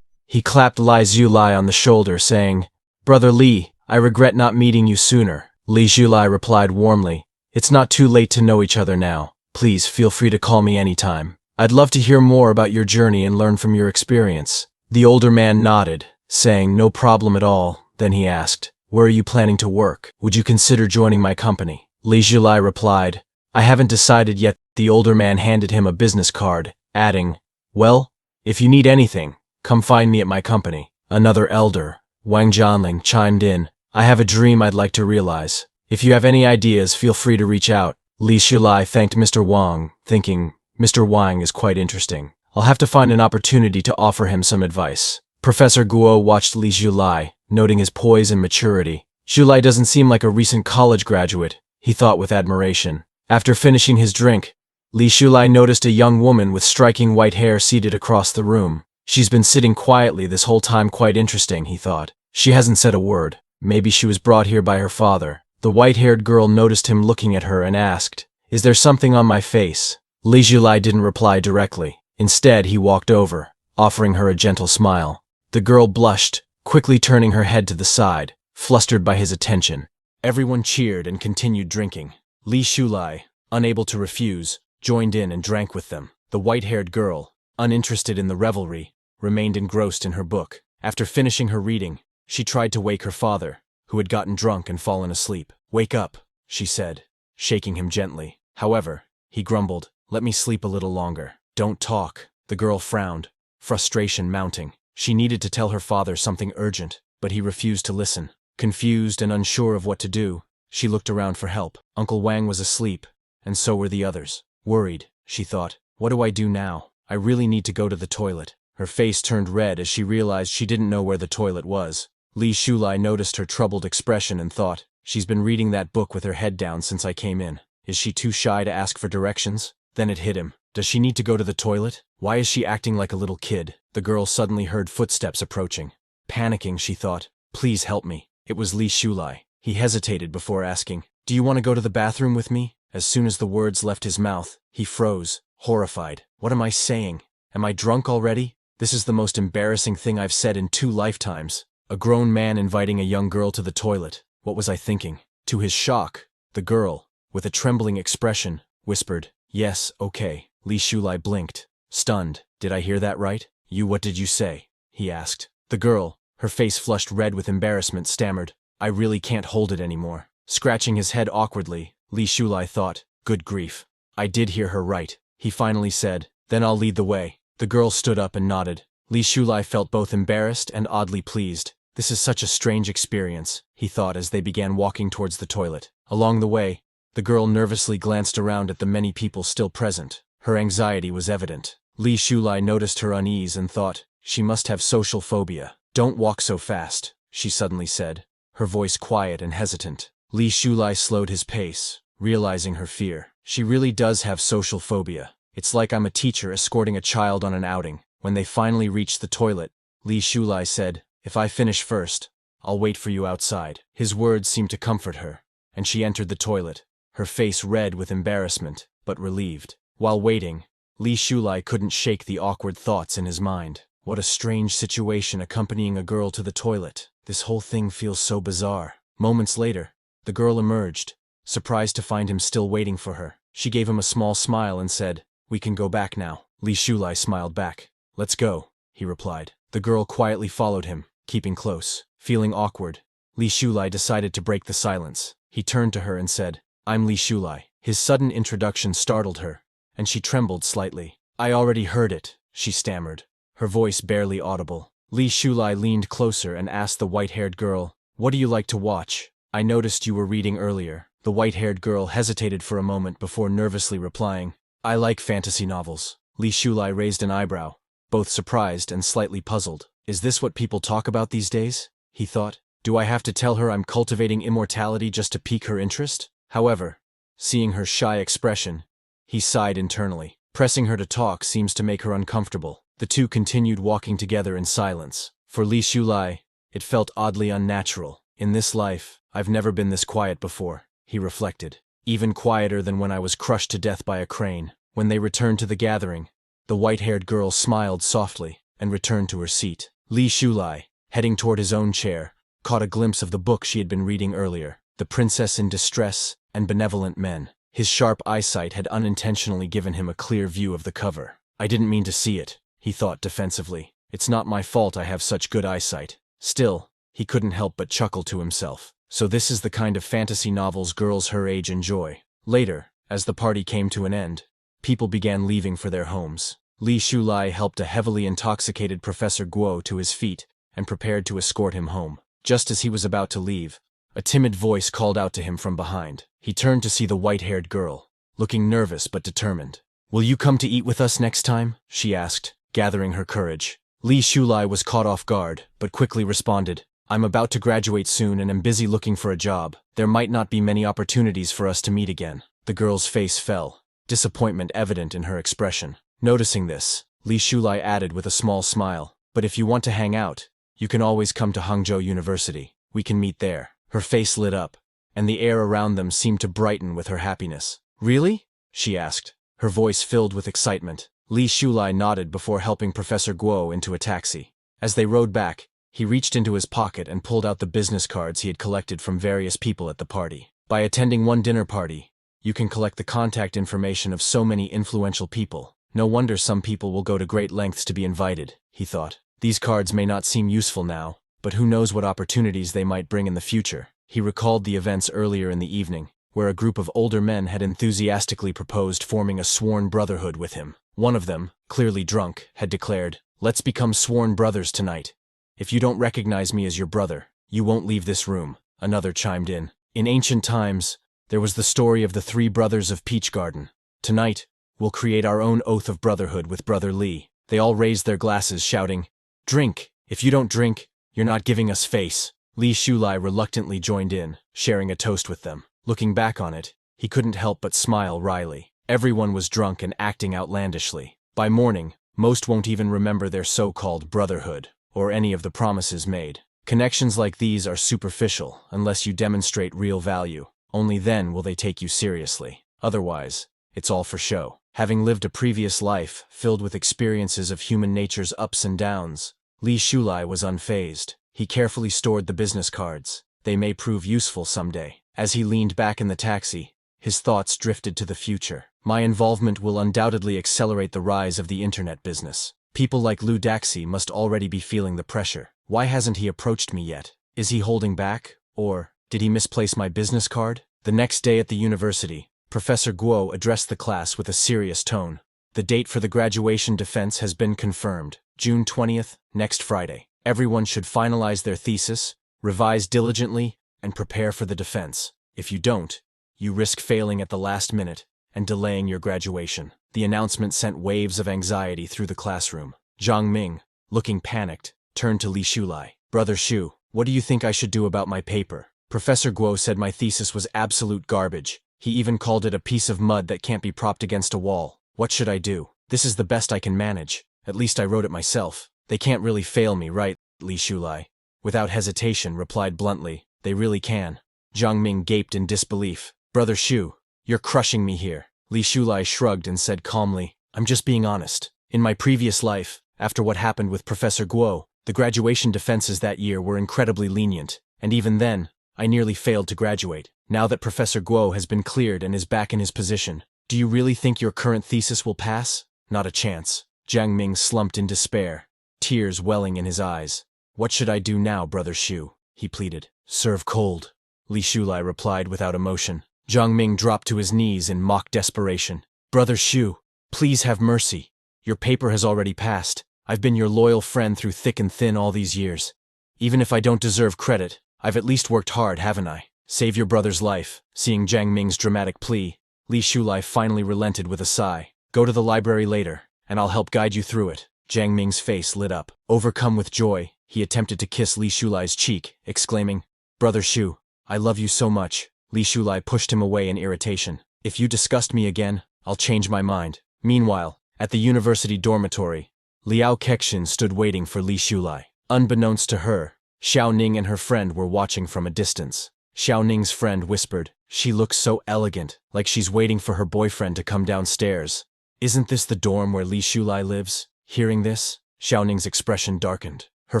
He clapped Li Shulai on the shoulder, saying, "Brother Li, I regret not meeting you sooner." Li Shulai replied warmly, "It's not too late to know each other now. Please feel free to call me anytime. I'd love to hear more about your journey and learn from your experience." The older man nodded, saying, "No problem at all." Then he asked, "Where are you planning to work? Would you consider joining my company?" Li Shulai replied, "I haven't decided yet." The older man handed him a business card, adding, "Well, if you need anything, come find me at my company." Another elder, Wang Jianling, chimed in, "I have a dream I'd like to realize. If you have any ideas, feel free to reach out." Li Shulai thanked Mr. Wang, thinking, "Mr. Wang is quite interesting. I'll have to find an opportunity to offer him some advice." Professor Guo watched Li Shulai, noting his poise and maturity. "Shulai doesn't seem like a recent college graduate," he thought with admiration. After finishing his drink, Li Shulai noticed a young woman with striking white hair seated across the room. "She's been sitting quietly this whole time. Quite interesting," he thought. "She hasn't said a word. Maybe she was brought here by her father." The white-haired girl noticed him looking at her and asked, "Is there something on my face?" Li Shulai didn't reply directly. Instead, he walked over, offering her a gentle smile. The girl blushed, quickly turning her head to the side, flustered by his attention. Everyone cheered and continued drinking. Li Shulai, unable to refuse, joined in and drank with them. The white-haired girl, uninterested in the revelry, remained engrossed in her book. After finishing her reading, she tried to wake her father, who had gotten drunk and fallen asleep. "Wake up," she said, shaking him gently. However, he grumbled, "Let me sleep a little longer." "Don't talk." The girl frowned, frustration mounting. She needed to tell her father something urgent, but he refused to listen. Confused and unsure of what to do, she looked around for help. Uncle Wang was asleep, and so were the others. Worried, she thought, "What do I do now? I really need to go to the toilet." Her face turned red as she realized she didn't know where the toilet was. Li Shulai noticed her troubled expression and thought, "She's been reading that book with her head down since I came in. Is she too shy to ask for directions?" Then it hit him. Does she need to go to the toilet? Why is she acting like a little kid? The girl suddenly heard footsteps approaching. Panicking, she thought, "Please help me." It was Li Shulai. He hesitated before asking, "Do you want to go to the bathroom with me?" As soon as the words left his mouth, he froze, horrified. "What am I saying? Am I drunk already? This is the most embarrassing thing I've said in 2 lifetimes. A grown man inviting a young girl to the toilet. What was I thinking?" To his shock, the girl, with a trembling expression, whispered, "Yes, okay." Li Shulai blinked, stunned. "Did I hear that right?" What did you say?" he asked. The girl, her face flushed red with embarrassment, stammered, "I really can't hold it anymore." Scratching his head awkwardly, Li Shulai thought, "Good grief. I did hear her right." He finally said, "Then I'll lead the way." The girl stood up and nodded. Li Shulai felt both embarrassed and oddly pleased. This is such a strange experience, he thought as they began walking towards the toilet. Along the way, the girl nervously glanced around at the many people still present. Her anxiety was evident. Li Shulai noticed her unease and thought, she must have social phobia. "Don't walk so fast," she suddenly said, her voice quiet and hesitant. Li Shulai slowed his pace, realizing her fear. She really does have social phobia. It's like I'm a teacher escorting a child on an outing. When they finally reached the toilet, Li Shulai said, "If I finish first, I'll wait for you outside." His words seemed to comfort her, and she entered the toilet, her face red with embarrassment, but relieved. While waiting, Li Shulai couldn't shake the awkward thoughts in his mind. What a strange situation accompanying a girl to the toilet. This whole thing feels so bizarre. Moments later, the girl emerged, surprised to find him still waiting for her. She gave him a small smile and said, "We can go back now." Li Shulai smiled back. "Let's go," he replied. The girl quietly followed him, keeping close. Feeling awkward, Li Shulai decided to break the silence. He turned to her and said, "I'm Li Shulai." His sudden introduction startled her, and she trembled slightly. "I already heard it," she stammered, her voice barely audible. Li Shulai leaned closer and asked the white-haired girl, "What do you like to watch? I noticed you were reading earlier." The white-haired girl hesitated for a moment before nervously replying, "I like fantasy novels." Li Shulai raised an eyebrow, both surprised and slightly puzzled. "Is this what people talk about these days?" he thought. "Do I have to tell her I'm cultivating immortality just to pique her interest?" However, seeing her shy expression, he sighed internally. Pressing her to talk seems to make her uncomfortable. The two continued walking together in silence. For Li Shulai, it felt oddly unnatural. "In this life, I've never been this quiet before," he reflected. "Even quieter than when I was crushed to death by a crane." When they returned to the gathering, the white-haired girl smiled softly and returned to her seat. Li Shulai, heading toward his own chair, caught a glimpse of the book she had been reading earlier, The Princess in Distress and Benevolent Men. His sharp eyesight had unintentionally given him a clear view of the cover. "I didn't mean to see it," he thought defensively. "It's not my fault I have such good eyesight." Still, he couldn't help but chuckle to himself. So this is the kind of fantasy novels girls her age enjoy. Later, as the party came to an end, people began leaving for their homes. Li Shulai helped a heavily intoxicated Professor Guo to his feet and prepared to escort him home. Just as he was about to leave, a timid voice called out to him from behind. He turned to see the white-haired girl, looking nervous but determined. "Will you come to eat with us next time?" she asked, gathering her courage. Li Shulai was caught off guard, but quickly responded, "I'm about to graduate soon and am busy looking for a job. There might not be many opportunities for us to meet again." The girl's face fell, disappointment evident in her expression. Noticing this, Li Shulai added with a small smile, "But if you want to hang out, you can always come to Hangzhou University. We can meet there." Her face lit up, and the air around them seemed to brighten with her happiness. "Really?" she asked, her voice filled with excitement. Li Shulai nodded before helping Professor Guo into a taxi. As they rode back, he reached into his pocket and pulled out the business cards he had collected from various people at the party. By attending one dinner party, you can collect the contact information of so many influential people. No wonder some people will go to great lengths to be invited, he thought. These cards may not seem useful now, but who knows what opportunities they might bring in the future. He recalled the events earlier in the evening, where a group of older men had enthusiastically proposed forming a sworn brotherhood with him. One of them, clearly drunk, had declared, "Let's become sworn brothers tonight. If you don't recognize me as your brother, you won't leave this room." Another chimed in. "In ancient times, there was the story of the three brothers of Peach Garden. Tonight, we'll create our own oath of brotherhood with Brother Li." They all raised their glasses, shouting, "Drink! If you don't drink, you're not giving us face." Li Shulai reluctantly joined in, sharing a toast with them. Looking back on it, he couldn't help but smile wryly. Everyone was drunk and acting outlandishly. By morning, most won't even remember their so-called brotherhood, or any of the promises made. Connections like these are superficial unless you demonstrate real value. Only then will they take you seriously. Otherwise, it's all for show. Having lived a previous life filled with experiences of human nature's ups and downs, Li Shulai was unfazed. He carefully stored the business cards. They may prove useful someday. As he leaned back in the taxi, his thoughts drifted to the future. "My involvement will undoubtedly accelerate the rise of the internet business. People like Lu Daxi must already be feeling the pressure. Why hasn't he approached me yet? Is he holding back? Or did he misplace my business card?" The next day at the university, Professor Guo addressed the class with a serious tone. "The date for the graduation defense has been confirmed. June 20th, next Friday. Everyone should finalize their thesis, revise diligently, and prepare for the defense. If you don't, you risk failing at the last minute and delaying your graduation." The announcement sent waves of anxiety through the classroom. Zhang Ming, looking panicked, turned to Li Shulai. "Brother Shu, what do you think I should do about my paper?" Professor Guo said my thesis was absolute garbage. He even called it a piece of mud that can't be propped against a wall. What should I do? This is the best I can manage. At least I wrote it myself. They can't really fail me, right? Li Shulai, without hesitation, replied bluntly. They really can. Jiang Ming gaped in disbelief. Brother Shu, you're crushing me here. Li Shulai shrugged and said calmly, I'm just being honest. In my previous life, after what happened with Professor Guo, the graduation defenses that year were incredibly lenient, and even then, I nearly failed to graduate. Now that Professor Guo has been cleared and is back in his position, do you really think your current thesis will pass? Not a chance. Jiang Ming slumped in despair, tears welling in his eyes. What should I do now, Brother Shu? He pleaded. Serve cold. Li Shulai replied without emotion. Jiang Ming dropped to his knees in mock desperation. Brother Shu, please have mercy. Your paper has already passed. I've been your loyal friend through thick and thin all these years. Even if I don't deserve credit, I've at least worked hard, haven't I? Save your brother's life. Seeing Jiang Ming's dramatic plea, Li Shulai finally relented with a sigh. Go to the library later, and I'll help guide you through it. Jiang Ming's face lit up. Overcome with joy, he attempted to kiss Li Shulai's cheek, exclaiming, Brother Shu, I love you so much. Li Shulai pushed him away in irritation. If you disgust me again, I'll change my mind. Meanwhile, at the university dormitory, Liao Kexin stood waiting for Li Shulai. Unbeknownst to her, Xiao Ning and her friend were watching from a distance. Xiao Ning's friend whispered, She looks so elegant, like she's waiting for her boyfriend to come downstairs. Isn't this the dorm where Li Shulai lives? Hearing this, Xiao Ning's expression darkened. Her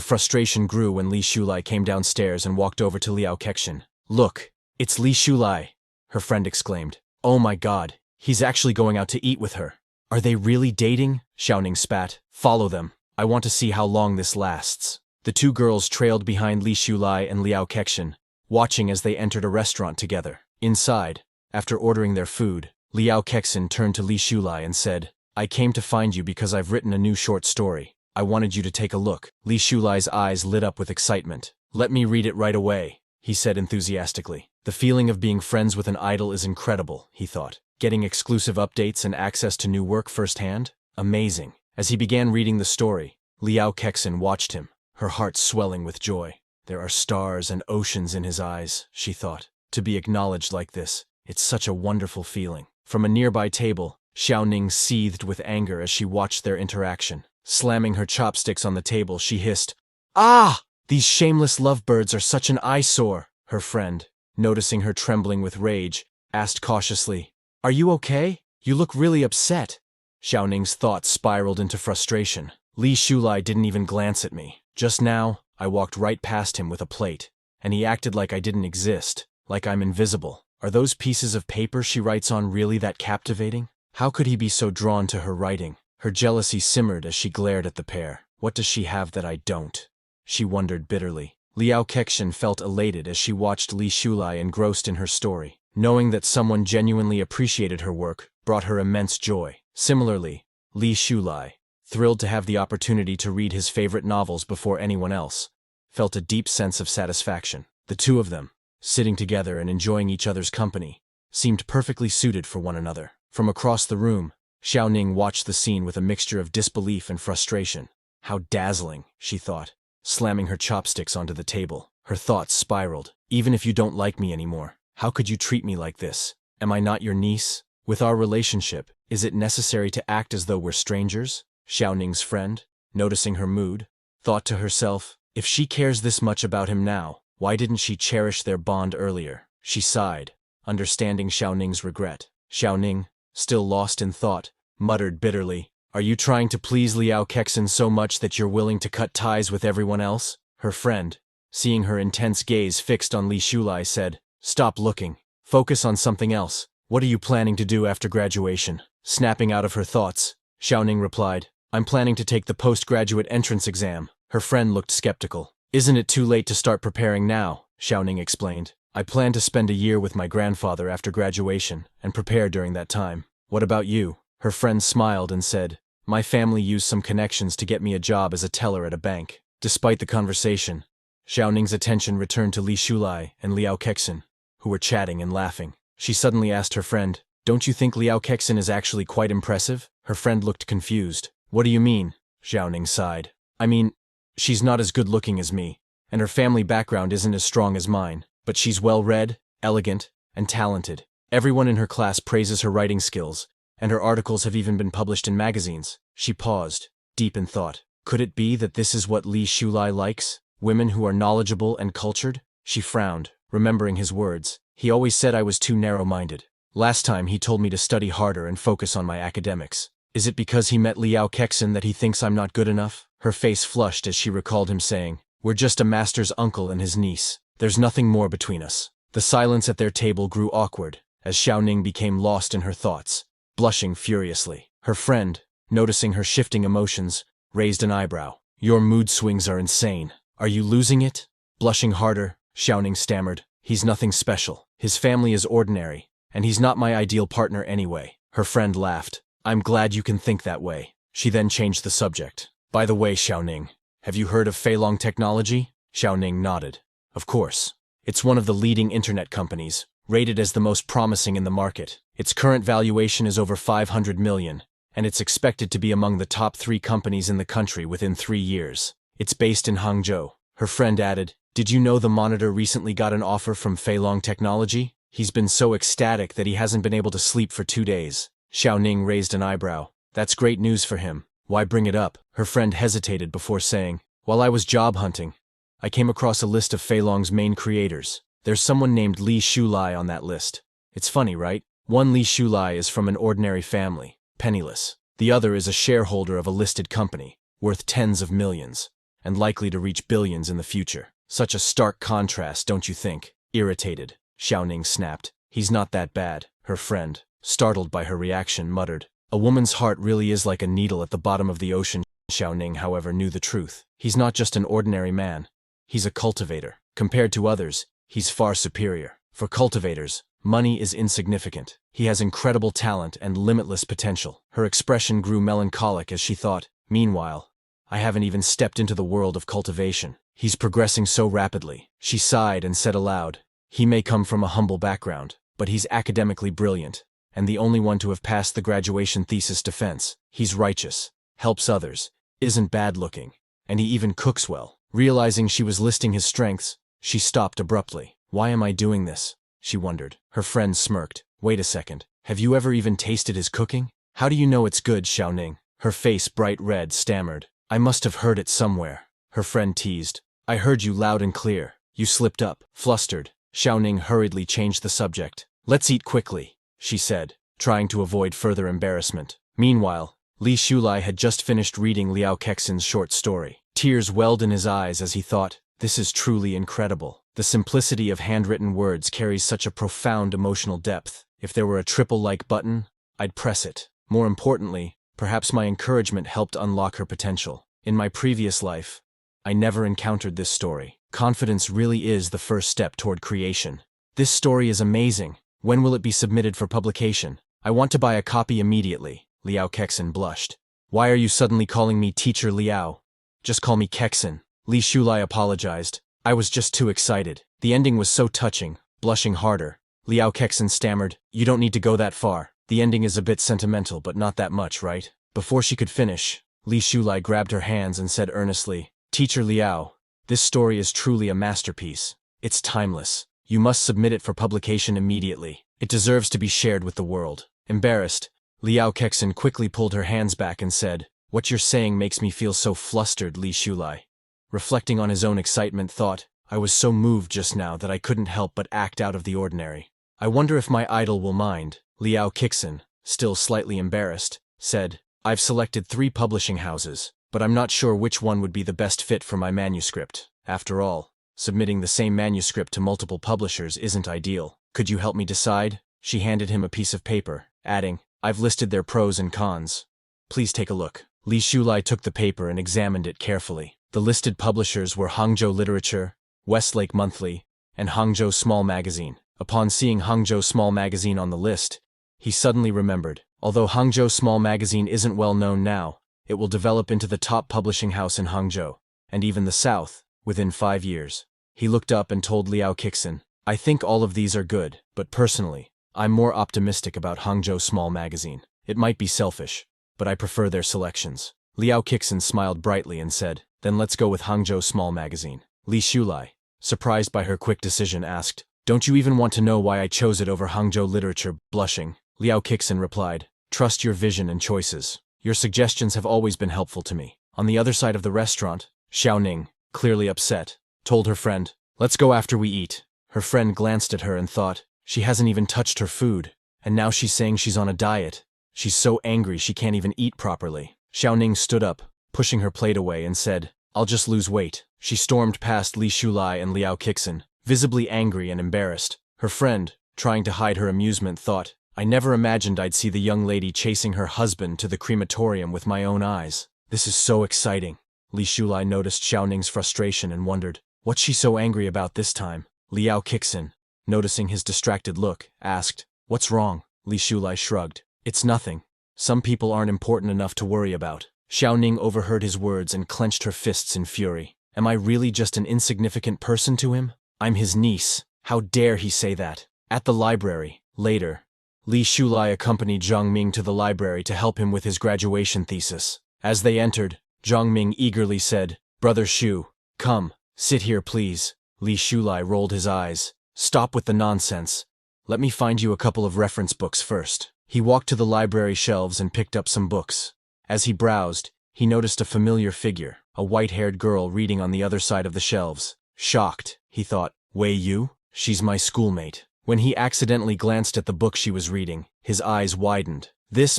frustration grew when Li Shulai came downstairs and walked over to Liao Kexin. Look, it's Li Shulai, her friend exclaimed. Oh my god, he's actually going out to eat with her. Are they really dating? Xiao Ning spat. Follow them. I want to see how long this lasts. The two girls trailed behind Li Shulai and Liao Kexin, watching as they entered a restaurant together. Inside, after ordering their food, Liao Kexin turned to Li Shulai and said, I came to find you because I've written a new short story. I wanted you to take a look. Li Shulai's eyes lit up with excitement. Let me read it right away, he said enthusiastically. The feeling of being friends with an idol is incredible, he thought. Getting exclusive updates and access to new work firsthand? Amazing. As he began reading the story, Liao Kexin watched him, her heart swelling with joy. There are stars and oceans in his eyes, she thought. To be acknowledged like this, it's such a wonderful feeling. From a nearby table, Xiao Ning seethed with anger as she watched their interaction. Slamming her chopsticks on the table, she hissed, Ah! These shameless lovebirds are such an eyesore. Her friend, noticing her trembling with rage, asked cautiously, Are you okay? You look really upset. Xiao Ning's thoughts spiraled into frustration. Li Shulai didn't even glance at me. Just now, I walked right past him with a plate, and he acted like I didn't exist, like I'm invisible. Are those pieces of paper she writes on really that captivating? How could he be so drawn to her writing? Her jealousy simmered as she glared at the pair. What does she have that I don't? She wondered bitterly. Liao Kexin felt elated as she watched Li Shulai engrossed in her story. Knowing that someone genuinely appreciated her work brought her immense joy. Similarly, Li Shulai, thrilled to have the opportunity to read his favorite novels before anyone else, felt a deep sense of satisfaction. The two of them, sitting together and enjoying each other's company, seemed perfectly suited for one another. From across the room, Xiao Ning watched the scene with a mixture of disbelief and frustration. How dazzling, she thought, slamming her chopsticks onto the table. Her thoughts spiraled. Even if you don't like me anymore, how could you treat me like this? Am I not your niece? With our relationship, is it necessary to act as though we're strangers? Xiao Ning's friend, noticing her mood, thought to herself, if she cares this much about him now, why didn't she cherish their bond earlier? She sighed, understanding Xiao Ning's regret. Xiao Ning, still lost in thought, muttered bitterly, Are you trying to please Liao Kexin so much that you're willing to cut ties with everyone else? Her friend, seeing her intense gaze fixed on Li Shulai, said, Stop looking. Focus on something else. What are you planning to do after graduation? Snapping out of her thoughts, Xiao Ning replied, I'm planning to take the postgraduate entrance exam. Her friend looked skeptical. Isn't it too late to start preparing now? Xiao Ning explained. I plan to spend a year with my grandfather after graduation and prepare during that time. What about you? Her friend smiled and said, My family used some connections to get me a job as a teller at a bank. Despite the conversation, Xiao Ning's attention returned to Li Shulai and Liao Kexin, who were chatting and laughing. She suddenly asked her friend, Don't you think Liao Kexin is actually quite impressive? Her friend looked confused. What do you mean? Xiao Ning sighed. I mean, she's not as good looking as me, and her family background isn't as strong as mine, but she's well-read, elegant, and talented. Everyone in her class praises her writing skills, and her articles have even been published in magazines. She paused, deep in thought. Could it be that this is what Li Shulai likes? Women who are knowledgeable and cultured? She frowned, remembering his words. He always said I was too narrow-minded. Last time he told me to study harder and focus on my academics. Is it because he met Liao Kexin that he thinks I'm not good enough? Her face flushed as she recalled him saying, "We're just a master's uncle and his niece. There's nothing more between us." The silence at their table grew awkward, as Xiaoning became lost in her thoughts, blushing furiously. Her friend, noticing her shifting emotions, raised an eyebrow. "Your mood swings are insane. Are you losing it?" Blushing harder, Xiaoning stammered, "He's nothing special. His family is ordinary, and he's not my ideal partner anyway." Her friend laughed. "I'm glad you can think that way." She then changed the subject. "By the way, Xiaoning, have you heard of Feilong Technology?" Xiaoning nodded. "Of course. It's one of the leading internet companies, rated as the most promising in the market. Its current valuation is over 500 million, and it's expected to be among the top 3 companies in the country within 3 years. It's based in Hangzhou." Her friend added, "Did you know the monitor recently got an offer from Feilong Technology? He's been so ecstatic that he hasn't been able to sleep for 2 days." Xiaoning raised an eyebrow. "That's great news for him. Why bring it up?" Her friend hesitated before saying, "While I was job hunting, I came across a list of Feilong's main creators. There's someone named Li Shulai on that list. It's funny, right? One Li Shulai is from an ordinary family, penniless. The other is a shareholder of a listed company, worth tens of millions, and likely to reach billions in the future. Such a stark contrast, don't you think?" Irritated, Xiaoning snapped, "He's not that bad." Her friend, startled by her reaction, muttered, "A woman's heart really is like a needle at the bottom of the ocean." Xiaoning, however, knew the truth. He's not just an ordinary man. He's a cultivator. Compared to others, he's far superior. For cultivators, money is insignificant. He has incredible talent and limitless potential. Her expression grew melancholic as she thought, "Meanwhile, I haven't even stepped into the world of cultivation. He's progressing so rapidly." She sighed and said aloud, "He may come from a humble background, but he's academically brilliant, and the only one to have passed the graduation thesis defense. He's righteous, helps others, isn't bad-looking, and he even cooks well." Realizing she was listing his strengths, she stopped abruptly. "Why am I doing this?" she wondered. Her friend smirked. "Wait a second. Have you ever even tasted his cooking?" "How do you know it's good, Xiaoning?" Her face bright red stammered. "I must have heard it somewhere." Her friend teased. "I heard you loud and clear. You slipped up." Flustered, Xiaoning hurriedly changed the subject. "Let's eat quickly," she said, trying to avoid further embarrassment. Meanwhile, Li Shulai had just finished reading Liao Kexin's short story. Tears welled in his eyes as he thought, "This is truly incredible. The simplicity of handwritten words carries such a profound emotional depth. If there were a triple like button, I'd press it." More importantly, perhaps my encouragement helped unlock her potential. In my previous life, I never encountered this story. Confidence really is the first step toward creation. "This story is amazing. When will it be submitted for publication? I want to buy a copy immediately." Liao Kexin blushed. "Why are you suddenly calling me Teacher Liao? Just call me Kexin." Li Shulai apologized. "I was just too excited. The ending was so touching." Blushing harder, Liao Kexin stammered, "You don't need to go that far. The ending is a bit sentimental, but not that much, right?" Before she could finish, Li Shulai grabbed her hands and said earnestly, "Teacher Liao, this story is truly a masterpiece. It's timeless. You must submit it for publication immediately. It deserves to be shared with the world." Embarrassed, Liao Kexin quickly pulled her hands back and said, "What you're saying makes me feel so flustered." Li Shulai, reflecting on his own excitement, thought, "I was so moved just now that I couldn't help but act out of the ordinary. I wonder if my idol will mind." Liao Kexin, still slightly embarrassed, said, "I've selected 3 publishing houses, but I'm not sure which one would be the best fit for my manuscript. After all, submitting the same manuscript to multiple publishers isn't ideal. Could you help me decide?" She handed him a piece of paper, adding, "I've listed their pros and cons. Please take a look." Li Shulai took the paper and examined it carefully. The listed publishers were Hangzhou Literature, Westlake Monthly, and Hangzhou Small Magazine. Upon seeing Hangzhou Small Magazine on the list, he suddenly remembered. Although Hangzhou Small Magazine isn't well known now, it will develop into the top publishing house in Hangzhou, and even the South, within 5 years. He looked up and told Liao Kexin, "I think all of these are good, but personally, I'm more optimistic about Hangzhou Small Magazine. It might be selfish, but I prefer their selections." Liao Kexin smiled brightly and said, "Then let's go with Hangzhou Small Magazine." Li Shulai, surprised by her quick decision, asked, Don't you even want to know why I chose it over Hangzhou literature? Blushing, Liao Kixin replied. Trust your vision and choices. Your suggestions have always been helpful to me. On the other side of the restaurant, Xiaoning, clearly upset, told her friend, let's go after we eat. Her friend glanced at her and thought, she hasn't even touched her food, and now she's saying she's on a diet. She's so angry she can't even eat properly. Xiaoning stood up, pushing her plate away, and said, I'll just lose weight. She stormed past Li Shulai and Liao Kixin, visibly angry and embarrassed. Her friend, trying to hide her amusement, thought, I never imagined I'd see the young lady chasing her husband to the crematorium with my own eyes. This is so exciting. Li Shulai noticed Xiaoning's frustration and wondered, what's she so angry about this time? Liao Kixin, noticing his distracted look, asked, what's wrong? Li Shulai shrugged. It's nothing. Some people aren't important enough to worry about. Xiaoning overheard his words and clenched her fists in fury. Am I really just an insignificant person to him? I'm his niece. How dare he say that? At the library, later, Li Shulai accompanied Zhang Ming to the library to help him with his graduation thesis. As they entered, Zhang Ming eagerly said, Brother Shu, come, sit here please. Li Shulai rolled his eyes. Stop with the nonsense. Let me find you a couple of reference books first. He walked to the library shelves and picked up some books. As he browsed, he noticed a familiar figure, a white-haired girl reading on the other side of the shelves. Shocked, he thought, Wei Yu? She's my schoolmate. When he accidentally glanced at the book she was reading, his eyes widened.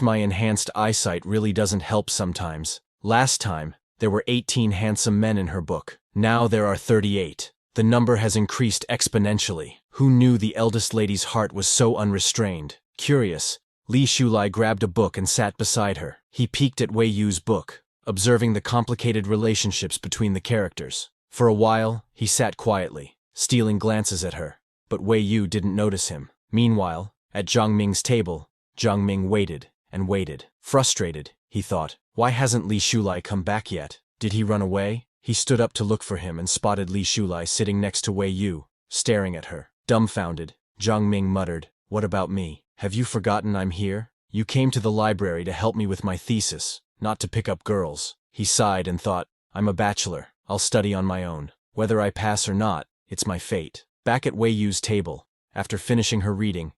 My enhanced eyesight really doesn't help sometimes. Last time, there were 18 handsome men in her book. Now there are 38. The number has increased exponentially. Who knew the eldest lady's heart was so unrestrained? Curious, Li Shulai grabbed a book and sat beside her. He peeked at Wei Yu's book, observing the complicated relationships between the characters. For a while, he sat quietly, stealing glances at her. But Wei Yu didn't notice him. Meanwhile, at Zhang Ming's table, Zhang Ming waited and waited. Frustrated, he thought, why hasn't Li Shulai come back yet? Did he run away? He stood up to look for him and spotted Li Shulai sitting next to Wei Yu, staring at her. Dumbfounded, Zhang Ming muttered, what about me? Have you forgotten I'm here? You came to the library to help me with my thesis, not to pick up girls. He sighed and thought, I'm a bachelor. I'll study on my own. Whether I pass or not, it's my fate. Back at Wei Yu's table, after finishing her reading,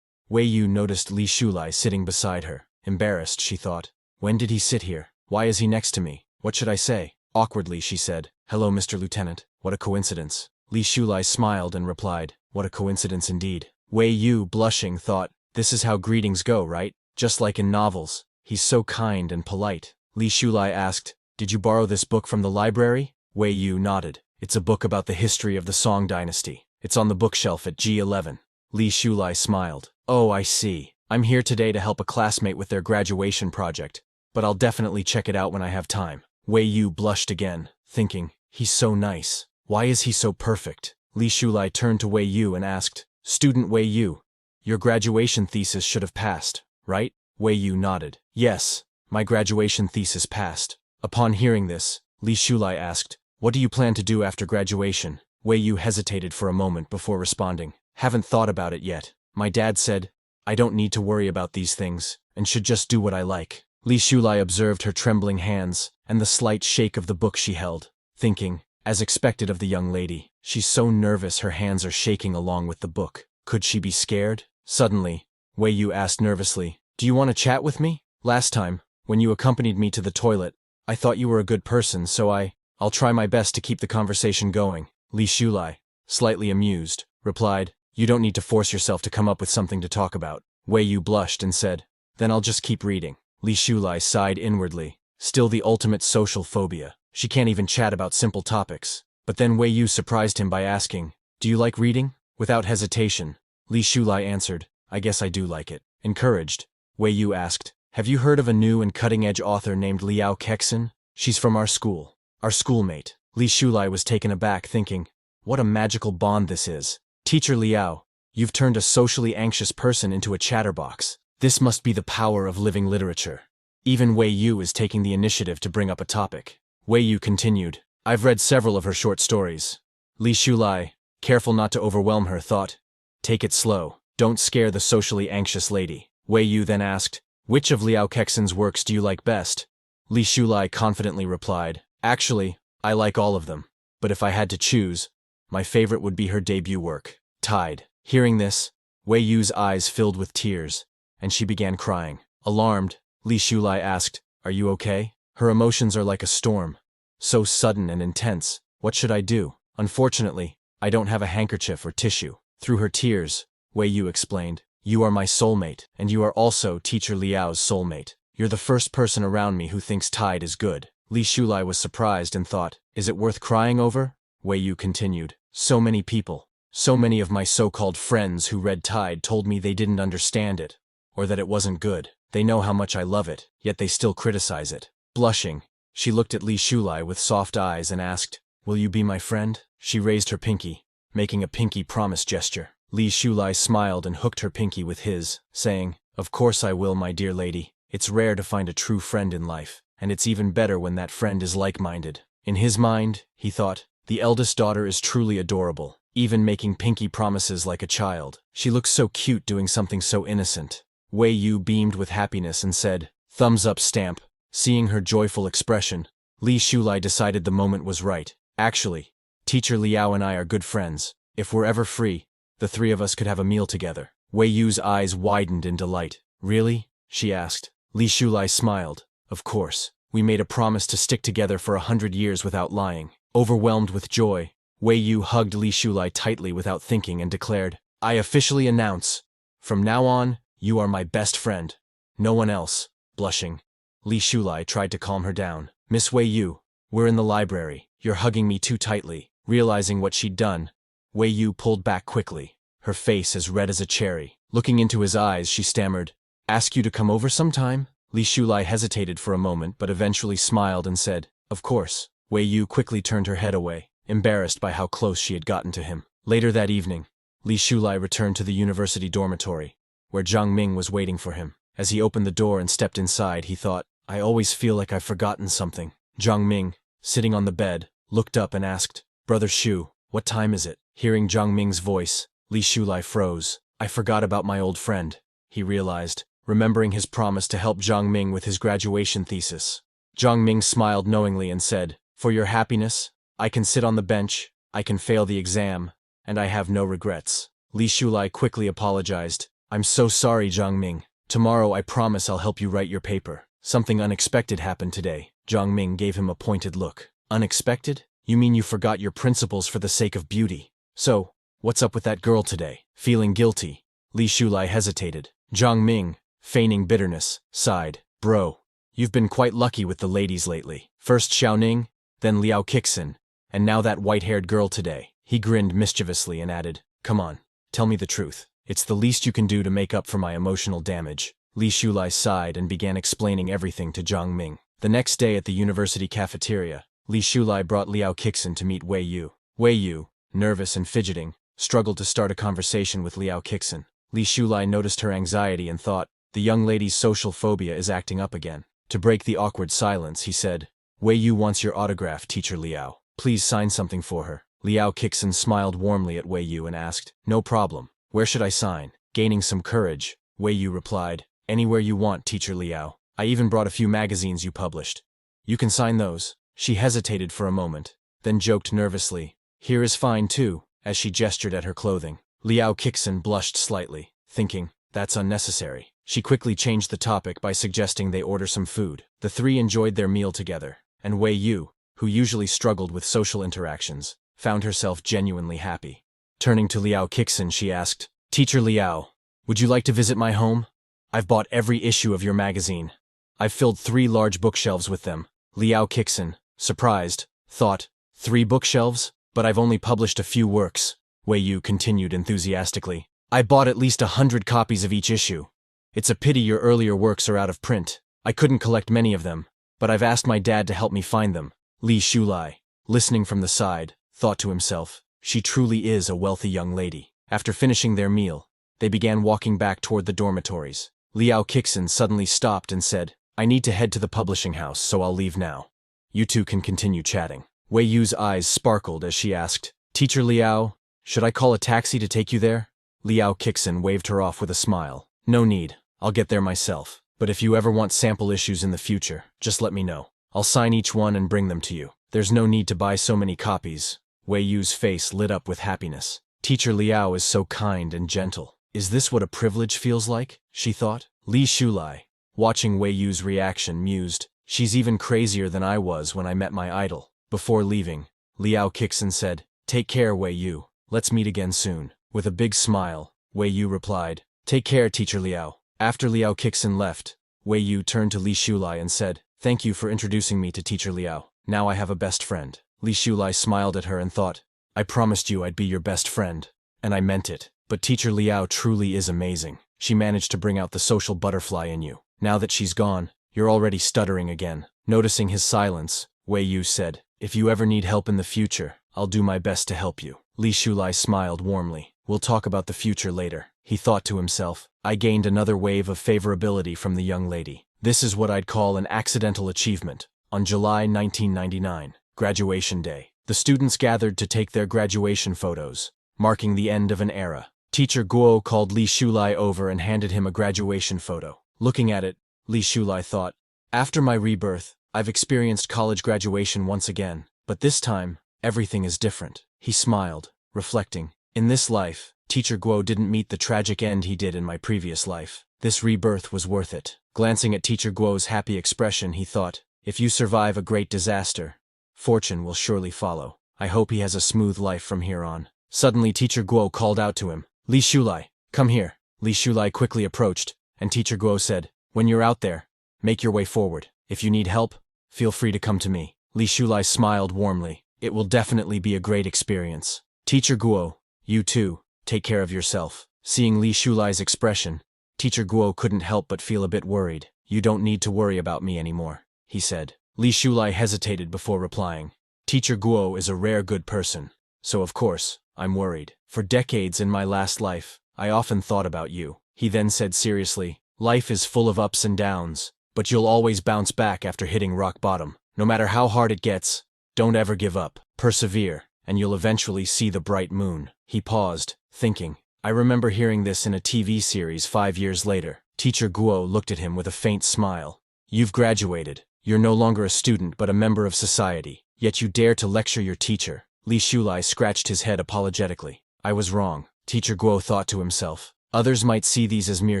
Wei Yu noticed Li Shulai sitting beside her. Embarrassed, she thought, when did he sit here? Why is he next to me? What should I say? Awkwardly, she said, hello, Mr. Lieutenant. What a coincidence. Li Shulai smiled and replied, what a coincidence indeed. Wei Yu, blushing, thought, this is how greetings go, right? Just like in novels. He's so kind and polite. Li Shulai asked, did you borrow this book from the library? Wei Yu nodded. It's a book about the history of the Song dynasty. It's on the bookshelf at G11. Li Shulai smiled. Oh, I see. I'm here today to help a classmate with their graduation project, but I'll definitely check it out when I have time. Wei Yu blushed again, thinking, he's so nice. Why is he so perfect? Li Shulai turned to Wei Yu and asked, Student Wei Yu, your graduation thesis should have passed, right? Wei Yu nodded. Yes, my graduation thesis passed. Upon hearing this, Li Shulai asked, what do you plan to do after graduation? Wei Yu hesitated for a moment before responding. Haven't thought about it yet. My dad said, I don't need to worry about these things, and should just do what I like. Li Shulai observed her trembling hands and the slight shake of the book she held, thinking, as expected of the young lady, she's so nervous her hands are shaking along with the book. Could she be scared? Suddenly, Wei Yu asked nervously, do you want to chat with me? Last time, when you accompanied me to the toilet, I thought you were a good person, so I'll try my best to keep the conversation going. Li Shulai, slightly amused, replied, you don't need to force yourself to come up with something to talk about. Wei Yu blushed and said, then I'll just keep reading. Li Shulai sighed inwardly. Still the ultimate social phobia. She can't even chat about simple topics. But then Wei Yu surprised him by asking, do you like reading? Without hesitation, Li Shulai answered, I guess I do like it. Encouraged, Wei Yu asked, have you heard of a new and cutting-edge author named Liao Kixin? She's from our school. Our schoolmate. Li Shulai was taken aback, thinking, what a magical bond this is. Teacher Liao, you've turned a socially anxious person into a chatterbox. This must be the power of living literature. Even Wei Yu is taking the initiative to bring up a topic. Wei Yu continued, I've read several of her short stories. Li Shulai, careful not to overwhelm her, thought, take it slow. Don't scare the socially anxious lady. Wei Yu then asked, which of Liao Kexin's works do you like best? Li Shulai confidently replied, actually, I like all of them. But if I had to choose, my favorite would be her debut work, Tide. Hearing this, Wei Yu's eyes filled with tears, and she began crying. Alarmed, Li Shulai asked, "Are you okay?" Her emotions are like a storm, so sudden and intense. What should I do? Unfortunately, I don't have a handkerchief or tissue. Through her tears, Wei Yu explained, "You are my soulmate, and you are also Teacher Liao's soulmate. You're the first person around me who thinks Tide is good." Li Shulai was surprised and thought, "Is it worth crying over?" Wei Yu continued, "So many people, so many of my so-called friends who read Tide told me they didn't understand it, or that it wasn't good. They know how much I love it, yet they still criticize it." Blushing, she looked at Li Shulai with soft eyes and asked, "Will you be my friend?" She raised her pinky, making a pinky promise gesture. Li Shulai smiled and hooked her pinky with his, saying, "Of course I will, my dear lady. It's rare to find a true friend in life, and it's even better when that friend is like-minded." In his mind, he thought, the eldest daughter is truly adorable, even making pinky promises like a child. She looks so cute doing something so innocent. Wei Yu beamed with happiness and said, "Thumbs up stamp." Seeing her joyful expression, Li Shulai decided the moment was right. "Actually, Teacher Liao and I are good friends. If we're ever free, the three of us could have a meal together." Wei Yu's eyes widened in delight. "Really?" she asked. Li Shulai smiled. "Of course. We made a promise to stick together for 100 years without lying." Overwhelmed with joy, Wei Yu hugged Li Shulai tightly without thinking and declared, "I officially announce, from now on, you are my best friend. No one else." Blushing, Li Shulai tried to calm her down. "Miss Wei Yu, we're in the library. You're hugging me too tightly." Realizing what she'd done, Wei Yu pulled back quickly, her face as red as a cherry. Looking into his eyes, she stammered, "Ask you to come over sometime?" Li Shulai hesitated for a moment but eventually smiled and said, "Of course." Wei Yu quickly turned her head away, embarrassed by how close she had gotten to him. Later that evening, Li Shulai returned to the university dormitory, where Zhang Ming was waiting for him. As he opened the door and stepped inside, he thought, "I always feel like I've forgotten something." Zhang Ming, sitting on the bed, looked up and asked, "Brother Shu, what time is it?" Hearing Zhang Ming's voice, Li Shulai froze. "I forgot about my old friend," he realized, remembering his promise to help Zhang Ming with his graduation thesis. Zhang Ming smiled knowingly and said, "For your happiness, I can sit on the bench, I can fail the exam, and I have no regrets." Li Shulai quickly apologized. "I'm so sorry, Zhang Ming. Tomorrow I promise I'll help you write your paper." "Something unexpected happened today." Zhang Ming gave him a pointed look. "Unexpected? You mean you forgot your principles for the sake of beauty? So, what's up with that girl today?" Feeling guilty, Li Shulai hesitated. Zhang Ming, feigning bitterness, sighed. "Bro, you've been quite lucky with the ladies lately. First Xiaoning, then Liao Kixin, and now that white-haired girl today." He grinned mischievously and added, "Come on, tell me the truth. It's the least you can do to make up for my emotional damage." Li Shulai sighed and began explaining everything to Zhang Ming. The next day at the university cafeteria, Li Shulai brought Liao Kixin to meet Wei Yu. Wei Yu, nervous and fidgeting, struggled to start a conversation with Liao Kixin. Li Shulai noticed her anxiety and thought, the young lady's social phobia is acting up again. To break the awkward silence, he said, "Wei Yu wants your autograph, Teacher Liao. Please sign something for her." Liao Kixin smiled warmly at Wei Yu and asked, "No problem. Where should I sign?" Gaining some courage, Wei Yu replied, "Anywhere you want, Teacher Liao. I even brought a few magazines you published. You can sign those." She hesitated for a moment, then joked nervously, "Here is fine too," as she gestured at her clothing. Liao Kixin blushed slightly, thinking, "That's unnecessary." She quickly changed the topic by suggesting they order some food. The three enjoyed their meal together, and Wei Yu, who usually struggled with social interactions, found herself genuinely happy. Turning to Liao Kixin, she asked, "Teacher Liao, would you like to visit my home? I've bought every issue of your magazine. I've filled 3 large bookshelves with them." Liao Kixin, surprised, thought, 3 bookshelves? But I've only published a few works. Wei Yu continued enthusiastically. "I bought at least 100 copies of each issue. It's a pity your earlier works are out of print. I couldn't collect many of them, but I've asked my dad to help me find them." Li Shulai, listening from the side, thought to himself, she truly is a wealthy young lady. After finishing their meal, they began walking back toward the dormitories. Liao Kixin suddenly stopped and said, "I need to head to the publishing house, so I'll leave now. You two can continue chatting." Wei Yu's eyes sparkled as she asked, "Teacher Liao, should I call a taxi to take you there?" Liao Kixin waved her off with a smile. "No need, I'll get there myself. But if you ever want sample issues in the future, just let me know. I'll sign each one and bring them to you. There's no need to buy so many copies." Wei Yu's face lit up with happiness. Teacher Liao is so kind and gentle. Is this what a privilege feels like? She thought. Li Shulai, watching Wei Yu's reaction, mused, she's even crazier than I was when I met my idol. Before leaving, Liao Kixin said, take care, Wei Yu. Let's meet again soon. With a big smile, Wei Yu replied, take care, Teacher Liao. After Liao Kixin left, Wei Yu turned to Li Shulai and said, thank you for introducing me to Teacher Liao. Now I have a best friend. Li Shulai smiled at her and thought, I promised you I'd be your best friend. And I meant it. But Teacher Liao truly is amazing. She managed to bring out the social butterfly in you. Now that she's gone, you're already stuttering again. Noticing his silence, Wei Yu said, if you ever need help in the future, I'll do my best to help you. Li Shulai smiled warmly. We'll talk about the future later. He thought to himself, I gained another wave of favorability from the young lady. This is what I'd call an accidental achievement. On July 1999, graduation day, the students gathered to take their graduation photos, marking the end of an era. Teacher Guo called Li Shulai over and handed him a graduation photo. Looking at it, Li Shulai thought, after my rebirth, I've experienced college graduation once again, but this time, everything is different. He smiled, reflecting, in this life, Teacher Guo didn't meet the tragic end he did in my previous life. This rebirth was worth it. Glancing at Teacher Guo's happy expression, he thought, if you survive a great disaster, fortune will surely follow. I hope he has a smooth life from here on. Suddenly Teacher Guo called out to him, Li Shulai, come here. Li Shulai quickly approached, and Teacher Guo said, when you're out there, make your way forward. If you need help, feel free to come to me. Li Shulai smiled warmly. It will definitely be a great experience. Teacher Guo, you too, take care of yourself. Seeing Li Shulai's expression, Teacher Guo couldn't help but feel a bit worried. You don't need to worry about me anymore, he said. Li Shulai hesitated before replying. Teacher Guo is a rare good person, so of course, I'm worried. For decades in my last life, I often thought about you. He then said seriously, life is full of ups and downs, but you'll always bounce back after hitting rock bottom. No matter how hard it gets, don't ever give up. Persevere, and you'll eventually see the bright moon. He paused, thinking. I remember hearing this in a TV series 5 years later. Teacher Guo looked at him with a faint smile. You've graduated. You're no longer a student but a member of society. Yet you dare to lecture your teacher. Li Shulai scratched his head apologetically. I was wrong, Teacher Guo thought to himself. Others might see these as mere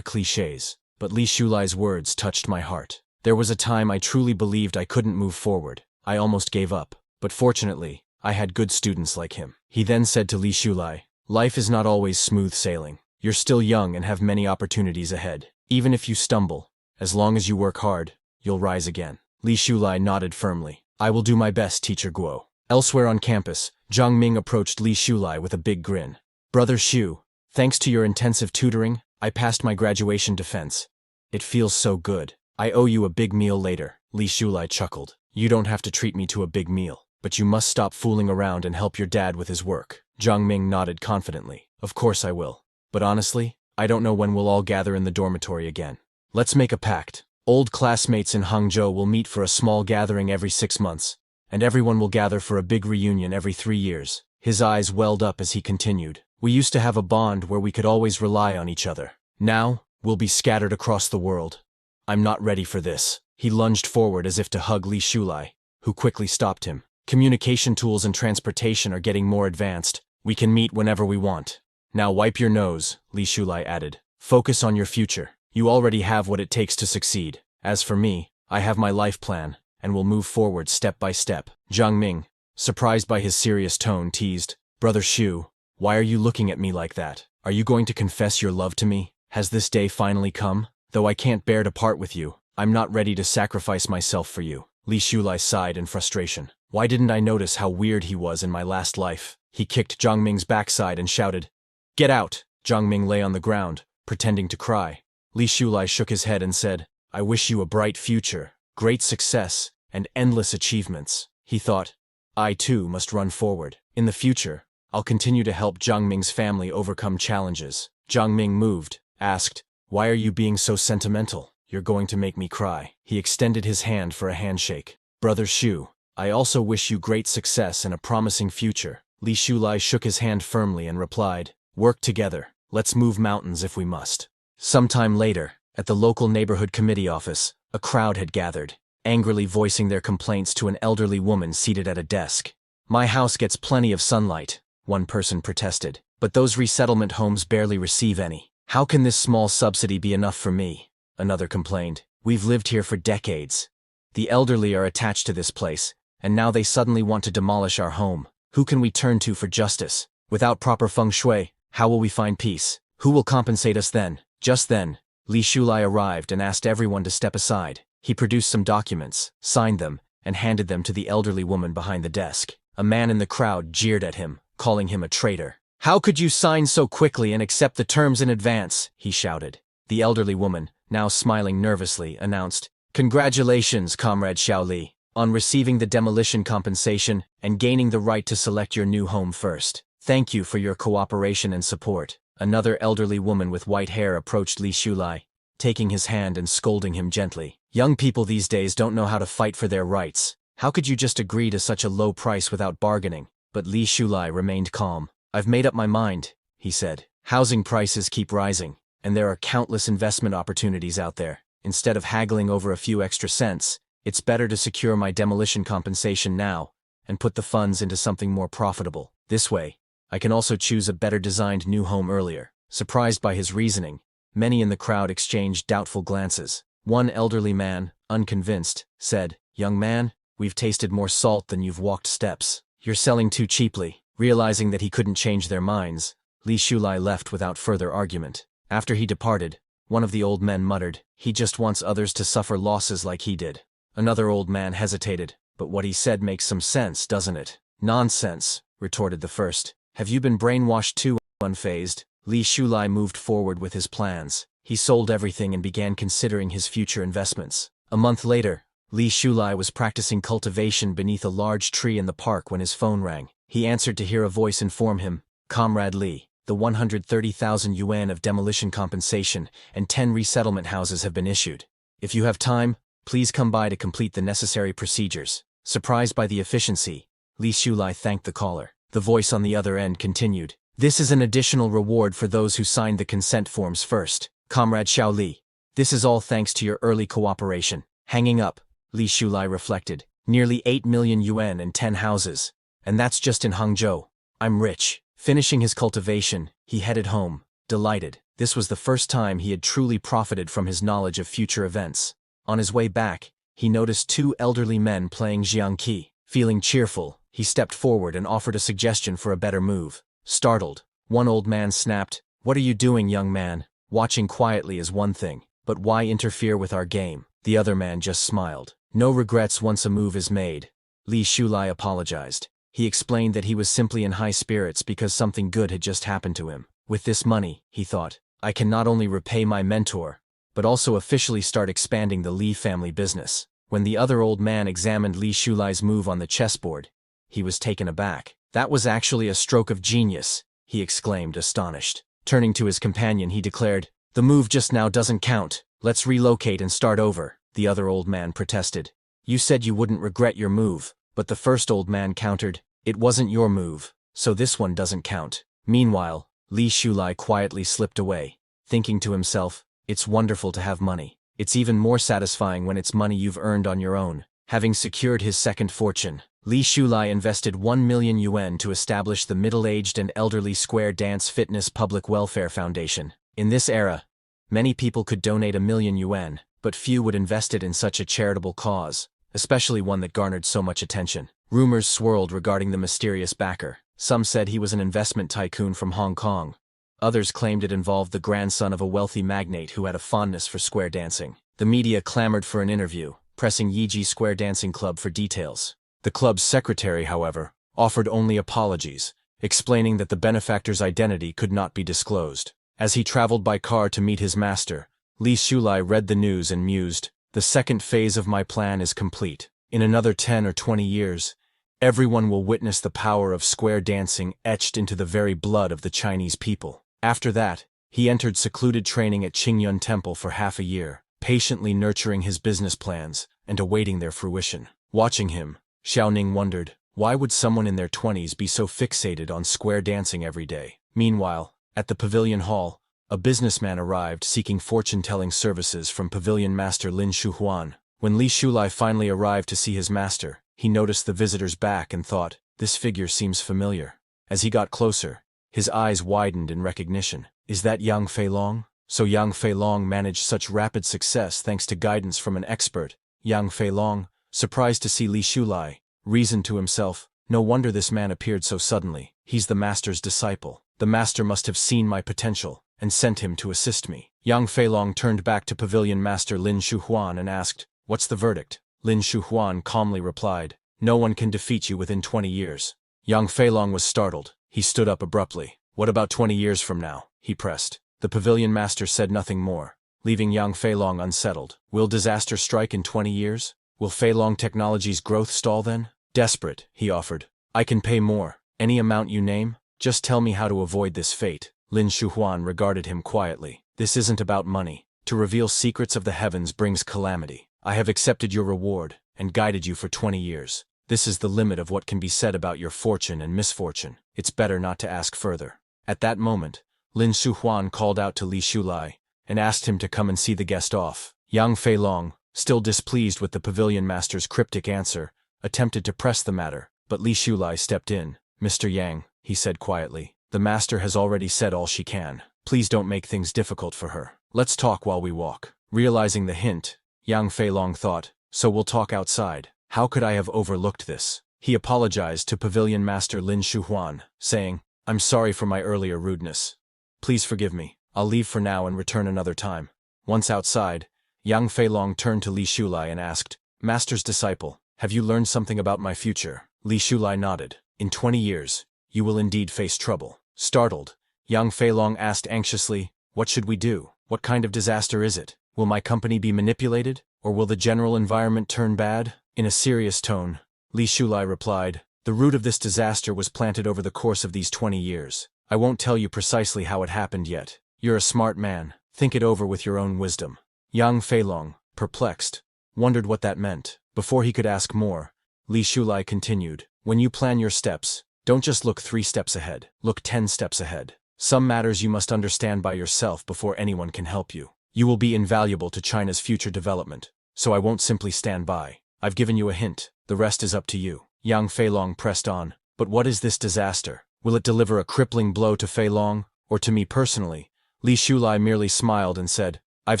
cliches, but Li Shulai's words touched my heart. There was a time I truly believed I couldn't move forward. I almost gave up, but fortunately, I had good students like him. He then said to Li Shulai, life is not always smooth sailing. You're still young and have many opportunities ahead. Even if you stumble, as long as you work hard, you'll rise again. Li Shulai nodded firmly. I will do my best, Teacher Guo. Elsewhere on campus, Zhang Ming approached Li Shulai with a big grin. Brother Xu, thanks to your intensive tutoring, I passed my graduation defense. It feels so good. I owe you a big meal later. Li Shulai chuckled. You don't have to treat me to a big meal, but you must stop fooling around and help your dad with his work. Zhang Ming nodded confidently. Of course I will. But honestly, I don't know when we'll all gather in the dormitory again. Let's make a pact. Old classmates in Hangzhou will meet for a small gathering every 6 months, and everyone will gather for a big reunion every 3 years. His eyes welled up as he continued. We used to have a bond where we could always rely on each other. Now, we'll be scattered across the world. I'm not ready for this. He lunged forward as if to hug Li Shulai, who quickly stopped him. Communication tools and transportation are getting more advanced. We can meet whenever we want. Now wipe your nose, Li Shulai added. Focus on your future. You already have what it takes to succeed. As for me, I have my life plan, and will move forward step by step. Zhang Ming, surprised by his serious tone, teased, Brother Xu, why are you looking at me like that? Are you going to confess your love to me? Has this day finally come? Though I can't bear to part with you, I'm not ready to sacrifice myself for you. Li Shulai sighed in frustration. Why didn't I notice how weird he was in my last life? He kicked Zhang Ming's backside and shouted, Get out! Zhang Ming lay on the ground, pretending to cry. Li Shulai shook his head and said, I wish you a bright future, great success, and endless achievements. He thought, I too must run forward. In the future, I'll continue to help Zhang Ming's family overcome challenges. Zhang Ming moved, asked, Why are you being so sentimental? You're going to make me cry. He extended his hand for a handshake. Brother Xu, I also wish you great success and a promising future. Li Shulai shook his hand firmly and replied, Work together. Let's move mountains if we must. Sometime later, at the local neighborhood committee office, a crowd had gathered, angrily voicing their complaints to an elderly woman seated at a desk. My house gets plenty of sunlight, one person protested. But those resettlement homes barely receive any. How can this small subsidy be enough for me? Another complained. We've lived here for decades. The elderly are attached to this place, and now they suddenly want to demolish our home. Who can we turn to for justice? Without proper feng shui, how will we find peace? Who will compensate us then? Just then, Li Shulai arrived and asked everyone to step aside. He produced some documents, signed them, and handed them to the elderly woman behind the desk. A man in the crowd jeered at him, calling him a traitor. How could you sign so quickly and accept the terms in advance? He shouted. The elderly woman, now smiling nervously, announced, Congratulations, Comrade Xiao Li, on receiving the demolition compensation and gaining the right to select your new home first. Thank you for your cooperation and support. Another elderly woman with white hair approached Li Shulai, taking his hand and scolding him gently. Young people these days don't know how to fight for their rights. How could you just agree to such a low price without bargaining? But Li Shulai remained calm. I've made up my mind, he said. Housing prices keep rising, and there are countless investment opportunities out there. Instead of haggling over a few extra cents, it's better to secure my demolition compensation now and put the funds into something more profitable. This way, I can also choose a better designed new home earlier. Surprised by his reasoning, many in the crowd exchanged doubtful glances. One elderly man, unconvinced, said, Young man, we've tasted more salt than you've walked steps. You're selling too cheaply. Realizing that he couldn't change their minds, Li Shulai left without further argument. After he departed, one of the old men muttered, He just wants others to suffer losses like he did. Another old man hesitated, but what he said makes some sense, doesn't it? Nonsense, retorted the first. Have you been brainwashed too? Unfazed, Li Shulai moved forward with his plans. He sold everything and began considering his future investments. A month later, Li Shulai was practicing cultivation beneath a large tree in the park when his phone rang. He answered to hear a voice inform him, Comrade Li, the 130,000 yuan of demolition compensation and 10 resettlement houses have been issued. If you have time, please come by to complete the necessary procedures. Surprised by the efficiency, Li Shulai thanked the caller. The voice on the other end continued, This is an additional reward for those who signed the consent forms first. Comrade Xiao Li, this is all thanks to your early cooperation. Hanging up, Li Shulai reflected, nearly 8 million yuan and 10 houses. And that's just in Hangzhou. I'm rich. Finishing his cultivation, he headed home, delighted. This was the first time he had truly profited from his knowledge of future events. On his way back, he noticed two elderly men playing xiangqi. Feeling cheerful, he stepped forward and offered a suggestion for a better move. Startled, one old man snapped, What are you doing, young man? Watching quietly is one thing, but why interfere with our game? The other man just smiled. No regrets once a move is made. Li Shulai apologized. He explained that he was simply in high spirits because something good had just happened to him. With this money, he thought, I can not only repay my mentor, but also officially start expanding the Li family business. When the other old man examined Li Shulai's move on the chessboard, he was taken aback. That was actually a stroke of genius, he exclaimed, astonished. Turning to his companion, he declared, The move just now doesn't count. Let's relocate and start over. The other old man protested. You said you wouldn't regret your move. But the first old man countered, It wasn't your move, so this one doesn't count. Meanwhile, Li Shulai quietly slipped away, thinking to himself, It's wonderful to have money. It's even more satisfying when it's money you've earned on your own. Having secured his second fortune, Li Shulai invested 1 million yuan to establish the Middle-Aged and Elderly Square Dance Fitness Public Welfare Foundation. In this era, many people could donate 1 million yuan, but few would invest it in such a charitable cause, especially one that garnered so much attention. Rumors swirled regarding the mysterious backer. Some said he was an investment tycoon from Hong Kong. Others claimed it involved the grandson of a wealthy magnate who had a fondness for square dancing. The media clamored for an interview, pressing Yiji Square Dancing Club for details. The club's secretary, however, offered only apologies, explaining that the benefactor's identity could not be disclosed. As he traveled by car to meet his master, Li Shulai read the news and mused, The second phase of my plan is complete. In another 10 or 20 years, everyone will witness the power of square dancing etched into the very blood of the Chinese people. After that, he entered secluded training at Qingyun Temple for half a year, patiently nurturing his business plans and awaiting their fruition. Watching him, Xiaoning wondered, why would someone in their 20s be so fixated on square dancing every day? Meanwhile, at the pavilion hall, a businessman arrived seeking fortune-telling services from pavilion master Lin Shuhuan. When Li Shulai finally arrived to see his master, he noticed the visitor's back and thought, this figure seems familiar. As he got closer, his eyes widened in recognition. Is that Yang Feilong? So Yang Feilong managed such rapid success thanks to guidance from an expert. Yang Feilong, surprised to see Li Shulai, reasoned to himself, no wonder this man appeared so suddenly. He's the master's disciple. The master must have seen my potential and sent him to assist me. Yang Feilong turned back to Pavilion Master Lin Shuhuan and asked, "What's the verdict?" Lin Shuhuan calmly replied, "No one can defeat you within 20 years. Yang Feilong was startled. He stood up abruptly. "What about 20 years from now?" he pressed. The Pavilion Master said nothing more, leaving Yang Feilong unsettled. Will disaster strike in 20 years? Will Feilong Technology's growth stall then? Desperate, he offered. "I can pay more. Any amount you name. Just tell me how to avoid this fate." Lin Shuhuan regarded him quietly. "This isn't about money. To reveal secrets of the heavens brings calamity. I have accepted your reward and guided you for 20 years. This is the limit of what can be said about your fortune and misfortune. It's better not to ask further." At that moment, Lin Shuhuan called out to Li Shulai and asked him to come and see the guest off. Yang Feilong, still displeased with the Pavilion Master's cryptic answer, attempted to press the matter, but Li Shulai stepped in. "Mr. Yang," he said quietly, "the master has already said all she can. Please don't make things difficult for her. Let's talk while we walk." Realizing the hint, Yang Feilong thought, "So we'll talk outside. How could I have overlooked this?" He apologized to Pavilion Master Lin Shuhuan, saying, "I'm sorry for my earlier rudeness. Please forgive me. I'll leave for now and return another time." Once outside, Yang Feilong turned to Li Shulai and asked, "Master's disciple, have you learned something about my future?" Li Shulai nodded. "In 20 years, you will indeed face trouble." Startled, Yang Feilong asked anxiously, "What should we do? What kind of disaster is it? Will my company be manipulated, or will the general environment turn bad?" In a serious tone, Li Shulai replied, "The root of this disaster was planted over the course of these 20 years. I won't tell you precisely how it happened yet. You're a smart man. Think it over with your own wisdom." Yang Feilong, perplexed, wondered what that meant. Before he could ask more, Li Shulai continued, "When you plan your steps, don't just look 3 steps ahead. Look 10 steps ahead. Some matters you must understand by yourself before anyone can help you. You will be invaluable to China's future development, so I won't simply stand by. I've given you a hint. The rest is up to you." Yang Feilong pressed on, "But what is this disaster? Will it deliver a crippling blow to Feilong, or to me personally?" Li Shulai merely smiled and said, "I've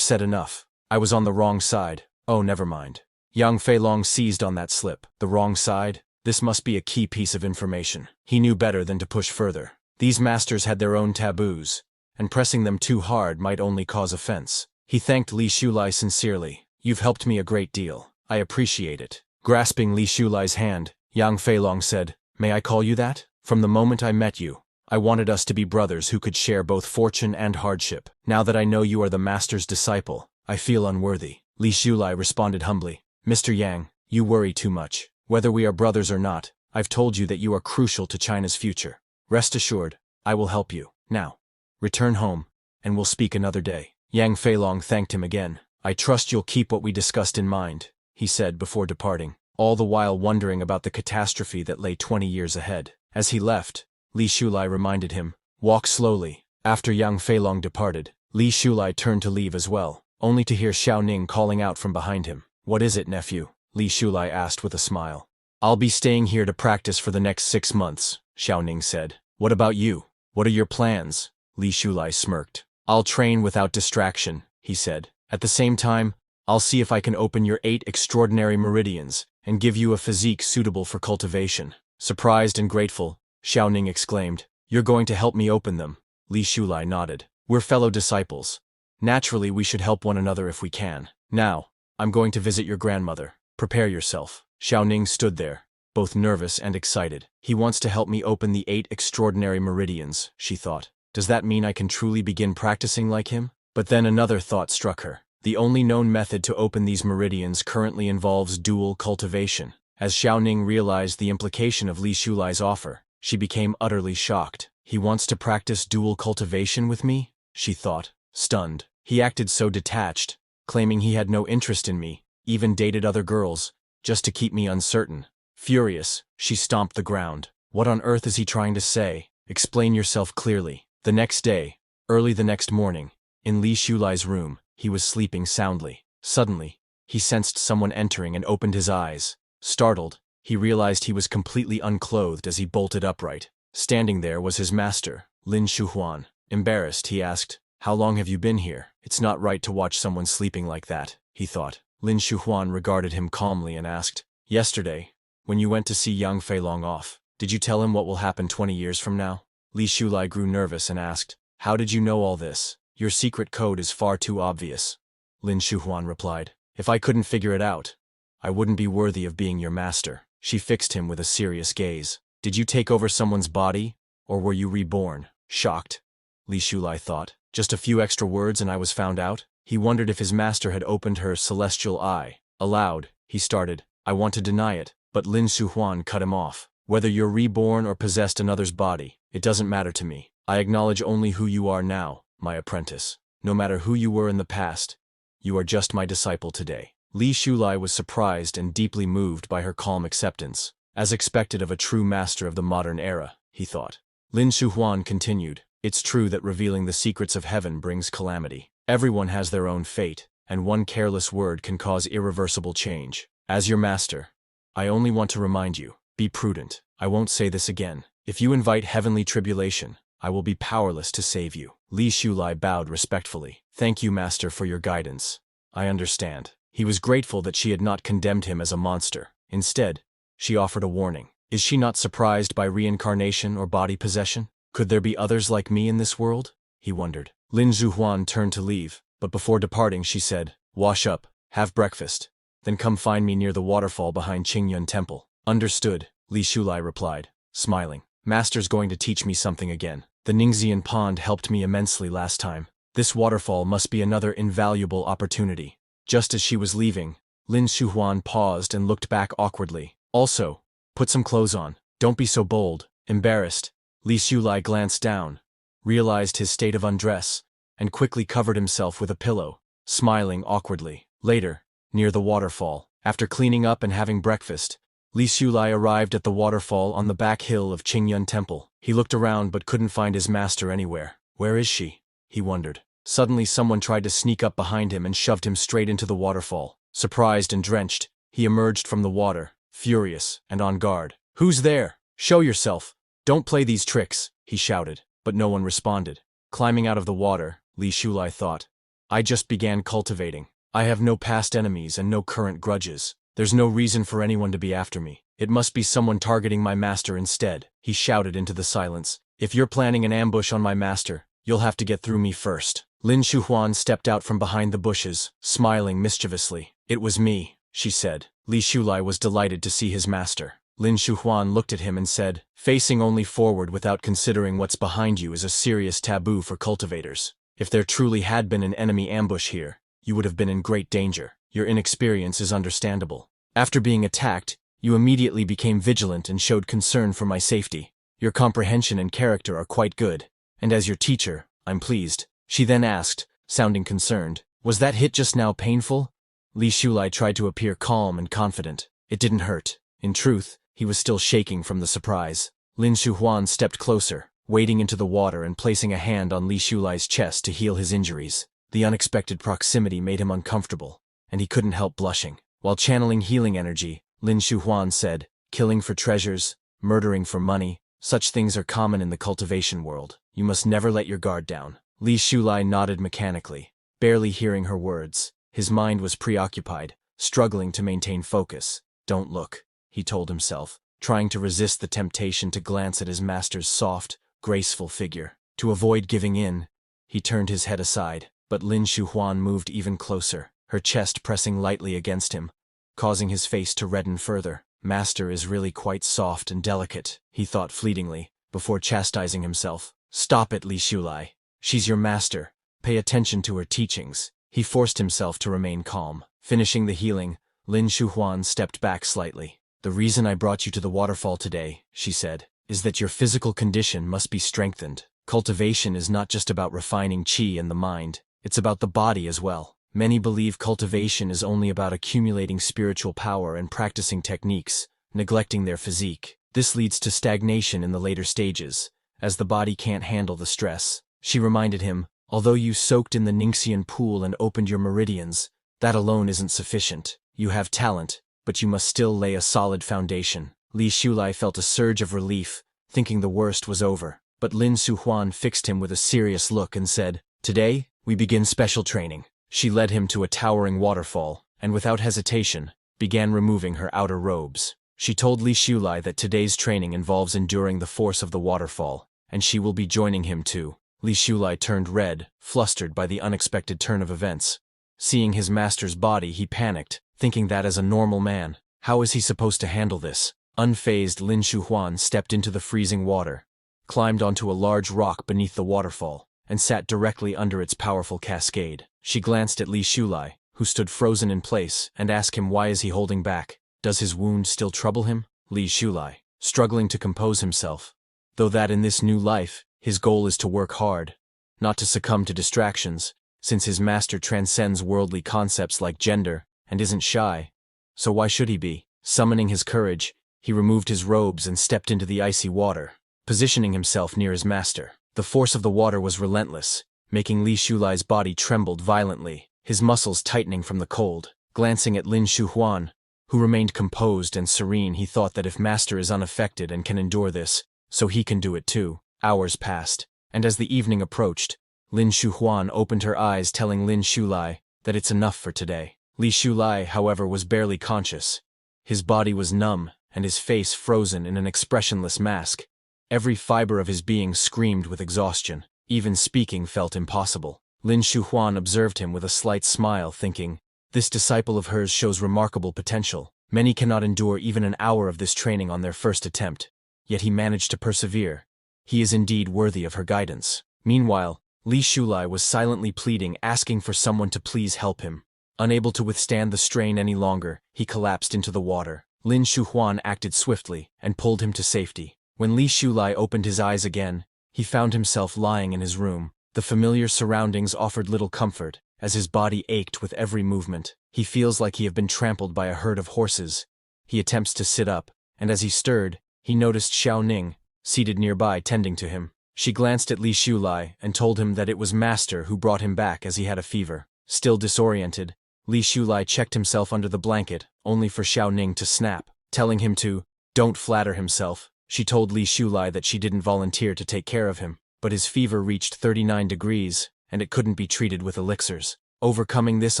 said enough. I was on the wrong side. Oh, never mind." Yang Feilong seized on that slip. The wrong side? This must be a key piece of information. He knew better than to push further. These masters had their own taboos, and pressing them too hard might only cause offense. He thanked Li Shulai sincerely. "You've helped me a great deal. I appreciate it." Grasping Li Shulai's hand, Yang Feilong said, "May I call you that? From the moment I met you, I wanted us to be brothers who could share both fortune and hardship. Now that I know you are the master's disciple, I feel unworthy." Li Shulai responded humbly, "Mr. Yang, you worry too much. Whether we are brothers or not, I've told you that you are crucial to China's future. Rest assured, I will help you. Now, return home, and we'll speak another day." Yang Feilong thanked him again. "I trust you'll keep what we discussed in mind," he said before departing, all the while wondering about the catastrophe that lay 20 years ahead. As he left, Li Shulai reminded him, "Walk slowly." After Yang Feilong departed, Li Shulai turned to leave as well, only to hear Xiao Ning calling out from behind him. "What is it, nephew?" Li Shulai asked with a smile. "I'll be staying here to practice for the next 6 months, Xiao Ning said. "What about you? What are your plans?" Li Shulai smirked. "I'll train without distraction," he said. "At the same time, I'll see if I can open your 8 extraordinary meridians and give you a physique suitable for cultivation." Surprised and grateful, Xiao Ning exclaimed, "You're going to help me open them?" Li Shulai nodded. "We're fellow disciples. Naturally, we should help one another if we can. Now, I'm going to visit your grandmother. Prepare yourself." Xiao Ning stood there, both nervous and excited. "He wants to help me open the 8 extraordinary meridians," she thought. "Does that mean I can truly begin practicing like him?" But then another thought struck her. The only known method to open these meridians currently involves dual cultivation. As Xiao Ning realized the implication of Li Shulai's offer, she became utterly shocked. "He wants to practice dual cultivation with me?" she thought, stunned. "He acted so detached, claiming he had no interest in me, even dated other girls, just to keep me uncertain." Furious, she stomped the ground. What on earth is he trying to say? Explain yourself clearly. The next day, early the next morning, in Li Shulai's room, he was sleeping soundly. Suddenly, he sensed someone entering and opened his eyes. Startled, he realized he was completely unclothed as he bolted upright. Standing there was his master, Lin Shuhuan. Embarrassed, he asked, "How long have you been here? It's not right to watch someone sleeping like that," he thought. Lin Shuhuan regarded him calmly and asked, "Yesterday, when you went to see Yang Feilong off, did you tell him what will happen 20 years from now?" Li Shulai grew nervous and asked, "How did you know all this? Your secret code is far too obvious." Lin Shuhuan replied, "If I couldn't figure it out, I wouldn't be worthy of being your master." She fixed him with a serious gaze. "Did you take over someone's body, or were you reborn?" Shocked, Li Shulai thought. Just a few extra words and I was found out? He wondered if his master had opened her celestial eye. Aloud, he started, "I want to deny it," but Lin Shuhuan cut him off. "Whether you're reborn or possessed another's body, it doesn't matter to me. I acknowledge only who you are now, my apprentice. No matter who you were in the past, you are just my disciple today." Li Shulai was surprised and deeply moved by her calm acceptance. As expected of a true master of the modern era, he thought. Lin Shuhuan continued, "It's true that revealing the secrets of heaven brings calamity. Everyone has their own fate, and one careless word can cause irreversible change. As your master, I only want to remind you, be prudent. I won't say this again. If you invite heavenly tribulation, I will be powerless to save you." Li Shulai bowed respectfully. "Thank you, master, for your guidance. I understand." He was grateful that she had not condemned him as a monster. Instead, she offered a warning. Is she not surprised by reincarnation or body possession? Could there be others like me in this world? He wondered. Lin Zhuhuan turned to leave, but before departing she said, "Wash up, have breakfast, then come find me near the waterfall behind Qingyun Temple." "Understood," Li Shulai replied, smiling. "Master's going to teach me something again. The Ningxian pond helped me immensely last time. This waterfall must be another invaluable opportunity." Just as she was leaving, Lin Shuhuan paused and looked back awkwardly. "Also, put some clothes on. Don't be so bold." Embarrassed, Li Shulai glanced down, realized his state of undress, and quickly covered himself with a pillow, smiling awkwardly. Later, near the waterfall, after cleaning up and having breakfast, Li Shulai arrived at the waterfall on the back hill of Qingyun Temple. He looked around but couldn't find his master anywhere. "Where is she?" he wondered. Suddenly someone tried to sneak up behind him and shoved him straight into the waterfall. Surprised and drenched, he emerged from the water, furious and on guard. "Who's there? Show yourself! Don't play these tricks!" he shouted, but no one responded. Climbing out of the water, Li Shulai thought, "I just began cultivating. I have no past enemies and no current grudges. There's no reason for anyone to be after me. It must be someone targeting my master instead." He shouted into the silence, "If you're planning an ambush on my master, you'll have to get through me first." Lin Shuhuan stepped out from behind the bushes, smiling mischievously. "It was me," she said. Li Shulai was delighted to see his master. Lin Shuhuan looked at him and said, "Facing only forward without considering what's behind you is a serious taboo for cultivators. If there truly had been an enemy ambush here, you would have been in great danger. Your inexperience is understandable. After being attacked, you immediately became vigilant and showed concern for my safety. Your comprehension and character are quite good, and as your teacher, I'm pleased." She then asked, sounding concerned, "Was that hit just now painful?" Li Shulai tried to appear calm and confident. It didn't hurt. In truth, he was still shaking from the surprise. Lin Shuhuan stepped closer, wading into the water and placing a hand on Li Shulai's chest to heal his injuries. The unexpected proximity made him uncomfortable, and he couldn't help blushing. While channeling healing energy, Lin Shuhuan said, "Killing for treasures, murdering for money, such things are common in the cultivation world. You must never let your guard down." Li Shulai nodded mechanically, barely hearing her words. His mind was preoccupied, struggling to maintain focus. "Don't look," he told himself, trying to resist the temptation to glance at his master's soft, graceful figure. To avoid giving in, he turned his head aside, but Lin Shuhuan moved even closer, her chest pressing lightly against him, causing his face to redden further. "Master is really quite soft and delicate," he thought fleetingly, before chastising himself. "Stop it, Li Shulai. She's your master. Pay attention to her teachings." He forced himself to remain calm. Finishing the healing, Lin Shuhuan stepped back slightly. "The reason I brought you to the waterfall today," she said, "is that your physical condition must be strengthened. Cultivation is not just about refining qi and the mind, it's about the body as well. Many believe cultivation is only about accumulating spiritual power and practicing techniques, neglecting their physique. This leads to stagnation in the later stages, as the body can't handle the stress." She reminded him, "Although you soaked in the Ningxian pool and opened your meridians, that alone isn't sufficient. You have talent, but you must still lay a solid foundation." Li Shulai felt a surge of relief, thinking the worst was over. But Lin Suhuan fixed him with a serious look and said, "Today, we begin special training." She led him to a towering waterfall, and without hesitation, began removing her outer robes. She told Li Xiulai that today's training involves enduring the force of the waterfall, and she will be joining him too. Li Xiulai turned red, flustered by the unexpected turn of events. Seeing his master's body, he panicked, thinking that as a normal man, how is he supposed to handle this? Unfazed, Lin Shuhuan stepped into the freezing water, climbed onto a large rock beneath the waterfall, and sat directly under its powerful cascade. She glanced at Li Xiulai, who stood frozen in place, and asked him why is he holding back. Does his wound still trouble him? Li Xiulai, struggling to compose himself, though that in this new life, his goal is to work hard, not to succumb to distractions, since his master transcends worldly concepts like gender, and isn't shy. So why should he be? Summoning his courage, he removed his robes and stepped into the icy water, positioning himself near his master. The force of the water was relentless, making Li Xiulai's body trembled violently, his muscles tightening from the cold. Glancing at Lin Shuhuan, who remained composed and serene, he thought that if master is unaffected and can endure this, so he can do it too. Hours passed, and as the evening approached, Lin Shuhuan opened her eyes, telling Lin Xiulai that it's enough for today. Li Xiulai, however, was barely conscious. His body was numb, and his face frozen in an expressionless mask. Every fiber of his being screamed with exhaustion. Even speaking felt impossible. Lin Shuhuan observed him with a slight smile, thinking, this disciple of hers shows remarkable potential. Many cannot endure even an hour of this training on their first attempt, yet he managed to persevere. He is indeed worthy of her guidance. Meanwhile, Li Xiulai was silently pleading, asking for someone to please help him. Unable to withstand the strain any longer, he collapsed into the water. Lin Shuhuan acted swiftly and pulled him to safety. When Li Xiulai opened his eyes again, he found himself lying in his room. The familiar surroundings offered little comfort, as his body ached with every movement. He feels like he had been trampled by a herd of horses. He attempts to sit up, and as he stirred, he noticed Xiao Ning, seated nearby, tending to him. She glanced at Li Xiulai and told him that it was master who brought him back as he had a fever. Still disoriented, Li Xiulai checked himself under the blanket, only for Xiao Ning to snap, telling him to don't flatter himself. She told Li Xiulai that she didn't volunteer to take care of him, but his fever reached 39 degrees, and it couldn't be treated with elixirs. Overcoming this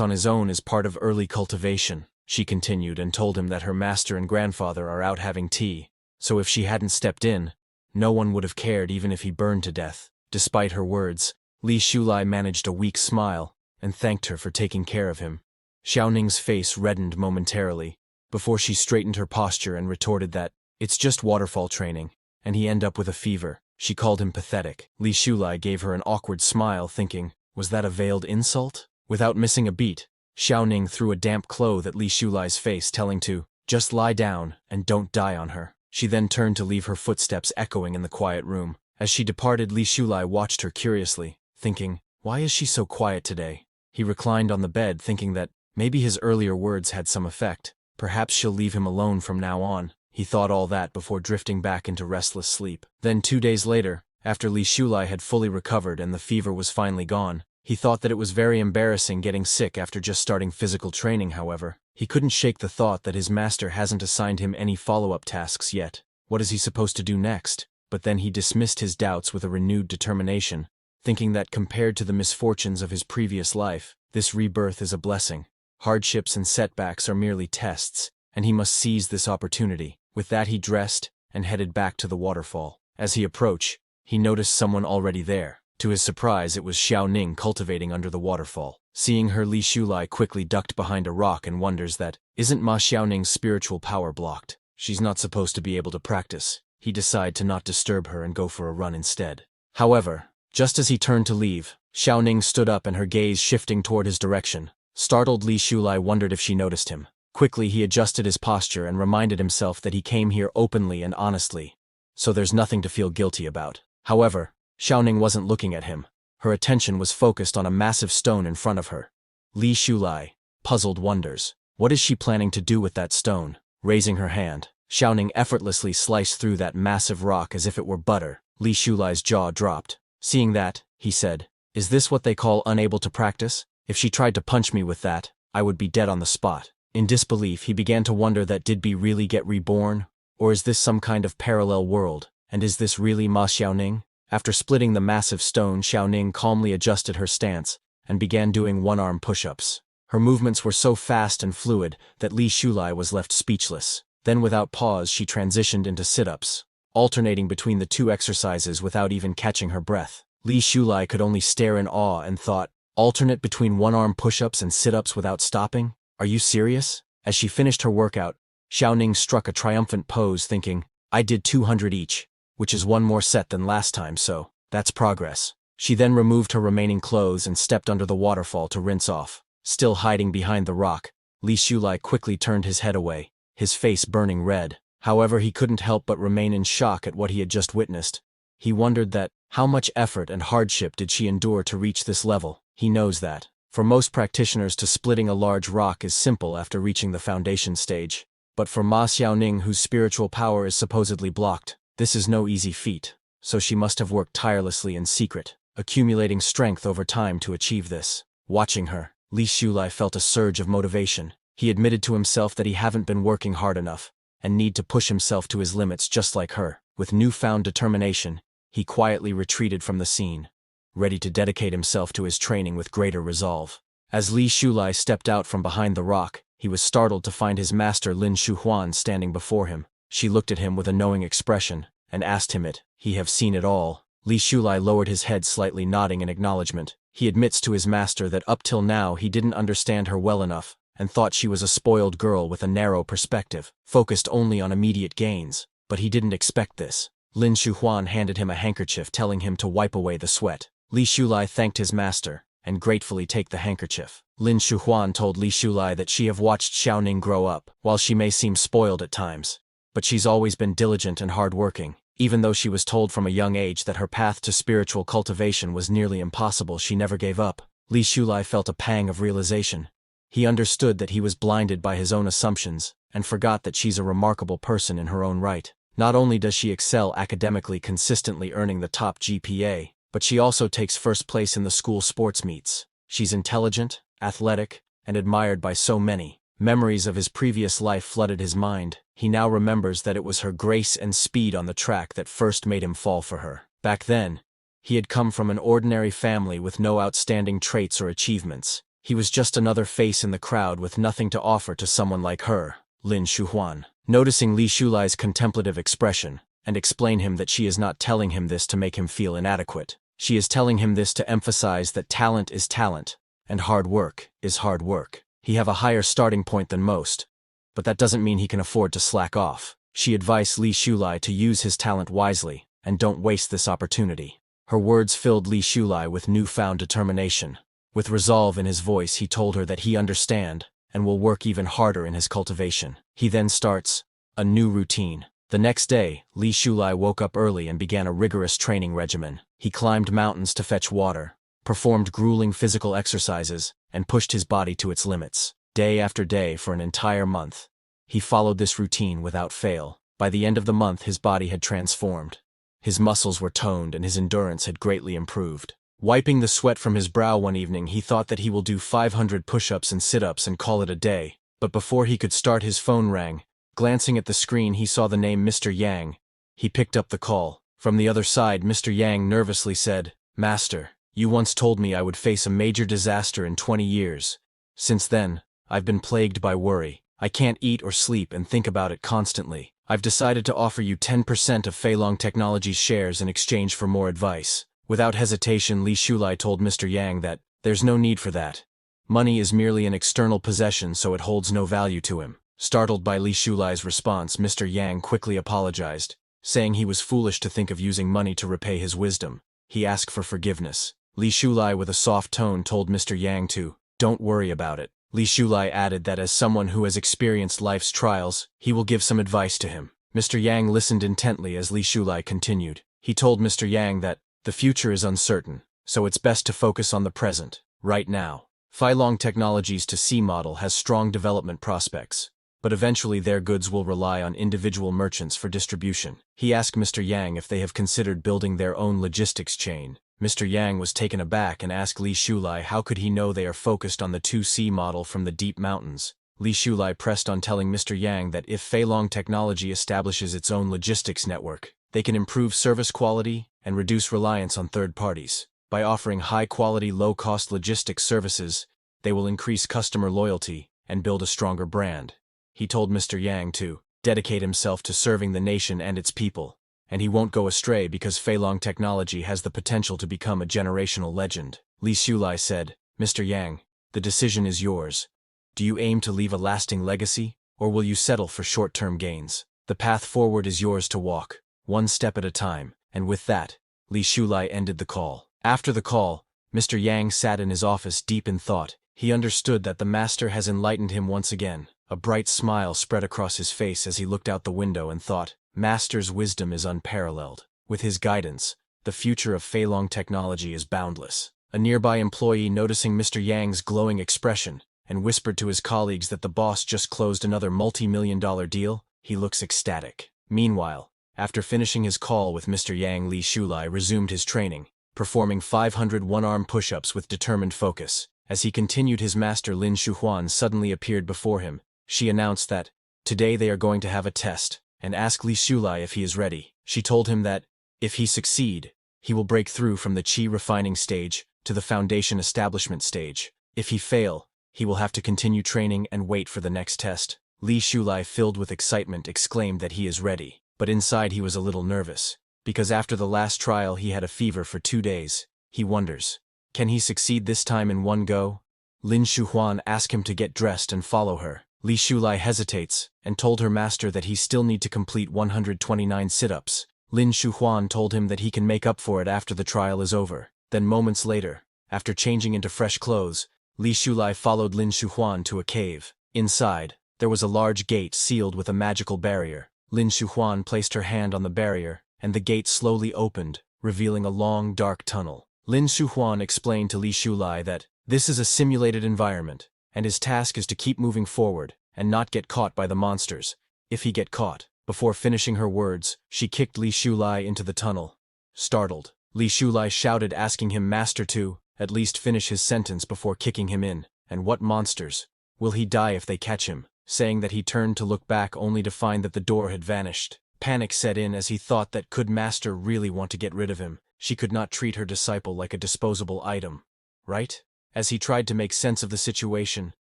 on his own is part of early cultivation, she continued, and told him that her master and grandfather are out having tea, so if she hadn't stepped in, no one would have cared even if he burned to death. Despite her words, Li Xiulai managed a weak smile and thanked her for taking care of him. Xiao Ning's face reddened momentarily, before she straightened her posture and retorted that it's just waterfall training, and he end up with a fever. She called him pathetic. Li Xiulai gave her an awkward smile, thinking, was that a veiled insult? Without missing a beat, Xiao Ning threw a damp cloth at Li Xiulai's face, telling to just lie down and don't die on her. She then turned to leave, her footsteps echoing in the quiet room. As she departed, Li Xiulai watched her curiously, thinking, why is she so quiet today? He reclined on the bed, thinking that maybe his earlier words had some effect. Perhaps she'll leave him alone from now on. He thought all that before drifting back into restless sleep. Then 2 days later, after Li Xiulai had fully recovered and the fever was finally gone, he thought that it was very embarrassing getting sick after just starting physical training. However, he couldn't shake the thought that his master hasn't assigned him any follow-up tasks yet. What is he supposed to do next? But then he dismissed his doubts with a renewed determination, thinking that compared to the misfortunes of his previous life, this rebirth is a blessing. Hardships and setbacks are merely tests, and he must seize this opportunity. With that, he dressed and headed back to the waterfall. As he approached, he noticed someone already there. To his surprise, it was Xiao Ning cultivating under the waterfall. Seeing her, Li Xiulai quickly ducked behind a rock and wonders that, isn't Ma Xiao Ning's spiritual power blocked? She's not supposed to be able to practice. He decided to not disturb her and go for a run instead. However, just as he turned to leave, Xiao Ning stood up and her gaze shifting toward his direction. Startled, Li Xiulai wondered if she noticed him. Quickly, he adjusted his posture and reminded himself that he came here openly and honestly, so there's nothing to feel guilty about. However, Xiao Ning wasn't looking at him. Her attention was focused on a massive stone in front of her. Li Xiulai, puzzled, wonders, what is she planning to do with that stone? Raising her hand, Xiao Ning effortlessly sliced through that massive rock as if it were butter. Li Xiulai's jaw dropped. Seeing that, he said, is this what they call unable to practice? If she tried to punch me with that, I would be dead on the spot. In disbelief, he began to wonder that did Bi really get reborn, or is this some kind of parallel world, And is this really Ma Xiaoning? After splitting the massive stone, Xiaoning calmly adjusted her stance and began doing one-arm push-ups. Her movements were so fast and fluid that Li Shulai was left speechless. Then without pause she transitioned into sit-ups, alternating between the two exercises without even catching her breath. Li Shulai could only stare in awe and thought, alternate between one-arm push-ups and sit-ups without stopping? Are you serious? As she finished her workout, Xiaoning struck a triumphant pose thinking, I did 200 each, which is one more set than last time, so that's progress. She then removed her remaining clothes and stepped under the waterfall to rinse off. Still hiding behind the rock, Li Shulai quickly turned his head away, his face burning red. However, he couldn't help but remain in shock at what he had just witnessed. He wondered that, how much effort and hardship did she endure to reach this level? He knows that, for most practitioners, to splitting a large rock is simple after reaching the foundation stage. But for Ma Xiaoning, whose spiritual power is supposedly blocked, this is no easy feat, so she must have worked tirelessly in secret, accumulating strength over time to achieve this. Watching her, Li Shulai felt a surge of motivation. He admitted to himself that he hadn't been working hard enough, and need to push himself to his limits just like her. With newfound determination, he quietly retreated from the scene, ready to dedicate himself to his training with greater resolve. As Li Shulai stepped out from behind the rock, he was startled to find his master Lin Shuhuan standing before him. She looked at him with a knowing expression, and asked him it. He have seen it all. Li Shulai lowered his head slightly, nodding in acknowledgement. He admits to his master that up till now he didn't understand her well enough, and thought she was a spoiled girl with a narrow perspective, focused only on immediate gains. But he didn't expect this. Lin Shuhuan handed him a handkerchief, telling him to wipe away the sweat. Li Shulai thanked his master, and gratefully take the handkerchief. Lin Shuhuan told Li Shulai that she have watched Xiaoning grow up. While she may seem spoiled at times, but she's always been diligent and hard-working. Even though she was told from a young age that her path to spiritual cultivation was nearly impossible, she never gave up. Li Shulai felt a pang of realization. He understood that he was blinded by his own assumptions, and forgot that she's a remarkable person in her own right. Not only does she excel academically, consistently earning the top GPA, but she also takes first place in the school sports meets. She's intelligent, athletic, and admired by so many. Memories of his previous life flooded his mind. He now remembers that it was her grace and speed on the track that first made him fall for her. Back then, he had come from an ordinary family with no outstanding traits or achievements. He was just another face in the crowd with nothing to offer to someone like her. Lin Shuhuan, noticing Li Shulai's contemplative expression, and explain him that she is not telling him this to make him feel inadequate. She is telling him this to emphasize that talent is talent, and hard work is hard work. He have a higher starting point than most, but that doesn't mean he can afford to slack off. She advised Li Shulai to use his talent wisely, and don't waste this opportunity. Her words filled Li Shulai with newfound determination. With resolve in his voice, he told her that he understand, and will work even harder in his cultivation. He then starts a new routine. The next day, Li Shulai woke up early and began a rigorous training regimen. He climbed mountains to fetch water, performed grueling physical exercises, and pushed his body to its limits. Day after day for an entire month, he followed this routine without fail. By the end of the month, his body had transformed. His muscles were toned and his endurance had greatly improved. Wiping the sweat from his brow one evening, he thought that he will do 500 push-ups and sit-ups and call it a day. But before he could start, his phone rang. Glancing at the screen, he saw the name Mr. Yang. He picked up the call. From the other side, Mr. Yang nervously said, "Master, you once told me I would face a major disaster in 20 years. Since then, I've been plagued by worry. I can't eat or sleep and think about it constantly. I've decided to offer you 10% of Feilong Technology's shares in exchange for more advice." Without hesitation, Li Shulai told Mr. Yang that there's no need for that. Money is merely an external possession, so it holds no value to him. Startled by Li Shulai's response, Mr. Yang quickly apologized, saying he was foolish to think of using money to repay his wisdom. He asked for forgiveness. Li Shulai, with a soft tone, told Mr. Yang to don't worry about it. Li Shulai added that as someone who has experienced life's trials, he will give some advice to him. Mr. Yang listened intently as Li Shulai continued. He told Mr. Yang that the future is uncertain, so it's best to focus on the present, right now. Feilong Technology's to C model has strong development prospects, but eventually their goods will rely on individual merchants for distribution. He asked Mr. Yang if they have considered building their own logistics chain. Mr. Yang was taken aback and asked Li Shulai how could he know they are focused on the 2C model from the deep mountains. Li Shulai pressed on, telling Mr. Yang that if Feilong Technology establishes its own logistics network, They can improve service quality and reduce reliance on third parties. By offering high-quality, low-cost logistics services, they will increase customer loyalty and build a stronger brand. He told Mr. Yang to dedicate himself to serving the nation and its people, and he won't go astray because Feilong technology has the potential to become a generational legend. Li Xulai said, "Mr. Yang, the decision is yours. Do you aim to leave a lasting legacy, or will you settle for short-term gains? The path forward is yours to walk, one step at a time." And with that, Li Xulai ended the call. After the call, Mr. Yang sat in his office deep in thought. He understood that the master has enlightened him once again. A bright smile spread across his face as he looked out the window and thought, Master's wisdom is unparalleled. With his guidance, the future of Feilong technology is boundless. A nearby employee, noticing Mr. Yang's glowing expression, and whispered to his colleagues that the boss just closed another multi-million-dollar deal. He looks ecstatic. Meanwhile, after finishing his call with Mr. Yang, Li Xulai resumed his training, performing 500 one-arm push-ups with determined focus. As he continued, his master Lin Shuhuan suddenly appeared before him. She announced that, today they are going to have a test, and asked Li Xulai if he is ready. She told him that, if he succeed, he will break through from the qi refining stage to the foundation establishment stage. If he fail, he will have to continue training and wait for the next test. Li Xulai, filled with excitement, exclaimed that he is ready, but inside he was a little nervous, because after the last trial he had a fever for 2 days. He wonders, can he succeed this time in one go? Lin Shuhuan asked him to get dressed and follow her. Li Xulai hesitates, and told her master that he still need to complete 129 sit-ups. Lin Shuhuan told him that he can make up for it after the trial is over. Then moments later, after changing into fresh clothes, Li Xulai followed Lin Shuhuan to a cave. Inside, there was a large gate sealed with a magical barrier. Lin Shuhuan placed her hand on the barrier, and the gate slowly opened, revealing a long, dark tunnel. Lin Shuhuan explained to Li Xulai that this is a simulated environment, and his task is to keep moving forward and not get caught by the monsters. If he get caught. Before finishing her words, she kicked Li Xulai into the tunnel. Startled, Li Xulai shouted, asking him master to at least finish his sentence before kicking him in. And what monsters? Will he die if they catch him? Saying that, he turned to look back only to find that the door had vanished. Panic set in as he thought that could master really want to get rid of him? She could not treat her disciple like a disposable item, right? As he tried to make sense of the situation,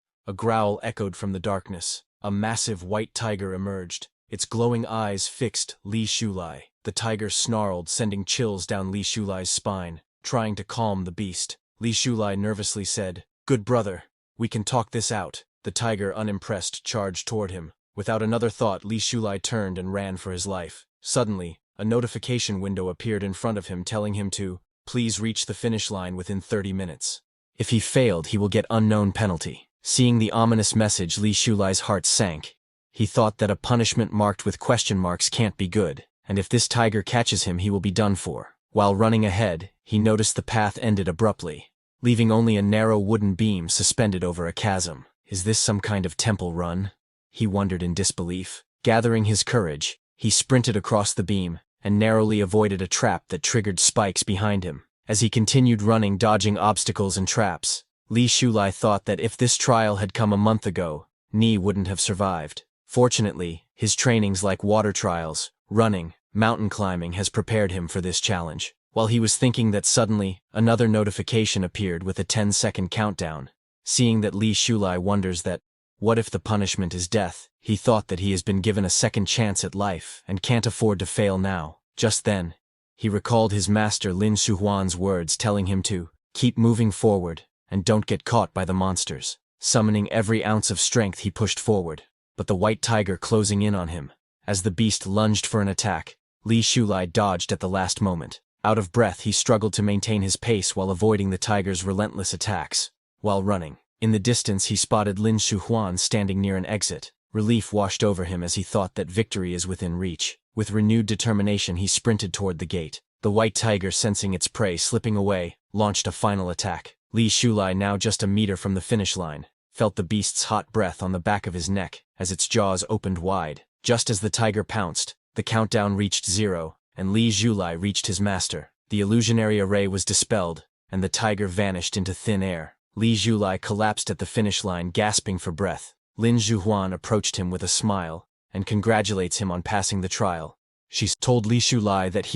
a growl echoed from the darkness. A massive white tiger emerged, its glowing eyes fixed Li Xulai. The tiger snarled, sending chills down Li Xulai's spine. Trying to calm the beast, Li Xulai nervously said, "Good brother, we can talk this out." The tiger, unimpressed, charged toward him. Without another thought, Li Xulai turned and ran for his life. Suddenly, a notification window appeared in front of him telling him to please reach the finish line within 30 minutes. If he failed, he will get unknown penalty. Seeing the ominous message, Li Xulai's heart sank. He thought that a punishment marked with question marks can't be good, and if this tiger catches him, he will be done for. While running ahead, he noticed the path ended abruptly, leaving only a narrow wooden beam suspended over a chasm. Is this some kind of temple run? He wondered in disbelief. Gathering his courage, he sprinted across the beam and narrowly avoided a trap that triggered spikes behind him. As he continued running, dodging obstacles and traps, Li Xulai thought that if this trial had come a month ago, Ni wouldn't have survived. Fortunately, his trainings like water trials, running, mountain climbing has prepared him for this challenge. While he was thinking that, suddenly, another notification appeared with a 10-second countdown. Seeing that, Li Xulai wonders that, what if the punishment is death? He thought that he has been given a second chance at life and can't afford to fail now. Just then, he recalled his master Lin Shuhuan's words telling him to keep moving forward and don't get caught by the monsters. Summoning every ounce of strength, he pushed forward, but the white tiger closing in on him. As the beast lunged for an attack, Li Xulai dodged at the last moment. Out of breath, he struggled to maintain his pace while avoiding the tiger's relentless attacks. While running, in the distance he spotted Lin Shuhuan standing near an exit. Relief washed over him as he thought that victory is within reach. With renewed determination, he sprinted toward the gate. The white tiger, sensing its prey slipping away, launched a final attack. Li Xulai, now just a meter from the finish line, felt the beast's hot breath on the back of his neck as its jaws opened wide. Just as the tiger pounced, the countdown reached 0, and Li Xulai reached his master. The illusionary array was dispelled, and the tiger vanished into thin air. Li Xulai collapsed at the finish line, gasping for breath. Lin Shuhuan approached him with a smile and congratulates him on passing the trial. She told Li Shulai that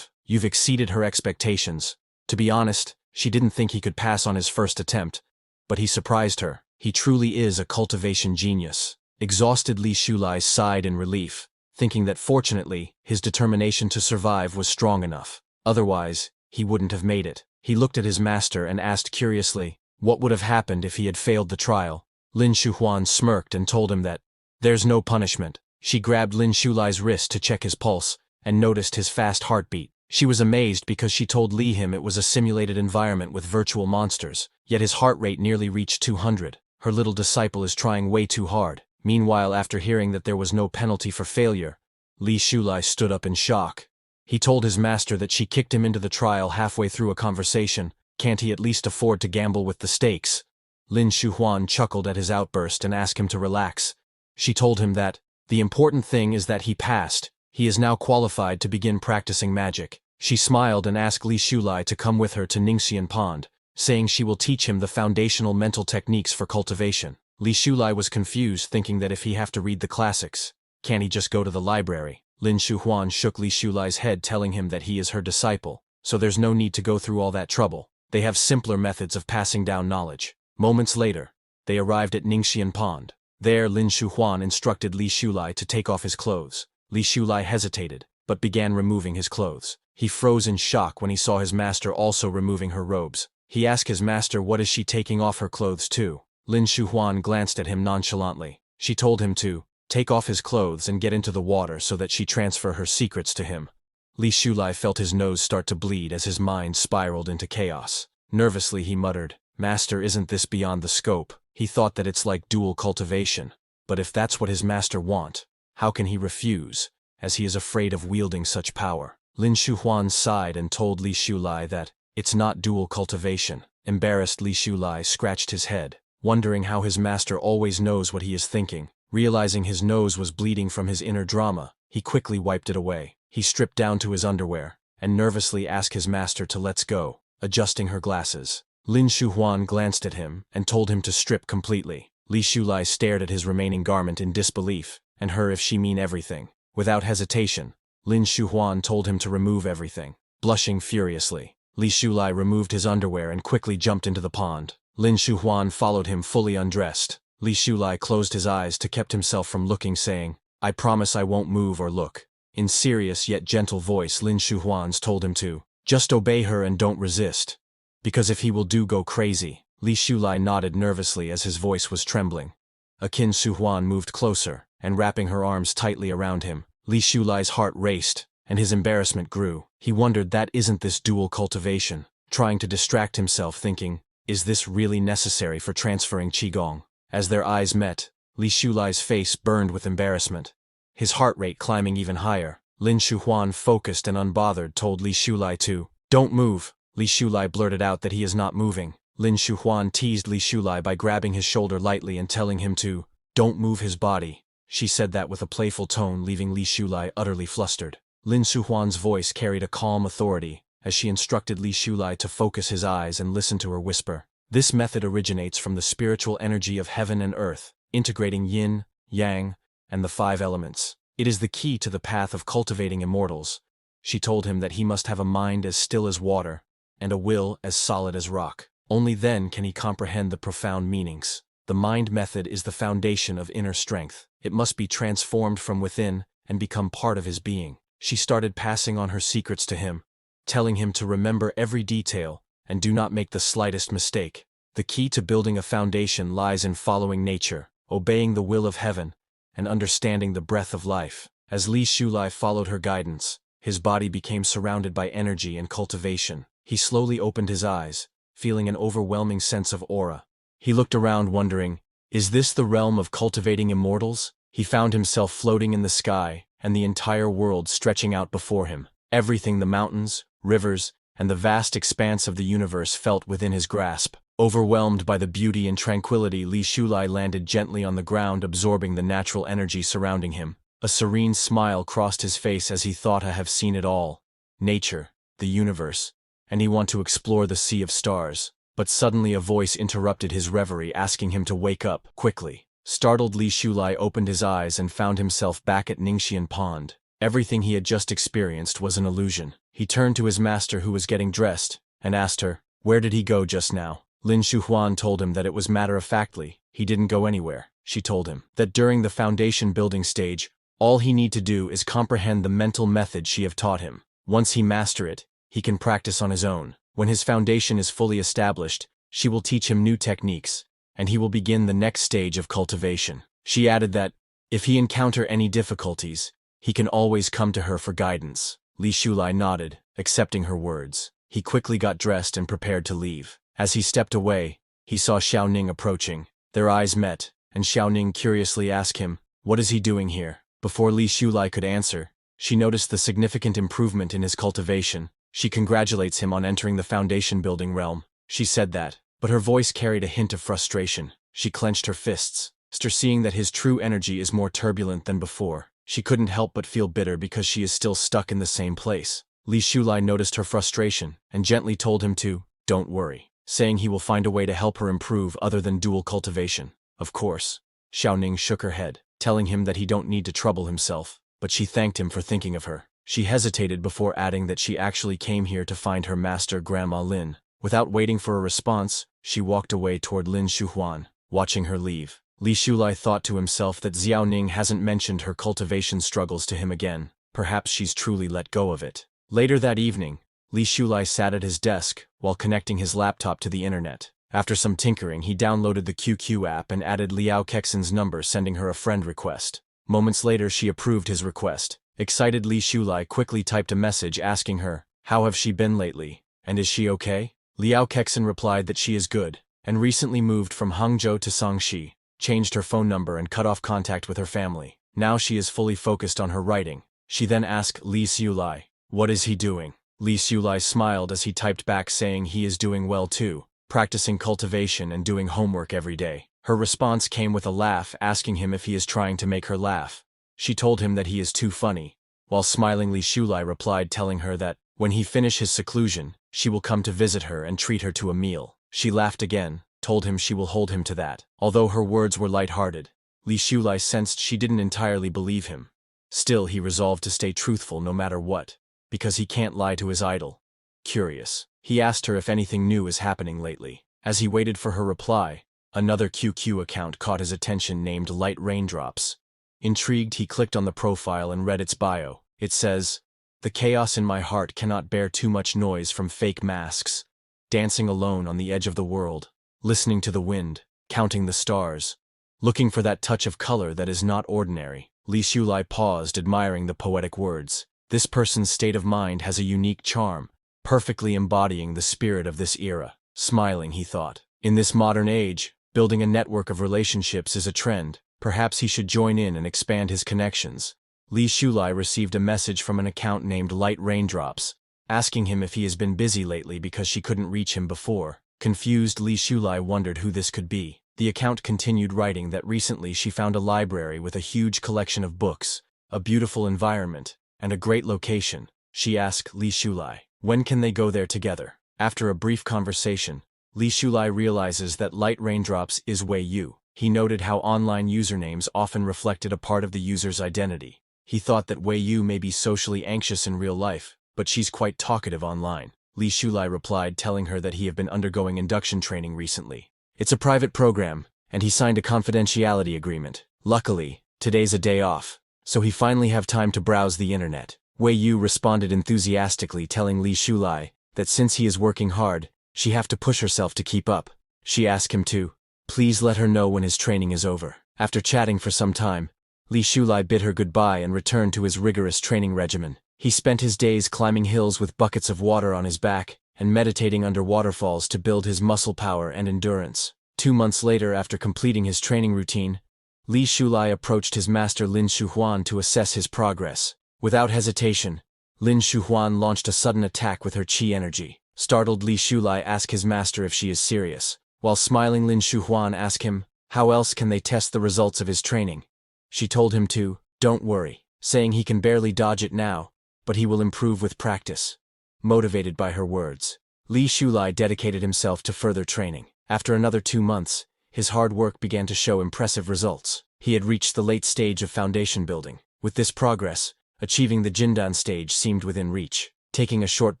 you've exceeded her expectations. To be honest, she didn't think he could pass on his first attempt, but he surprised her. He truly is a cultivation genius. Exhausted Li Shulai sighed in relief, thinking that fortunately, his determination to survive was strong enough. Otherwise, he wouldn't have made it. He looked at his master and asked curiously, what would have happened if he had failed the trial? Lin Shuhuan smirked and told him that, there's no punishment. She grabbed Lin Shulai's wrist to check his pulse, and noticed his fast heartbeat. She was amazed because she told Li it was a simulated environment with virtual monsters, yet his heart rate nearly reached 200. Her little disciple is trying way too hard. Meanwhile, after hearing that there was no penalty for failure, Li Shulai stood up in shock. He told his master that she kicked him into the trial halfway through a conversation. Can't he at least afford to gamble with the stakes? Lin Shuhuan chuckled at his outburst and asked him to relax. She told him that, the important thing is that he passed. He is now qualified to begin practicing magic. She smiled and asked Li Shulai to come with her to Ningxian Pond, saying she will teach him the foundational mental techniques for cultivation. Li Shulai was confused, thinking that if he have to read the classics, can't he just go to the library? Lin Shuhuan shook Li Shulai's head, telling him that he is her disciple, so there's no need to go through all that trouble. They have simpler methods of passing down knowledge. Moments later, they arrived at Ningxian Pond. There, Lin Shuhuan instructed Li Shulai to take off his clothes. Li Shulai hesitated, but began removing his clothes. He froze in shock when he saw his master also removing her robes. He asked his master, what is she taking off her clothes too? Lin Shuhuan glanced at him nonchalantly. She told him to take off his clothes and get into the water so that she transfer her secrets to him. Li Shulai felt his nose start to bleed as his mind spiraled into chaos. Nervously he muttered, Master, isn't this beyond the scope? He thought that it's like dual cultivation. But if that's what his master want, how can he refuse, as he is afraid of wielding such power? Lin Shuhuan sighed and told Li Shulai that, it's not dual cultivation. Embarrassed, Li Shulai scratched his head, wondering how his master always knows what he is thinking. Realizing his nose was bleeding from his inner drama, he quickly wiped it away. He stripped down to his underwear, and nervously asked his master to let's go, adjusting her glasses. Lin Shuhuan glanced at him and told him to strip completely. Li Shulai stared at his remaining garment in disbelief, and her if she mean everything. Without hesitation, Lin Shuhuan told him to remove everything. Blushing furiously, Li Shulai removed his underwear and quickly jumped into the pond. Lin Shuhuan followed him fully undressed. Li Shulai closed his eyes to keep himself from looking, saying, I promise I won't move or look. In serious yet gentle voice, Lin Shuhuan told him to just obey her and don't resist. Because if he will go crazy. Li Shulai nodded nervously as his voice was trembling. Akin Shuhuan moved closer, and wrapping her arms tightly around him. Li Shulai's heart raced, and his embarrassment grew. He wondered that isn't this dual cultivation, trying to distract himself, thinking, is this really necessary for transferring Qigong? As their eyes met, Li Shulai's face burned with embarrassment. His heart rate climbing even higher. Lin Shuhuan, focused and unbothered, told Li Shulai to don't move. Li Shulai blurted out that he is not moving. Lin Shuhuan teased Li Shulai by grabbing his shoulder lightly and telling him to don't move his body. She said that with a playful tone, leaving Li Shulai utterly flustered. Lin Shuhuan's voice carried a calm authority as she instructed Li Shulai to focus his eyes and listen to her whisper. This method originates from the spiritual energy of heaven and earth, integrating yin, yang, and the 5 elements. It is the key to the path of cultivating immortals. She told him that he must have a mind as still as water, and a will as solid as rock. Only then can he comprehend the profound meanings. The mind method is the foundation of inner strength. It must be transformed from within and become part of his being. She started passing on her secrets to him, telling him to remember every detail and do not make the slightest mistake. The key to building a foundation lies in following nature, obeying the will of heaven, and understanding the breath of life. As Li Shulai followed her guidance, his body became surrounded by energy and cultivation. He slowly opened his eyes, feeling an overwhelming sense of aura. He looked around wondering, is this the realm of cultivating immortals? He found himself floating in the sky, and the entire world stretching out before him. Everything, the mountains, rivers, and the vast expanse of the universe, felt within his grasp. Overwhelmed by the beauty and tranquility, Li Shulai landed gently on the ground, absorbing the natural energy surrounding him. A serene smile crossed his face as he thought, I have seen it all. Nature, the universe, and he wanted to explore the sea of stars. But suddenly a voice interrupted his reverie, asking him to wake up quickly. Startled, Li Shulai opened his eyes and found himself back at Ningxian Pond. Everything he had just experienced was an illusion. He turned to his master who was getting dressed, and asked her, where did he go just now? Lin Shuhuan told him that it was matter-of-factly, he didn't go anywhere. She told him that during the foundation building stage, all he need to do is comprehend the mental method she have taught him. Once he master it, he can practice on his own. When his foundation is fully established, she will teach him new techniques, and he will begin the next stage of cultivation. She added that, if he encounter any difficulties, he can always come to her for guidance. Li Shulai nodded, accepting her words. He quickly got dressed and prepared to leave. As he stepped away, he saw Xiaoning approaching. Their eyes met, and Xiaoning curiously asked him, what is he doing here? Before Li Shulai could answer, she noticed the significant improvement in his cultivation. She congratulates him on entering the foundation building realm. She said that, but her voice carried a hint of frustration. She clenched her fists, seeing that his true energy is more turbulent than before. She couldn't help but feel bitter because she is still stuck in the same place. Li Shulai noticed her frustration and gently told him to, don't worry, saying he will find a way to help her improve other than dual cultivation. Of course. Xiaoning shook her head, telling him that he don't need to trouble himself, but she thanked him for thinking of her. She hesitated before adding that she actually came here to find her master Grandma Lin. Without waiting for a response, she walked away toward Lin Shuhuan. Watching her leave, Li Shulai thought to himself that Xiaoning hasn't mentioned her cultivation struggles to him again. Perhaps she's truly let go of it. Later that evening, Li Shulai sat at his desk while connecting his laptop to the internet. After some tinkering, he downloaded the QQ app and added Liao Kexin's number, sending her a friend request. Moments later, she approved his request. Excited, Li Shulai quickly typed a message asking her, how have she been lately, and is she okay? Liao Kexin replied that she is good, and recently moved from Hangzhou to Sangxi, changed her phone number and cut off contact with her family. Now she is fully focused on her writing. She then asked Li Shulai, what is he doing? Li Shulai smiled as he typed back saying he is doing well too, practicing cultivation and doing homework every day. Her response came with a laugh, asking him if he is trying to make her laugh. She told him that he is too funny, while smiling Li Shulai replied telling her that, when he finish his seclusion, she will come to visit her and treat her to a meal. She laughed again, told him she will hold him to that. Although her words were light-hearted, Li Shulai sensed she didn't entirely believe him. Still, he resolved to stay truthful no matter what, because he can't lie to his idol. Curious, he asked her if anything new is happening lately. As he waited for her reply, another QQ account caught his attention named Light Raindrops. Intrigued, he clicked on the profile and read its bio. It says, the chaos in my heart cannot bear too much noise from fake masks, dancing alone on the edge of the world, listening to the wind, counting the stars, looking for that touch of color that is not ordinary. Li Shulai paused, admiring the poetic words. This person's state of mind has a unique charm, perfectly embodying the spirit of this era. Smiling, he thought, in this modern age, building a network of relationships is a trend. Perhaps he should join in and expand his connections. Li Shulai received a message from an account named Light Raindrops, asking him if he has been busy lately because she couldn't reach him before. Confused, Li Shulai wondered who this could be. The account continued writing that recently she found a library with a huge collection of books, a beautiful environment, and a great location. She asked Li Shulai, when can they go there together? After a brief conversation, Li Shulai realizes that Light Raindrops is Wei Yu. He noted how online usernames often reflected a part of the user's identity. He thought that Wei Yu may be socially anxious in real life, but she's quite talkative online. Li Shulai replied, telling her that he had been undergoing induction training recently. It's a private program, and he signed a confidentiality agreement. Luckily, today's a day off, so he finally have time to browse the internet. Wei Yu responded enthusiastically, telling Li Shulai that since he is working hard, she have to push herself to keep up. She asked him to please let her know when his training is over. After chatting for some time, Li Shulai bid her goodbye and returned to his rigorous training regimen. He spent his days climbing hills with buckets of water on his back and meditating under waterfalls to build his muscle power and endurance. 2 months later, after completing his training routine, Li Shulai approached his master Lin Shuhuan to assess his progress. Without hesitation, Lin Shuhuan launched a sudden attack with her qi energy. Startled, Li Shulai asked his master if she is serious. While smiling, Lin Shuhuan asked him, how else can they test the results of his training? She told him to, don't worry, saying he can barely dodge it now, but he will improve with practice. Motivated by her words, Li Shulai dedicated himself to further training. After another 2 months, his hard work began to show impressive results. He had reached the late stage of foundation building. With this progress, Achieving the Jindan stage seemed within reach. Taking a short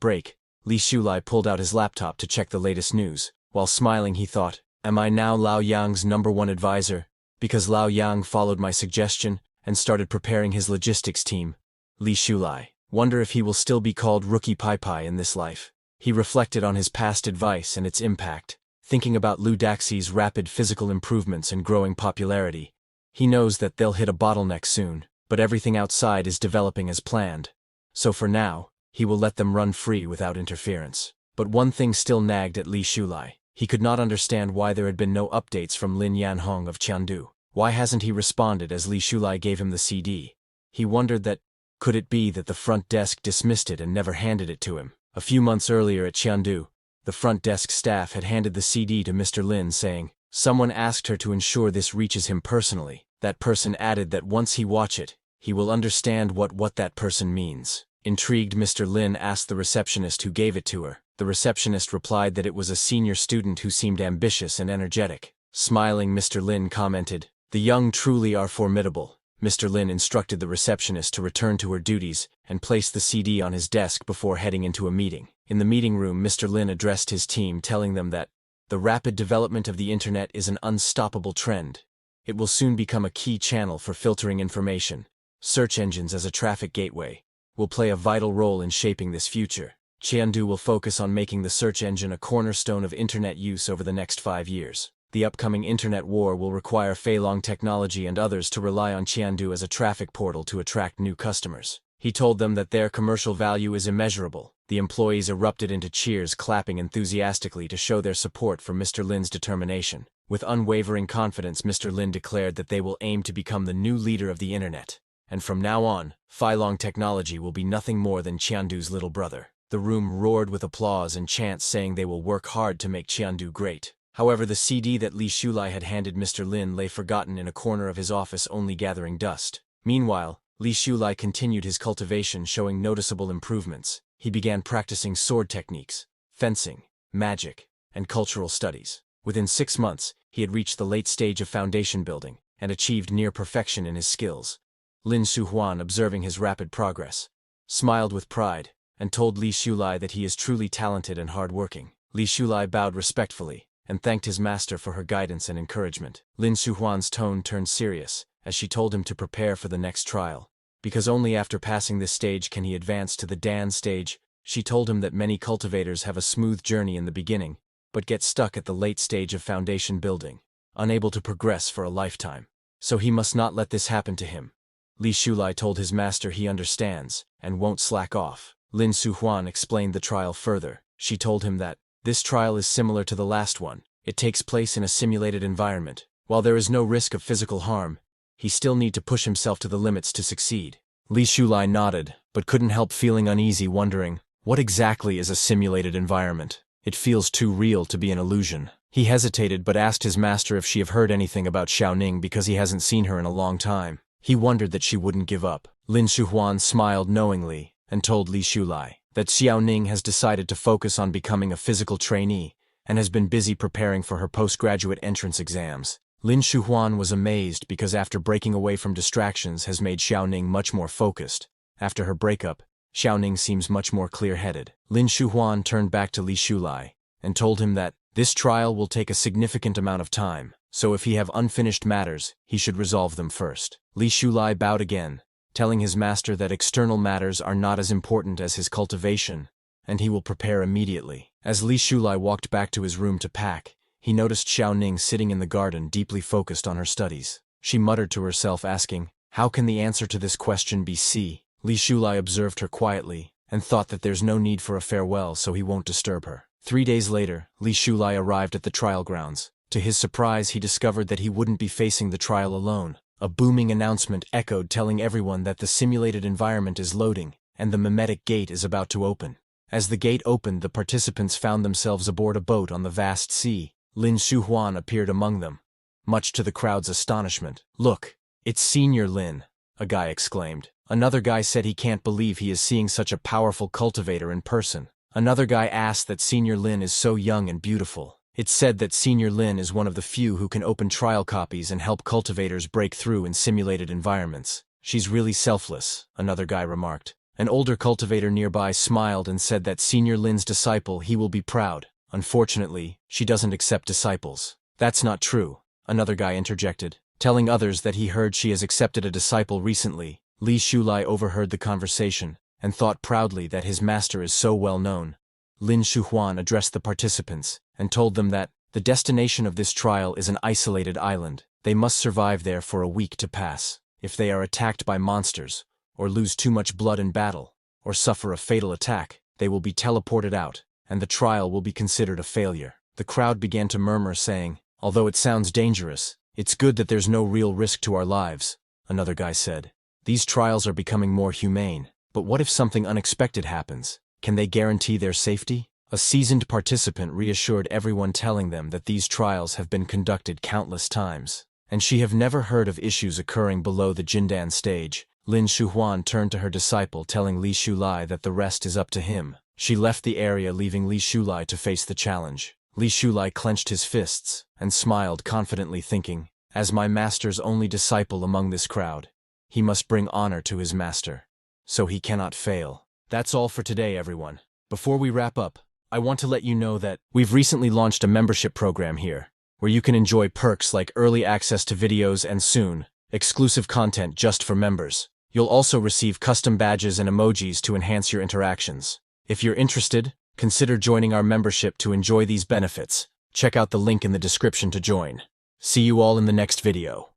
break, Li Shulai pulled out his laptop to check the latest news. While smiling, he thought, "Am I now Lao Yang's #1 advisor? Because Lao Yang followed my suggestion and started preparing his logistics team. Li Shulai. Wonder if he will still be called Rookie Pai Pai in this life." He reflected on his past advice and its impact, thinking about Lu Daxi's rapid physical improvements and growing popularity. He knows that they'll hit a bottleneck soon, but everything outside is developing as planned. So for now, he will let them run free without interference. But one thing still nagged at Li Shulai. He could not understand why there had been no updates from Lin Yanhong of Qiandu. Why hasn't he responded as Li Shulai gave him the CD? He wondered that, could it be that the front desk dismissed it and never handed it to him? A few months earlier at Qiandu, the front desk staff had handed the CD to Mr. Lin saying, "Someone asked her to ensure this reaches him personally." That person added that once he watch it, he will understand what that person means. Intrigued, Mr. Lin asked the receptionist who gave it to her. The receptionist replied that it was a senior student who seemed ambitious and energetic. Smiling, Mr. Lin commented, "The young truly are formidable." Mr. Lin instructed the receptionist to return to her duties and place the CD on his desk before heading into a meeting. In the meeting room, Mr. Lin addressed his team, telling them that the rapid development of the internet is an unstoppable trend. It will soon become a key channel for filtering information. Search engines as a traffic gateway will play a vital role in shaping this future. Qiandu will focus on making the search engine a cornerstone of internet use over the next 5 years. The upcoming internet war will require Feilong Technology and others to rely on Qiandu as a traffic portal to attract new customers. He told them that their commercial value is immeasurable. The employees erupted into cheers, clapping enthusiastically to show their support for Mr. Lin's determination. With unwavering confidence, Mr. Lin declared that they will aim to become the new leader of the internet. And from now on, Feilong Technology will be nothing more than Qiandu's little brother. The room roared with applause and chants saying they will work hard to make Qiandu great. However, the CD that Li Shulai had handed Mr. Lin lay forgotten in a corner of his office, only gathering dust. Meanwhile, Li Shulai continued his cultivation, showing noticeable improvements. He began practicing sword techniques, fencing, magic, and cultural studies. Within 6 months, he had reached the late stage of foundation building and achieved near perfection in his skills. Lin Suhuan, observing his rapid progress, smiled with pride and told Li Shulai that he is truly talented and hard-working. Li Shulai bowed respectfully and thanked his master for her guidance and encouragement. Lin Suhuan's tone turned serious as she told him to prepare for the next trial, because only after passing this stage can he advance to the Dan stage. She told him that many cultivators have a smooth journey in the beginning, but get stuck at the late stage of foundation building, unable to progress for a lifetime. So he must not let this happen to him. Li Shulai told his master he understands and won't slack off. Lin Suhuan explained the trial further. She told him that this trial is similar to the last one. It takes place in a simulated environment. While there is no risk of physical harm, he still need to push himself to the limits to succeed. Li Shulai nodded, but couldn't help feeling uneasy, wondering, what exactly is a simulated environment? It feels too real to be an illusion. He hesitated but asked his master if she have heard anything about Xiaoning because he hasn't seen her in a long time. He wondered that she wouldn't give up. Lin Suhuan smiled knowingly and told Li Shulai that Xiaoning has decided to focus on becoming a physical trainee and has been busy preparing for her postgraduate entrance exams. Lin Suhuan was amazed because after breaking away from distractions has made Xiaoning much more focused. After her breakup, Xiaoning seems much more clear-headed. Lin Suhuan turned back to Li Shulai and told him that this trial will take a significant amount of time, so if he have unfinished matters, he should resolve them first. Li Shulai bowed again, telling his master that external matters are not as important as his cultivation, and he will prepare immediately. As Li Shulai walked back to his room to pack, he noticed Xiaoning sitting in the garden, deeply focused on her studies. She muttered to herself, asking, "How can the answer to this question be C?" Li Shulai observed her quietly and thought that there's no need for a farewell, so he won't disturb her. 3 days later, Li Shulai arrived at the trial grounds. To his surprise, he discovered that he wouldn't be facing the trial alone. A booming announcement echoed, telling everyone that the simulated environment is loading and the mimetic gate is about to open. As the gate opened, the participants found themselves aboard a boat on the vast sea. Lin Suhuan appeared among them, much to the crowd's astonishment. "Look, it's Senior Lin," a guy exclaimed. Another guy said he can't believe he is seeing such a powerful cultivator in person. Another guy asked that Senior Lin is so young and beautiful. It's said that Senior Lin is one of the few who can open trial copies and help cultivators break through in simulated environments. She's really selfless, another guy remarked. An older cultivator nearby smiled and said that Senior Lin's disciple he will be proud. Unfortunately, she doesn't accept disciples. That's not true, another guy interjected, telling others that he heard she has accepted a disciple recently. Li Shulai overheard the conversation and thought proudly that his master is so well known. Lin Shuhuan addressed the participants and told them that the destination of this trial is an isolated island. They must survive there for a week to pass. If they are attacked by monsters, or lose too much blood in battle, or suffer a fatal attack, they will be teleported out, and the trial will be considered a failure. The crowd began to murmur, saying, "Although it sounds dangerous, it's good that there's no real risk to our lives," another guy said. "These trials are becoming more humane, but what if something unexpected happens? Can they guarantee their safety?" A seasoned participant reassured everyone, telling them that these trials have been conducted countless times, and she have never heard of issues occurring below the Jindan stage. Lin Shuhuan turned to her disciple, telling Li Shulai that the rest is up to him. She left the area, leaving Li Shulai to face the challenge. Li Shulai clenched his fists and smiled confidently, thinking, "As my master's only disciple among this crowd, he must bring honor to his master, so he cannot fail." That's all for today, everyone. Before we wrap up, I want to let you know that we've recently launched a membership program here, where you can enjoy perks like early access to videos and soon, exclusive content just for members. You'll also receive custom badges and emojis to enhance your interactions. If you're interested, consider joining our membership to enjoy these benefits. Check out the link in the description to join. See you all in the next video.